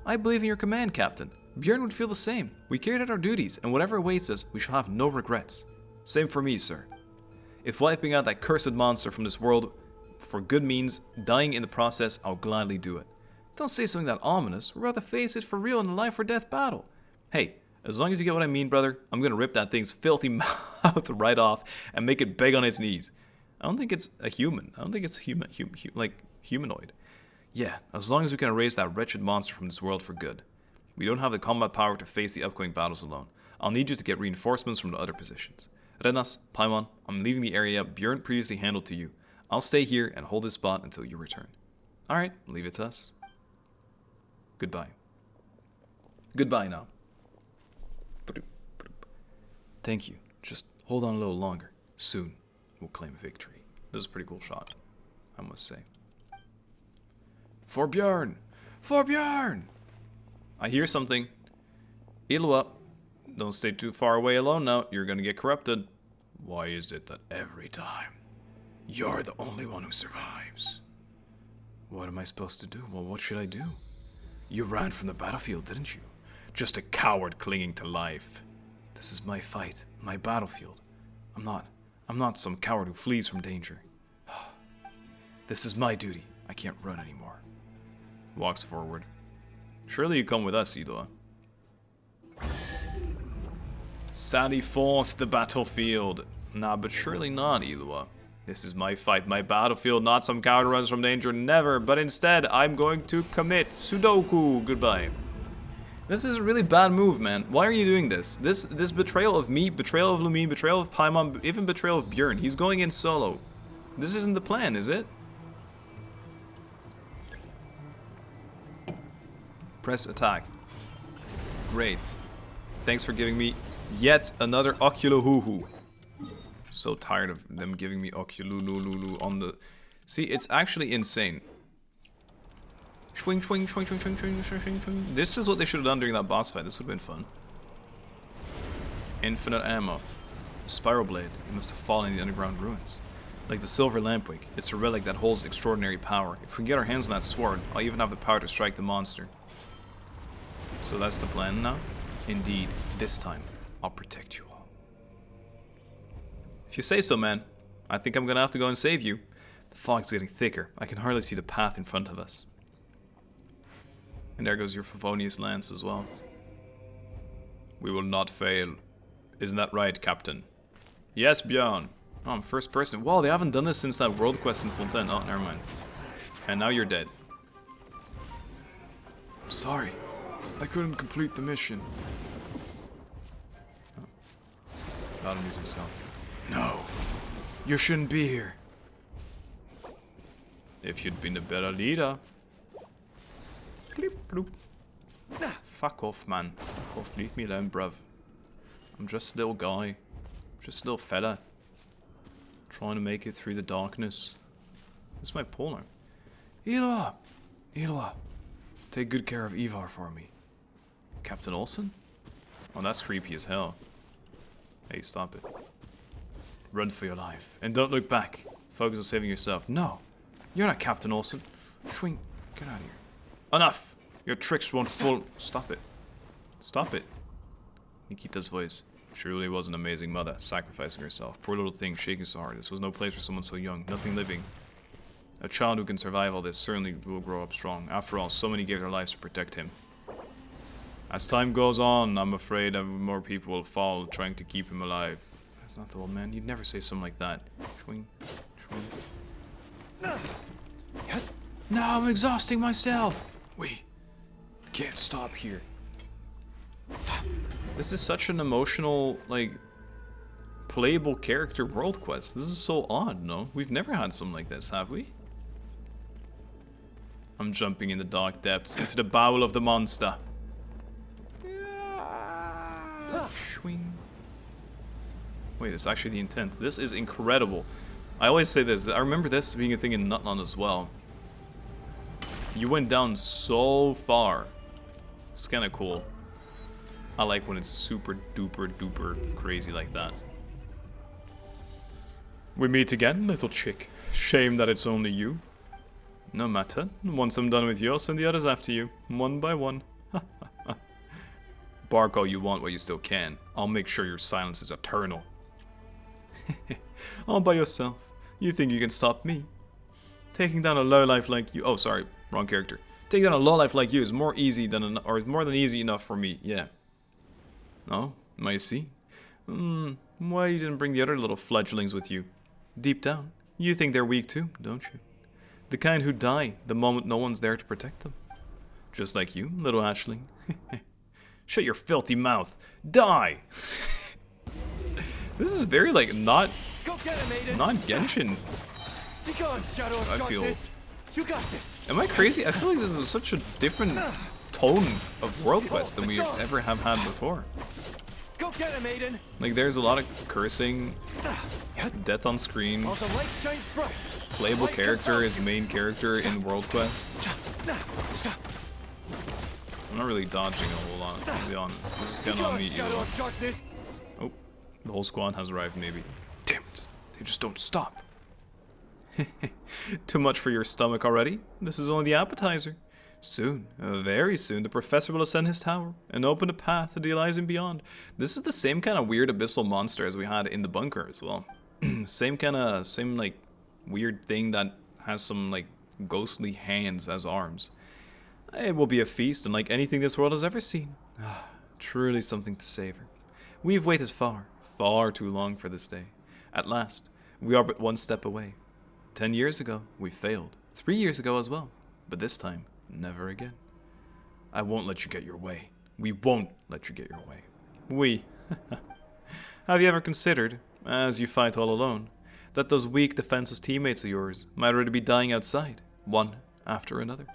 I believe in your command, Captain. Bjorn would feel the same. We carried out our duties, and whatever awaits us, we shall have no regrets. Same for me, sir. If wiping out that cursed monster from this world for good means dying in the process, I'll gladly do it. Don't say something that ominous. We're about to face it for real in a life or death battle. Hey, as long as you get what I mean, brother, I'm gonna rip that thing's filthy mouth right off and make it beg on its knees. I don't think it's a human. I don't think it's humanoid. Yeah, as long as we can erase that wretched monster from this world for good. We don't have the combat power to face the upcoming battles alone. I'll need you to get reinforcements from the other positions. Renas, Paimon, I'm leaving the area Bjorn previously handled to you. I'll stay here and hold this spot until you return. Alright, leave it to us. Goodbye. Goodbye now. Thank you. Just hold on a little longer. Soon, we'll claim victory. This is a pretty cool shot, I must say. For Bjorn! For Bjorn! I hear something. Illuga, don't stay too far away alone now. You're gonna get corrupted. Why is it that every time you're the only one who survives? What am I supposed to do? Well, what should I do? You ran from the battlefield, didn't you? Just a coward clinging to life. This is my fight, my battlefield. I'm not some coward who flees from danger. This is my duty. I can't run anymore. Walks forward. Surely you come with us, Illuga. Sally forth the battlefield. Nah, but surely not, Illuga. This is my fight, my battlefield, not some coward runs from danger, never. But instead, I'm going to commit Sudoku. Goodbye. This is a really bad move, man. Why are you doing this? This betrayal of me, betrayal of Lumine, betrayal of Paimon, even betrayal of Bjorn. He's going in solo. This isn't the plan, is it? Press attack. Great. Thanks for giving me yet another Ocululuhu. So tired of them giving me Oculululu on the... See, it's actually insane. Swing, swing, swing, swing, swing, swing, swing, swing, swing. This is what they should have done during that boss fight. This would have been fun. Infinite ammo. Spiral blade. It must have fallen in the underground ruins. Like the silver lampwick. It's a relic that holds extraordinary power. If we can get our hands on that sword, I'll even have the power to strike the monster. So that's the plan now? Indeed, this time, I'll protect you all. If you say so, man. I think I'm gonna have to go and save you. The fog's getting thicker. I can hardly see the path in front of us. And there goes your Favonius lance as well. We will not fail. Isn't that right, Captain? Yes, Bjorn. Oh, I'm first person. Wow, they haven't done this since that world quest in Fontaine. Oh, never mind. And now you're dead. I'm sorry. I couldn't complete the mission. Oh. Got him using skull. No. You shouldn't be here. If you'd been a better leader. Bleep, bloop. Fuck off, man. Fuck off. Leave me alone, bruv. I'm just a little guy. Just a little fella. Trying to make it through the darkness. This is my polearm. Illuga! Illuga. Take good care of Ivar for me. Captain Olsen? Oh, that's creepy as hell. Hey, stop it. Run for your life. And don't look back. Focus on saving yourself. No. You're not Captain Olsen. Schwing. Get out of here. Enough! Your tricks won't fool. Stop it. Stop it. Nikita's voice. She really was an amazing mother, sacrificing herself. Poor little thing, shaking so hard. This was no place for someone so young. Nothing living. A child who can survive all this certainly will grow up strong. After all, so many gave their lives to protect him. As time goes on, I'm afraid more people will fall trying to keep him alive. That's not the old man. You'd never say something like that. Swing. Swing. Now I'm exhausting myself. We can't stop here. This is such an emotional, like, playable character world quest. This is so odd, no? We've never had something like this, have we? I'm jumping in the dark depths, into the bowel of the monster. Swing. Wait, it's actually the intent. This is incredible. I always say this. I remember this being a thing in Nutland as well. You went down so far. It's kind of cool. I like when it's super duper duper crazy like that. We meet again, little chick. Shame that it's only you. No matter. Once I'm done with you, I'll send the others after you. One by one. Bark all you want while you still can. I'll make sure your silence is eternal. All by yourself. You think you can stop me? Taking down a lowlife like you... Oh, sorry. Wrong character. Taking down a lowlife like you is more easy than... Or more than easy enough for me. Yeah. Oh, I see. Why you didn't bring the other little fledglings with you? Deep down, you think they're weak too, don't you? The kind who die the moment no one's there to protect them. Just like you, little hatchling. Shut your filthy mouth. Die! This is very, like, not Genshin. I feel... You got this. Am I crazy? I feel like this is such a different tone of World Quest than we ever have had before. Go get him, Aiden. Like, there's a lot of cursing, death on screen, playable character is main character in World Quest. I'm not really dodging a whole lot, to be honest. This is kind of on me either. Oh, the whole squad has arrived, maybe. Damn it, they just don't stop. Too much for your stomach already? This is only the appetizer. Soon, very soon, the professor will ascend his tower and open a path to the Elysium beyond. This is the same kind of weird abyssal monster as we had in the bunker as well. same like weird thing that has some like ghostly hands as arms. It will be a feast unlike anything this world has ever seen. Truly something to savor. We've waited far, far too long for this day. At last, we are but one step away. 10 years ago, we failed. 3 years ago as well. But this time, never again. I won't let you get your way. We won't let you get your way. We. Have you ever considered, as you fight all alone, that those weak, defenseless teammates of yours might already be dying outside, one after another?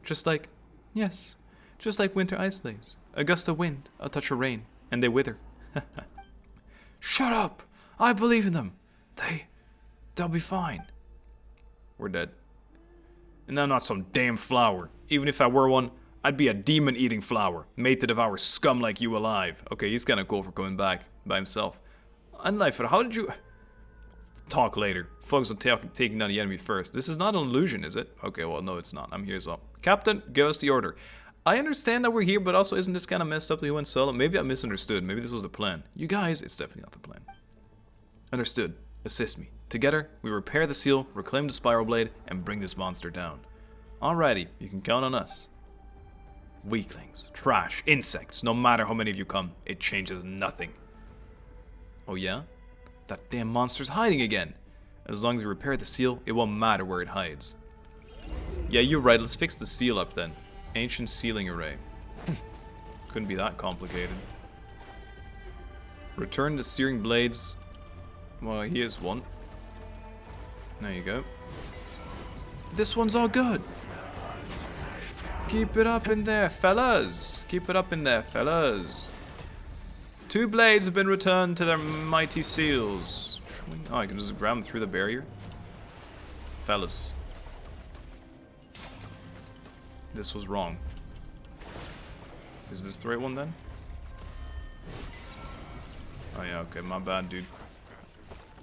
Just like, yes, just like winter ice lays. A gust of wind, a touch of rain, and they wither. Shut up! I believe in them. They'll be fine. We're dead. And I'm not some damn flower. Even if I were one, I'd be a demon-eating flower, made to devour scum like you alive. Okay, he's kind of cool for coming back by himself. And Lifer, how did you... Talk later. Focus on taking down the enemy first. This is not an illusion, is it? Okay, well, no, it's not. I'm here as well. Captain, give us the order. I understand that we're here, but also isn't this kind of messed up that we went solo? Maybe I misunderstood. Maybe this was the plan. You guys, it's definitely not the plan. Understood. Assist me. Together, we repair the seal, reclaim the spiral blade, and bring this monster down. Alrighty, you can count on us. Weaklings, trash, insects, no matter how many of you come, it changes nothing. Oh yeah? That damn monster's hiding again. As long as we repair the seal, it won't matter where it hides. Yeah, you're right, let's fix the seal up then. Ancient sealing array. Couldn't be that complicated. Return the searing blades. Well, he is one. There you go. This one's all good. Keep it up in there, fellas. Keep it up in there, fellas. 2 blades have been returned to their mighty seals. Oh, I can just grab them through the barrier. Fellas. This was wrong. Is this the right one then? Oh yeah, okay, my bad, dude.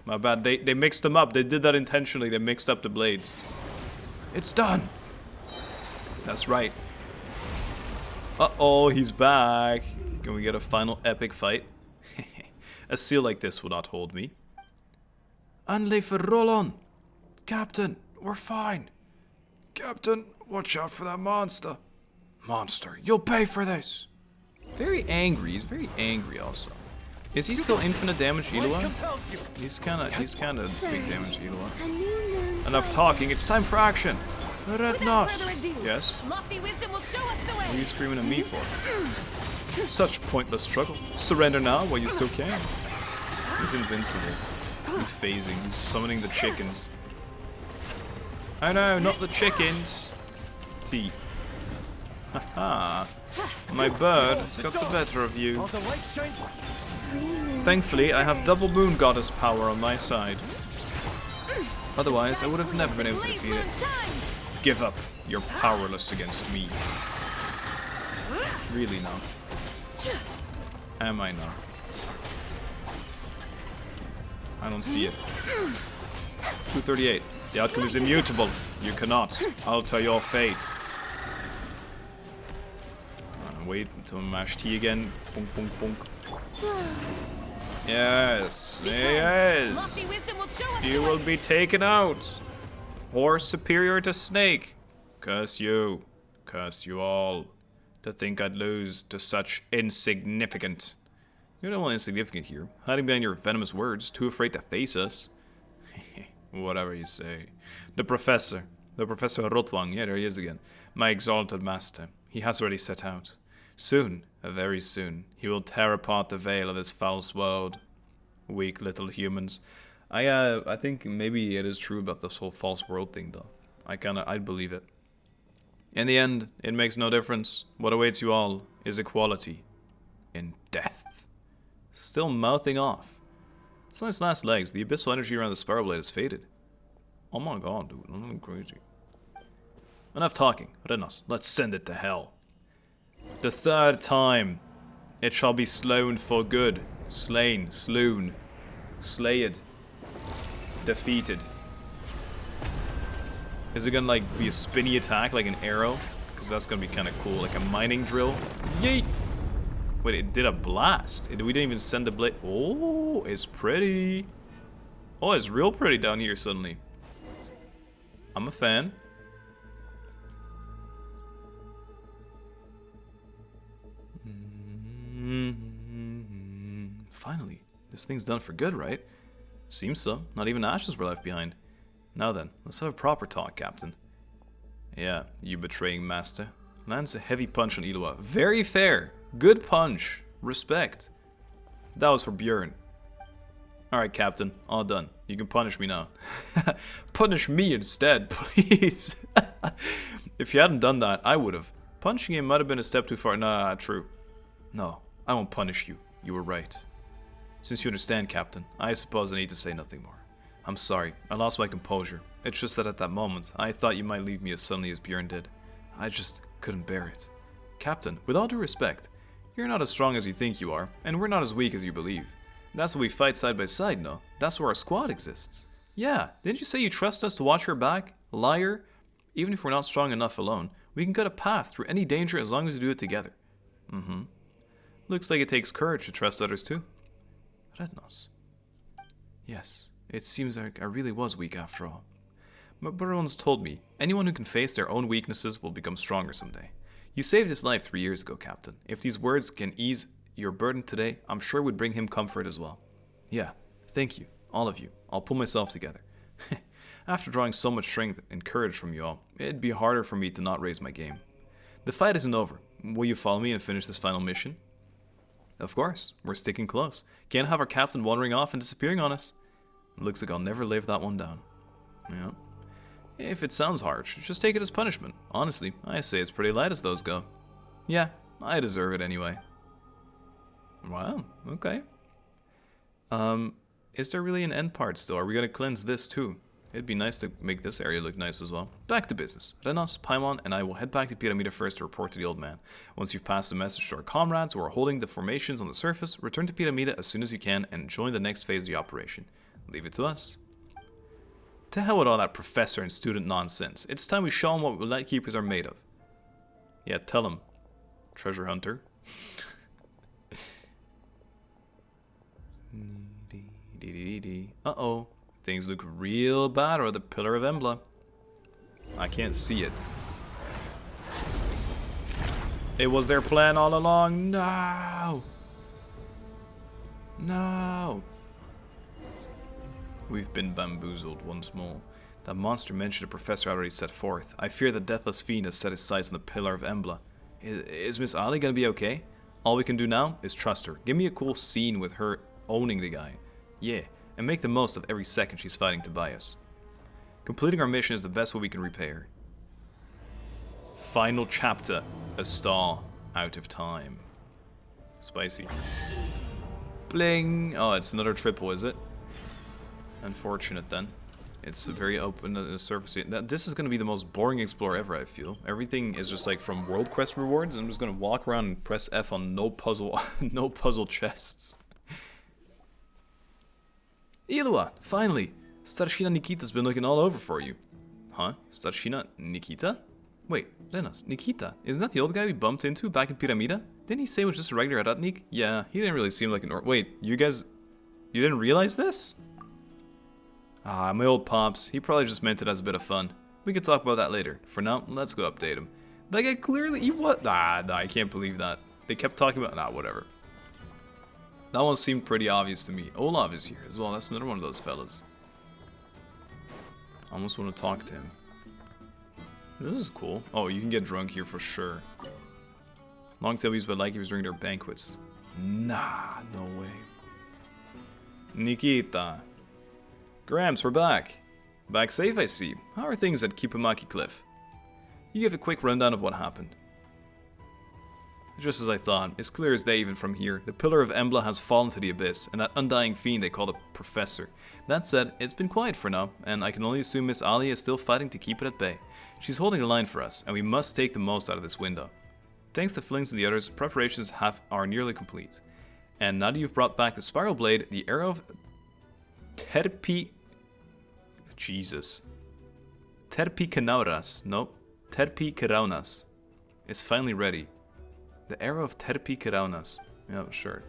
My bad, they mixed them up. They did that intentionally. They mixed up the blades. It's done. That's right. Uh-oh, he's back. Can we get a final epic fight? A seal like this will not hold me. Anleifer, roll on. Captain, we're fine. Captain, watch out for that monster. Monster, you'll pay for this. Very angry. He's very angry also. Is he still infinite damage Illuga? He's kinda big damage Illuga. Enough talking, it's time for action! Red Nosh! Yes? What are you screaming at me for? Such pointless struggle. Surrender now while you still can. He's invincible. He's phasing. He's summoning the chickens. Oh no, not the chickens. T. Haha. My bird has got the better of you. Thankfully, I have double moon goddess power on my side. Otherwise, I would have never been able to defeat it. Give up. You're powerless against me. Really now? Am I now? I don't see it. 238. The outcome is immutable. You cannot alter your fate. Wait until I mash T again. Punk, punk, punk. Yes. Yes. You will be taken out. Horse superior to snake. Curse you. Curse you all. To think I'd lose to such insignificant. You're the one insignificant here. Hiding behind your venomous words. Too afraid to face us. Whatever you say. The professor. The Professor Rotwang. Yeah, there he is again. My exalted master. He has already set out. Soon, very soon, he will tear apart the veil of this false world. Weak little humans. I think maybe it is true about this whole false world thing, though. I'd believe it. In the end, it makes no difference. What awaits you all is equality in death. Still mouthing off. It's on its last legs. The abyssal energy around the spiral blade has faded. Oh my god, dude. I'm going crazy. Enough talking. Renos, let's send it to hell. The third time. It shall be slown for good. Slain. Sloon. Slayed. Defeated. Is it gonna like be a spinny attack like an arrow? Because that's gonna be kind of cool. Like a mining drill. Yeet! Wait, it did a blast. We didn't even send the blade. Oh, it's pretty. Oh, it's real pretty down here suddenly. I'm a fan. Finally, this thing's done for good, right? Seems so. Not even ashes were left behind. Now then, let's have a proper talk, Captain. Yeah, you betraying master. Lands a heavy punch on Illuga. Very fair. Good punch. Respect. That was for Björn. Alright, Captain. All done. You can punish me now. Punish me instead, please. If you hadn't done that, I would have. Punching him might have been a step too far. Nah, true. No, I won't punish you. You were right. Since you understand, Captain, I suppose I need to say nothing more. I'm sorry, I lost my composure. It's just that at that moment, I thought you might leave me as suddenly as Björn did. I just couldn't bear it. Captain, with all due respect, you're not as strong as you think you are, and we're not as weak as you believe. That's why we fight side by side, no? That's where our squad exists. Yeah, didn't you say you trust us to watch your back? Liar. Even if we're not strong enough alone, we can cut a path through any danger as long as we do it together. Mm-hmm. Looks like it takes courage to trust others too. Rednos. Yes, it seems like I really was weak after all. But everyone's told me, anyone who can face their own weaknesses will become stronger someday. You saved his life 3 years ago, Captain. If these words can ease your burden today, I'm sure it would bring him comfort as well. Yeah, thank you, all of you. I'll pull myself together. After drawing so much strength and courage from you all, it'd be harder for me to not raise my game. The fight isn't over. Will you follow me and finish this final mission? Of course, we're sticking close. Can't have our captain wandering off and disappearing on us. Looks like I'll never live that one down. Yeah. If it sounds harsh, just take it as punishment. Honestly, I say it's pretty light as those go. Yeah, I deserve it anyway. Wow, okay. Is there really an end part still? Are we gonna cleanse this too? It'd be nice to make this area look nice as well. Back to business. Renos, Paimon, and I will head back to Pyramida first to report to the old man. Once you've passed the message to our comrades who are holding the formations on the surface, return to Pyramida as soon as you can and join the next phase of the operation. Leave it to us. To hell with all that professor and student nonsense. It's time we show them what Lightkeepers are made of. Yeah, tell them, treasure hunter. Uh-oh. Things look real bad or the Pillar of Embla. I can't see it. It was their plan all along. No! No! We've been bamboozled once more. That monster mentioned a professor already set forth. I fear the deathless fiend has set his sights on the Pillar of Embla. Is Miss Ali gonna be okay? All we can do now is trust her. Give me a cool scene with her owning the guy. Yeah, and make the most of every second she's fighting to buy us. Completing our mission is the best way we can repay her. Final chapter. A star out of time. Spicy. Bling! Oh, it's another triple, is it? Unfortunate then. It's very open surface. This is going to be the most boring Explorer ever, I feel. Everything is just like from World Quest rewards. I'm just going to walk around and press F on no puzzle, no puzzle chests. Illuga, finally! Starshina Nikita's been looking all over for you. Huh? Starshina Nikita? Wait, Lenas, Nikita, isn't that the old guy we bumped into back in Pyramida? Didn't he say he was just a regular Ratnik? Yeah, he didn't really seem like an Wait, you guys... You didn't realize this? Ah, my old pops. He probably just meant it as a bit of fun. We could talk about that later. For now, let's go update him. That guy clearly... He what? Nah, I can't believe that. They kept talking about... Nah, whatever. That one seemed pretty obvious to me. Olaf is here as well. That's another one of those fellas. I almost want to talk to him. This is cool. Oh, you can get drunk here for sure. Long tail used by Likey's during their banquets. Nah, no way. Nikita. Gramps, we're back. Back safe, I see. How are things at Kipumaki Cliff? You give a quick rundown of what happened. Just as I thought, it's clear as day even from here. The Pillar of Embla has fallen to the abyss, and that undying fiend they call the Professor. That said, it's been quiet for now, and I can only assume Miss Ali is still fighting to keep it at bay. She's holding the line for us, and we must take the most out of this window. Thanks to Flings and the others, preparations are nearly complete. And now that you've brought back the Spiral Blade, the Arrow of Terpi Khaenri'ah. Nope. Terpi Khaenri'ah is finally ready. The Arrow of Terpi Khaenri'ah. Yeah, sure.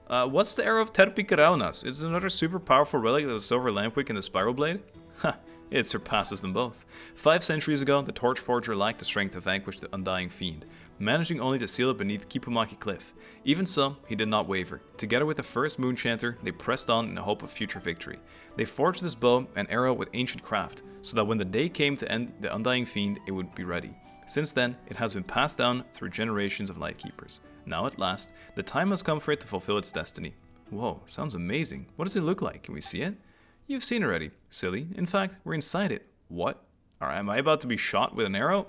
What's the Arrow of Terpi Khaenri'ah? Is it another super powerful relic of the Silver Lampwick and the Spiral Blade? Ha! It surpasses them both. 5 centuries ago, the Torchforger lacked the strength to vanquish the Undying Fiend, managing only to seal it beneath Kipumaki Cliff. Even so, he did not waver. Together with the first Moonchanter, they pressed on in the hope of future victory. They forged this bow and arrow with ancient craft, so that when the day came to end the Undying Fiend, it would be ready. Since then, it has been passed down through generations of Lightkeepers. Now at last, the time has come for it to fulfill its destiny. Whoa, sounds amazing. What does it look like? Can we see it? You've seen it already. Silly. In fact, we're inside it. What? Am I about to be shot with an arrow?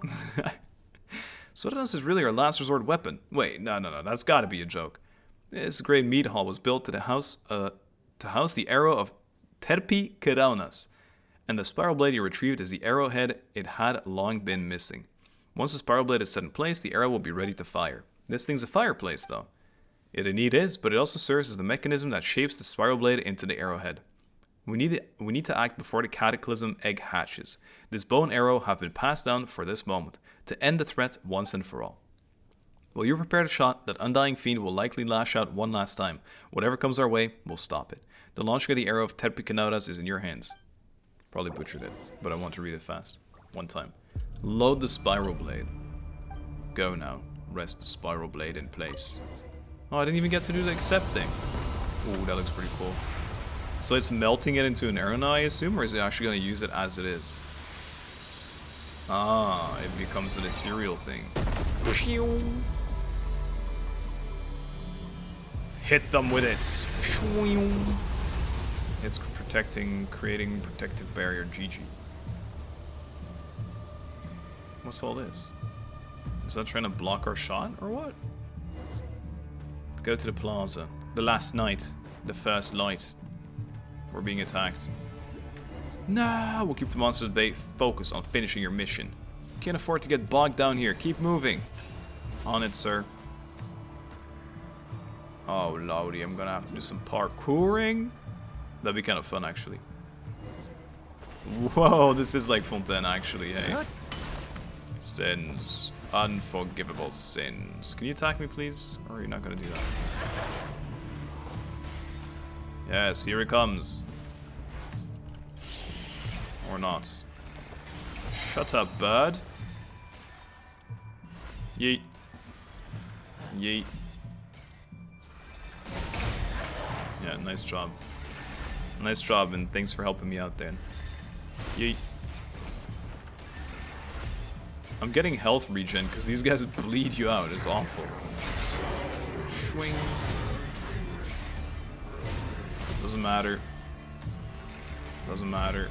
Sodanos is really our last resort weapon. Wait, no, that's gotta be a joke. This great meat hall was built to house the arrow of Terpi Khaenri'ah, and the spiral blade you retrieved is the arrowhead it had long been missing. Once the spiral blade is set in place, the arrow will be ready to fire. This thing's a fireplace, though. It indeed is, but it also serves as the mechanism that shapes the spiral blade into the arrowhead. We need to act before the Cataclysm egg hatches. This bow and arrow have been passed down for this moment, to end the threat once and for all. While you prepare the shot, that Undying Fiend will likely lash out one last time. Whatever comes our way, we'll stop it. The launching of the arrow of Terpi Khaenri'ah is in your hands. Probably butchered it, but I want to read it fast. One time. Load the spiral blade. Go now. Rest the spiral blade in place. Oh, I didn't even get to do the accept thing. Ooh, that looks pretty cool. So it's melting it into an arrow now, I assume, or is it actually going to use it as it is? Ah, it becomes an ethereal thing. Hit them with it. It's creating protective barrier. GG. What's all this? Is that trying to block our shot, or what? Go to the plaza. The last night. The first light. We're being attacked. Nah, we'll keep the monsters at bay. Focus on finishing your mission. Can't afford to get bogged down here. Keep moving. On it, sir. Oh, lordy, I'm gonna have to do some parkouring. That'd be kind of fun, actually. Whoa, this is like Fontaine, actually, hey. Sins. Unforgivable sins. Can you attack me, please? Or are you not gonna do that? Yes, here it comes. Or not. Shut up, bird. Yeet. Yeet. Yeah, nice job. Nice job, and thanks for helping me out, Dan. Yeet. I'm getting health regen, because these guys bleed you out. It's awful. Swing. Doesn't matter. Doesn't matter.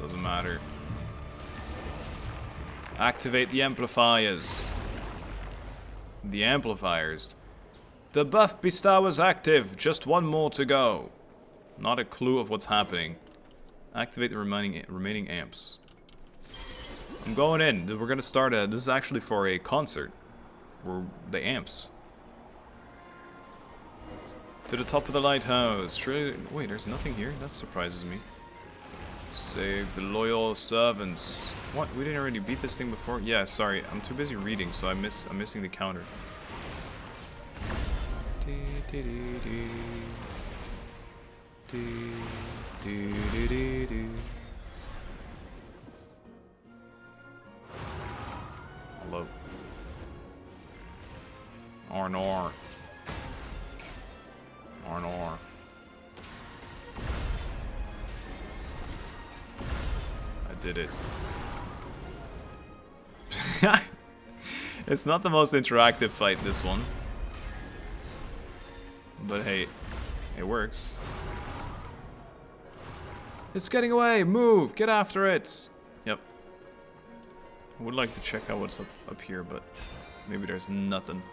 Doesn't matter. Activate the amplifiers. The amplifiers. The buff bestow is active. Just one more to go. Not a clue of what's happening. Activate the remaining amps. I'm going in. We're gonna start a. This is actually for a concert. The amps. To the top of the lighthouse. Wait, there's nothing here? That surprises me. Save the loyal servants. What? We didn't already beat this thing before? Yeah, sorry. I'm too busy reading, so I'm missing the counter. Hello. Arnor. Arnor. I did it. It's not the most interactive fight, this one. But hey, it works. It's getting away! Move! Get after it! Yep. I would like to check out what's up here, but maybe there's nothing.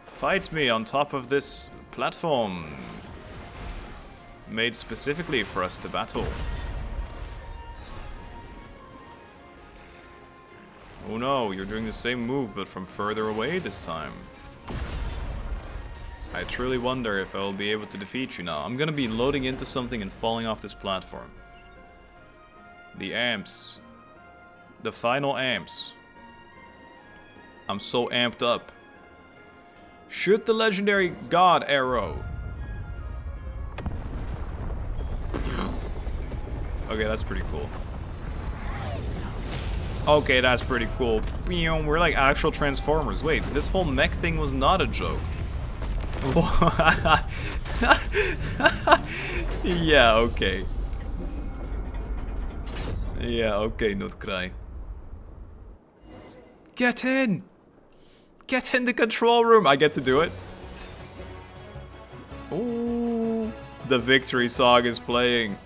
Fight me on top of this platform. Made specifically for us to battle. Oh no, you're doing the same move, but from further away this time. I truly wonder if I'll be able to defeat you now. I'm gonna be loading into something and falling off this platform. The amps. The final amps. I'm so amped up. Shoot the legendary god arrow. Okay, that's pretty cool. Okay, that's pretty cool. We're like actual Transformers. Wait, this whole mech thing was not a joke. Yeah, okay. Yeah, okay, not cry. Get in! Get in the control room! I get to do it. Ooh, the victory song is playing.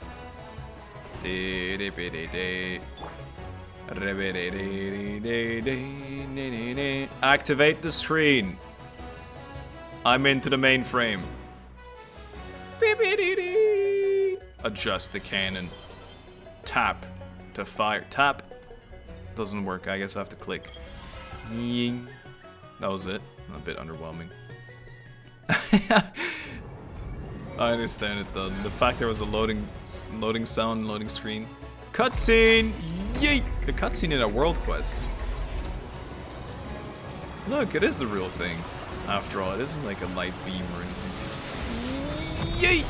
Activate the screen. I'm into the mainframe. Adjust the cannon. Tap to fire. Tap. Doesn't work. I guess I have to click. That was it. A bit underwhelming. I understand it though. The fact there was a loading sound, loading screen. Cutscene! Yeet! The cutscene in a world quest. Look, it is the real thing. After all, it isn't like a light beam or anything. Yeet!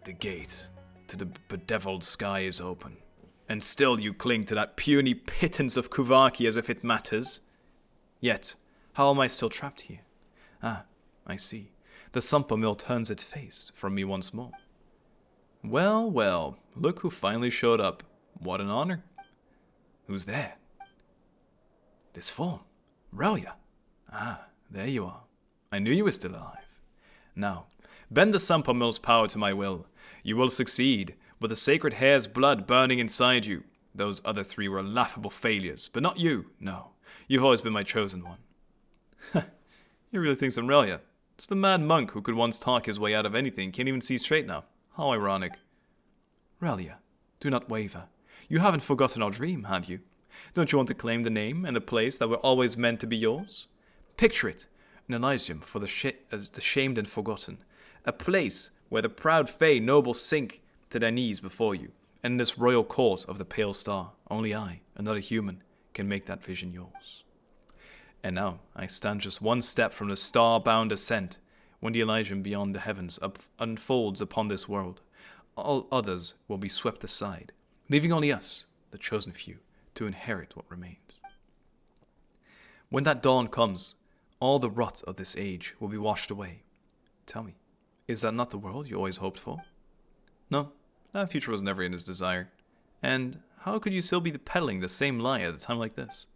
The gate to the bedeviled sky is open. And still you cling to that puny pittance of Kuvaki as if it matters. Yet, how am I still trapped here? Ah, I see. The Sumper Mill turns its face from me once more. Well, well, look who finally showed up. What an honor. Who's there? This form. Relia. Ah, there you are. I knew you were still alive. Now, bend the Sumper Mill's power to my will. You will succeed, with the sacred hare's blood burning inside you. Those other three were laughable failures, but not you, no. You've always been my chosen one. You really think I'm Relia? It's the mad monk who could once talk his way out of anything, can't even see straight now. How ironic. Relia, do not waver. You haven't forgotten our dream, have you? Don't you want to claim the name and the place that were always meant to be yours? Picture it, an Elysium for the shamed and forgotten. A place where the proud Fae nobles sink to their knees before you. And in this royal court of the Pale Star, only I, another human, can make that vision yours. And now, I stand just one step from the star-bound ascent, when the Elysium beyond the heavens unfolds upon this world. All others will be swept aside, leaving only us, the chosen few, to inherit what remains. When that dawn comes, all the rot of this age will be washed away. Tell me, is that not the world you always hoped for? No, that future was never in his desire. And How could you still be peddling the same lie at a time like this?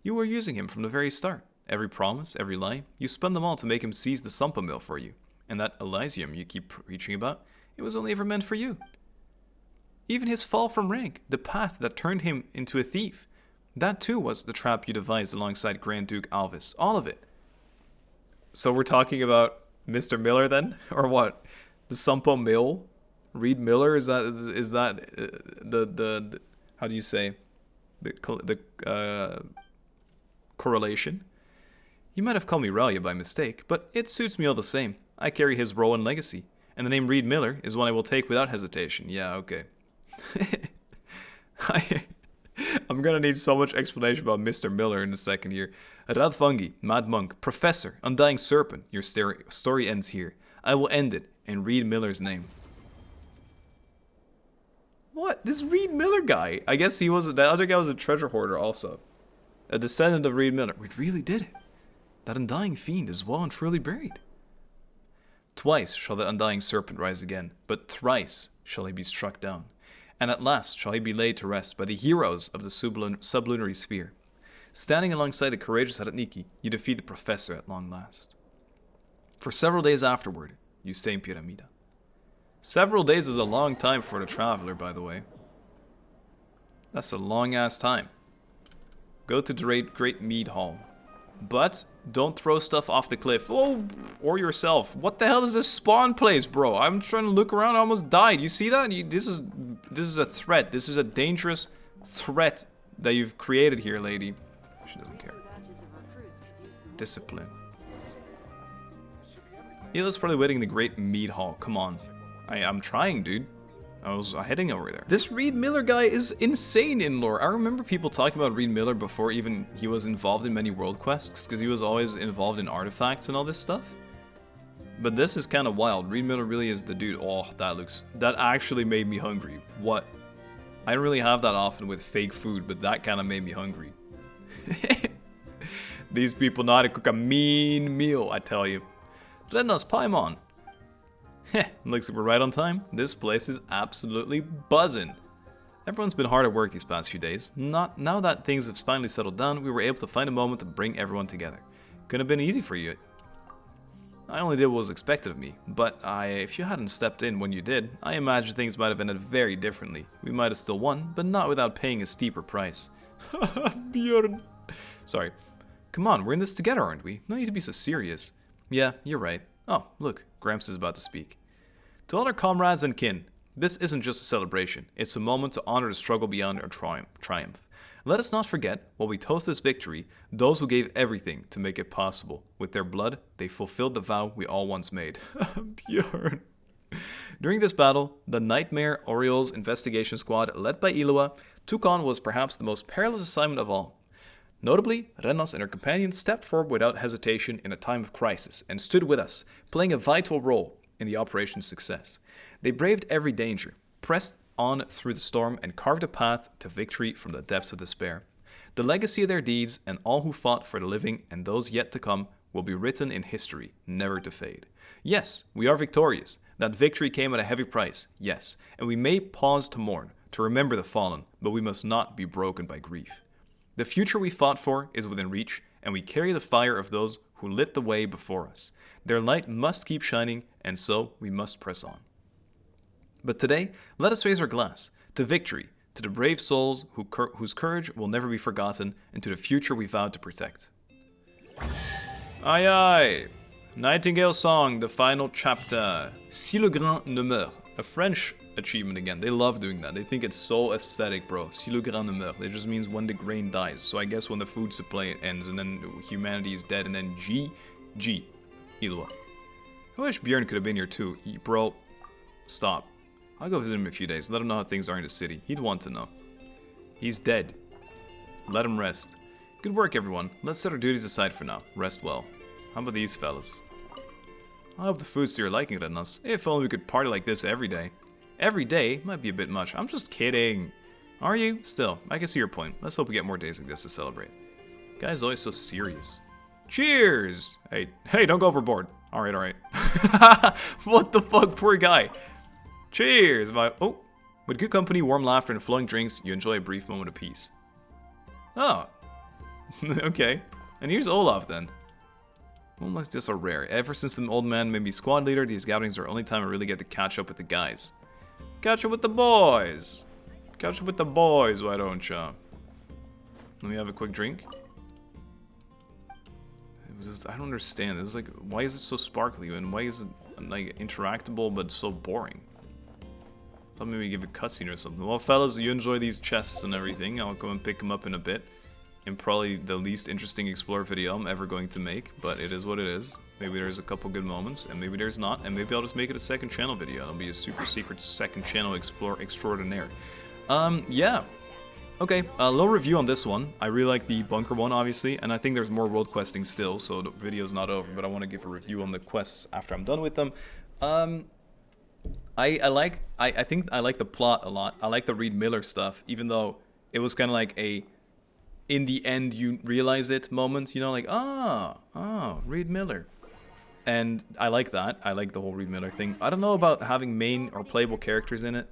You were using him from the very start. Every promise, every lie, you spun them all to make him seize the Sumpa mill for you. And that Elysium you keep preaching about, it was only ever meant for you. Even his fall from rank, the path that turned him into a thief, that too was the trap you devised alongside Grand Duke Alvis. All of it. So we're talking about Mr. Miller then? Or what? The Sumpa mill? Reed Miller? Is that the how do you say? The correlation? You might have called me Ralia by mistake, but it suits me all the same. I carry his role and legacy, and the name Reed Miller is one I will take without hesitation. Yeah, okay. I'm gonna need so much explanation about Mr. Miller in a second here. Radfungi, Mad Monk, Professor, Undying Serpent, your story ends here. I will end it in Reed Miller's name. What? This Reed Miller guy? I guess he was, the other guy was a treasure hoarder also. A descendant of Reed Miller. We really did it. That undying fiend is well and truly buried. Twice shall that undying serpent rise again, but thrice shall he be struck down. And at last shall he be laid to rest by the heroes of the sublunary sphere. Standing alongside the courageous Haratniki, you defeat the professor at long last. For several days afterward, you stay in Pyramida. Several days is a long time for the traveler, by the way. That's a long-ass time. Go to the Great Mead Hall. But don't throw stuff off the cliff. Oh, or yourself. What the hell is this spawn place, bro? I'm trying to look around. I almost died. You see that? This is a threat. This is a dangerous threat that you've created here, lady. She doesn't care. Discipline. Hila's probably waiting in the Great Mead Hall. Come on. I'm trying, dude. I was heading over there. This Reed Miller guy is insane in lore. I remember people talking about Reed Miller before even he was involved in many world quests, because he was always involved in artifacts and all this stuff. But this is kind of wild. Reed Miller really is the dude. Oh, that actually made me hungry. What? I don't really have that often with fake food, but that kind of made me hungry. These people know how to cook a mean meal, I tell you. Rednas Paimon. Heh, looks like we're right on time. This place is absolutely buzzing. Everyone's been hard at work these past few days. Now that things have finally settled down, we were able to find a moment to bring everyone together. Couldn't have been easy for you. I only did what was expected of me, but if you hadn't stepped in when you did, I imagine things might have ended very differently. We might have still won, but not without paying a steeper price. Bjorn. Sorry. Come on, we're in this together, aren't we? No need to be so serious. Yeah, you're right. Oh, look, Gramps is about to speak. To all our comrades and kin, this isn't just a celebration. It's a moment to honor the struggle beyond our triumph. Let us not forget, while we toast this victory, those who gave everything to make it possible. With their blood, they fulfilled the vow we all once made. Bjorn. During this battle, the Nightmare Orioles investigation squad, led by Illuga, took on what was perhaps the most perilous assignment of all. Notably, Rennos and her companions stepped forward without hesitation in a time of crisis and stood with us, playing a vital role in the operation's success. They braved every danger, pressed on through the storm, and carved a path to victory from the depths of despair. The legacy of their deeds and all who fought for the living and those yet to come will be written in history, never to fade. Yes, we are victorious. That victory came at a heavy price, yes, and we may pause to mourn, to remember the fallen, but we must not be broken by grief. The future we fought for is within reach, and we carry the fire of those who lit the way before us. Their light must keep shining, and so we must press on. But today, let us raise our glass to victory, to the brave souls whose courage will never be forgotten, and to the future we vowed to protect. Aye aye! Nightingale Song, the final chapter. Si le grain ne meurt. A French achievement again. They love doing that. They think it's so aesthetic, bro. Si le grain ne meurt. It just means when the grain dies. So I guess when the food supply ends and then humanity is dead, and then G. Illuga. I wish Bjorn could have been here too. Bro, stop. I'll go visit him in a few days. Let him know how things are in the city. He'd want to know. He's dead. Let him rest. Good work, everyone. Let's set our duties aside for now. Rest well. How about these fellas? I hope the food's to your liking, Rednos. If only we could party like this every day. Every day might be a bit much. I'm just kidding. Are you? Still, I can see your point. Let's hope we get more days like this to celebrate. Guy's always so serious. Cheers! Hey, don't go overboard. Alright. What the fuck, poor guy. Cheers, oh. With good company, warm laughter, and flowing drinks, you enjoy a brief moment of peace. Oh. Okay. And here's Olaf then. Moments like this are rare. Ever since the old man made me squad leader, these gatherings are the only time I really get to catch up with the guys. Catch up with the boys! Catch up with the boys, why don't ya? Let me have a quick drink. I don't understand. This is like, why is it so sparkly and why is it like interactable but so boring? I thought maybe give a cutscene or something. Well, fellas, you enjoy these chests and everything. I'll go and pick them up in a bit. In probably the least interesting Explore video I'm ever going to make, but it is what it is. Maybe there's a couple good moments, and maybe there's not, and maybe I'll just make it a second channel video. It'll be a super secret second channel Explore extraordinaire. Yeah. Okay, a little review on this one. I really like the bunker one, obviously, and I think there's more world questing still, so the video's not over, but I want to give a review on the quests after I'm done with them. I think I like the plot a lot. I like the Reed Miller stuff, even though it was kind of like a in the end you realize it moment, you know, like, Reed Miller. And I like that. I like the whole Reed Miller thing. I don't know about having main or playable characters in it.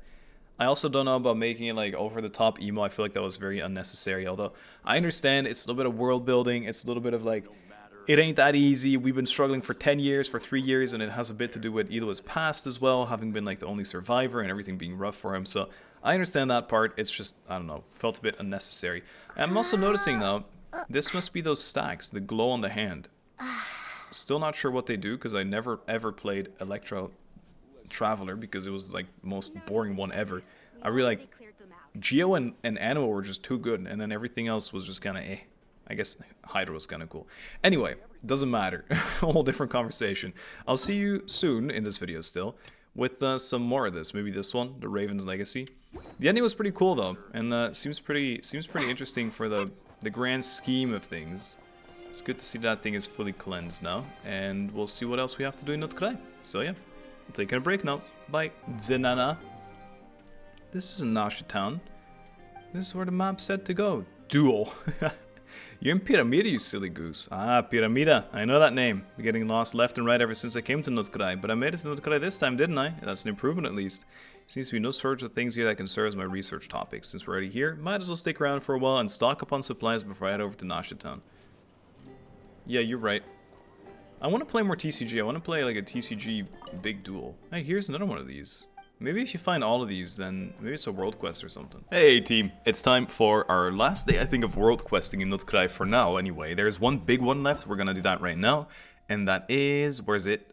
I also don't know about making it like over the top emo. I feel like that was very unnecessary, although I understand it's a little bit of world building. It's a little bit of like, it ain't that easy. We've been struggling for 10 years, for 3 years, and it has a bit to do with Eloa's past as well, having been like the only survivor and everything being rough for him. So I understand that part. It's just, I don't know, felt a bit unnecessary. I'm also noticing though, this must be those stacks, the glow on the hand. Still not sure what they do because I never ever played Electro Traveler because it was like most boring one ever. I really liked Geo and Anima were just too good, and then everything else was just kind of eh. I guess Hydra was kind of cool. Anyway, doesn't matter. A whole different conversation. I'll see you soon in this video still with some more of this. Maybe this one, the Raven's Legacy. The ending was pretty cool though, and seems pretty interesting for the grand scheme of things. It's good to see that thing is fully cleansed now, and we'll see what else we have to do in Notkraj. So yeah, I'm taking a break now. Bye. Zenana. This isn't Nasha Town. This is where the map said to go. Duel. You're in Pyramida, you silly goose. Ah, Pyramida. I know that name. Been getting lost left and right ever since I came to Notkraj, but I made it to Notkraj this time, didn't I? That's an improvement at least. Seems to be no shortage of things here that can serve as my research topics. Since we're already here, might as well stick around for a while and stock up on supplies before I head over to Nasha Town. Yeah, you're right. I want to play more TCG. I want to play like a TCG big duel. Hey, here's another one of these. Maybe if you find all of these, then maybe it's a world quest or something. Hey team, it's time for our last day, I think, of world questing in Notkraj for now anyway. There's one big one left, we're gonna do that right now. And that is, where's it?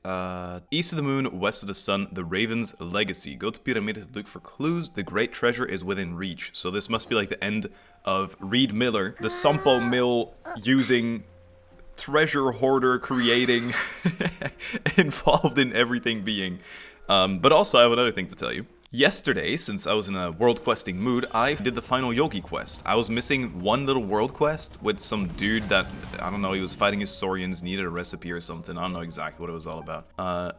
East of the moon, west of the sun, the Raven's Legacy. Go to Pyramid to look for clues. The great treasure is within reach. So this must be like the end of Reed Miller, the Sampo Mill using treasure hoarder creating involved in everything being. But also I have another thing to tell you. Yesterday, since I was in a world questing mood, I did the final Yolkie quest. I was missing one little world quest with some dude that, I don't know, he was fighting his Saurians, needed a recipe or something. I don't know exactly what it was all about.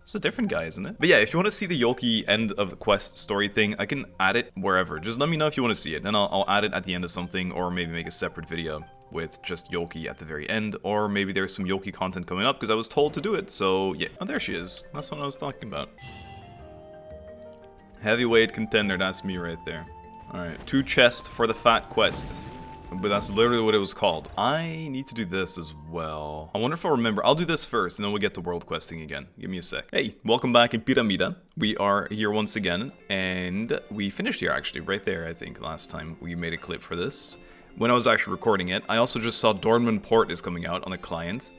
It's a different guy, isn't it? But yeah, if you want to see the Yolkie end of the quest story thing, I can add it wherever. Just let me know if you want to see it, then I'll add it at the end of something, or maybe make a separate video with just Yolkie at the very end, or maybe there's some Yolkie content coming up because I was told to do it, so yeah. Oh, there she is. That's what I was talking about. Heavyweight contender, that's me right there. Alright, 2 chests for the fat quest. But that's literally what it was called. I need to do this as well. I wonder if I'll remember. I'll do this first, and then we'll get to world questing again. Give me a sec. Hey, welcome back in Pyramida. We are here once again, and we finished here actually, right there, I think, last time we made a clip for this. When I was actually recording it, I also just saw Dornman Port is coming out on the client,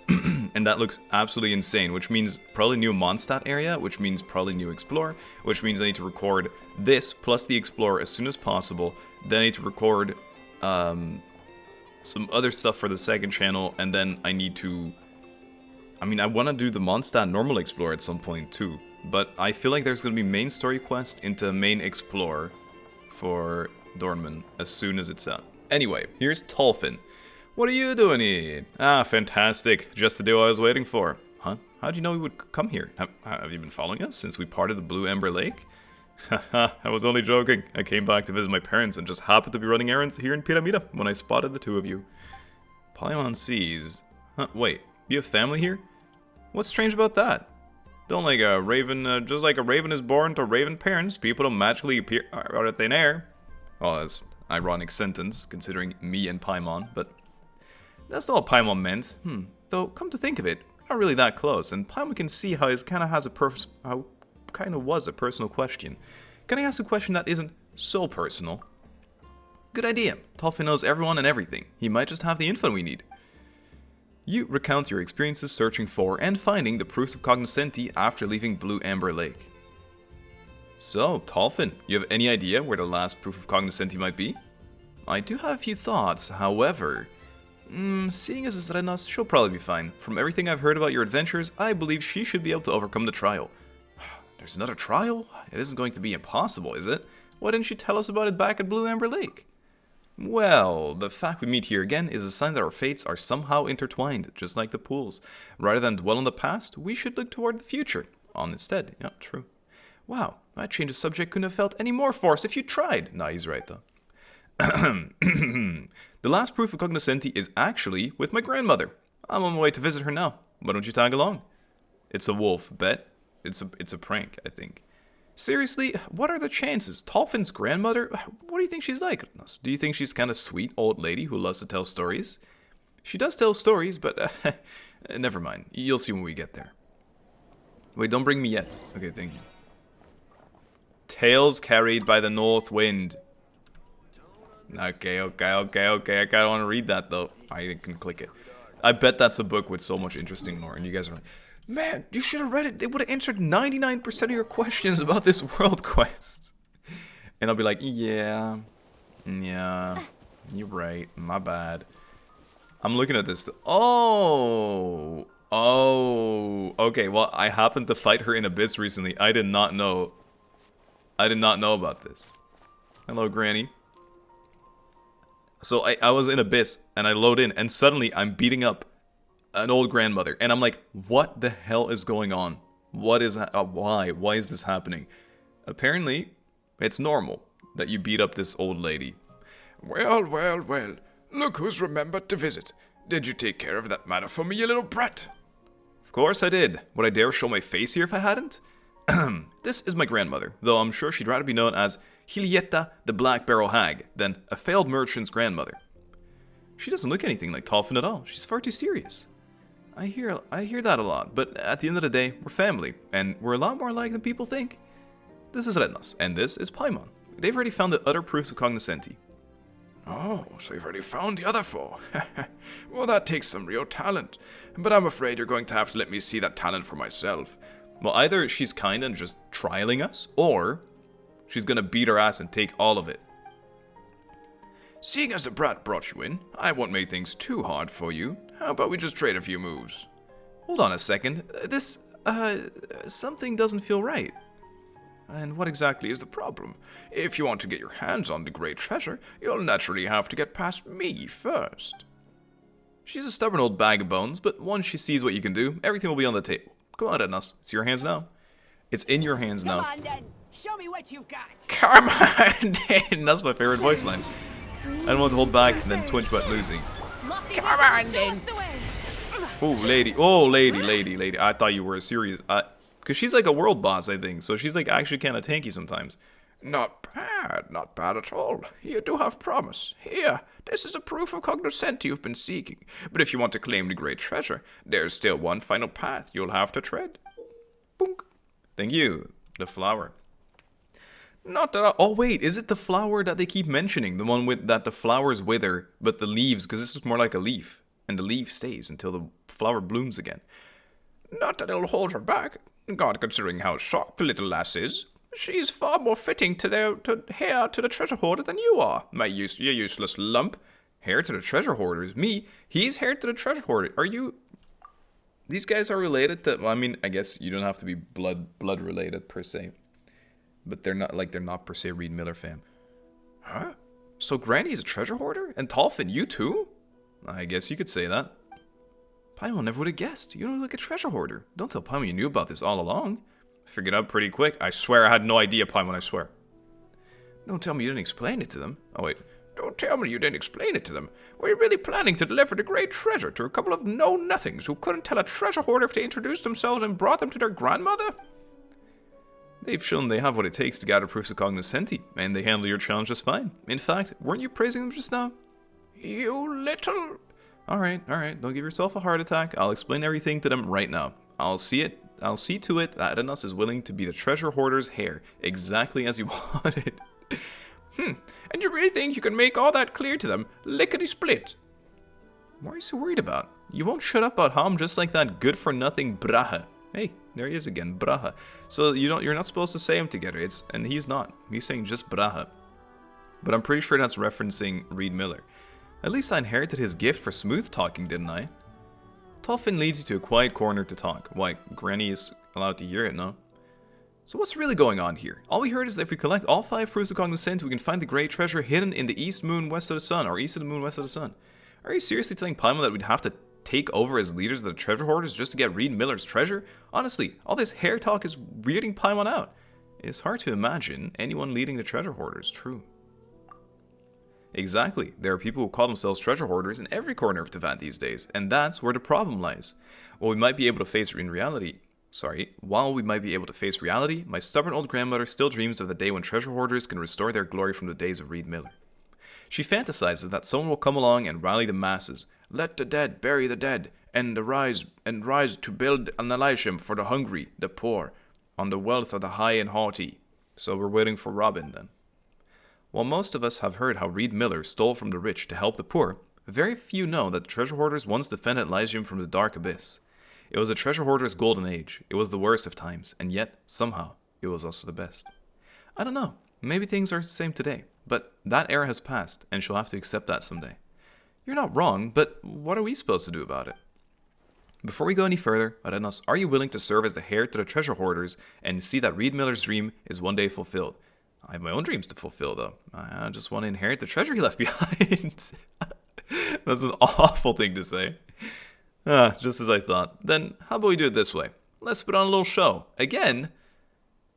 and that looks absolutely insane, which means probably new Mondstadt area, which means probably new Explore, which means I need to record this plus the Explore as soon as possible, then I need to record some other stuff for the second channel, and then I need to... I mean, I want to do the Mondstadt normal Explore at some point too, but I feel like there's going to be main story quest into main Explore for Dornman as soon as it's out. Anyway, here's Tolfin. What are you doing here? Ah, fantastic. Just the deal I was waiting for. Huh? How'd you know we would come here? Have you been following us since we parted the Blue Ember Lake? Haha, I was only joking. I came back to visit my parents and just happened to be running errands here in Pyramida when I spotted the two of you. Paimon sees. Huh, wait, you have family here? What's strange about that? Don't like a raven, just like a raven is born to raven parents, people don't magically appear out of thin air. Oh, that's an ironic sentence, considering me and Paimon, but that's not what Paimon meant. Though, come to think of it, we're not really that close, and Paimon can see how it kind of was a personal question. Can I ask a question that isn't so personal? Good idea. Tolfin knows everyone and everything. He might just have the info we need. You recount your experiences searching for and finding the proofs of cognoscenti after leaving Blue Amber Lake. So, Tolfin, you have any idea where the last proof of cognoscenti might be? I do have a few thoughts, however... seeing as it's Renas, she'll probably be fine. From everything I've heard about your adventures, I believe she should be able to overcome the trial. There's another trial? It isn't going to be impossible, is it? Why didn't you tell us about it back at Blue Amber Lake? Well, the fact we meet here again is a sign that our fates are somehow intertwined, just like the pools. Rather than dwell on the past, we should look toward the future. On instead. Yeah, true. Wow, that change of subject couldn't have felt any more force if you tried. Nah, he's right though. The last proof of cognoscenti is actually with my grandmother. I'm on my way to visit her now. Why don't you tag along? It's a wolf, bet? It's a prank, I think. Seriously, what are the chances? Tolfin's grandmother? What do you think she's like? Do you think she's kind of sweet old lady who loves to tell stories? She does tell stories, but never mind. You'll see when we get there. Wait, don't bring me yet. Okay, thank you. Tales carried by the north wind. Okay. I kind of want to read that though. I can click it. I bet that's a book with so much interesting lore, and you guys are like, man, you should have read it. They would have answered 99% of your questions about this world quest. And I'll be like, yeah, you're right. My bad. I'm looking at this. Oh, okay. Well, I happened to fight her in Abyss recently. I did not know about this. Hello, Granny. So I was in Abyss, and I load in, and suddenly I'm beating up an old grandmother, and I'm like, what the hell is going on? What is why is this happening? Apparently, it's normal that you beat up this old lady. Well, look who's remembered to visit. Did you take care of that matter for me, you little brat? Of course I did. Would I dare show my face here if I hadn't? This is my grandmother, though I'm sure she'd rather be known as Hilietta the Black Barrel Hag than a failed merchant's grandmother. She doesn't look anything like Tolfin at all. She's far too serious. I hear that a lot, but at the end of the day, we're family, and we're a lot more alike than people think. This is Rednas, and this is Paimon. They've already found the other proofs of cognoscenti. Oh, so you've already found the other four. Well, that takes some real talent, but I'm afraid you're going to have to let me see that talent for myself. Well, either she's kind and just trialing us, or she's gonna beat our ass and take all of it. Seeing as the brat brought you in, I won't make things too hard for you. How about we just trade a few moves? Hold on a second. This, something doesn't feel right. And what exactly is the problem? If you want to get your hands on the great treasure, you'll naturally have to get past me first. She's a stubborn old bag of bones, but once she sees what you can do, everything will be on the table. Come on, Ednas. It's your hands now. It's in your hands now. Come on, then. Show me what you've got. Come on, then. That's my favorite voice line. I don't want to hold back and then twitch about losing. Come on, then. Oh, lady. I thought you were serious. Because she's like a world boss, I think. So she's like actually kind of tanky sometimes. Not bad at all. You do have promise. Here, this is a proof of cognoscenti you've been seeking. But if you want to claim the great treasure, there's still one final path you'll have to tread. Boonk. Thank you. The flower. Not that oh wait, is it the flower that they keep mentioning? The one with that the flowers wither, but the leaves, because this is more like a leaf. And the leaf stays until the flower blooms again. Not that it'll hold her back. God, considering how sharp the little lass is. She's far more fitting to heir to the treasure hoarder than you are, you useless lump. Heir to the treasure hoarders? Me? He's heir to the treasure hoarder. Are you... These guys are related to... Well, I mean, I guess you don't have to be blood related per se. But they're not per se Reed Miller fam. Huh? So Granny is a treasure hoarder? And Tolfin, you too? I guess you could say that. Paimon never would have guessed. You don't look like a treasure hoarder. Don't tell Paimon you knew about this all along. I figured out pretty quick. I swear I had no idea, Paimon, I swear. Don't tell me you didn't explain it to them. Oh wait, Don't tell me you didn't explain it to them. Were you really planning to deliver the great treasure to a couple of know-nothings who couldn't tell a treasure hoarder if they introduced themselves and brought them to their grandmother? They've shown they have what it takes to gather proofs of cognoscenti, and they handle your challenge just fine. In fact, weren't you praising them just now? You little... Alright, don't give yourself a heart attack. I'll explain everything to them right now. I'll see to it that Arenas is willing to be the treasure hoarder's heir, exactly as you wanted. And you really think you can make all that clear to them, lickety-split? What are you so worried about? You won't shut up about how I'm just like that good-for-nothing Brahe. Hey, there he is again, Brahe. So you're not supposed to say them together, and he's not. He's saying just Brahe. But I'm pretty sure that's referencing Reed Miller. At least I inherited his gift for smooth talking, didn't I? Tolfin leads you to a quiet corner to talk. Why, Granny is allowed to hear it, no? So what's really going on here? All we heard is that if we collect all 5 proofs of cognoscenti, we can find the great treasure hidden in the east moon west of the sun, or east of the moon west of the sun. Are you seriously telling Paimon that we'd have to take over as leaders of the treasure hoarders just to get Reed Miller's treasure? Honestly, all this hair talk is weirding Paimon out. It's hard to imagine anyone leading the treasure hoarders, true. Exactly, there are people who call themselves treasure hoarders in every corner of Tevant these days, and that's where the problem lies. While we might be able to face reality, my stubborn old grandmother still dreams of the day when treasure hoarders can restore their glory from the days of Reed Miller. She fantasizes that someone will come along and rally the masses. Let the dead bury the dead, and rise to build an elysium for the hungry, the poor, on the wealth of the high and haughty. So we're waiting for Robin, then. While most of us have heard how Reed Miller stole from the rich to help the poor, very few know that the treasure hoarders once defended Elysium from the dark abyss. It was a treasure hoarder's golden age. It was the worst of times, and yet, somehow, it was also the best. I don't know, maybe things are the same today, but that era has passed, and she'll have to accept that someday. You're not wrong, but what are we supposed to do about it? Before we go any further, Arenas, are you willing to serve as the heir to the treasure hoarders and see that Reed Miller's dream is one day fulfilled? I have my own dreams to fulfill, though. I just want to inherit the treasure he left behind. That's an awful thing to say. Just as I thought. Then, how about we do it this way? Let's put on a little show. Again?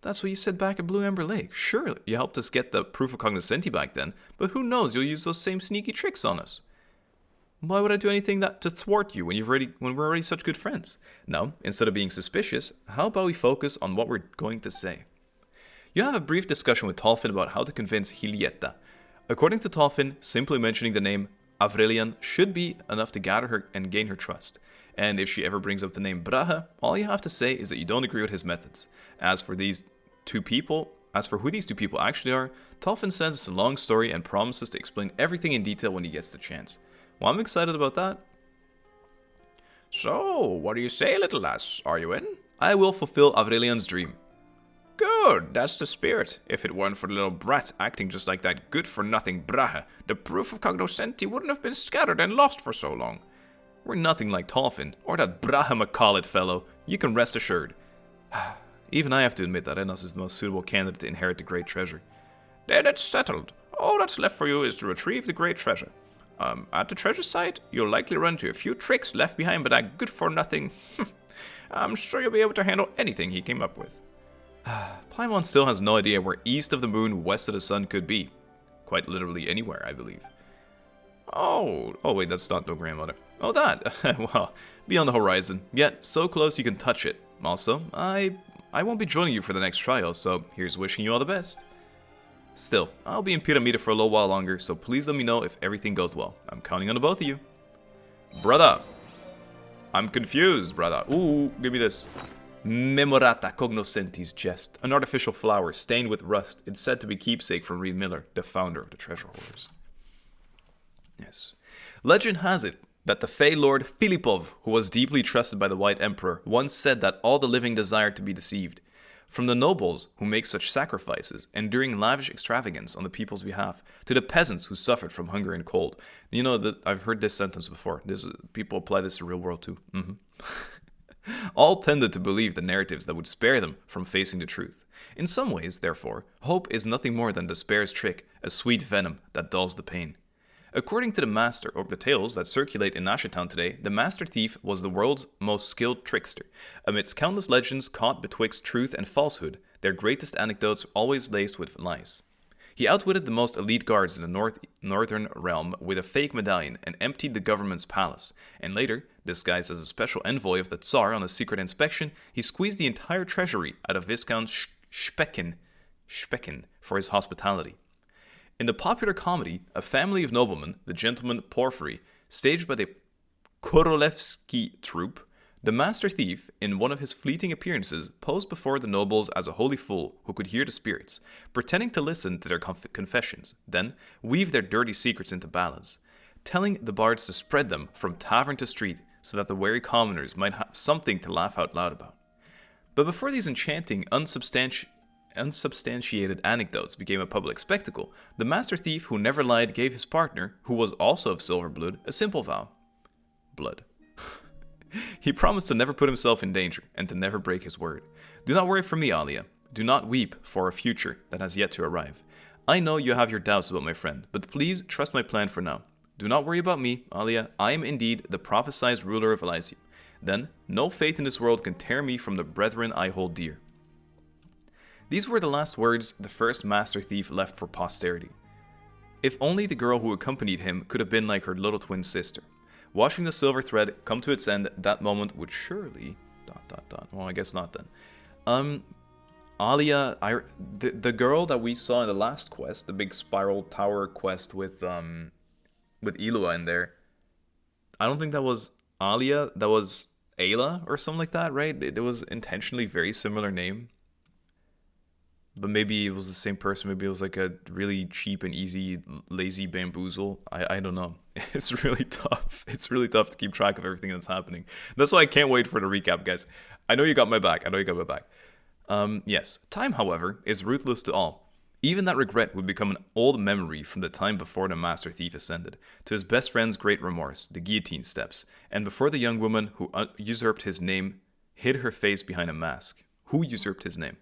That's what you said back at Blue Ember Lake. Sure, you helped us get the proof of cognoscenti back then, but who knows, you'll use those same sneaky tricks on us. Why would I do anything to thwart you when we're already such good friends? No, instead of being suspicious, how about we focus on what we're going to say? You have a brief discussion with Tolfin about how to convince Hilietta. According to Tolfin, simply mentioning the name Avrelian should be enough to gather her and gain her trust. And if she ever brings up the name Brahe, all you have to say is that you don't agree with his methods. As for who these two people actually are, Tolfin says it's a long story and promises to explain everything in detail when he gets the chance. Well, I'm excited about that. So, what do you say, little lass? Are you in? I will fulfill Avrelian's dream. Good, that's the spirit. If it weren't for the little brat acting just like that good-for-nothing Brahe, the proof of cognoscenti wouldn't have been scattered and lost for so long. We're nothing like Tolfin, or that Brahe McCullet fellow, you can rest assured. Even I have to admit that Arenas is the most suitable candidate to inherit the great treasure. Then it's settled. All that's left for you is to retrieve the great treasure. At the treasure site, you'll likely run into a few tricks left behind by that good-for-nothing. I'm sure you'll be able to handle anything he came up with. Paimon still has no idea where east of the moon, west of the sun could be. Quite literally anywhere, I believe. Oh wait, that's not no grandmother. Oh, that! Well, beyond the horizon. Yet, so close you can touch it. Also, I won't be joining you for the next trial, so here's wishing you all the best. Still, I'll be in Pyramida for a little while longer, so please let me know if everything goes well. I'm counting on the both of you. Brother! I'm confused, brother. Ooh, give me this. Memorata cognoscentis jest. An artificial flower stained with rust. It's said to be keepsake from Reed Miller, the founder of the treasure hoarders. Yes. Legend has it that the Fey Lord Filipov, who was deeply trusted by the White Emperor, once said that all the living desired to be deceived. From the nobles who make such sacrifices, enduring lavish extravagance on the people's behalf, to the peasants who suffered from hunger and cold. You know that I've heard this sentence before. People apply this to the real world too. All tended to believe the narratives that would spare them from facing the truth. In some ways, therefore, hope is nothing more than despair's trick, a sweet venom that dulls the pain. According to the master, or the tales that circulate in Nashatown today, the master thief was the world's most skilled trickster. Amidst countless legends caught betwixt truth and falsehood, their greatest anecdotes always laced with lies. He outwitted the most elite guards in the northern realm with a fake medallion and emptied the government's palace. And later, disguised as a special envoy of the Tsar on a secret inspection, he squeezed the entire treasury out of Viscount Specken for his hospitality. In the popular comedy A Family of Noblemen, the Gentleman Porphyry, staged by the Korolevsky troupe, the master thief, in one of his fleeting appearances, posed before the nobles as a holy fool who could hear the spirits, pretending to listen to their confessions, then weave their dirty secrets into ballads, telling the bards to spread them from tavern to street so that the wary commoners might have something to laugh out loud about. But before these enchanting, unsubstantiated anecdotes became a public spectacle, the master thief who never lied gave his partner, who was also of silver blood, a simple vow. Blood. He promised to never put himself in danger and to never break his word. Do not worry for me, Alia. Do not weep for a future that has yet to arrive. I know you have your doubts about my friend, but please trust my plan for now. Do not worry about me, Alia. I am indeed the prophesied ruler of Elysium. Then, no faith in this world can tear me from the brethren I hold dear. These were the last words the first master thief left for posterity. If only the girl who accompanied him could have been like her little twin sister. Watching the silver thread come to its end, that moment would surely... ... Well, I guess not then. Alia, the girl that we saw in the last quest, the big spiral tower quest with illuga in there, I don't think that was Alia, that was Ayla or something like that, right? It was intentionally very similar name. But maybe it was the same person. Maybe it was like a really cheap and easy, lazy bamboozle. I don't know. It's really tough. It's really tough to keep track of everything that's happening. That's why I can't wait for the recap, guys. I know you got my back. Yes. Time, however, is ruthless to all. Even that regret would become an old memory from the time before the Master Thief ascended, to his best friend's great remorse, the guillotine steps, and before the young woman who usurped his name hid her face behind a mask. Who usurped his name?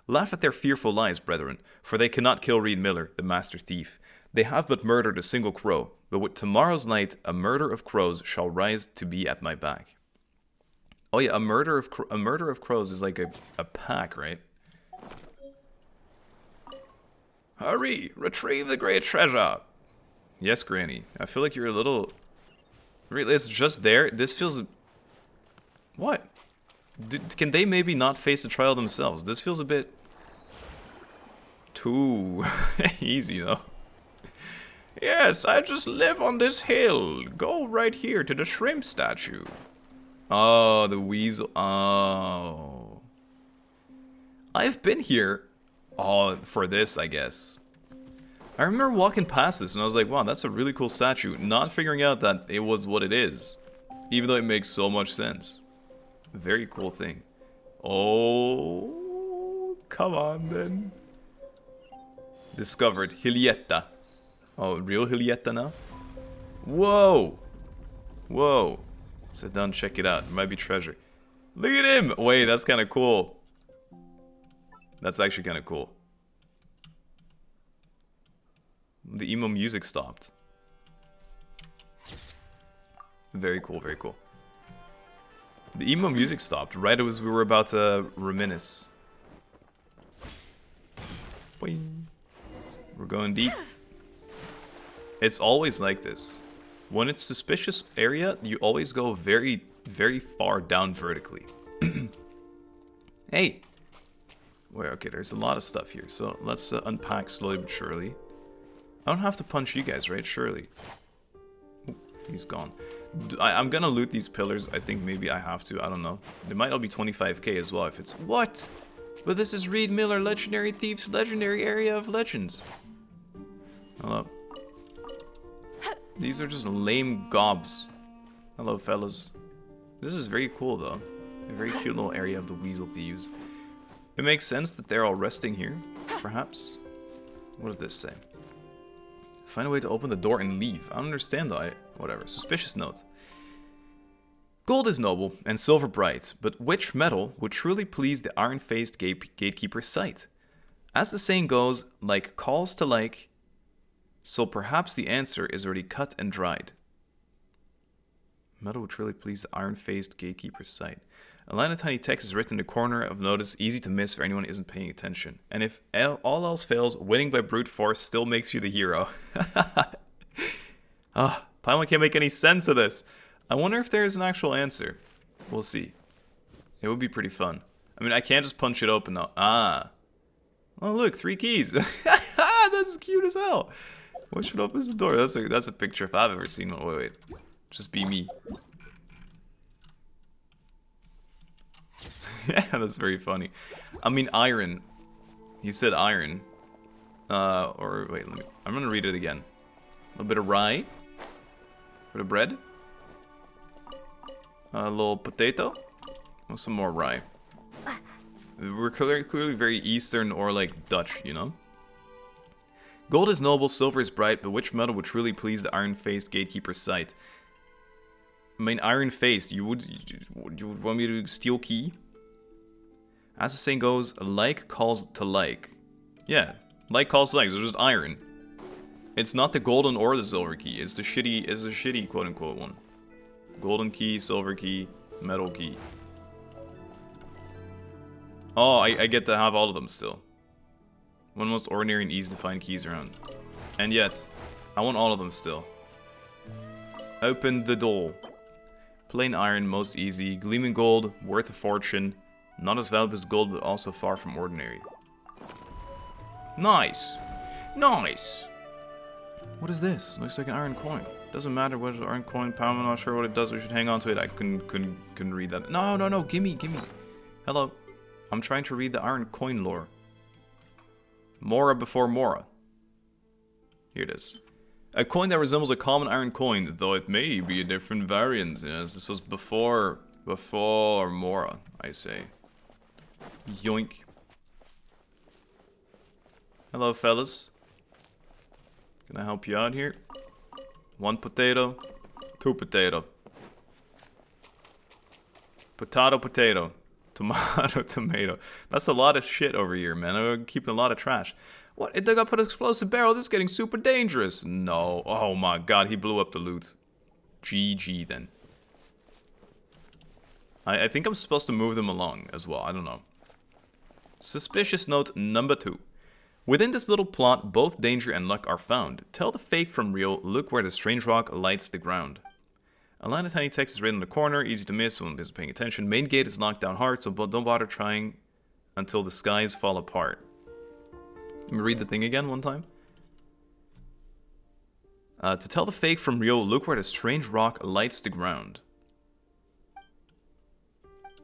Laugh at their fearful lies, brethren, for they cannot kill Reed Miller, the Master Thief. They have but murdered a single crow, but with tomorrow's night a murder of crows shall rise to be at my back. Oh yeah, a murder of crows is like a pack, right? Hurry, retrieve the great treasure. Yes, Granny. I feel like you're a little... Really, it's just there? This feels... What? Can they maybe not face the trial themselves? This feels a bit... too easy, though. Yes, I just live on this hill. Go right here to the shrimp statue. Oh, the weasel. Oh. I've been here for this, I guess. I remember walking past this and I was like, wow, that's a really cool statue. Not figuring out that it was what it is. Even though it makes so much sense. Very cool thing. Oh, come on then. Discovered Hillietta. Oh, real Hillietta now? Whoa! Whoa. Sit down, check it out. It might be treasure. Look at him! Wait, that's kind of cool. That's actually kind of cool. The emo music stopped. Very cool, very cool. The emo music stopped right as we were about to reminisce. Boing. We're going deep. It's always like this. When it's suspicious area, you always go very, very far down vertically. Hey! Wait, okay, there's a lot of stuff here, so let's unpack slowly but surely. I don't have to punch you guys, right? Surely. Ooh, he's gone. I'm gonna loot these pillars. I think maybe I have to. I don't know. It might all be 25k as well if it's... What? But this is Reed Miller, Legendary Thief's Legendary Area of Legends. Hello. These are just lame gobs. Hello, fellas. This is very cool, though. A very cute little area of the Weasel Thieves. It makes sense that they're all resting here, perhaps. What does this say? Find a way to open the door and leave. I don't understand, though. Whatever. Suspicious note. Gold is noble, and silver bright, but which metal would truly please the iron-faced gatekeeper's sight? As the saying goes, like calls to like, so perhaps the answer is already cut and dried. Metal would truly please the iron-faced gatekeeper's sight. A line of tiny text is written in the corner of notice, easy to miss for anyone who isn't paying attention. And if all else fails, winning by brute force still makes you the hero. Paimon can't make any sense of this. I wonder if there is an actual answer. We'll see. It would be pretty fun. I mean, I can't just punch it open though. Oh look, 3 keys. That's cute as hell. What should opens the door? That's a picture if I've ever seen one. Wait. Just be me. Yeah, that's very funny. I mean, iron. He said iron. Or wait, I'm gonna read it again. A little bit of rye for the bread. A little potato. Oh, some more rye. We're clearly very Eastern or like Dutch, you know? Gold is noble, silver is bright, but which metal would truly please the iron-faced gatekeeper's sight? I mean, iron-faced, you would want me to steal key? As the saying goes, like calls to like. Yeah, like calls to like, so just iron. It's not the golden or the silver key, it's the shitty quote-unquote one. Golden key, silver key, metal key. Oh, I get to have all of them still. One of the most ordinary and easy to find keys around. And yet, I want all of them still. Open the door. Plain iron, most easy. Gleaming gold, worth a fortune. Not as valuable as gold, but also far from ordinary. Nice. Nice. What is this? Looks like an iron coin. Doesn't matter what is an iron coin. I'm not sure what it does. We should hang on to it. I couldn't read that. No. Gimme. Hello. I'm trying to read the iron coin lore. Mora before Mora. Here it is. A coin that resembles a common iron coin, though it may be a different variant. Yes, this was before Mora, I say. Yoink. Hello, fellas. Can I help you out here? 1 potato, 2 potato. Potato. Tomato. That's a lot of shit over here, man. I'm keeping a lot of trash. What? They got put an explosive barrel? This is getting super dangerous. No. Oh my god, he blew up the loot. GG then. I think I'm supposed to move them along as well. I don't know. Suspicious note number 2. Within this little plot, both danger and luck are found. Tell the fake from real. Look where the strange rock lights the ground. A line of tiny text is written in the corner, easy to miss when isn't paying attention. Main gate is locked down hard, so don't bother trying until the skies fall apart. Let me read the thing again one time. To tell the fake from real, look where the strange rock lights the ground.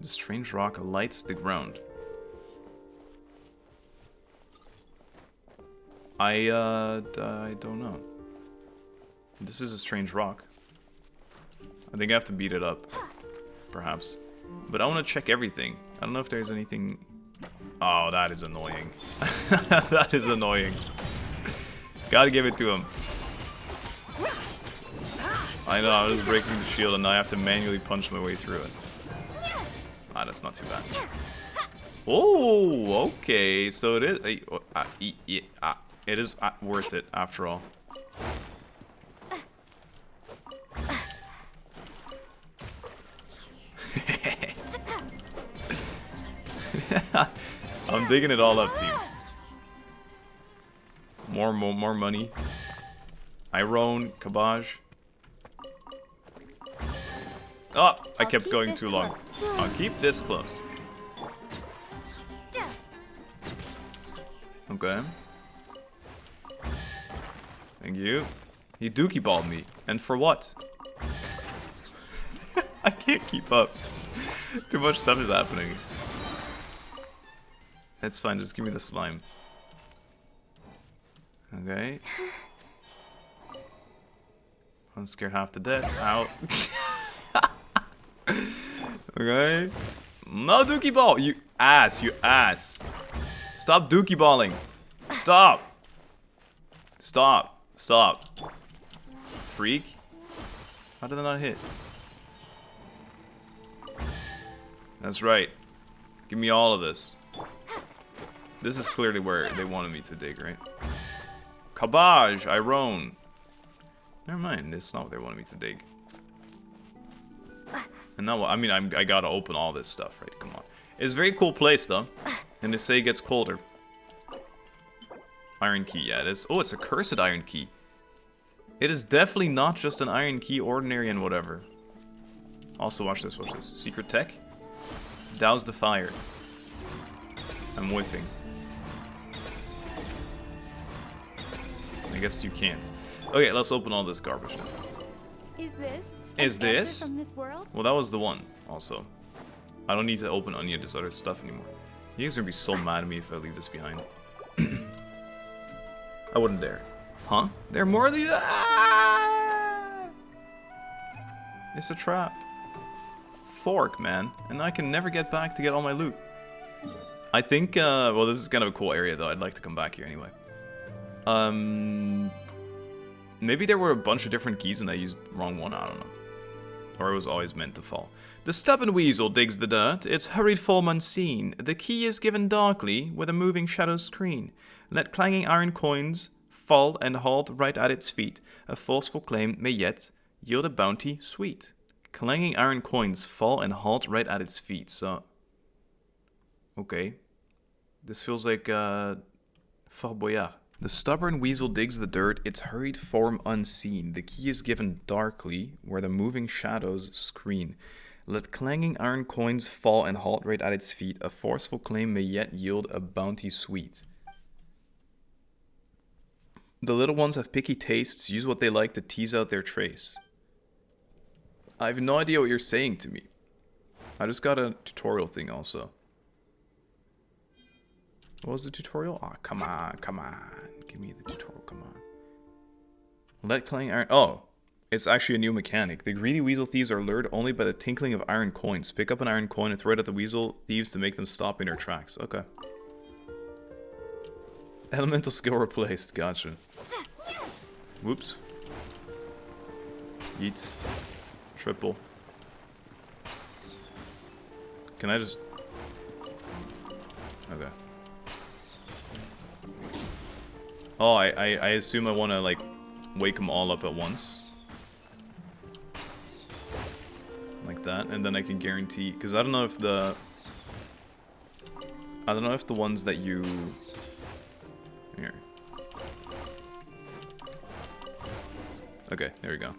The strange rock lights the ground. I don't know. This is a strange rock. I think I have to beat it up, perhaps. But I want to check everything. I don't know if there's anything... Oh, that is annoying. That is annoying. Gotta give it to him. I know, I was breaking the shield and now I have to manually punch my way through it. Ah, that's not too bad. Oh, okay. So it is... it is worth it, after all. I'm digging it all up, team. More money. Iron, cabbage. Oh, I kept going too long. I'll keep this close. Okay. Thank you. He dookie balled me. And for what? I can't keep up. Too much stuff is happening. That's fine, just give me the slime. Okay. I'm scared half to death. Ow. Okay. No dookie ball! You ass, you ass. Stop dookie balling. Stop. Stop. Freak. How did I not hit? That's right. Give me all of this. This is clearly where they wanted me to dig, right? Cabbage, Iron. Never mind, this is not what they wanted me to dig. And now, I mean, I gotta open all this stuff, right? Come on. It's a very cool place, though. And they say it gets colder. Iron key, yeah, it is. Oh, it's a cursed iron key. It is definitely not just an iron key, ordinary and whatever. Also, watch this, watch this. Secret tech. Douse the fire. I'm whiffing. I guess you can't. Okay, let's open all this garbage now. Is this? Is an answer this? from this world? Well, that was the one, also. I don't need to open any of this other stuff anymore. You guys are gonna be so mad at me if I leave this behind. I wouldn't dare. Huh? There are more of these? Ah! It's a trap. Fork, man. And I can never get back to get all my loot. I think, well, this is kind of a cool area, though. I'd like to come back here anyway. Maybe there were a bunch of different keys and I used the wrong one, I don't know. Or it was always meant to fall. The stubborn weasel digs the dirt, its hurried form unseen. The key is given darkly, with a moving shadow screen. Let clanging iron coins fall and halt right at its feet. A forceful claim may yet yield a bounty sweet. Clanging iron coins fall and halt right at its feet, so... Okay. This feels like, Fort Boyard. The stubborn weasel digs the dirt, its hurried form unseen. The key is given darkly, where the moving shadows screen. Let clanging iron coins fall and halt right at its feet. A forceful claim may yet yield a bounty sweet. The little ones have picky tastes, use what they like to tease out their trace. I have no idea what you're saying to me. I just got a tutorial thing also. What was the tutorial? Oh, come on, come on. Give me the tutorial, come on. Let clanging iron... Oh, it's actually a new mechanic. The greedy weasel thieves are lured only by the tinkling of iron coins. Pick up an iron coin and throw it at the weasel thieves to make them stop in their tracks. Okay. Elemental skill replaced. Gotcha. Whoops. Yeet. Triple. Can I just... Okay. Oh, I assume I want to, like, wake them all up at once. Like that, and then I can guarantee... Because I don't know if the... I don't know if the ones that you... Here. Okay, there we go.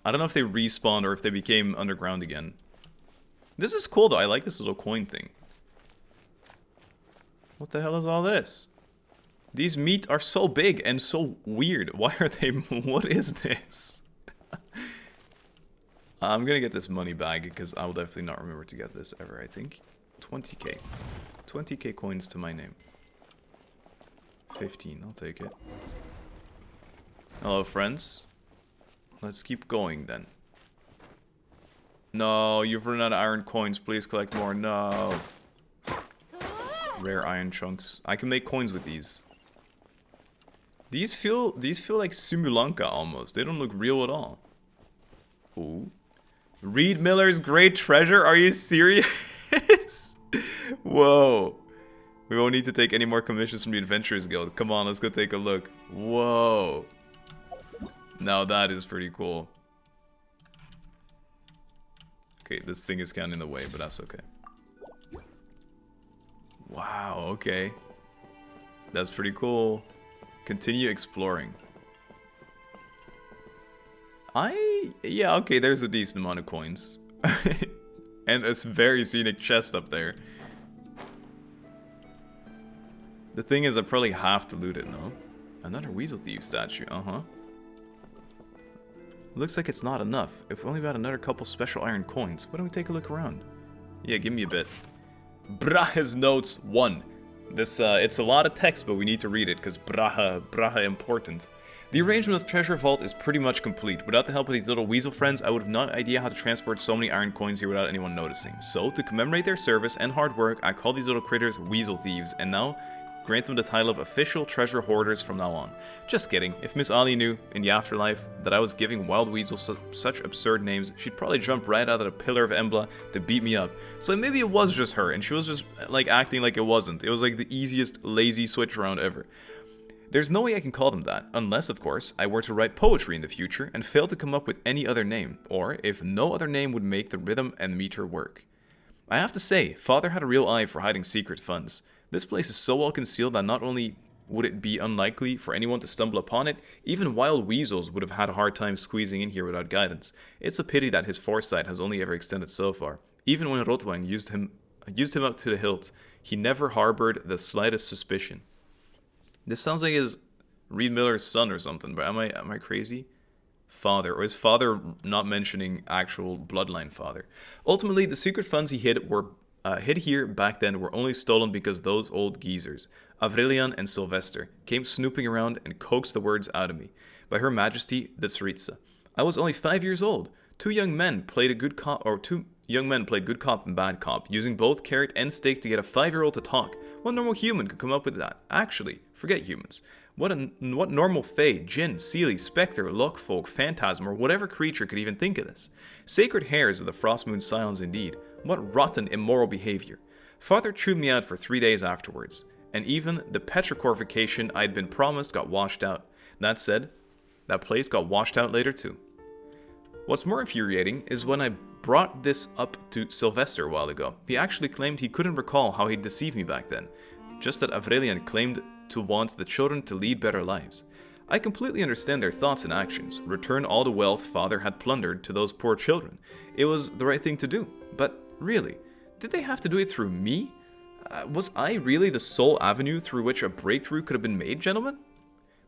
I don't know if they respawned or if they became underground again. This is cool, though. I like this little coin thing. What the hell is all this? These meat are so big and so weird. Why are they... What is this? I'm gonna get this money bag because I will definitely not remember to get this ever, I think. 20k. 20k coins to my name. 15, I'll take it. Hello, friends. Let's keep going then. No, you've run out of iron coins. Please collect more. No. Rare iron chunks. I can make coins with these. These feel like Simulanka almost. They don't look real at all. Ooh. Reed Miller's Great Treasure? Are you serious? Whoa. We won't need to take any more commissions from the Adventurers Guild. Come on, let's go take a look. Whoa. Now that is pretty cool. Okay, this thing is kind of in the way, but that's okay. Wow, okay. That's pretty cool. Continue exploring. Yeah, okay, there's a decent amount of coins. And a very scenic chest up there. The thing is, I probably have to loot it, no? Another Weasel Thief statue, uh-huh. Looks like it's not enough. If we only got another couple special iron coins, why don't we take a look around? Yeah, give me a bit. Braha's Notes 1. This, it's a lot of text, but we need to read it, because Braha important. The arrangement of the treasure vault is pretty much complete. Without the help of these little weasel friends, I would have no idea how to transport so many iron coins here without anyone noticing. So, to commemorate their service and hard work, I call these little critters Weasel Thieves, and now grant them the title of official treasure hoarders from now on. Just kidding. If Miss Ali knew, in the afterlife, that I was giving wild weasels such absurd names, she'd probably jump right out of the pillar of Embla to beat me up. So maybe it was just her, and she was just, like, acting like it wasn't. It was like the easiest lazy switch around ever. There's no way I can call them that, unless, of course, I were to write poetry in the future and fail to come up with any other name, or if no other name would make the rhythm and meter work. I have to say, Father had a real eye for hiding secret funds. This place is so well concealed that not only would it be unlikely for anyone to stumble upon it, even wild weasels would have had a hard time squeezing in here without guidance. It's a pity that his foresight has only ever extended so far. Even when Rotwang used him up to the hilt, he never harbored the slightest suspicion. This sounds like his Reed Miller's son or something, but am I crazy? Father, or his father not mentioning actual bloodline father. Ultimately, the secret funds he hid here back then were only stolen because those old geezers, Avrelian and Sylvester, came snooping around and coaxed the words out of me. By Her Majesty, the Tsaritsa. I was only 5 years old. Two young men played good cop and bad cop, using both carrot and stick to get a 5-year-old to talk. What normal human could come up with that? Actually, forget humans. What normal fae, djinn, seelie, spectre, luckfolk, phantasm, or whatever creature could even think of this? Sacred hairs of the Frostmoon Silence indeed. What rotten, immoral behavior. Father chewed me out for 3 days afterwards, and even the petrichor vacation I'd been promised got washed out. That said, that place got washed out later too. What's more infuriating is when I brought this up to Sylvester a while ago. He actually claimed he couldn't recall how he'd deceived me back then. Just that Avrelian claimed to want the children to lead better lives. I completely understand their thoughts and actions. Return all the wealth Father had plundered to those poor children. It was the right thing to do. But really, did they have to do it through me? Was I really the sole avenue through which a breakthrough could have been made, gentlemen?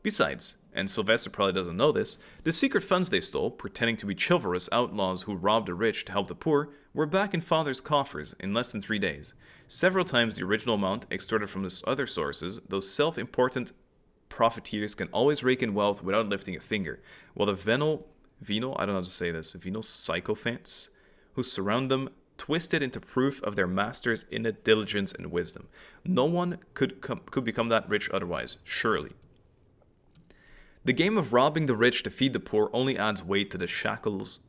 Besides, and Sylvester probably doesn't know this, the secret funds they stole, pretending to be chivalrous outlaws who robbed the rich to help the poor, were back in Father's coffers in less than 3 days. Several times the original amount extorted from those other sources, those self-important profiteers can always rake in wealth without lifting a finger, while the venal sycophants who surround them twist it into proof of their master's innate diligence and wisdom. No one could become that rich otherwise, surely. The game of robbing the rich to feed the poor only adds weight to the shackles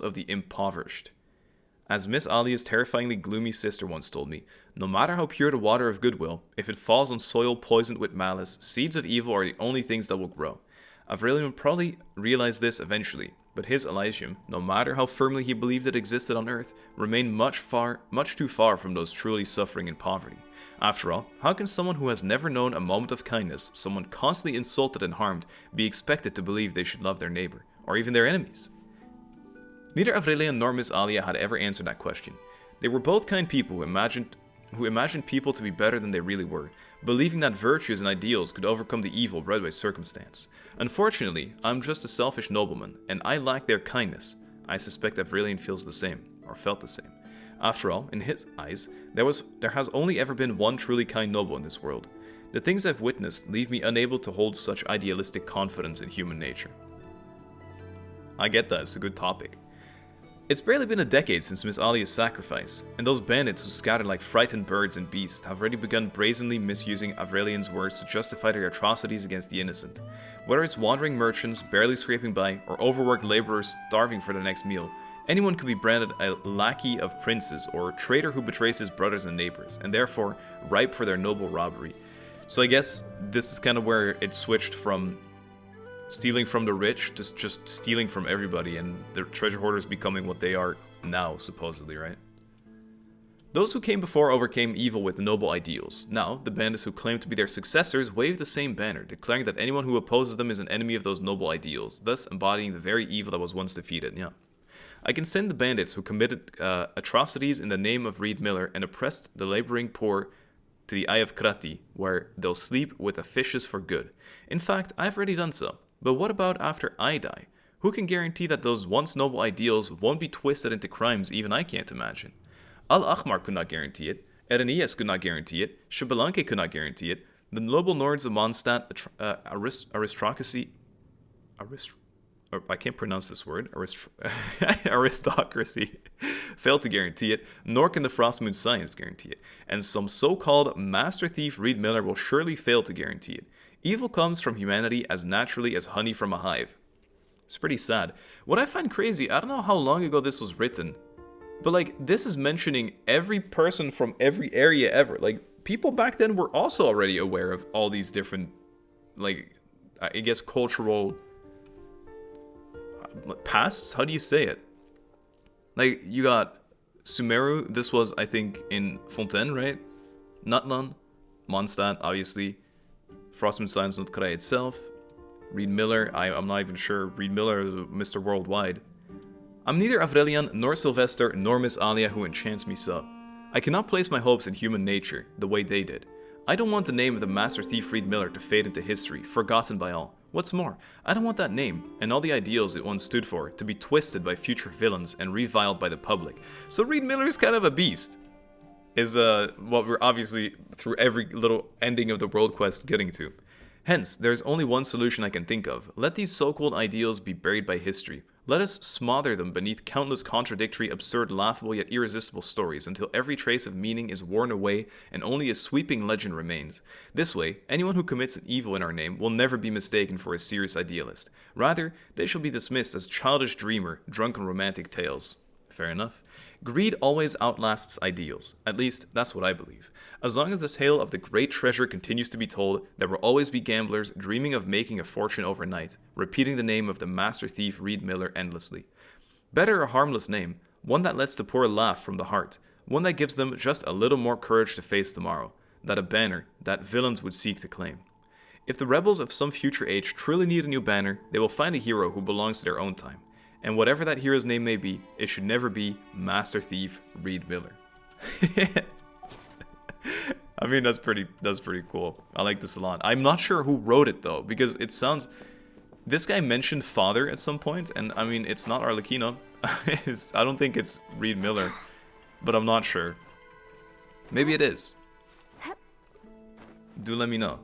of the impoverished. As Miss Alia's terrifyingly gloomy sister once told me, no matter how pure the water of goodwill, if it falls on soil poisoned with malice, seeds of evil are the only things that will grow. Avrelian probably realized this eventually, but his Elysium, no matter how firmly he believed it existed on Earth, remained much too far from those truly suffering in poverty. After all, how can someone who has never known a moment of kindness, someone constantly insulted and harmed, be expected to believe they should love their neighbor, or even their enemies? Neither Avrelian nor Miss Alia had ever answered that question. They were both kind people who imagined people to be better than they really were, believing that virtues and ideals could overcome the evil bred by circumstance. Unfortunately, I'm just a selfish nobleman, and I lack their kindness. I suspect Avrelian feels the same, or felt the same. After all, in his eyes, there has only ever been one truly kind noble in this world. The things I've witnessed leave me unable to hold such idealistic confidence in human nature. I get that, it's a good topic. It's barely been a decade since Miss Alia's sacrifice, and those bandits who scattered like frightened birds and beasts have already begun brazenly misusing Avrelian's words to justify their atrocities against the innocent. Whether it's wandering merchants barely scraping by, or overworked laborers starving for their next meal, anyone could be branded a lackey of princes or a traitor who betrays his brothers and neighbors, and therefore ripe for their noble robbery. So I guess this is kind of where it switched from stealing from the rich to just stealing from everybody, and the treasure hoarders becoming what they are now, supposedly, right? Those who came before overcame evil with noble ideals. Now, the bandits who claim to be their successors wave the same banner, declaring that anyone who opposes them is an enemy of those noble ideals, thus embodying the very evil that was once defeated, yeah. I can send the bandits who committed atrocities in the name of Reed Miller and oppressed the laboring poor to the Eye of Krati, where they'll sleep with the fishes for good. In fact, I've already done so. But what about after I die? Who can guarantee that those once noble ideals won't be twisted into crimes even I can't imagine? Al-Akhmar could not guarantee it, Erenias could not guarantee it, Shibalanke could not guarantee it, the noble lords of Mondstadt aristocracy failed to guarantee it, nor can the Frostmoon Science guarantee it, and some so-called master thief Reed Miller will surely fail to guarantee it. Evil comes from humanity as naturally as honey from a hive. It's pretty sad. What I find crazy, I don't know how long ago this was written, but like, this is mentioning every person from every area ever. Like, people back then were also already aware of all these different like, I guess, cultural pasts? How do you say it? Like, you got Sumeru. This was, I think, in Fontaine, right? Nutland, Mondstadt, obviously. Frostmourne Silence Not Khaenri'ah itself. Reed Miller, I'm not even sure. Reed Miller is Mr. Worldwide. I'm neither Avrelian, nor Sylvester, nor Miss Alia who enchants me so. I cannot place my hopes in human nature, the way they did. I don't want the name of the Master Thief Reed Miller to fade into history, forgotten by all. What's more, I don't want that name, and all the ideals it once stood for, to be twisted by future villains and reviled by the public. So Reed Miller is kind of a beast. Is what we're obviously, through every little ending of the world quest, getting to. Hence, there's only one solution I can think of. Let these so-called ideals be buried by history. Let us smother them beneath countless contradictory, absurd, laughable, yet irresistible stories until every trace of meaning is worn away and only a sweeping legend remains. This way, anyone who commits an evil in our name will never be mistaken for a serious idealist. Rather, they shall be dismissed as childish dreamer, drunken romantic tales. Fair enough. Greed always outlasts ideals. At least, that's what I believe. As long as the tale of the great treasure continues to be told, there will always be gamblers dreaming of making a fortune overnight, repeating the name of the master thief Reed Miller endlessly. Better a harmless name, one that lets the poor laugh from the heart, one that gives them just a little more courage to face tomorrow, that a banner that villains would seek to claim. If the rebels of some future age truly need a new banner, they will find a hero who belongs to their own time. And whatever that hero's name may be, it should never be Master Thief Reed Miller. I mean, that's pretty cool. I like this a lot. I'm not sure who wrote it though, because it sounds... This guy mentioned father at some point, and I mean, it's not Arlecchino. I don't think it's Reed Miller, but I'm not sure. Maybe it is. Do let me know.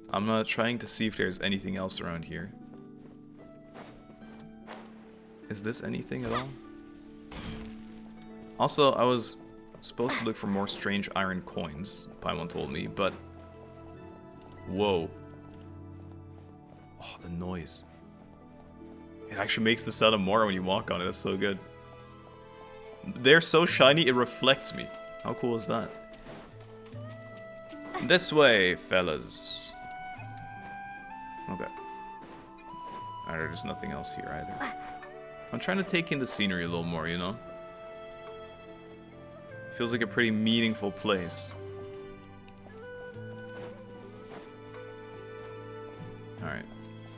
I'm not trying to see if there's anything else around here. Is this anything at all? Also, I was supposed to look for more strange iron coins, Paimon told me, but... Whoa. Oh, the noise. It actually makes the sound of more when you walk on it, that's so good. They're so shiny, it reflects me. How cool is that? This way, fellas. Okay. Alright, there's nothing else here either. I'm trying to take in the scenery a little more, you know? Feels like a pretty meaningful place. Alright.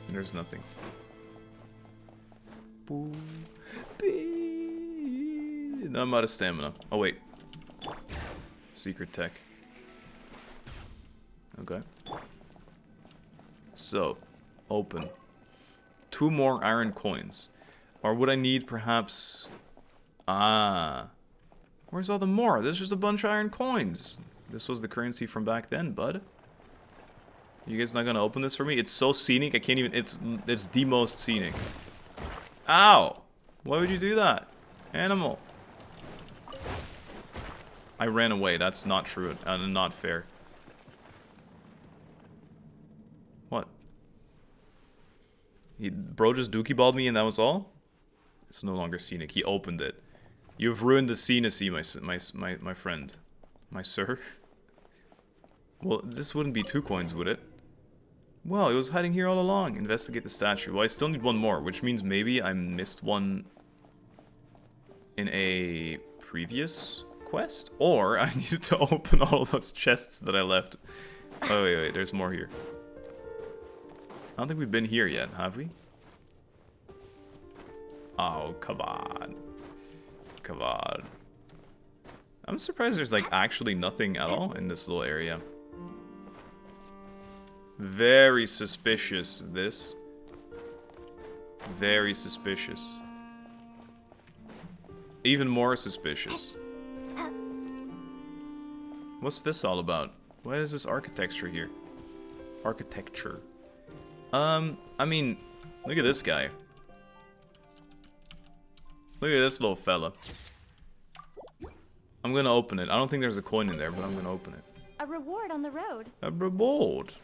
There's nothing. No, I'm out of stamina. Oh, wait. Secret tech. Okay. So, open. 2 more iron coins. Or would I need, perhaps... Ah. Where's all the more? There's just a bunch of iron coins. This was the currency from back then, bud. You guys not gonna open this for me? It's so scenic, I can't even... It's the most scenic. Ow! Why would you do that? Animal. I ran away. That's not true and not fair. What? Bro just dookie balled me and that was all? It's no longer scenic. He opened it. You've ruined the scenicy, my friend. My sir? Well, this wouldn't be 2 coins, would it? Well, it was hiding here all along. Investigate the statue. Well, I still need 1 more, which means maybe I missed one in a previous quest? Or I needed to open all those chests that I left. Oh, wait, there's more here. I don't think we've been here yet, have we? Oh, come on. Come on. I'm surprised there's like actually nothing at all in this little area. Very suspicious, this. Very suspicious. Even more suspicious. What's this all about? What is this architecture here? Architecture. I mean, look at this guy. Look at this little fella. I'm gonna open it. I don't think there's a coin in there, but I'm gonna open it. A reward on the road. A reward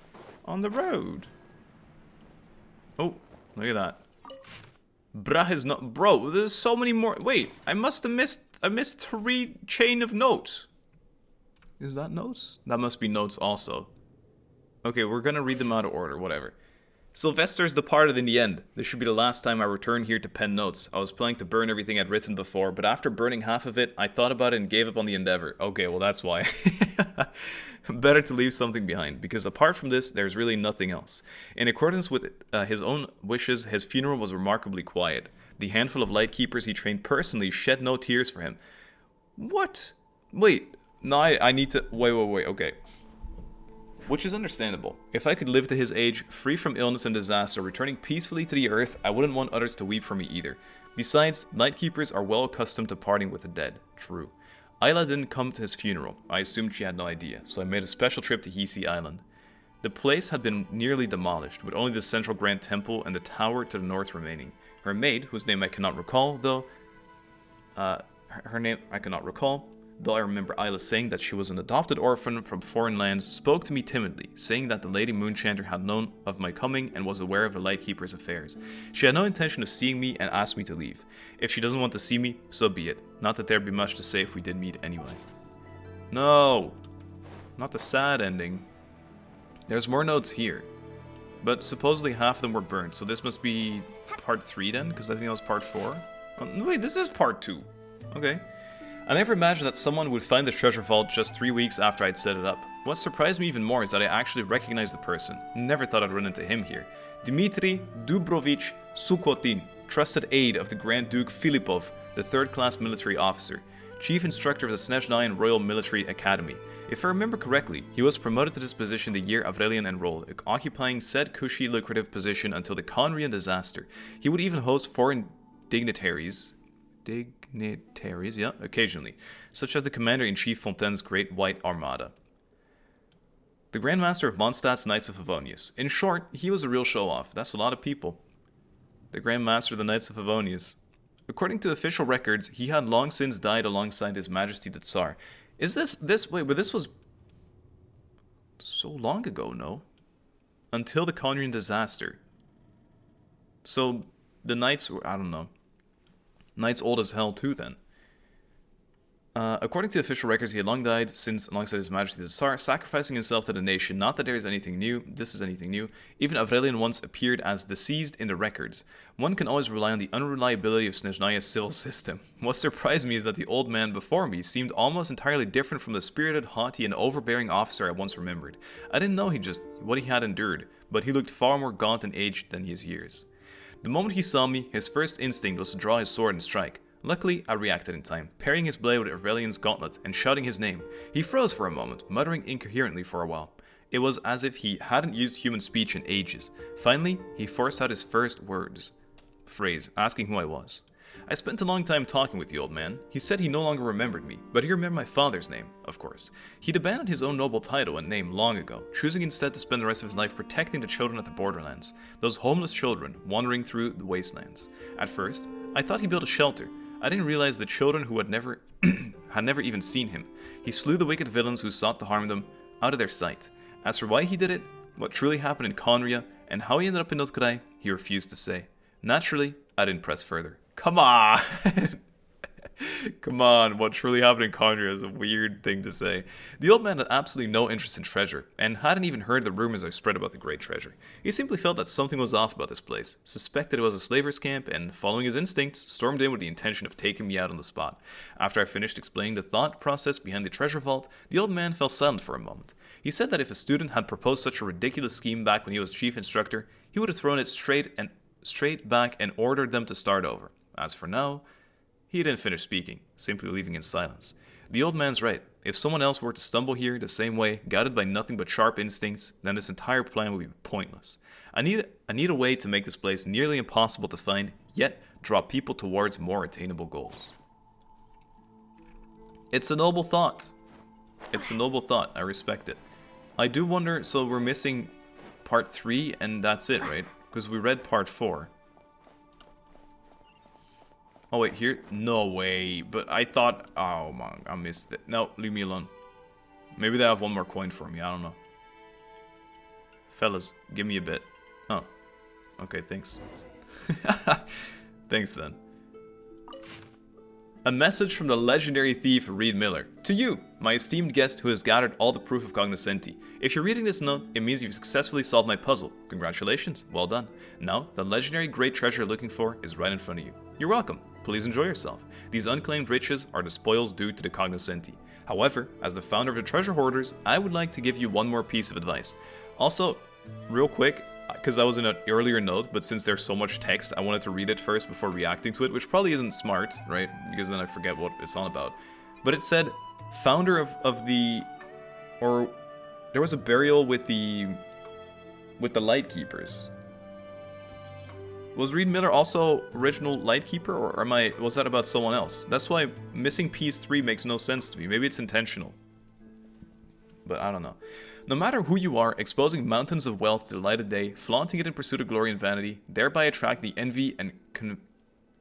on the road. Oh, look at that. Bruh is not... Bro, there's so many more... Wait, I must have missed... I missed 3 chain of notes. Is that notes? That must be notes also. Okay, we're gonna read them out of order, whatever. Sylvester's departed in the end. This should be the last time I return here to pen notes. I was planning to burn everything I'd written before, but after burning half of it, I thought about it and gave up on the endeavor. Okay, well that's why. Better to leave something behind, because apart from this, there's really nothing else. In accordance with his own wishes, his funeral was remarkably quiet. The handful of lightkeepers he trained personally shed no tears for him. What? Wait, no, I need to... Wait, okay. Which is understandable. If I could live to his age, free from illness and disaster, returning peacefully to the earth, I wouldn't want others to weep for me either. Besides, Nightkeepers are well accustomed to parting with the dead. True. Isla didn't come to his funeral. I assumed she had no idea, so I made a special trip to Hisi Island. The place had been nearly demolished, with only the central Grand Temple and the tower to the north remaining. Her maid, whose name I cannot recall, though... her name I cannot recall... Though I remember Isla saying that she was an adopted orphan from foreign lands, spoke to me timidly, saying that the Lady Moonchanter had known of my coming and was aware of the Lightkeeper's affairs. She had no intention of seeing me and asked me to leave. If she doesn't want to see me, so be it. Not that there'd be much to say if we did meet anyway. No! Not the sad ending. There's more notes here. But supposedly half of them were burned, so this must be part 3 then? Because I think that was part 4. Oh, wait, this is part 2. Okay. I never imagined that someone would find the treasure vault just 3 weeks after I'd set it up. What surprised me even more is that I actually recognized the person. Never thought I'd run into him here. Dmitry Dubrovich Sukhotin, trusted aide of the Grand Duke Filipov, the third-class military officer, chief instructor of the Snezhnayan Royal Military Academy. If I remember correctly, he was promoted to this position the year Aurelian enrolled, occupying said cushy lucrative position until the khaenri'ah disaster. He would even host foreign dignitaries, occasionally, such as the Commander-in-Chief Fontaine's Great White Armada. The Grand Master of Mondstadt's Knights of Favonius. In short, he was a real show-off. That's a lot of people. The Grand Master of the Knights of Favonius. According to official records, he had long since died alongside His Majesty the Tsar. Is wait, but this was so long ago, no? Until the khaenri'ah disaster. So, the Knights were, I don't know. Knights old as hell too then. According to official records, he had long died since alongside His Majesty the Tsar, sacrificing himself to the nation. Not that there is anything new, this is anything new. Even Aurelian once appeared as deceased in the records. One can always rely on the unreliability of Snezhnaya's civil system. What surprised me is that the old man before me seemed almost entirely different from the spirited, haughty, and overbearing officer I once remembered. I didn't know what he had endured, but he looked far more gaunt and aged than his years. The moment he saw me, his first instinct was to draw his sword and strike. Luckily, I reacted in time, parrying his blade with Aurelian's gauntlet and shouting his name. He froze for a moment, muttering incoherently for a while. It was as if he hadn't used human speech in ages. Finally, he forced out his first phrase, asking who I was. I spent a long time talking with the old man. He said he no longer remembered me, but he remembered my father's name, of course. He'd abandoned his own noble title and name long ago, choosing instead to spend the rest of his life protecting the children at the borderlands, those homeless children wandering through the wastelands. At first, I thought he built a shelter. I didn't realize the children who had never even seen him. He slew the wicked villains who sought to harm them out of their sight. As for why he did it, what truly happened in khaenri'ah, and how he ended up in Illuga, he refused to say. Naturally, I didn't press further. Come on! Come on, what truly happened in khaenri'ah is a weird thing to say. The old man had absolutely no interest in treasure, and hadn't even heard the rumors I spread about the great treasure. He simply felt that something was off about this place, suspected it was a slaver's camp, and, following his instincts, stormed in with the intention of taking me out on the spot. After I finished explaining the thought process behind the treasure vault, the old man fell silent for a moment. He said that if a student had proposed such a ridiculous scheme back when he was chief instructor, he would have thrown it straight back and ordered them to start over. As for now, he didn't finish speaking, simply leaving in silence. The old man's right. If someone else were to stumble here the same way, guided by nothing but sharp instincts, then this entire plan would be pointless. I need a way to make this place nearly impossible to find, yet draw people towards more attainable goals. It's a noble thought. It's a noble thought. I respect it. I do wonder, so we're missing part 3 and that's it, right? Because we read part 4. Oh wait, here? No way. But I thought... Oh man, I missed it. No, leave me alone. Maybe they have one more coin for me, I don't know. Fellas, give me a bit. Oh. Okay, thanks. Thanks then. A message from the legendary thief Reed Miller. To you, my esteemed guest who has gathered all the proof of cognoscenti. If you're reading this note, it means you've successfully solved my puzzle. Congratulations, well done. Now, the legendary great treasure you're looking for is right in front of you. You're welcome. Please enjoy yourself. These unclaimed riches are the spoils due to the cognoscenti. However, as the founder of the treasure hoarders, I would like to give you one more piece of advice. Also, real quick, because I was in an earlier note, but since there's so much text, I wanted to read it first before reacting to it, which probably isn't smart, right? Because then I forget what it's on about. But it said, founder of the... Or there was a burial with the Lightkeepers. Was Reed Miller also original Lightkeeper, or was that about someone else? That's why missing piece 3 makes no sense to me. Maybe it's intentional. But I don't know. No matter who you are, exposing mountains of wealth to the light of day, flaunting it in pursuit of glory and vanity, thereby attract the envy and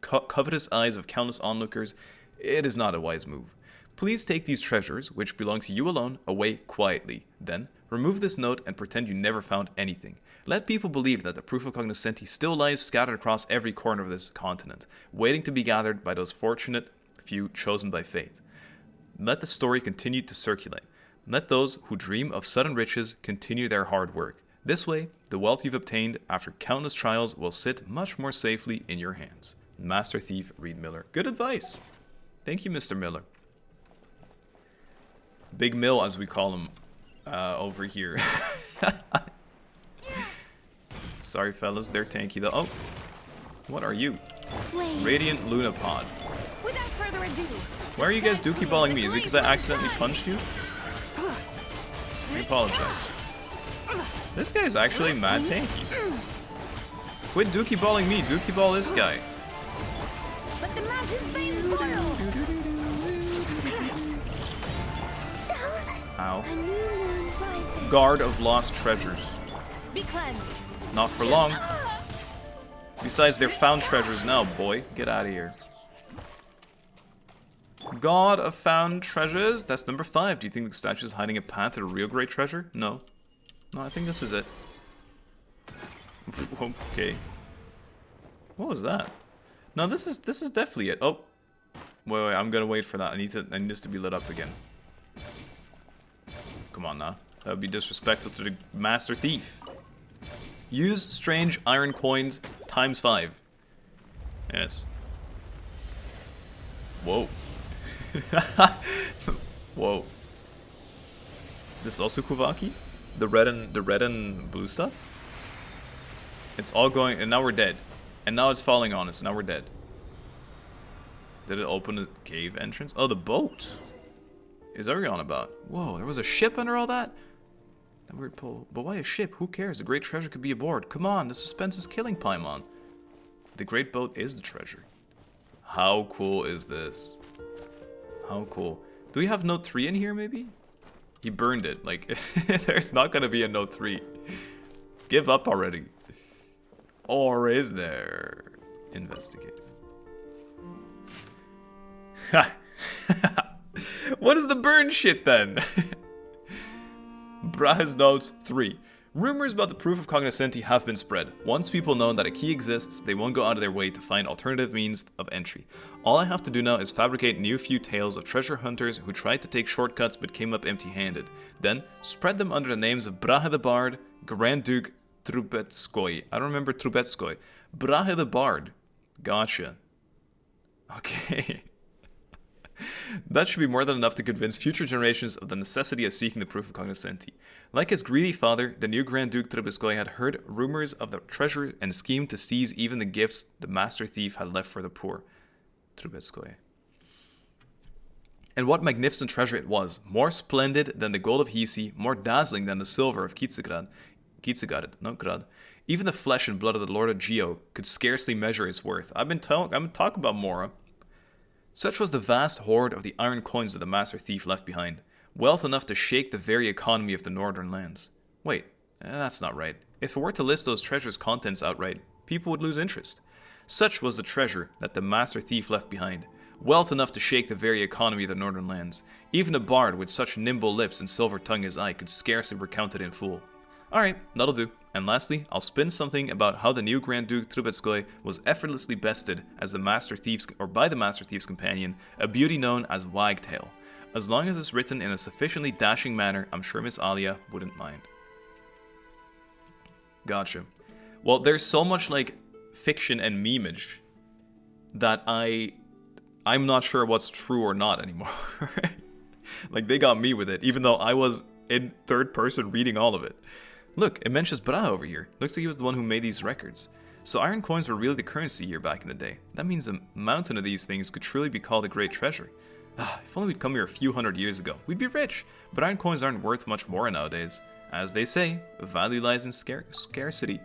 covetous eyes of countless onlookers, it is not a wise move. Please take these treasures, which belong to you alone, away quietly. Then, remove this note and pretend you never found anything. Let people believe that the proof of cognoscenti still lies scattered across every corner of this continent, waiting to be gathered by those fortunate few chosen by fate. Let the story continue to circulate. Let those who dream of sudden riches continue their hard work. This way, the wealth you've obtained after countless trials will sit much more safely in your hands. Master Thief Reed Miller. Good advice. Thank you, Mr. Miller. Big Mill, as we call him over here. Sorry, fellas, they're tanky though. Oh, what are you? Radiant Lunapod. Without further ado, why are you guys dookie balling me? Is it because I accidentally punched you? I apologize. This guy's actually mad tanky. Quit dookie balling me, dookie ball this guy. let the mountain's veins boil. Ow. Guard of lost treasures. Be cleansed. Not for long. Besides, they're found treasures now, boy. Get out of here. God of found treasures. That's number 5. Do you think the statue is hiding a path to the real great treasure? No. No, I think this is it. Okay. What was that? No, this is definitely it. Oh. Wait, I'm gonna wait for that. I need this to be lit up again. Come on now. That would be disrespectful to the Master Thief. Use strange iron coins times 5. Yes. Whoa. Whoa. This is also Kuvaki? The red and blue stuff? It's all going, and now we're dead. And now it's falling on us, now we're dead. Did it open a cave entrance? Oh, the boat is Arion about. Whoa, there was a ship under all that? That weird pull. But why a ship? Who cares? The great treasure could be aboard. Come on, the suspense is killing Paimon. The great boat is the treasure. How cool is this? How cool. Do we have note 3 in here, maybe? He burned it. Like, there's not gonna be a note 3. Give up already. Or is there? Investigate. Ha! What is the burn shit then? Brahe's notes 3. Rumors about the proof of cognoscenti have been spread. Once people know that a key exists, they won't go out of their way to find alternative means of entry. All I have to do now is fabricate new few tales of treasure hunters who tried to take shortcuts but came up empty-handed. Then, spread them under the names of Brahe the Bard, Grand Duke Trubetskoy. I don't remember Trubetskoy. Brahe the Bard. Gotcha. Okay. That should be more than enough to convince future generations of the necessity of seeking the proof of cognoscenti. Like his greedy father, the new Grand Duke Trubetskoy had heard rumors of the treasure and schemed to seize even the gifts the Master Thief had left for the poor. Trubetskoy. And what magnificent treasure it was, more splendid than the gold of Hisi, more dazzling than the silver of Kitzegrad, Grad. Even the flesh and blood of the Lord of Geo could scarcely measure its worth. I'm talking about Mora. Such was the vast hoard of the iron coins that the Master Thief left behind. Wealth enough to shake the very economy of the northern lands. Wait, that's not right. If it were to list those treasures' contents outright, people would lose interest. Such was the treasure that the Master Thief left behind. Wealth enough to shake the very economy of the northern lands. Even a bard with such nimble lips and silver tongue as I could scarcely recount it in full. Alright, that'll do. And lastly, I'll spin something about how the new Grand Duke Trubetskoy was effortlessly bested as the Master Thief's, or by the Master Thief's companion, a beauty known as Wagtail. As long as it's written in a sufficiently dashing manner, I'm sure Miss Alia wouldn't mind. Gotcha. Well, there's so much, like, fiction and memeage that I'm not sure what's true or not anymore. Like, they got me with it, even though I was in third person reading all of it. Look, it mentions Bra over here. Looks like he was the one who made these records. So iron coins were really the currency here back in the day. That means a mountain of these things could truly be called a great treasure. If only we'd come here a few hundred years ago, we'd be rich. But iron coins aren't worth much more nowadays. As they say, value lies in scarcity.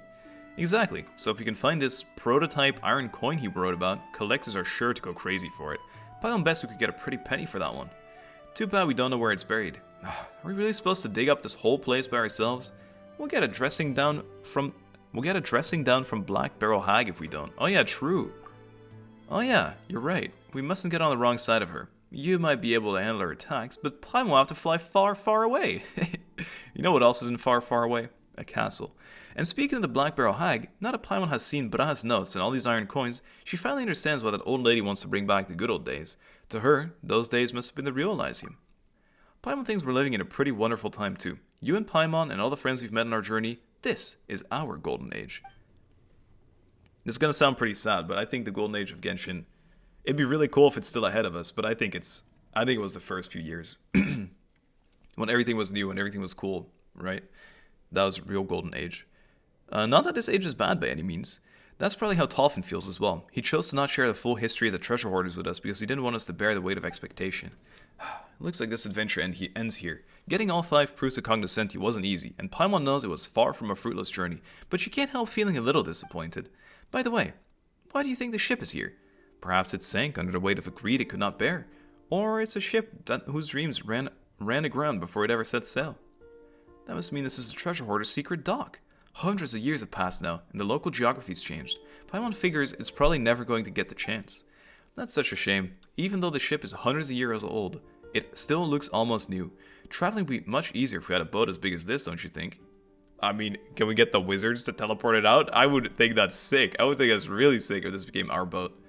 Exactly, so if we can find this prototype iron coin he wrote about, collectors are sure to go crazy for it. Probably on best we could get a pretty penny for that one. Too bad we don't know where it's buried. Are we really supposed to dig up this whole place by ourselves? We'll get a dressing down from Black Barrel Hag if we don't. Oh yeah, true. Oh yeah, you're right. We mustn't get on the wrong side of her. You might be able to handle her attacks, but Paimon will have to fly far, far away. You know what else isn't far, far away? A castle. And speaking of the Black Barrel Hag, now that Paimon has seen Bra's notes and all these iron coins, she finally understands why that old lady wants to bring back the good old days. To her, those days must have been the real Elysium. Paimon thinks we're living in a pretty wonderful time too. You and Paimon and all the friends we've met on our journey, this is our golden age. This is gonna sound pretty sad, but I think the golden age of Genshin, it'd be really cool if it's still ahead of us, but I think it was the first few years. When everything was new and everything was cool, right? That was real golden age. Not that this age is bad by any means. That's probably how Tolfin feels as well. He chose to not share the full history of the treasure hoarders with us because he didn't want us to bear the weight of expectation. It looks like this adventure ends here. Getting all 5 proofs of cognoscenti wasn't easy, and Paimon knows it was far from a fruitless journey, but she can't help feeling a little disappointed. By the way, why do you think the ship is here? Perhaps it sank under the weight of a greed it could not bear, or it's a ship whose dreams ran aground before it ever set sail. That must mean this is the treasure hoarder's secret dock. Hundreds of years have passed now, and the local geography's changed. Paimon figures it's probably never going to get the chance. That's such a shame. Even though the ship is hundreds of years old, it still looks almost new. Traveling would be much easier if we had a boat as big as this, don't you think? I mean, can we get the wizards to teleport it out? I would think that's sick. I would think that's really sick if this became our boat.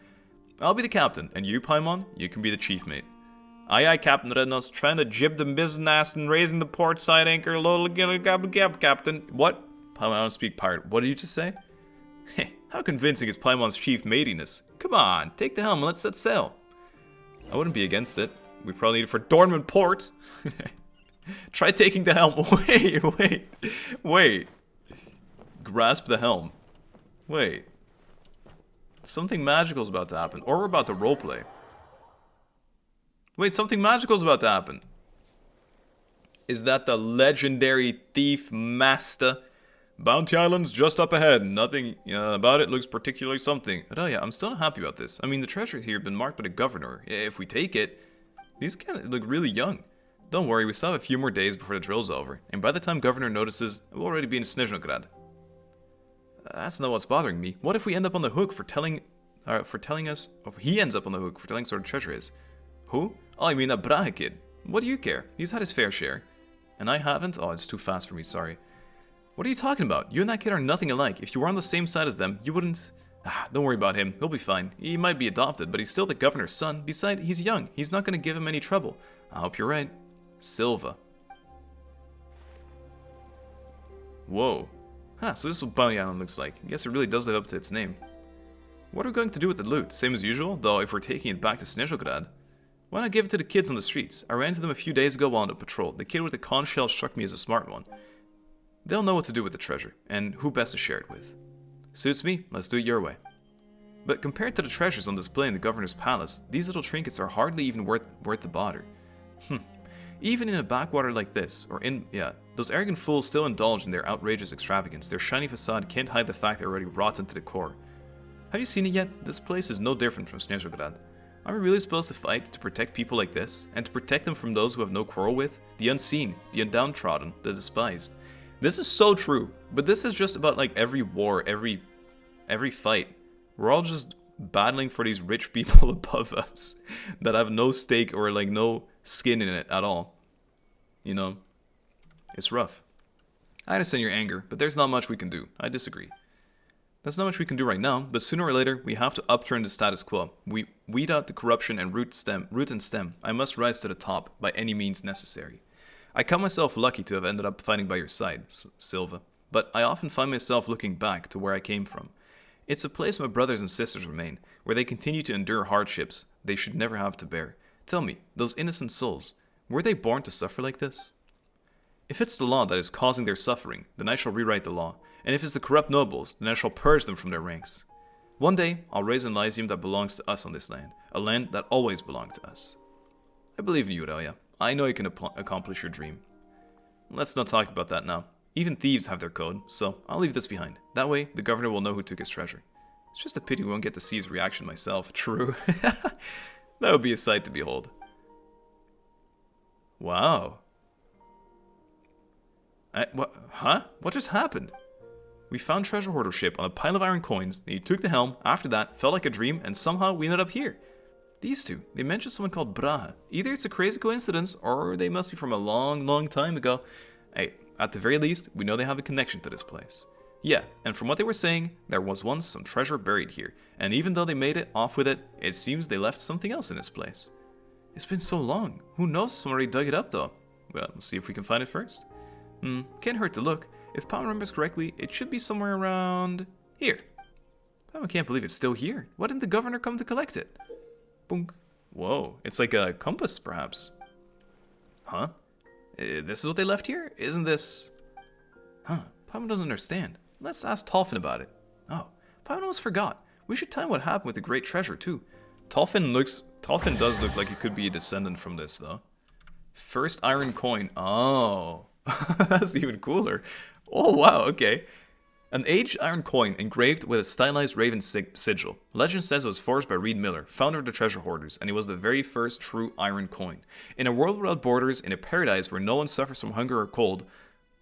I'll be the captain, and you, Paimon, you can be the chief mate. Aye aye, Captain Rednos, trying to jib the mizzenmast and raising the port side anchor, lol, Captain. What? Paimon, I don't speak pirate. What did you just say? Hey, how convincing is Paimon's chief matiness? Come on, take the helm and let's set sail. I wouldn't be against it. We probably need it for Dornman Port. Try taking the helm. Wait. Grasp the helm. Wait. Something magical's about to happen. Or we're about to roleplay. Wait, something magical's about to happen. Is that the legendary thief master? Bounty Island's just up ahead. Nothing about it looks particularly something. But oh yeah, I'm still not happy about this. I mean, the treasure here has been marked by the governor. If we take it, these kind of look really young. Don't worry, we still have a few more days before the drill's over. And by the time governor notices, we'll already be in Snezhnograd. That's not what's bothering me. What if we end up on the hook for telling us, or he ends up on the hook for telling us where the treasure is? Who? Oh, I mean that Brahe kid. What do you care? He's had his fair share. And I haven't? Oh, it's too fast for me, sorry. What are you talking about? You and that kid are nothing alike. If you were on the same side as them, you wouldn't... don't worry about him. He'll be fine. He might be adopted, but he's still the governor's son. Besides, he's young. He's not going to give him any trouble. I hope you're right. Silva. Whoa. So this is what Bounty Island looks like. I guess it really does live up to its name. What are we going to do with the loot? Same as usual? Though if we're taking it back to Snezhnograd, why not give it to the kids on the streets? I ran into them a few days ago while on a patrol. The kid with the conch shell struck me as a smart one. They'll know what to do with the treasure, and who best to share it with. Suits me, let's do it your way. But compared to the treasures on display in the governor's palace, these little trinkets are hardly even worth the bother. Even in a backwater like this, those arrogant fools still indulge in their outrageous extravagance. Their shiny facade can't hide the fact they're already rotten to the core. Have you seen it yet? This place is no different from Snezhnograd. Are we really supposed to fight to protect people like this? And to protect them from those who have no quarrel with? The unseen, the downtrodden, the despised. This is so true, but this is just about like every war, every fight. We're all just battling for these rich people above us that have no stake or like no skin in it at all. You know, it's rough. I understand your anger, but there's not much we can do. I disagree. There's not much we can do right now, but sooner or later, we have to upturn the status quo. We weed out the corruption and root and stem. I must rise to the top by any means necessary. I count myself lucky to have ended up fighting by your side, Silva, but I often find myself looking back to where I came from. It's a place my brothers and sisters remain, where they continue to endure hardships they should never have to bear. Tell me, those innocent souls, were they born to suffer like this? If it's the law that is causing their suffering, then I shall rewrite the law, and if it's the corrupt nobles, then I shall purge them from their ranks. One day, I'll raise an Elysium that belongs to us on this land, a land that always belonged to us. I believe in you, Aurelia. I know you can accomplish your dream. Let's not talk about that now. Even thieves have their code, so I'll leave this behind. That way, the governor will know who took his treasure. It's just a pity we won't get to see his reaction myself. True. That would be a sight to behold. Wow. What just happened? We found treasure hoarder ship on a pile of iron coins, then you took the helm, after that, felt like a dream, and somehow we ended up here. These two, they mentioned someone called Brahe. Either it's a crazy coincidence, or they must be from a long, long time ago. Hey, at the very least, we know they have a connection to this place. Yeah, and from what they were saying, there was once some treasure buried here, and even though they made it off with it, it seems they left something else in this place. It's been so long. Who knows if someone already dug it up though? Well, we'll see if we can find it first. Can't hurt to look. If Paimon remembers correctly, it should be somewhere around here. Paimon can't believe it's still here. Why didn't the governor come to collect it? Boonk. Whoa, it's like a compass, perhaps. Huh? This is what they left here? Isn't this... Huh, Paimon doesn't understand. Let's ask Tolfin about it. Oh, Paimon almost forgot. We should tell him what happened with the great treasure, too. Tolfin does look like he could be a descendant from this, though. First iron coin. Oh, that's even cooler. Oh, wow, okay. An aged iron coin engraved with a stylized raven sigil. Legend says it was forged by Reed Miller, founder of the Treasure Hoarders, and he was the very first true iron coin. In a world without borders, in a paradise where no one suffers from hunger or cold,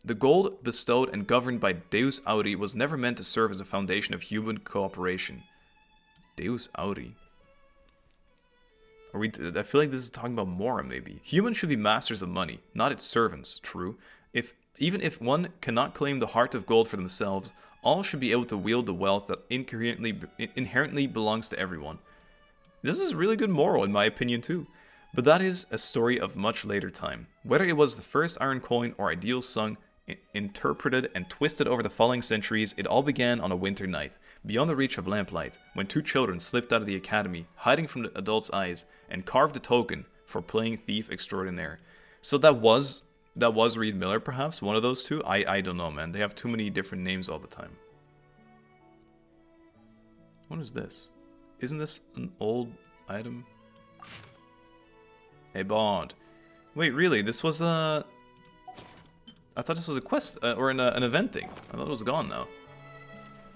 the gold bestowed and governed by Deus Auri was never meant to serve as a foundation of human cooperation. Deus Auri? I feel like this is talking about Mora, maybe. Humans should be masters of money, not its servants, true. Even if one cannot claim the heart of gold for themselves, all should be able to wield the wealth that inherently belongs to everyone. This is a really good moral, in my opinion, too. But that is a story of much later time. Whether it was the first iron coin or ideals sung, interpreted and twisted over the following centuries, it all began on a winter night, beyond the reach of lamplight, when two children slipped out of the academy, hiding from the adults' eyes, and carved a token for playing thief extraordinaire. So that was Reed Miller, perhaps? One of those two? I don't know, man. They have too many different names all the time. What is this? Isn't this an old item? Hey, Bond. Wait, really? This was a... I thought this was a quest, or an event thing. I thought it was gone now.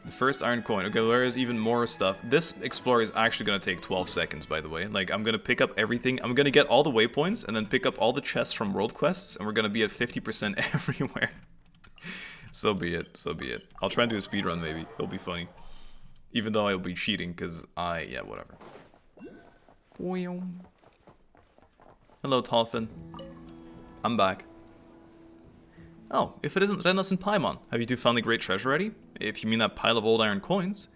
The first iron coin. Okay, there is even more stuff. This explorer is actually going to take 12 seconds, by the way. Like, I'm going to pick up everything. I'm going to get all the waypoints, and then pick up all the chests from world quests, and we're going to be at 50% everywhere. So be it. So be it. I'll try and do a speedrun, maybe. It'll be funny. Even though I'll be cheating, because yeah, whatever. Hello, Tolfin. I'm back. Oh, if it isn't Renas and Paimon, have you two found the great treasure already? If you mean that pile of old iron coins.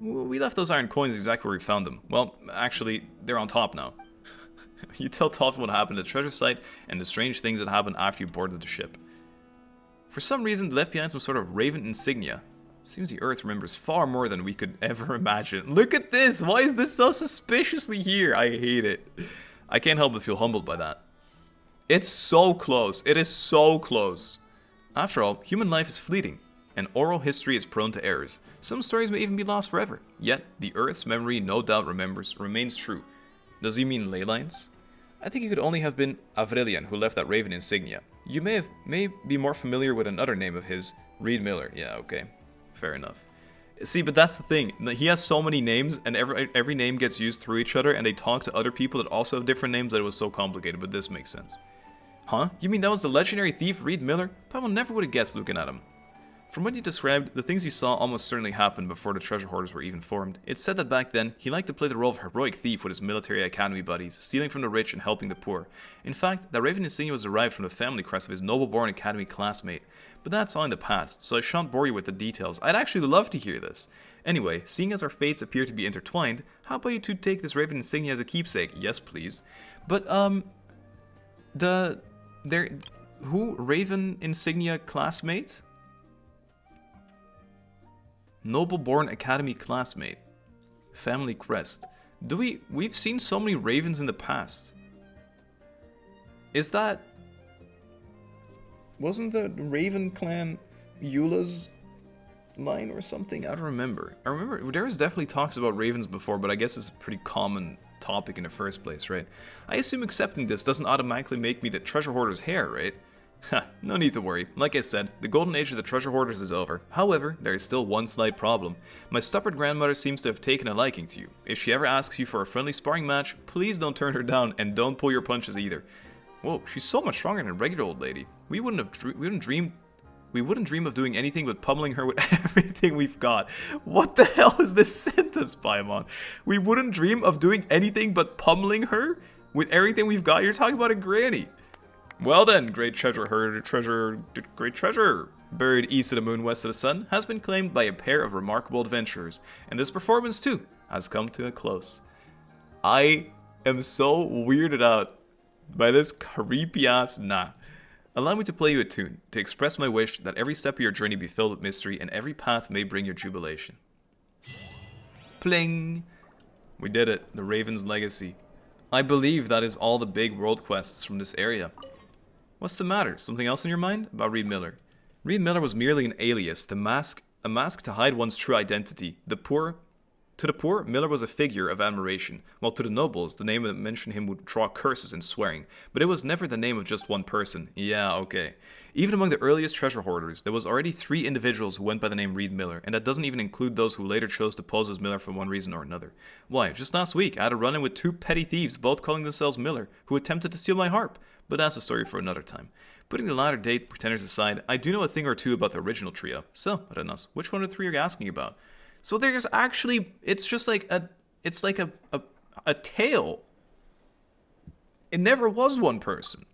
We left those iron coins exactly where we found them. Well, actually, they're on top now. You tell Tolfin what happened at the treasure site and the strange things that happened after you boarded the ship. For some reason, they left behind some sort of raven insignia. Seems the Earth remembers far more than we could ever imagine. Look at this! Why is this so suspiciously here? I hate it. I can't help but feel humbled by that. It's so close. It is so close. After all, human life is fleeting, and oral history is prone to errors. Some stories may even be lost forever. Yet, the Earth's memory no doubt remains true. Does he mean ley lines? I think it could only have been Avrelian who left that raven insignia. You may be more familiar with another name of his, Reed Miller. Yeah, okay. Fair enough. See, but that's the thing. He has so many names, and every name gets used through each other, and they talk to other people that also have different names that it was so complicated, but this makes sense. Huh? You mean that was the legendary thief Reed Miller? Paimon never would have guessed looking at him. From what you described, the things you saw almost certainly happened before the treasure hoarders were even formed. It's said that back then, he liked to play the role of heroic thief with his military academy buddies, stealing from the rich and helping the poor. In fact, that raven insignia was derived from the family crest of his noble-born academy classmate. but that's all in the past, so I shan't bore you with the details. I'd actually love to hear this. Anyway, seeing as our fates appear to be intertwined, how about you two take this raven insignia as a keepsake? Yes, please. But, who? Raven insignia classmate? Noble-born academy classmate. Family crest. We've seen so many ravens in the past. Is that... Wasn't the Raven clan Eula's line or something? I don't remember. I remember there was definitely talks about ravens before, but I guess it's a pretty common topic in the first place, right? I assume accepting this doesn't automatically make me the treasure hoarder's heir, right? Ha, no need to worry. Like I said, the golden age of the treasure hoarders is over. However, there is still one slight problem. My stubborn grandmother seems to have taken a liking to you. If she ever asks you for a friendly sparring match, please don't turn her down and don't pull your punches either. Whoa, she's so much stronger than a regular old lady. We wouldn't dream of doing anything but pummeling her with everything we've got. What the hell is this sentence, Paimon? We wouldn't dream of doing anything but pummeling her with everything we've got? You're talking about a granny. Well then, great treasure buried east of the moon, west of the sun, has been claimed by a pair of remarkable adventurers, and this performance too has come to a close. I am so weirded out by this creepy ass nah. Allow me to play you a tune, to express my wish that every step of your journey be filled with mystery and every path may bring your jubilation. Pling! We did it, the Raven's Legacy. I believe that is all the big world quests from this area. What's the matter? Something else in your mind? About Reed Miller. Reed Miller was merely an alias, a mask to hide one's true identity. To the poor, Miller was a figure of admiration, while to the nobles, the name that mentioned him would draw curses and swearing. But it was never the name of just one person. Yeah, okay. Even among the earliest treasure hoarders, there was already 3 individuals who went by the name Reed Miller, and that doesn't even include those who later chose to pose as Miller for one reason or another. Why, just last week, I had a run-in with 2 petty thieves, both calling themselves Miller, who attempted to steal my harp. But that's a story for another time. Putting the latter date pretenders aside, I do know a thing or two about the original trio. So, Renas, which one of the 3 are you asking about? So there's actually, it's just like a tale. It never was one person.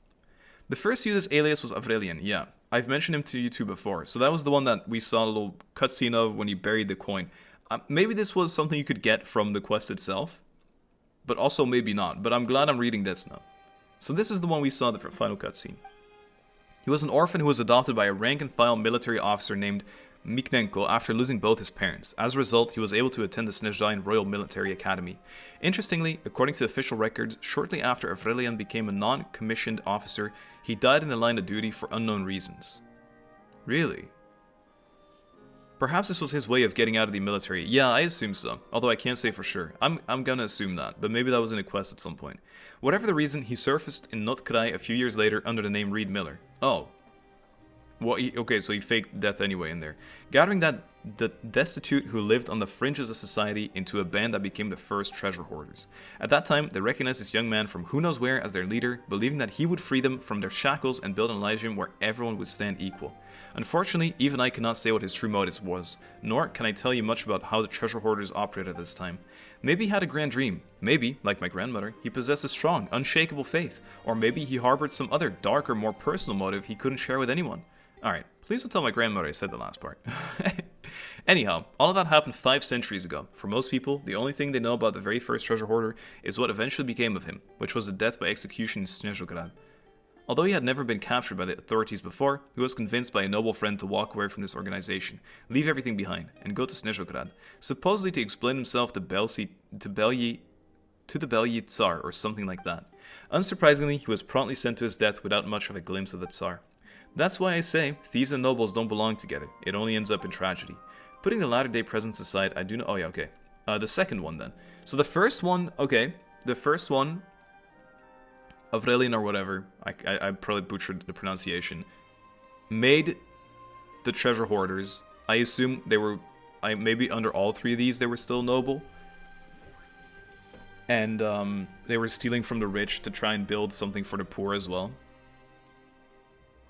The first use of this alias was Avrelian, yeah. I've mentioned him to you two before. So that was the one that we saw a little cutscene of when he buried the coin. Maybe this was something you could get from the quest itself, but also maybe not. But I'm glad I'm reading this now. So this is the one we saw in the final cutscene. He was an orphan who was adopted by a rank-and-file military officer named Miknenko after losing both his parents. As a result, he was able to attend the Snezhdain Royal Military Academy. Interestingly, according to official records, shortly after Avrelian became a non-commissioned officer, he died in the line of duty for unknown reasons. Really? Perhaps this was his way of getting out of the military. Yeah, I assume so, although I can't say for sure. I'm gonna assume that, but maybe that was in a quest at some point. Whatever the reason, he surfaced in Notkrai a few years later under the name Reed Miller. Oh. Well, okay, so he faked death anyway in there. Gathering that the destitute who lived on the fringes of society into a band that became the first treasure hoarders. At that time, they recognized this young man from who knows where as their leader, believing that he would free them from their shackles and build an Elysium where everyone would stand equal. Unfortunately, even I cannot say what his true motives was, nor can I tell you much about how the treasure hoarders operated at this time. Maybe he had a grand dream. Maybe, like my grandmother, he possessed a strong, unshakable faith. Or maybe he harbored some other darker, more personal motive he couldn't share with anyone. Alright, please don't tell my grandmother I said the last part. Anyhow, all of that happened 5 centuries ago. For most people, the only thing they know about the very first treasure hoarder is what eventually became of him, which was a death by execution in Snezhograd. Although he had never been captured by the authorities before, he was convinced by a noble friend to walk away from this organization, leave everything behind, and go to Snezhograd, supposedly to explain himself to the Belyi Tsar or something like that. Unsurprisingly, he was promptly sent to his death without much of a glimpse of the Tsar. That's why I say, thieves and nobles don't belong together. It only ends up in tragedy. Putting the latter-day presence aside, I do know... Oh yeah, okay. The second one then. So the first one, okay. The first one, Avrelian or whatever, I probably butchered the pronunciation, made the treasure hoarders. I assume they were... maybe under all 3 of these they were still noble. And they were stealing from the rich to try and build something for the poor as well.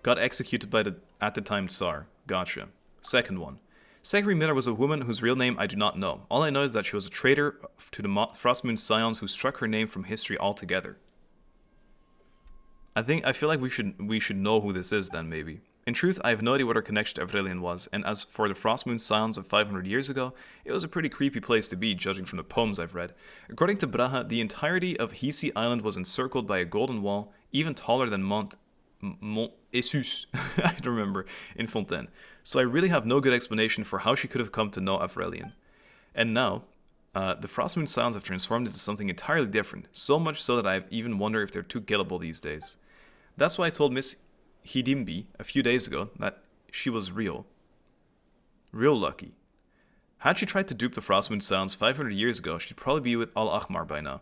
Got executed by the, at the time, Tsar. Gotcha. Second one. Segri Miller was a woman whose real name I do not know. All I know is that she was a traitor to the Frostmoon Scions who struck her name from history altogether. I feel like we should know who this is then, maybe. In truth, I have no idea what her connection to Avrelian was, and as for the Frostmoon Scions of 500 years ago, it was a pretty creepy place to be, judging from the poems I've read. According to Braha, the entirety of Hisi Island was encircled by a golden wall, even taller than Mont Essus, I don't remember, in Fontaine. So I really have no good explanation for how she could have come to know Avrelian. And now, the Frostmoon Scions have transformed into something entirely different, so much so that I even wonder if they're too killable these days. That's why I told Miss Hidimbi a few days ago that she was real lucky. Had she tried to dupe the Frostmoon Scions 500 years ago, she'd probably be with Al-Ahmar by now.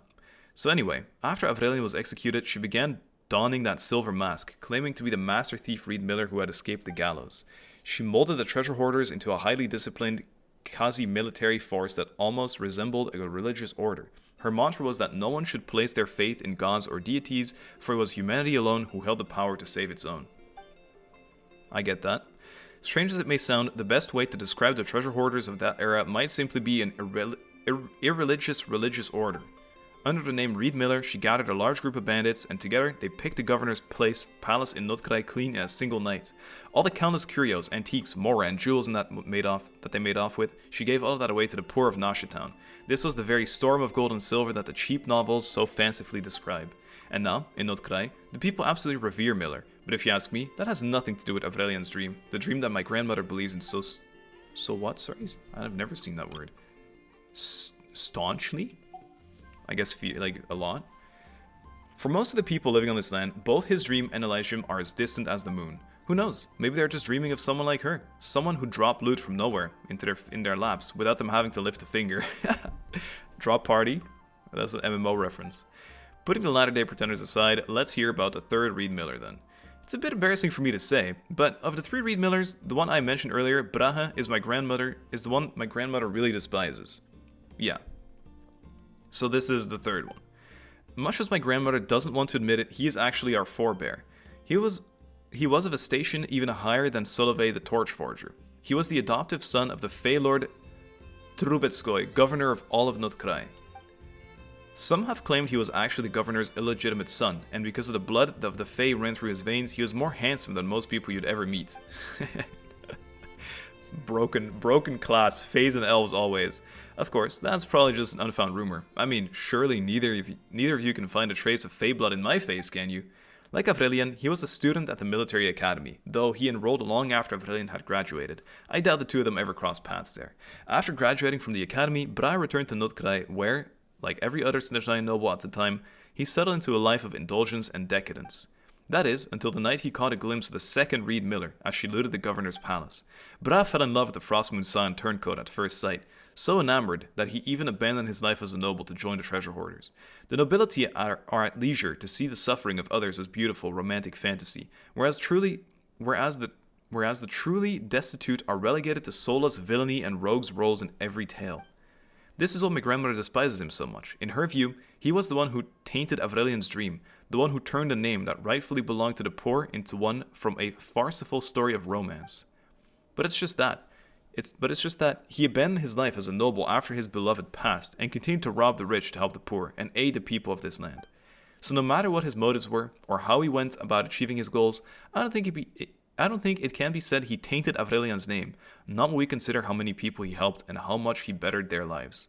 So anyway, after Avrelian was executed, she began donning that silver mask, claiming to be the master thief Reed Miller who had escaped the gallows. She molded the treasure hoarders into a highly disciplined quasi-military force that almost resembled a religious order. Her mantra was that no one should place their faith in gods or deities, for it was humanity alone who held the power to save its own. I get that. Strange as it may sound, the best way to describe the treasure hoarders of that era might simply be an irreligious religious order. Under the name Reed Miller, she gathered a large group of bandits, and together they picked the governor's palace in Notkraj clean in a single night. All the countless curios, antiques, mora, and jewels that they made off with, she gave all of that away to the poor of Nasha Town. This was the very storm of gold and silver that the cheap novels so fancifully describe. And now, in Notkraj, the people absolutely revere Miller, but if you ask me, that has nothing to do with Avrelian's dream, the dream that my grandmother believes in so what, sorry? I've never seen that word. Staunchly? I guess like a lot. For most of the people living on this land, both his dream and Elysium are as distant as the moon. Who knows? Maybe they're just dreaming of someone like her, someone who dropped loot from nowhere in their laps without them having to lift a finger. Drop party? That's an MMO reference. Putting the latter-day pretenders aside, let's hear about the third Reed Miller then. It's a bit embarrassing for me to say, but of the three Reed Millers, the one I mentioned earlier, Braha, is the one my grandmother really despises. Yeah. So this is the third one. Much as my grandmother doesn't want to admit it, he is actually our forebear. He was of a station even higher than Solovey the Torchforger. He was the adoptive son of the Fey Lord Trubetskoy, governor of all of Notkraj. Some have claimed he was actually the governor's illegitimate son, and because of the blood of the Fey ran through his veins, he was more handsome than most people you'd ever meet. Broken class, Fays and elves always. Of course, that's probably just an unfound rumor. I mean, surely neither of you can find a trace of Fey blood in my face, can you? Like Avrelian, he was a student at the military academy, though he enrolled long after Avrelian had graduated. I doubt the two of them ever crossed paths there. After graduating from the academy, Braha returned to Notkraj, where, like every other Snezhnaya noble at the time, he settled into a life of indulgence and decadence. That is, until the night he caught a glimpse of the second Reed Miller as she looted the governor's palace. Braha fell in love with the Frostmoon Scion turncoat at first sight, so enamored that he even abandoned his life as a noble to join the treasure hoarders. The nobility are at leisure to see the suffering of others as beautiful, romantic fantasy, whereas the truly destitute are relegated to soulless villainy and rogues' roles in every tale. This is what my grandmother despises him so much. In her view, he was the one who tainted Avrelian's dream, the one who turned a name that rightfully belonged to the poor into one from a farcical story of romance. But it's just that he abandoned his life as a noble after his beloved passed and continued to rob the rich to help the poor and aid the people of this land. So no matter what his motives were or how he went about achieving his goals, I don't think it can be said he tainted Avrelian's name, not when we consider how many people he helped and how much he bettered their lives.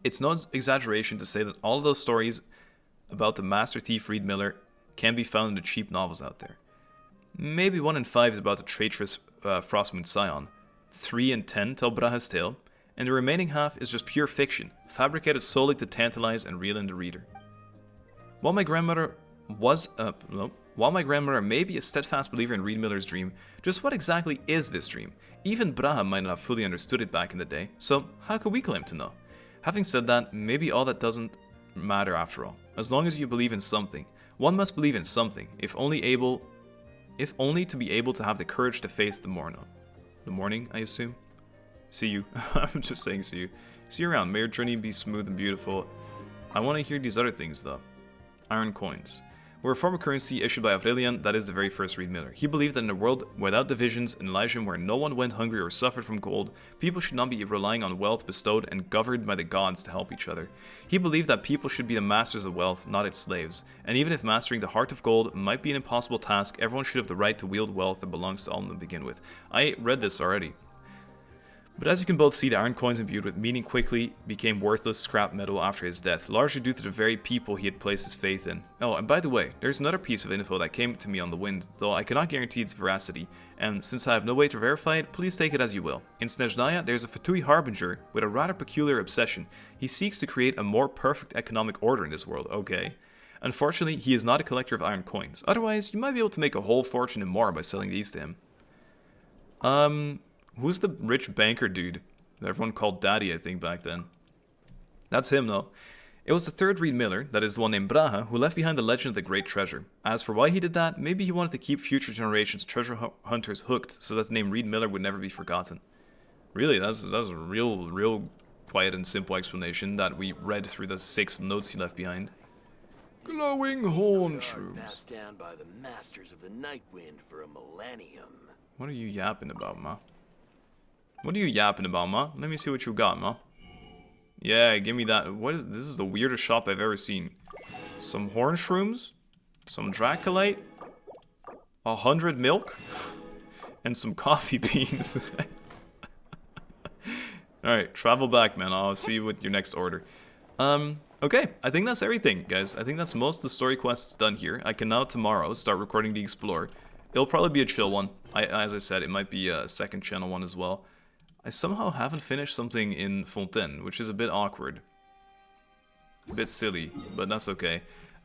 It's no exaggeration to say that all of those stories about the master thief Reed Miller can be found in the cheap novels out there. Maybe 1 in 5 is about the traitorous Frostmoon Scion, 3 in 10 tell Braha's tale, and the remaining half is just pure fiction, fabricated solely to tantalize and reel in the reader. While my grandmother may be a steadfast believer in Reed Miller's dream, just what exactly is this dream? Even Braha might not have fully understood it back in the day, so how could we claim to know? Having said that, maybe all that doesn't matter after all. As long as you believe in something, one must believe in something, if only to be able to have the courage to face the morning. The morning, I assume? See you. I'm just saying see you. See you around. May your journey be smooth and beautiful. I want to hear these other things though. Iron coins. were a form of currency issued by Aurelian, that is the very first Reed Miller. He believed that in a world without divisions, in Elysium where no one went hungry or suffered from cold, people should not be relying on wealth bestowed and governed by the gods to help each other. He believed that people should be the masters of wealth, not its slaves, and even if mastering the heart of gold might be an impossible task, everyone should have the right to wield wealth that belongs to all to begin with. I read this already. But as you can both see, the iron coins imbued with meaning quickly became worthless scrap metal after his death, largely due to the very people he had placed his faith in. Oh, and by the way, there's another piece of info that came to me on the wind, though I cannot guarantee its veracity, and since I have no way to verify it, please take it as you will. In Snezhnaya, there's a Fatui harbinger with a rather peculiar obsession. He seeks to create a more perfect economic order in this world, okay. Unfortunately, he is not a collector of iron coins, otherwise you might be able to make a whole fortune and more by selling these to him. Who's the rich banker dude that everyone called Daddy, I think, back then? That's him, though. It was the third Reed Miller, that is the one named Braha, who left behind the legend of the Great Treasure. As for why he did that, maybe he wanted to keep future generations treasure hunters hooked so that the name Reed Miller would never be forgotten. Really, that's a real quiet and simple explanation that we read through the 6 notes he left behind. Glowing horn shrooms. Passed down by the masters of the night wind for a millennium. What are you yapping about, ma? What are you yapping about, ma? Let me see what you got, ma. Yeah, give me that. What is this? Is the weirdest shop I've ever seen. Some horn shrooms, some dracolite, 100 milk, and some coffee beans. Alright, travel back, man. I'll see you with your next order. Okay, I think that's everything, guys. I think that's most of the story quests done here. I can now tomorrow start recording the Explorer. It'll probably be a chill one. As I said, it might be a second channel one as well. I somehow haven't finished something in Fontaine, which is a bit awkward. A bit silly, but that's okay.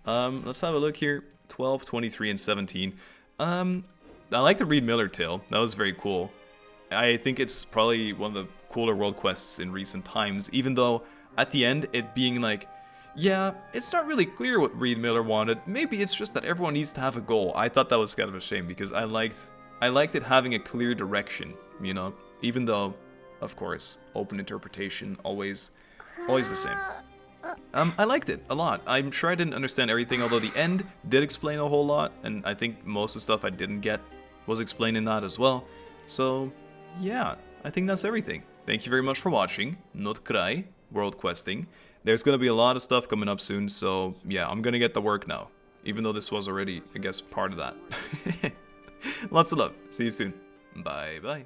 Let's have a look here. 12, 23, and 17. I like the Reed Miller tale. That was very cool. I think it's probably one of the cooler world quests in recent times, even though at the end it being like, yeah, it's not really clear what Reed Miller wanted. Maybe it's just that everyone needs to have a goal. I thought that was kind of a shame because I liked it having a clear direction, you know, even though, of course, open interpretation always the same. I liked it a lot. I'm sure I didn't understand everything, although the end did explain a whole lot, and I think most of the stuff I didn't get was explained in that as well. So, yeah, I think that's everything. Thank you very much for watching. Not cry, world questing. There's gonna be a lot of stuff coming up soon, so yeah, I'm gonna get to work now. Even though this was already, I guess, part of that. Lots of love. See you soon. Bye bye.